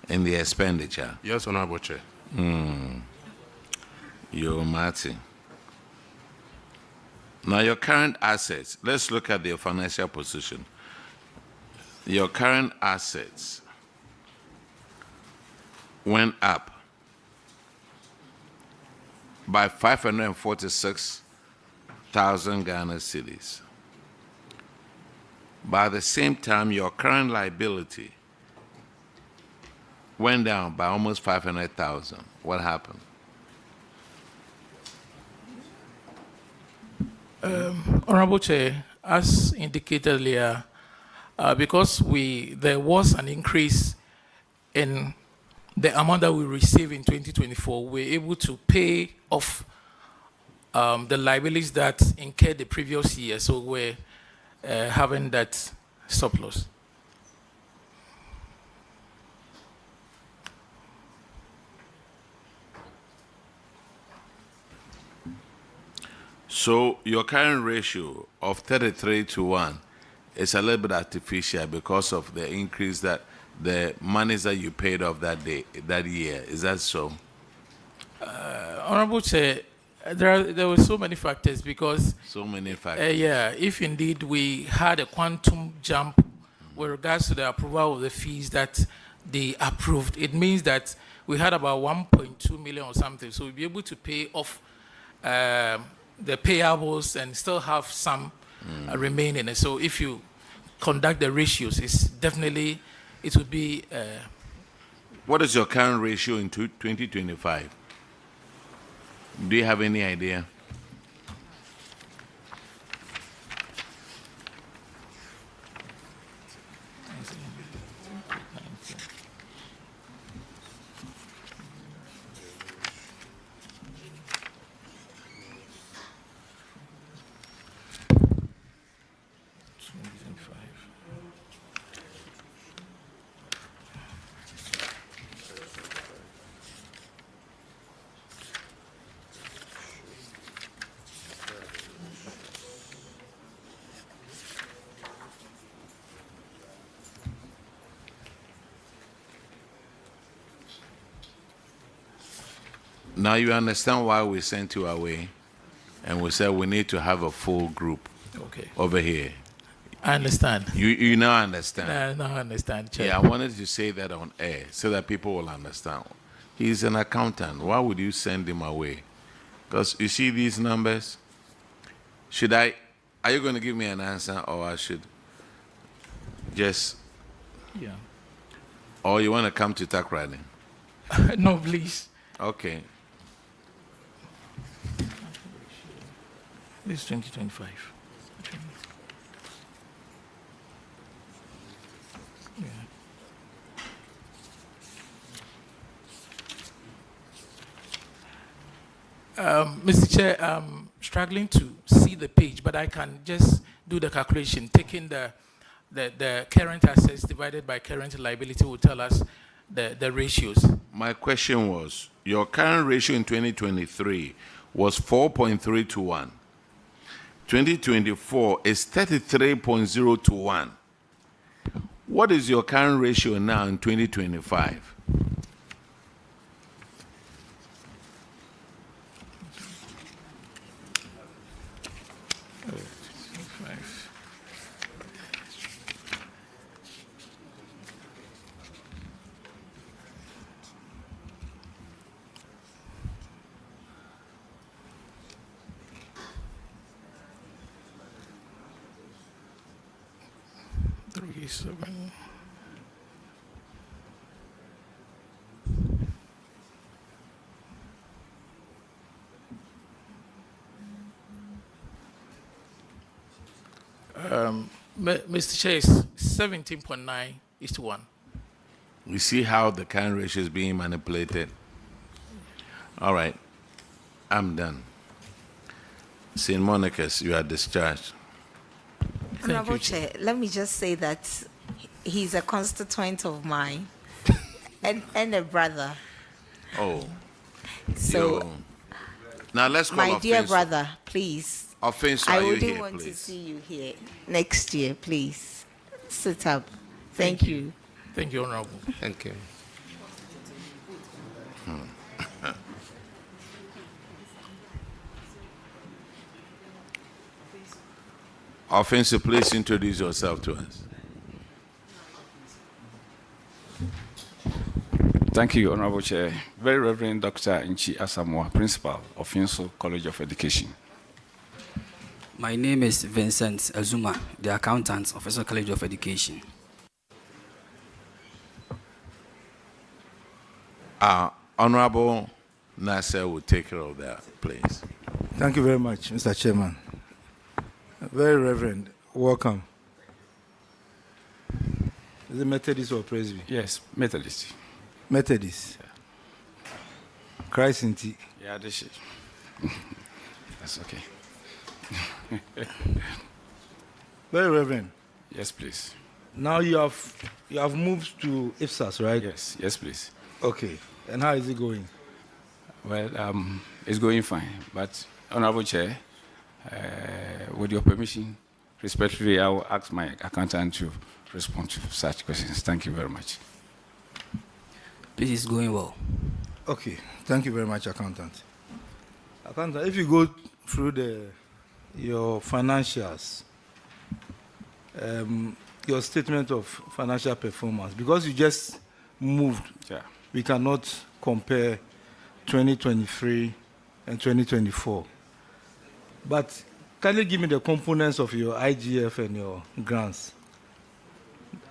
In the expenditure? Yes, Honorable Chair. Yo, Martin. Now, your current assets, let's look at your financial position. Your current assets went up by 546,000 Ghana cedis. But at the same time, your current liability went down by almost 500,000. What happened? Honorable Chair, as indicated earlier, because there was an increase in the amount that we received in 2024, we were able to pay off the liabilities that incurred the previous year. So we're having that surplus. So your current ratio of 33-1 is a little bit artificial because of the increase that the monies that you paid off that year. Is that so? Honorable Chair, there were so many factors because... So many factors. Yeah, if indeed we had a quantum jump with regards to the approval of the fees that they approved, it means that we had about 1.2 million or something. So we'll be able to pay off the payables and still have some remaining. So if you conduct the ratios, it would be. What is your current ratio in 2025? Do you have any idea? Now you understand why we sent you away, and we said we need to have a full group over here. I understand. You now understand. No, I understand, Chair. Yeah, I wanted to say that on air so that people will understand. He's an accountant. Why would you send him away? Because you see these numbers. Are you going to give me an answer, or I should just? Yeah. Or you want to come to Takrady? No, please. Okay. This is 2025. Mr. Chair, I'm struggling to see the page, but I can just do the calculation. Taking the current assets divided by current liability will tell us the ratios. My question was, your current ratio in 2023 was 4.3 to 1. 2024 is 33.0 to 1. What is your current ratio now in 2025? Mr. Chair, is 17.9 is to 1. You see how the current ratio is being manipulated? All right. I'm St. Monica's, you are discharged. Honorable Chair, let me just say that he's a constituent of mine and a brother. Oh. So, now let's call my dear Afenyo. brother, please. Afenyo, I are you wouldn't here, want please? to see you here next year, please. Sit up. Thank you. Thank you, Honorable. Thank you. Afenyo, please introduce yourself to us. Thank you, Honorable Chair. Very Reverend Dr. Nchi Asamoah, Principal of Afenyo College of Education. My name is Vincent Azuma, the accountant of Afenyo College of Education. Honorable Nasser will take care of that, please. Thank you very much, Mr. Chairman. Very Reverend, welcome. Is it Methodist or Presby? Yes, Methodist. Methodist. Yeah. Christ in tea. Yeah, this is. That's okay. Very Reverend. Yes, please. Now you have moved to IFSAS, right? Yes, please. Okay. And how is it going? Well, it's going fine. But, Honorable Chair, with your permission, respectfully, I will ask my accountant to respond to such questions. Thank you very much. This is going well. Okay. Thank you very much, accountant. Accountant, if you go through your financials, your statement of financial performance, because you just moved, we cannot compare 2023 and 2024. But can you give me the components of your IGF and your grants?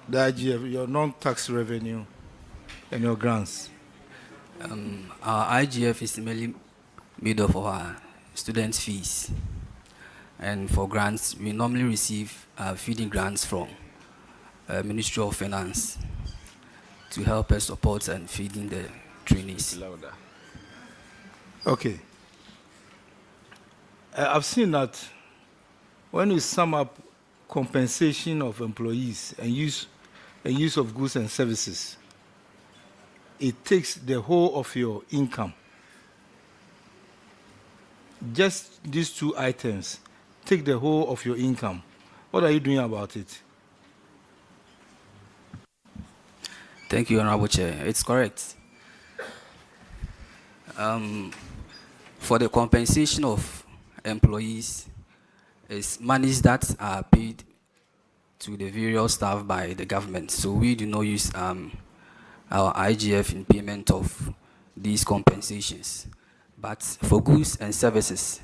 the IGF, your non-tax revenue and your grants? Our IGF is mainly made up of our student fees. And for grants, we normally receive feeding grants from Ministry of Finance to help us support and feeding the trainees. Okay. I've seen that when you sum up compensation of employees and use of goods and services, it takes the whole of your income. Just these two items take the whole of your income. What are you doing about it? Thank you, Honorable Chair. It's correct. For the compensation of employees, it's monies that are paid to the various staff by the government. So we do not use our IGF in payment of these compensations. But for goods and services,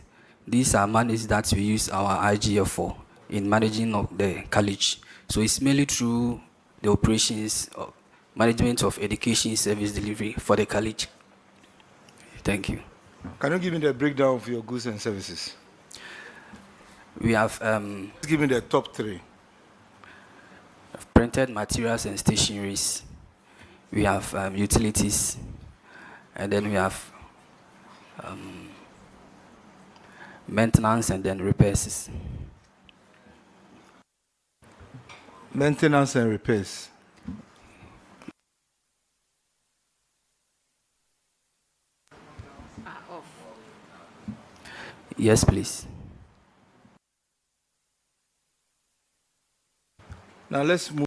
these are monies that we use our IGF for in managing of the college. So it's mainly through the operations of management of education service delivery for the college. Thank you. Can you give me the breakdown of your goods and services? We have give me the top three. Printed materials and stationeries. We have utilities, and then we have maintenance and then repairs. Maintenance and repairs. Yes, please. Now let's move.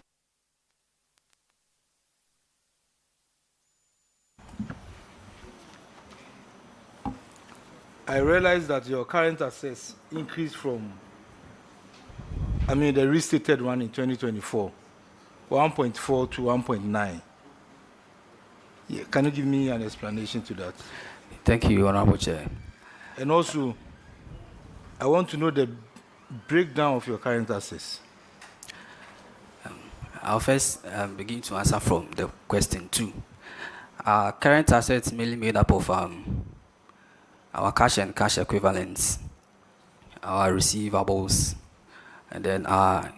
I realize that your current assets increased from, the restated one in 2024, 1.4 to 1.9. Yeah, can you give me an explanation to that? Thank you, Honorable Chair. And also, I want to know the breakdown of your current assets. I'll first begin to answer from the question 2. Our current assets mainly made up of our cash and cash equivalents, our receivables, and then our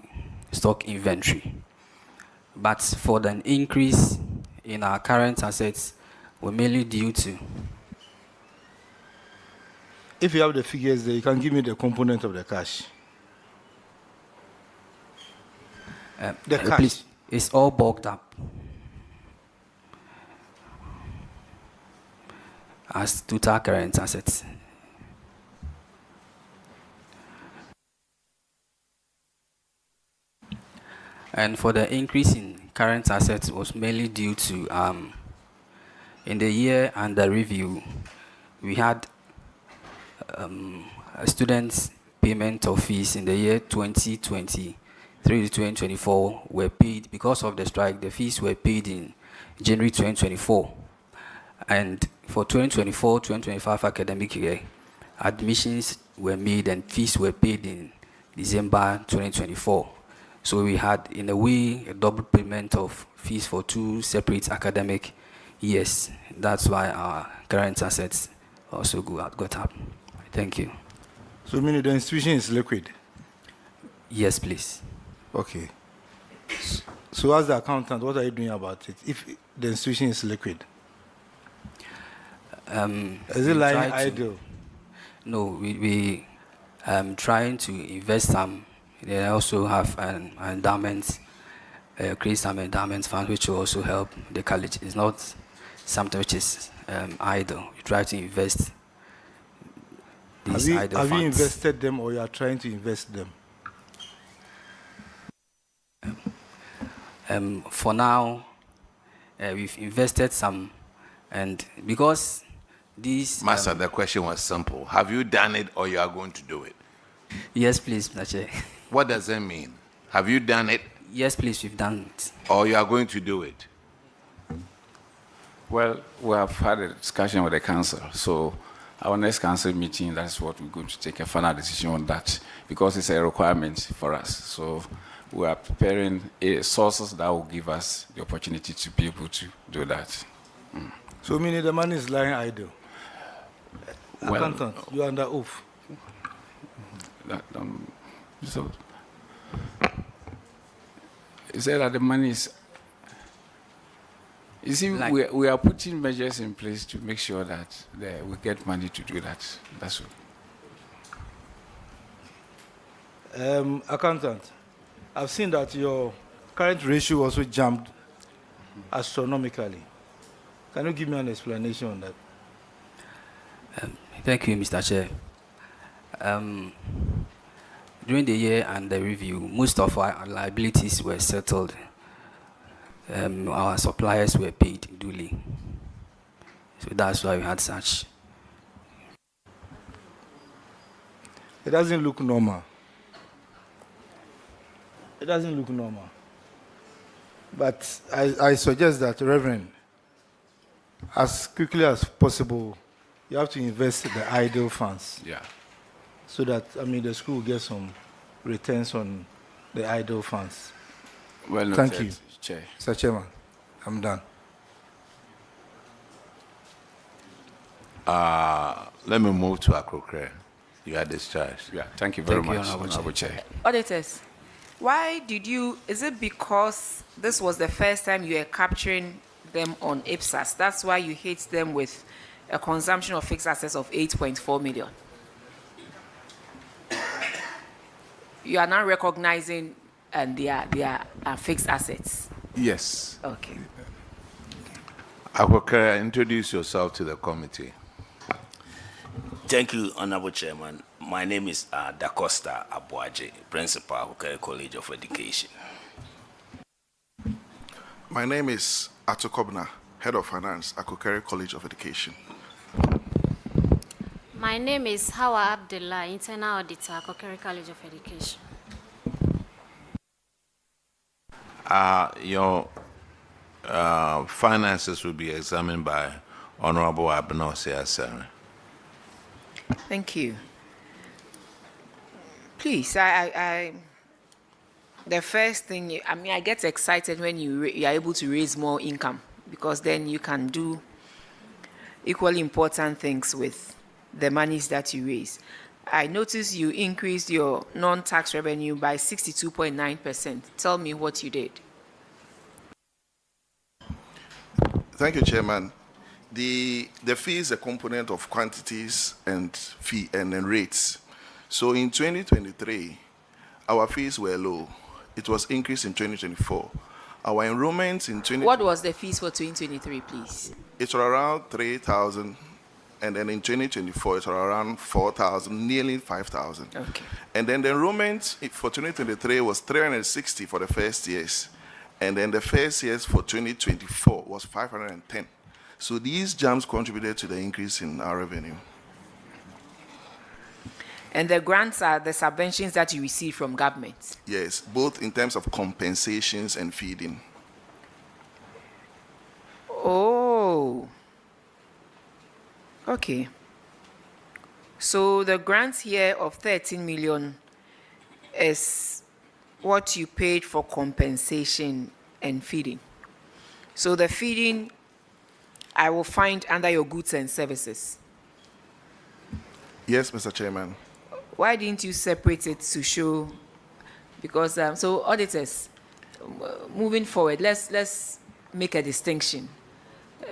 stock inventory. But for the increase in our current assets, we're mainly due to. If you have the figures there, you can give me the component of the cash. The cash. Please, it's all bulked up as total current assets. And for the increase in current assets was mainly due to in the year under review, we had students' payment of fees in the year 2023 to 2024 were paid because of the strike. The fees were paid in January 2024. And for 2024-2025 academic year, admissions were made and fees were paid in December 2024. So we had, in a way, a double payment of fees for 2 separate academic years. That's why our current assets also got up. Thank you. So meaning the institution is liquid? Yes, please. Okay. So as the accountant, what are you doing about it if the institution is liquid? Is it lying idle? No, we trying to invest some. They also have an endowment, create some endowment fund which will also help the college. It's not something which is idle. We try to invest these idle funds. Have you invested them or you are trying to invest them? For now, we've invested some, and because these... Master, the question was simple. Have you done it or you are going to do it? Yes, please, Mr. Chair. What does that mean? Have you done it? Yes, please, we've done it. Or you are going to do it? Well, we have had a discussion with the council, so our next council meeting, that's what we're going to take a final decision on that, because it's a requirement for us. So we are preparing sources that will give us the opportunity to be able to do that. So meaning the money is lying idle. Well, Accountant, you are under oath. So, you say that the money is. You see, we are putting measures in place to make sure that we get money to do that. That's all. Accountant, I've seen that your current ratio also jumped astronomically. Can you give me an explanation on that? Thank you, Mr. Chair. During the year and the review, most of our liabilities were settled. Our suppliers were paid duly. So that's why we had such. It doesn't look normal. It doesn't look normal. But I suggest that, Reverend, as quickly as possible, you have to invest the idle funds. Yeah. So that, the school will get some returns on the idle funds. Well noted, Thank you, Chair. Mr. Chairman. I'm done. Let me move to Akrokre. You are discharged. Yeah, thank you very much, Honorable Chair. Auditors, why did you, is it because this was the first time you were capturing them on IPSAS? That's why you hit them with a consumption of fixed assets of 8.4 million. You are now recognizing their fixed assets. Yes. Okay. Akrokre, introduce yourself to the committee. Thank you, Honorable Chairman. My name is Da Costa Abuaje, Principal, Akokere College of Education. My name is Atokobna, Head of Finance, Akokere College of Education. My name is Hawa Abdullah, Internal Auditor, Akokere College of Education. Your finances will be examined by Honorable Abusua965FM. Thank you. Please, the first thing, I get excited when you are able to raise more income, because then you can do equally important things with the monies that you raise. I noticed you increased your non-tax revenue by 62.9%. Tell me what you did. Thank you, Chairman. The fee is a component of quantities and fee and rates. So in 2023, our fees were low. It was increased in 2024. Our enrollments in 20. What was the fees for 2023, please? It's around 3,000, and then in 2024 it's around 4,000, nearly 5,000. Okay. And then the enrollment for 2023 was 360 for the first years, and then the first years for 2024 was 510. So these jumps contributed to the increase in our revenue. And the grants are the subventions that you receive from government? Yes, both in terms of compensations and feeding. Oh. Okay. So the grants here of 13 million is what you paid for compensation and feeding. So the feeding I will find under your goods and services. Yes, Mr. Chairman. Why didn't you separate it to show? Because so auditors, moving forward, let's make a distinction,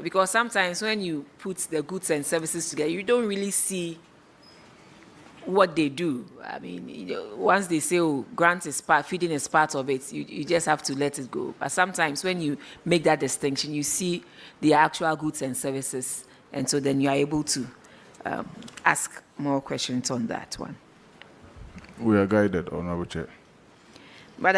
because sometimes when you put the goods and services together, you don't really see what they do. Once they say, "Oh, grant is part, feeding is part of it," you just have to let it go. But sometimes when you make that distinction, you see the actual goods and services, and so then you are able to ask more questions on that one. We are guided, Honorable Chair. But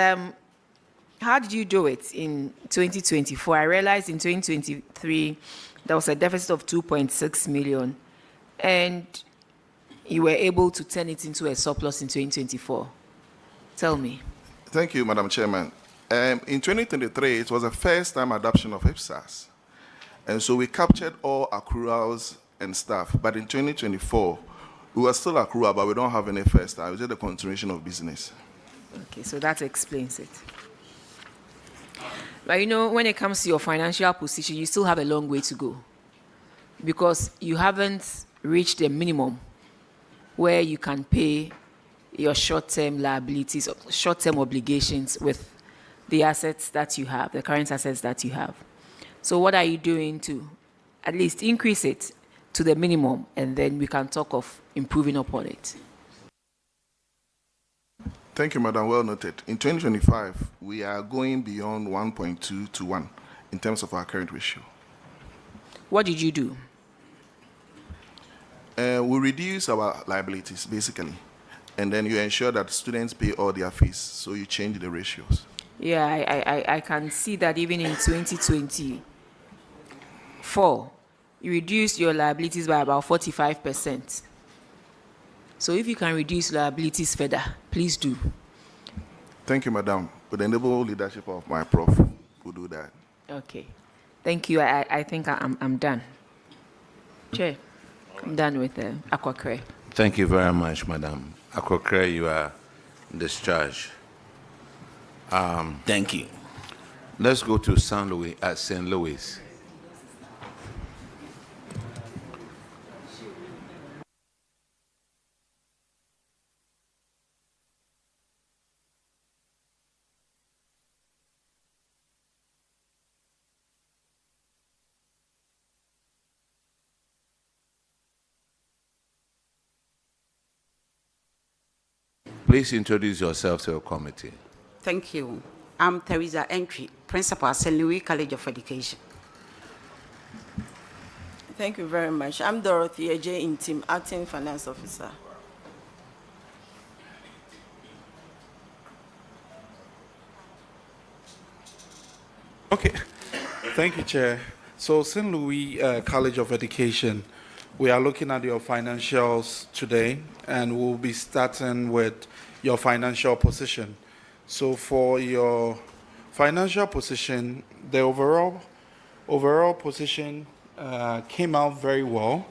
how did you do it in 2024? I realized in 2023 there was a deficit of 2.6 million, and you were able to turn it into a surplus in 2024. Tell me. Thank you, Madam Chairman. In 2023, it was a first-time adoption of IPSAS, and so we captured all accruals and stuff. But in 2024, we were still accrual, but we don't have any first time. It's just a continuation of business. Okay, so that explains it. But you know, when it comes to your financial position, you still have a long way to go because you haven't reached the minimum where you can pay your short-term liabilities or short-term obligations with the assets that you have, the current assets that you have. So what are you doing to at least increase it to the minimum, and then we can talk of improving upon it? Thank you, Madam. Well noted. In 2025, we are going beyond 1.2 to 1 in terms of our current ratio. What did you do? We reduce our liabilities, basically, and then you ensure that students pay all their fees, so you change the ratios. Yeah, I can see that even in 2024, you reduced your liabilities by about 45%. So if you can reduce liabilities further, please do. Thank you, Madam. With the enable leadership of my prof, we'll do that. Okay. Thank you. I think I'm done. Chair, I'm done with Akwakre. Thank you very much, Madam. Akwakre, you are discharged. Thank you. Let's go to St. Louis. Please introduce yourself to your committee. Thank you. I'm Teresa Entry, Principal at St. Louis College of Education. Thank you very much. I'm Dorothy J. Intim, Acting Finance Officer. Okay. Thank you, Chair. So, St. Louis College of Education, we are looking at your financials today, and we'll be starting with your financial position. So for your financial position, the overall position came out very well.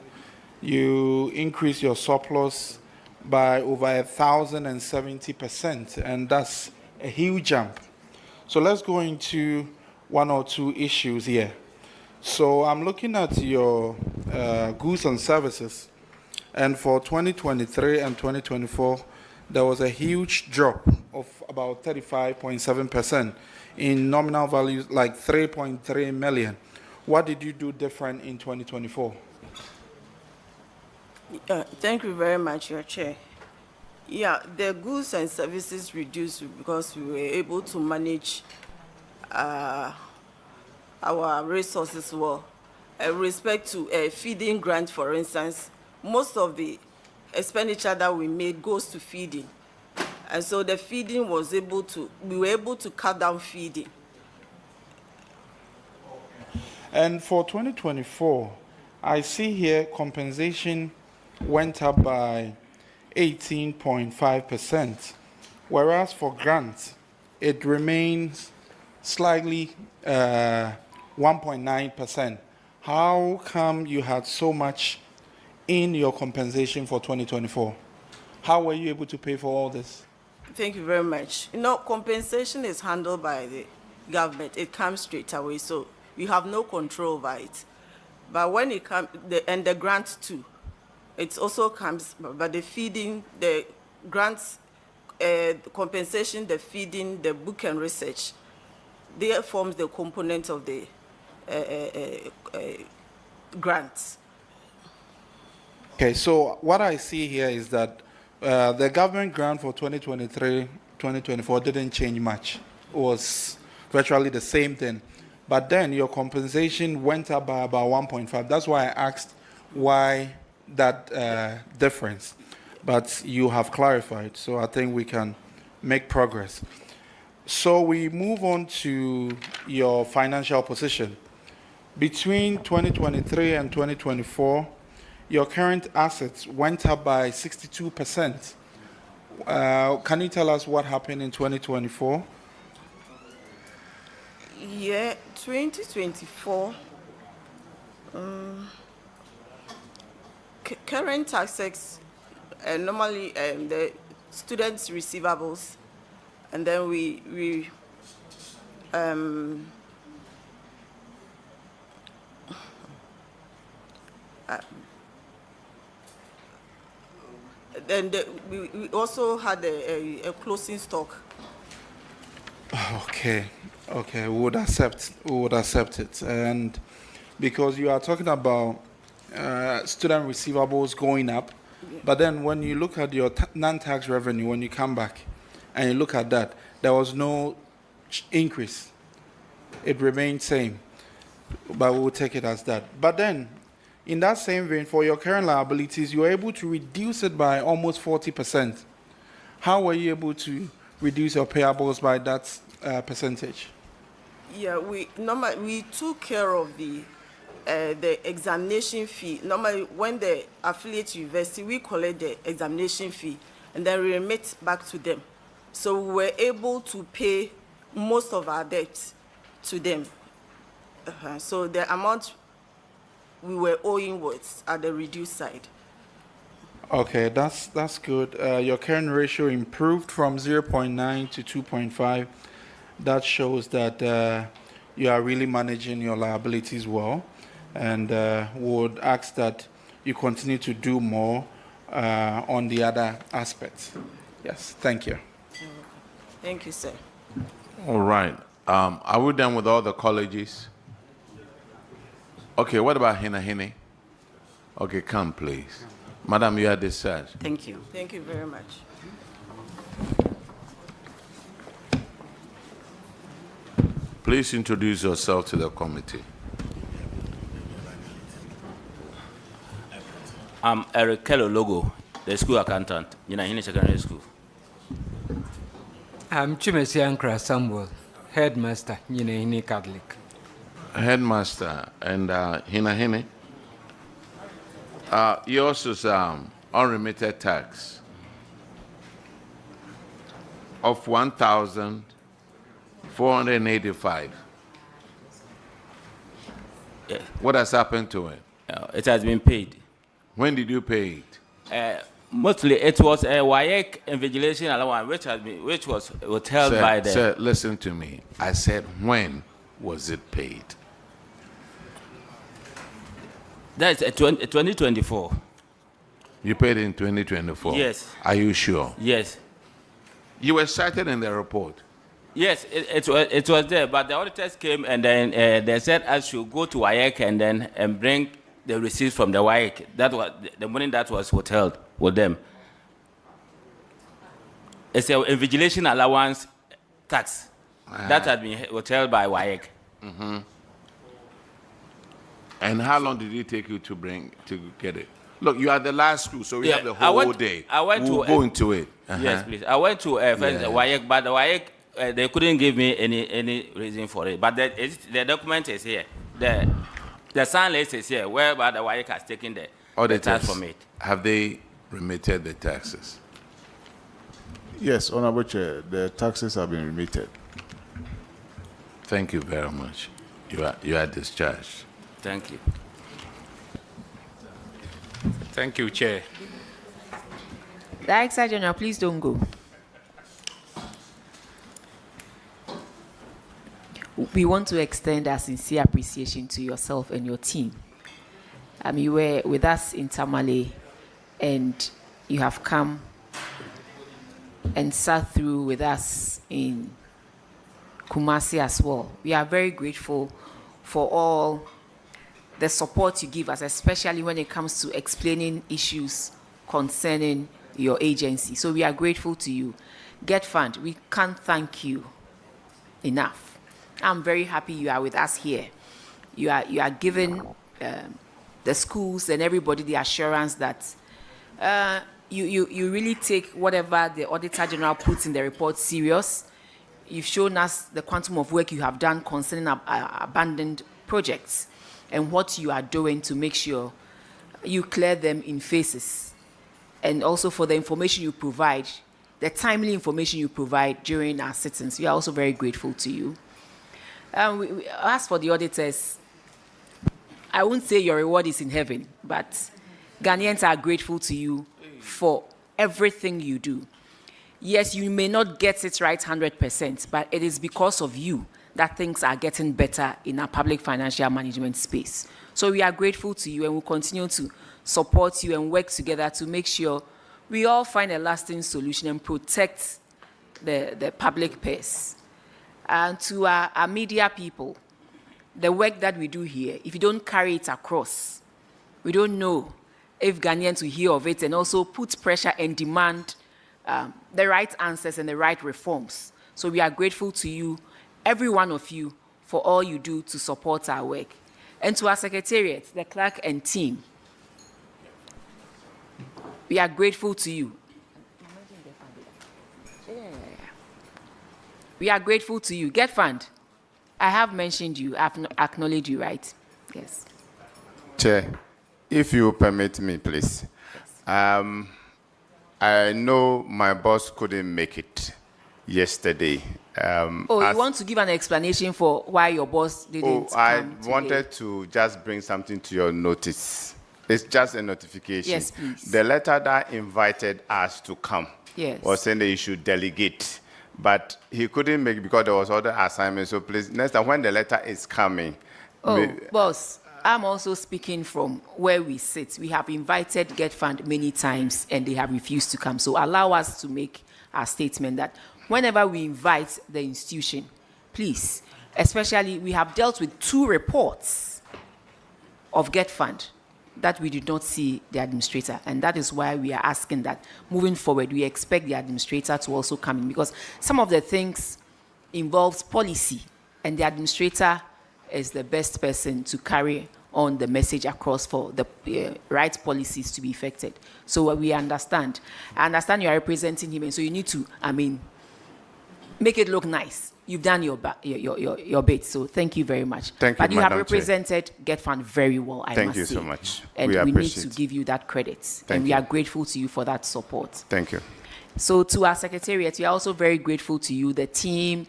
You increased your surplus by over 1,070%, and that's a huge jump. So let's go into one or two issues here. So I'm looking at your goods and services, and for 2023 and 2024, there was a huge drop of about 35.7% in nominal values, like 3.3 million. What did you do different in 2024? Thank you very much, Your Chair. Yeah, the goods and services reduced because we were able to manage our resources well. With respect to a feeding grant, for instance, most of the expenditure that we made goes to feeding. And so the feeding we were able to cut down feeding. And for 2024, I see here compensation went up by 18.5%, whereas for grants, it remains slightly 1.9%. How come you had so much in your compensation for 2024? How were you able to pay for all this? Thank you very much. You know, compensation is handled by the government. It comes straight away, so you have no control over it. But when it comes, and the grant too, it also comes, but the feeding, the grants, the compensation, the feeding, the book and research, they forms the component of the grants. Okay, so what I see here is that the government grant for 2023-2024 didn't change much. It was virtually the same thing. But then your compensation went up by about 1.5. That's why I asked why that difference. But you have clarified, so I think we can make progress. So we move on to your financial position. Between 2023 and 2024, your current assets went up by 62%. Can you tell us what happened in 2024? Yeah, 2024, current assets, normally the students' receivables and then we we also had a closing stock. Okay, we would accept it. And because you are talking about student receivables going up, but then when you look at your non-tax revenue, when you come back and you look at that, there was no increase. It remained same, but we will take it as that. But then, in that same vein, for your current liabilities, you were able to reduce it by almost 40%. How were you able to reduce your payables by that percentage? Yeah, we took care of the examination fee. Normally, when the affiliate university, we collect the examination fee and then we remit back to them. So we were able to pay most of our debts to them. So the amount we were owing was at the reduced side. Okay, that's good. Your current ratio improved from 0.9 to 2.5. That shows that you are really managing your liabilities well, and would ask that you continue to do more on the other aspects. Yes, thank you. Thank you, sir. All right. Are we done with all the colleges? Okay, what about Hina? Okay, come, please. Madam, you are discharged. Thank you. Thank you very much. Please introduce yourself to the committee. I'm Eric Kello Logo, the school accountant, Hina Secondary School. I'm Chimesiankra Samuel, headmaster, Hina Catholic. Headmaster and Hina. Yours is unremitted tax of 1,485. Yeah. What has happened to it? It has been paid. When did you pay it? Mostly it was a WAEC invigilation allowance, which was withheld by the. Sir, listen to me. I said, when was it paid? That's 2024. You paid in 2024? Yes. Are you sure? Yes. You were cited in the report? Yes, it was there, but the auditors came and then they said I should go to WAEC and bring the receipts from the WAEC. That was the money that was withheld with them. It's a invigilation allowance tax that had been withheld by WAEC. Mm-hmm. And how long did it take you to get it? Look, you are the last school, so we have the whole day. We'll go into it. Yes, please. I went to WAEC, but the WAEC, they couldn't give me any reason for it. But the document is here. The sign list is here, whereby the WAEC has taken the tax from it. Have they remitted the taxes? Yes, Honorable Chair, the taxes have been remitted. Thank you very much. You are discharged. Thank you. Thank you, Chair. Director General, please don't go. We want to extend our sincere appreciation to yourself and your team. You were with us in Tamale, and you have come and sat through with us in Kumasi as well. We are very grateful for all the support you give us, especially when it comes to explaining issues concerning your agency. So we are grateful to you. Get Fund, we can't thank you enough. I'm very happy you are with us here. You are giving the schools and everybody the assurance that you really take whatever the Auditor General puts in the report serious. You've shown us the quantum of work you have done concerning abandoned projects and what you are doing to make sure you clear them in phases. And also for the information you provide, the timely information you provide during our sittings. We are also very grateful to you. As for the auditors, I won't say your reward is in heaven, but Ghanaians are grateful to you for everything you do. yes, you may not get it right 100%, but it is because of you that things are getting better in our public financial management space. So we are grateful to you and we'll continue to support you and work together to make sure we all find a lasting solution and protect the public purse. And to our media people, the work that we do here, if you don't carry it across, we don't know if Ghanaians will hear of it and also put pressure and demand the right answers and the right reforms. So we are grateful to you, every one of you, for all you do to support our work. And to our secretariat, the clerk and team, we are grateful to you. We are grateful to you. Get fund. I have mentioned you. I've acknowledged you, right? Yes. Chair, if you permit me, please. I know my boss couldn't make it yesterday. You want to give an explanation for why your boss didn't come today? Wanted to just bring something to your notice. It's just a notification. Yes, please. The letter that invited us to come was saying that you should delegate. But he couldn't make it because there was other assignments. So please, next time when the letter is coming. Boss, I'm also speaking from where we sit. We have invited Get Fund many times and they have refused to come. So allow us to make our statement that whenever we invite the institution, please, especially we have dealt with 2 reports of Get Fund that we did not see the administrator. And that is why we are asking that moving forward, we expect the administrator to also come in because some of the things involves policy and the administrator is the best person to carry on the message across for the right policies to be effected. So we understand. I understand you are representing him and so you need to, make it look nice. You've done your bit, so thank you very much. Thank you, but you have Madam represented Get Fund very well, I must say. Thank you so much. And we need to give you that credit. And we are grateful to you for that support. Thank you. So to our secretariat, we are also very grateful to you, the team,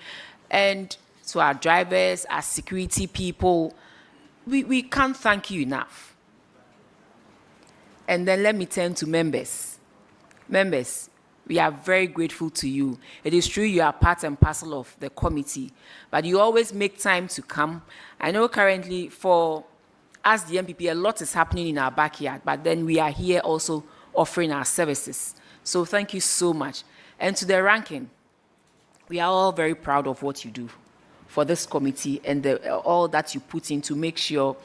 and to our drivers, our security people. We can't thank you enough. And then let me turn to members. Members, we are very grateful to you. It is true you are part and parcel of the committee, but you always make time to come. I know currently for us, the MPP, a lot is happening in our backyard, but then we are here also offering our services. So thank you so much. And to the ranking, we are all very proud of what you do for this committee and all that you put in to make sure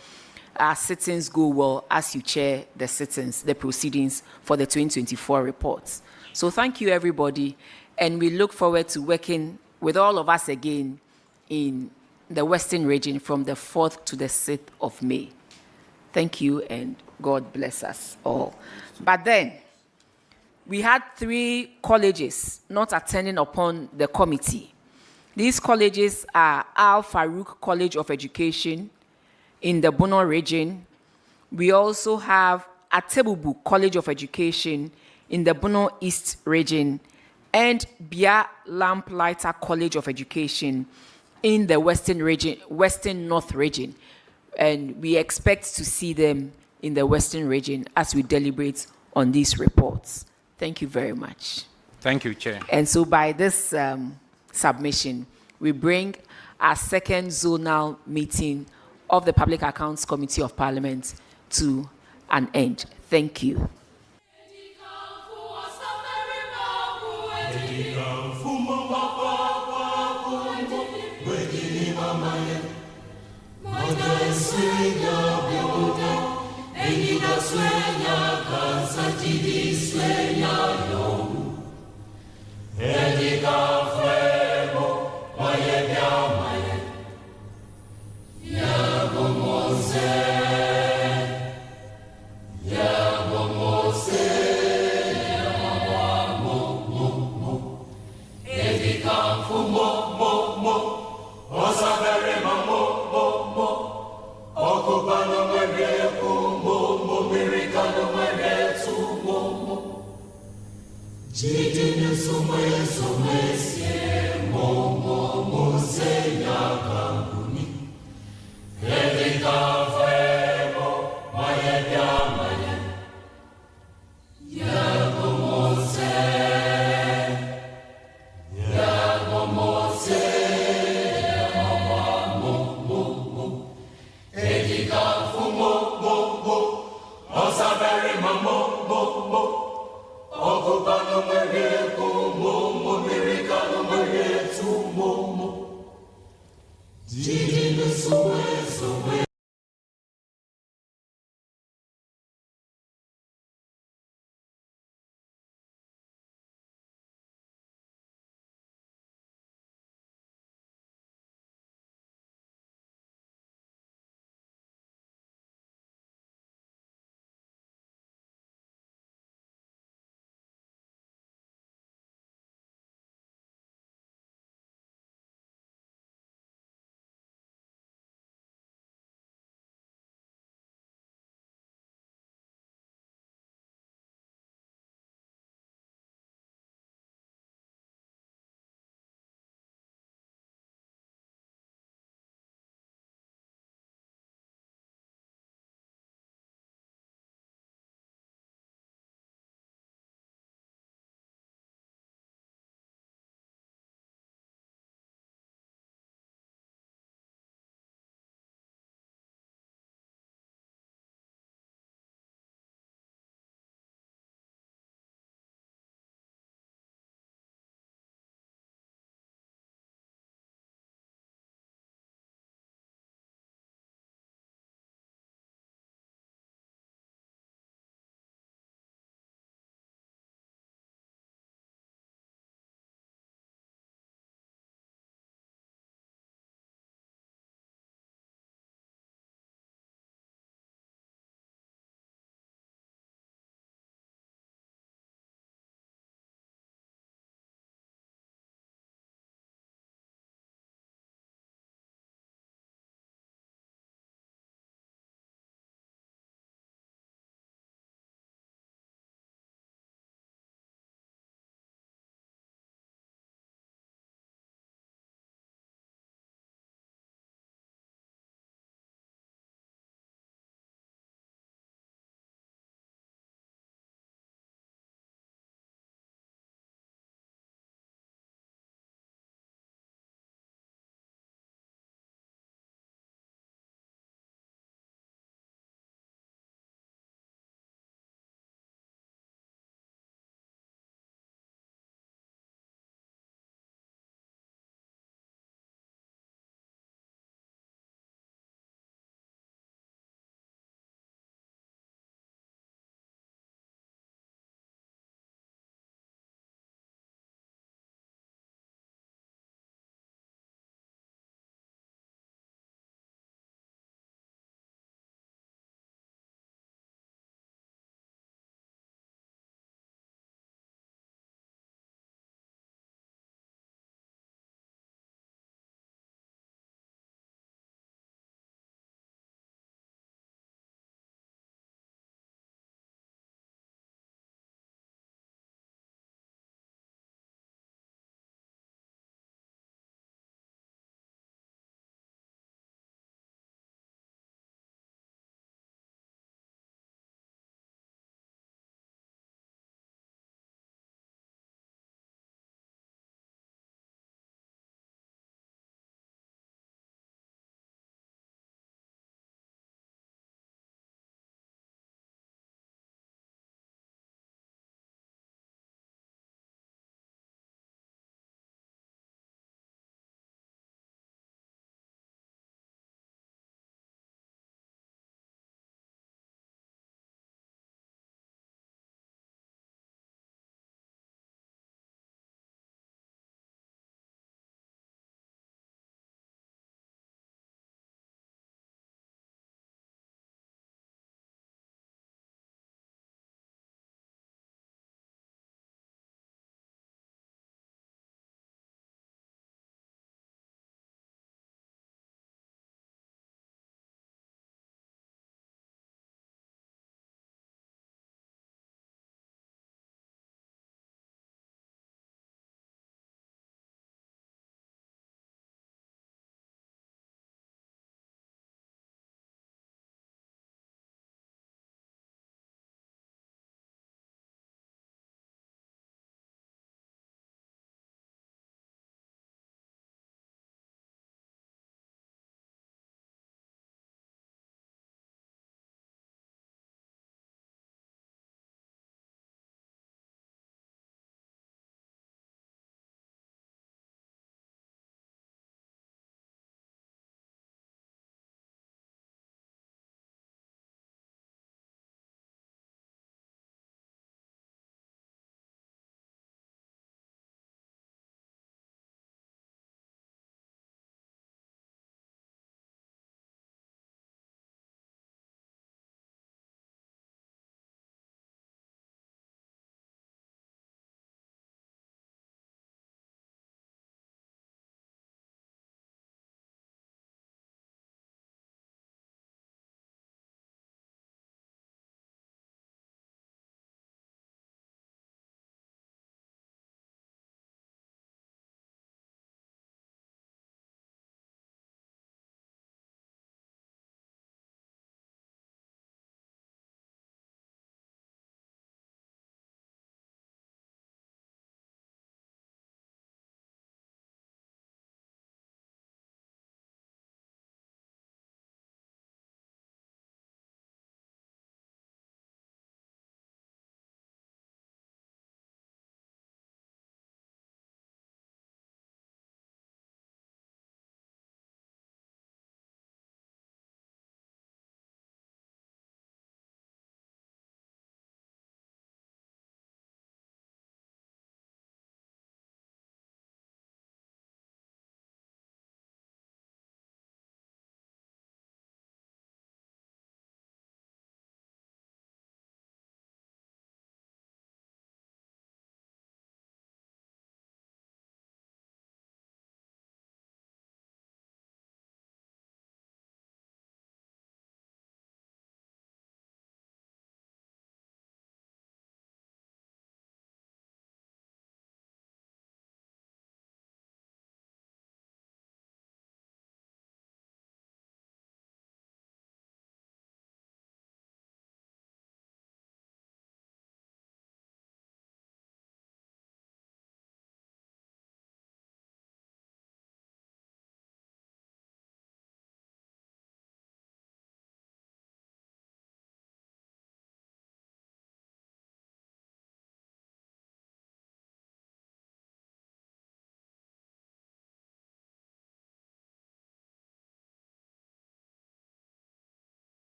our sittings go well as you chair the sittings, the proceedings for the 2024 reports. So thank you, everybody, and we look forward to working with all of us again in the Western region from the 4th to the 6th of May. Thank you, and God bless us all. But then, we had 3 colleges not attending upon the committee. These colleges are Al Farouk College of Education in the Bono region. We also have Atebubu College of Education in the Bono East region, and Bia Lamplighter College of Education in the Western North region. And we expect to see them in the Western region as we deliberate on these reports. Thank you very much. Thank you, Chair. And so by this submission, we bring our 2nd zonal meeting of the Public Accounts Committee of Parliament to an end. Thank you. Jidinu sumwe sumwe siemo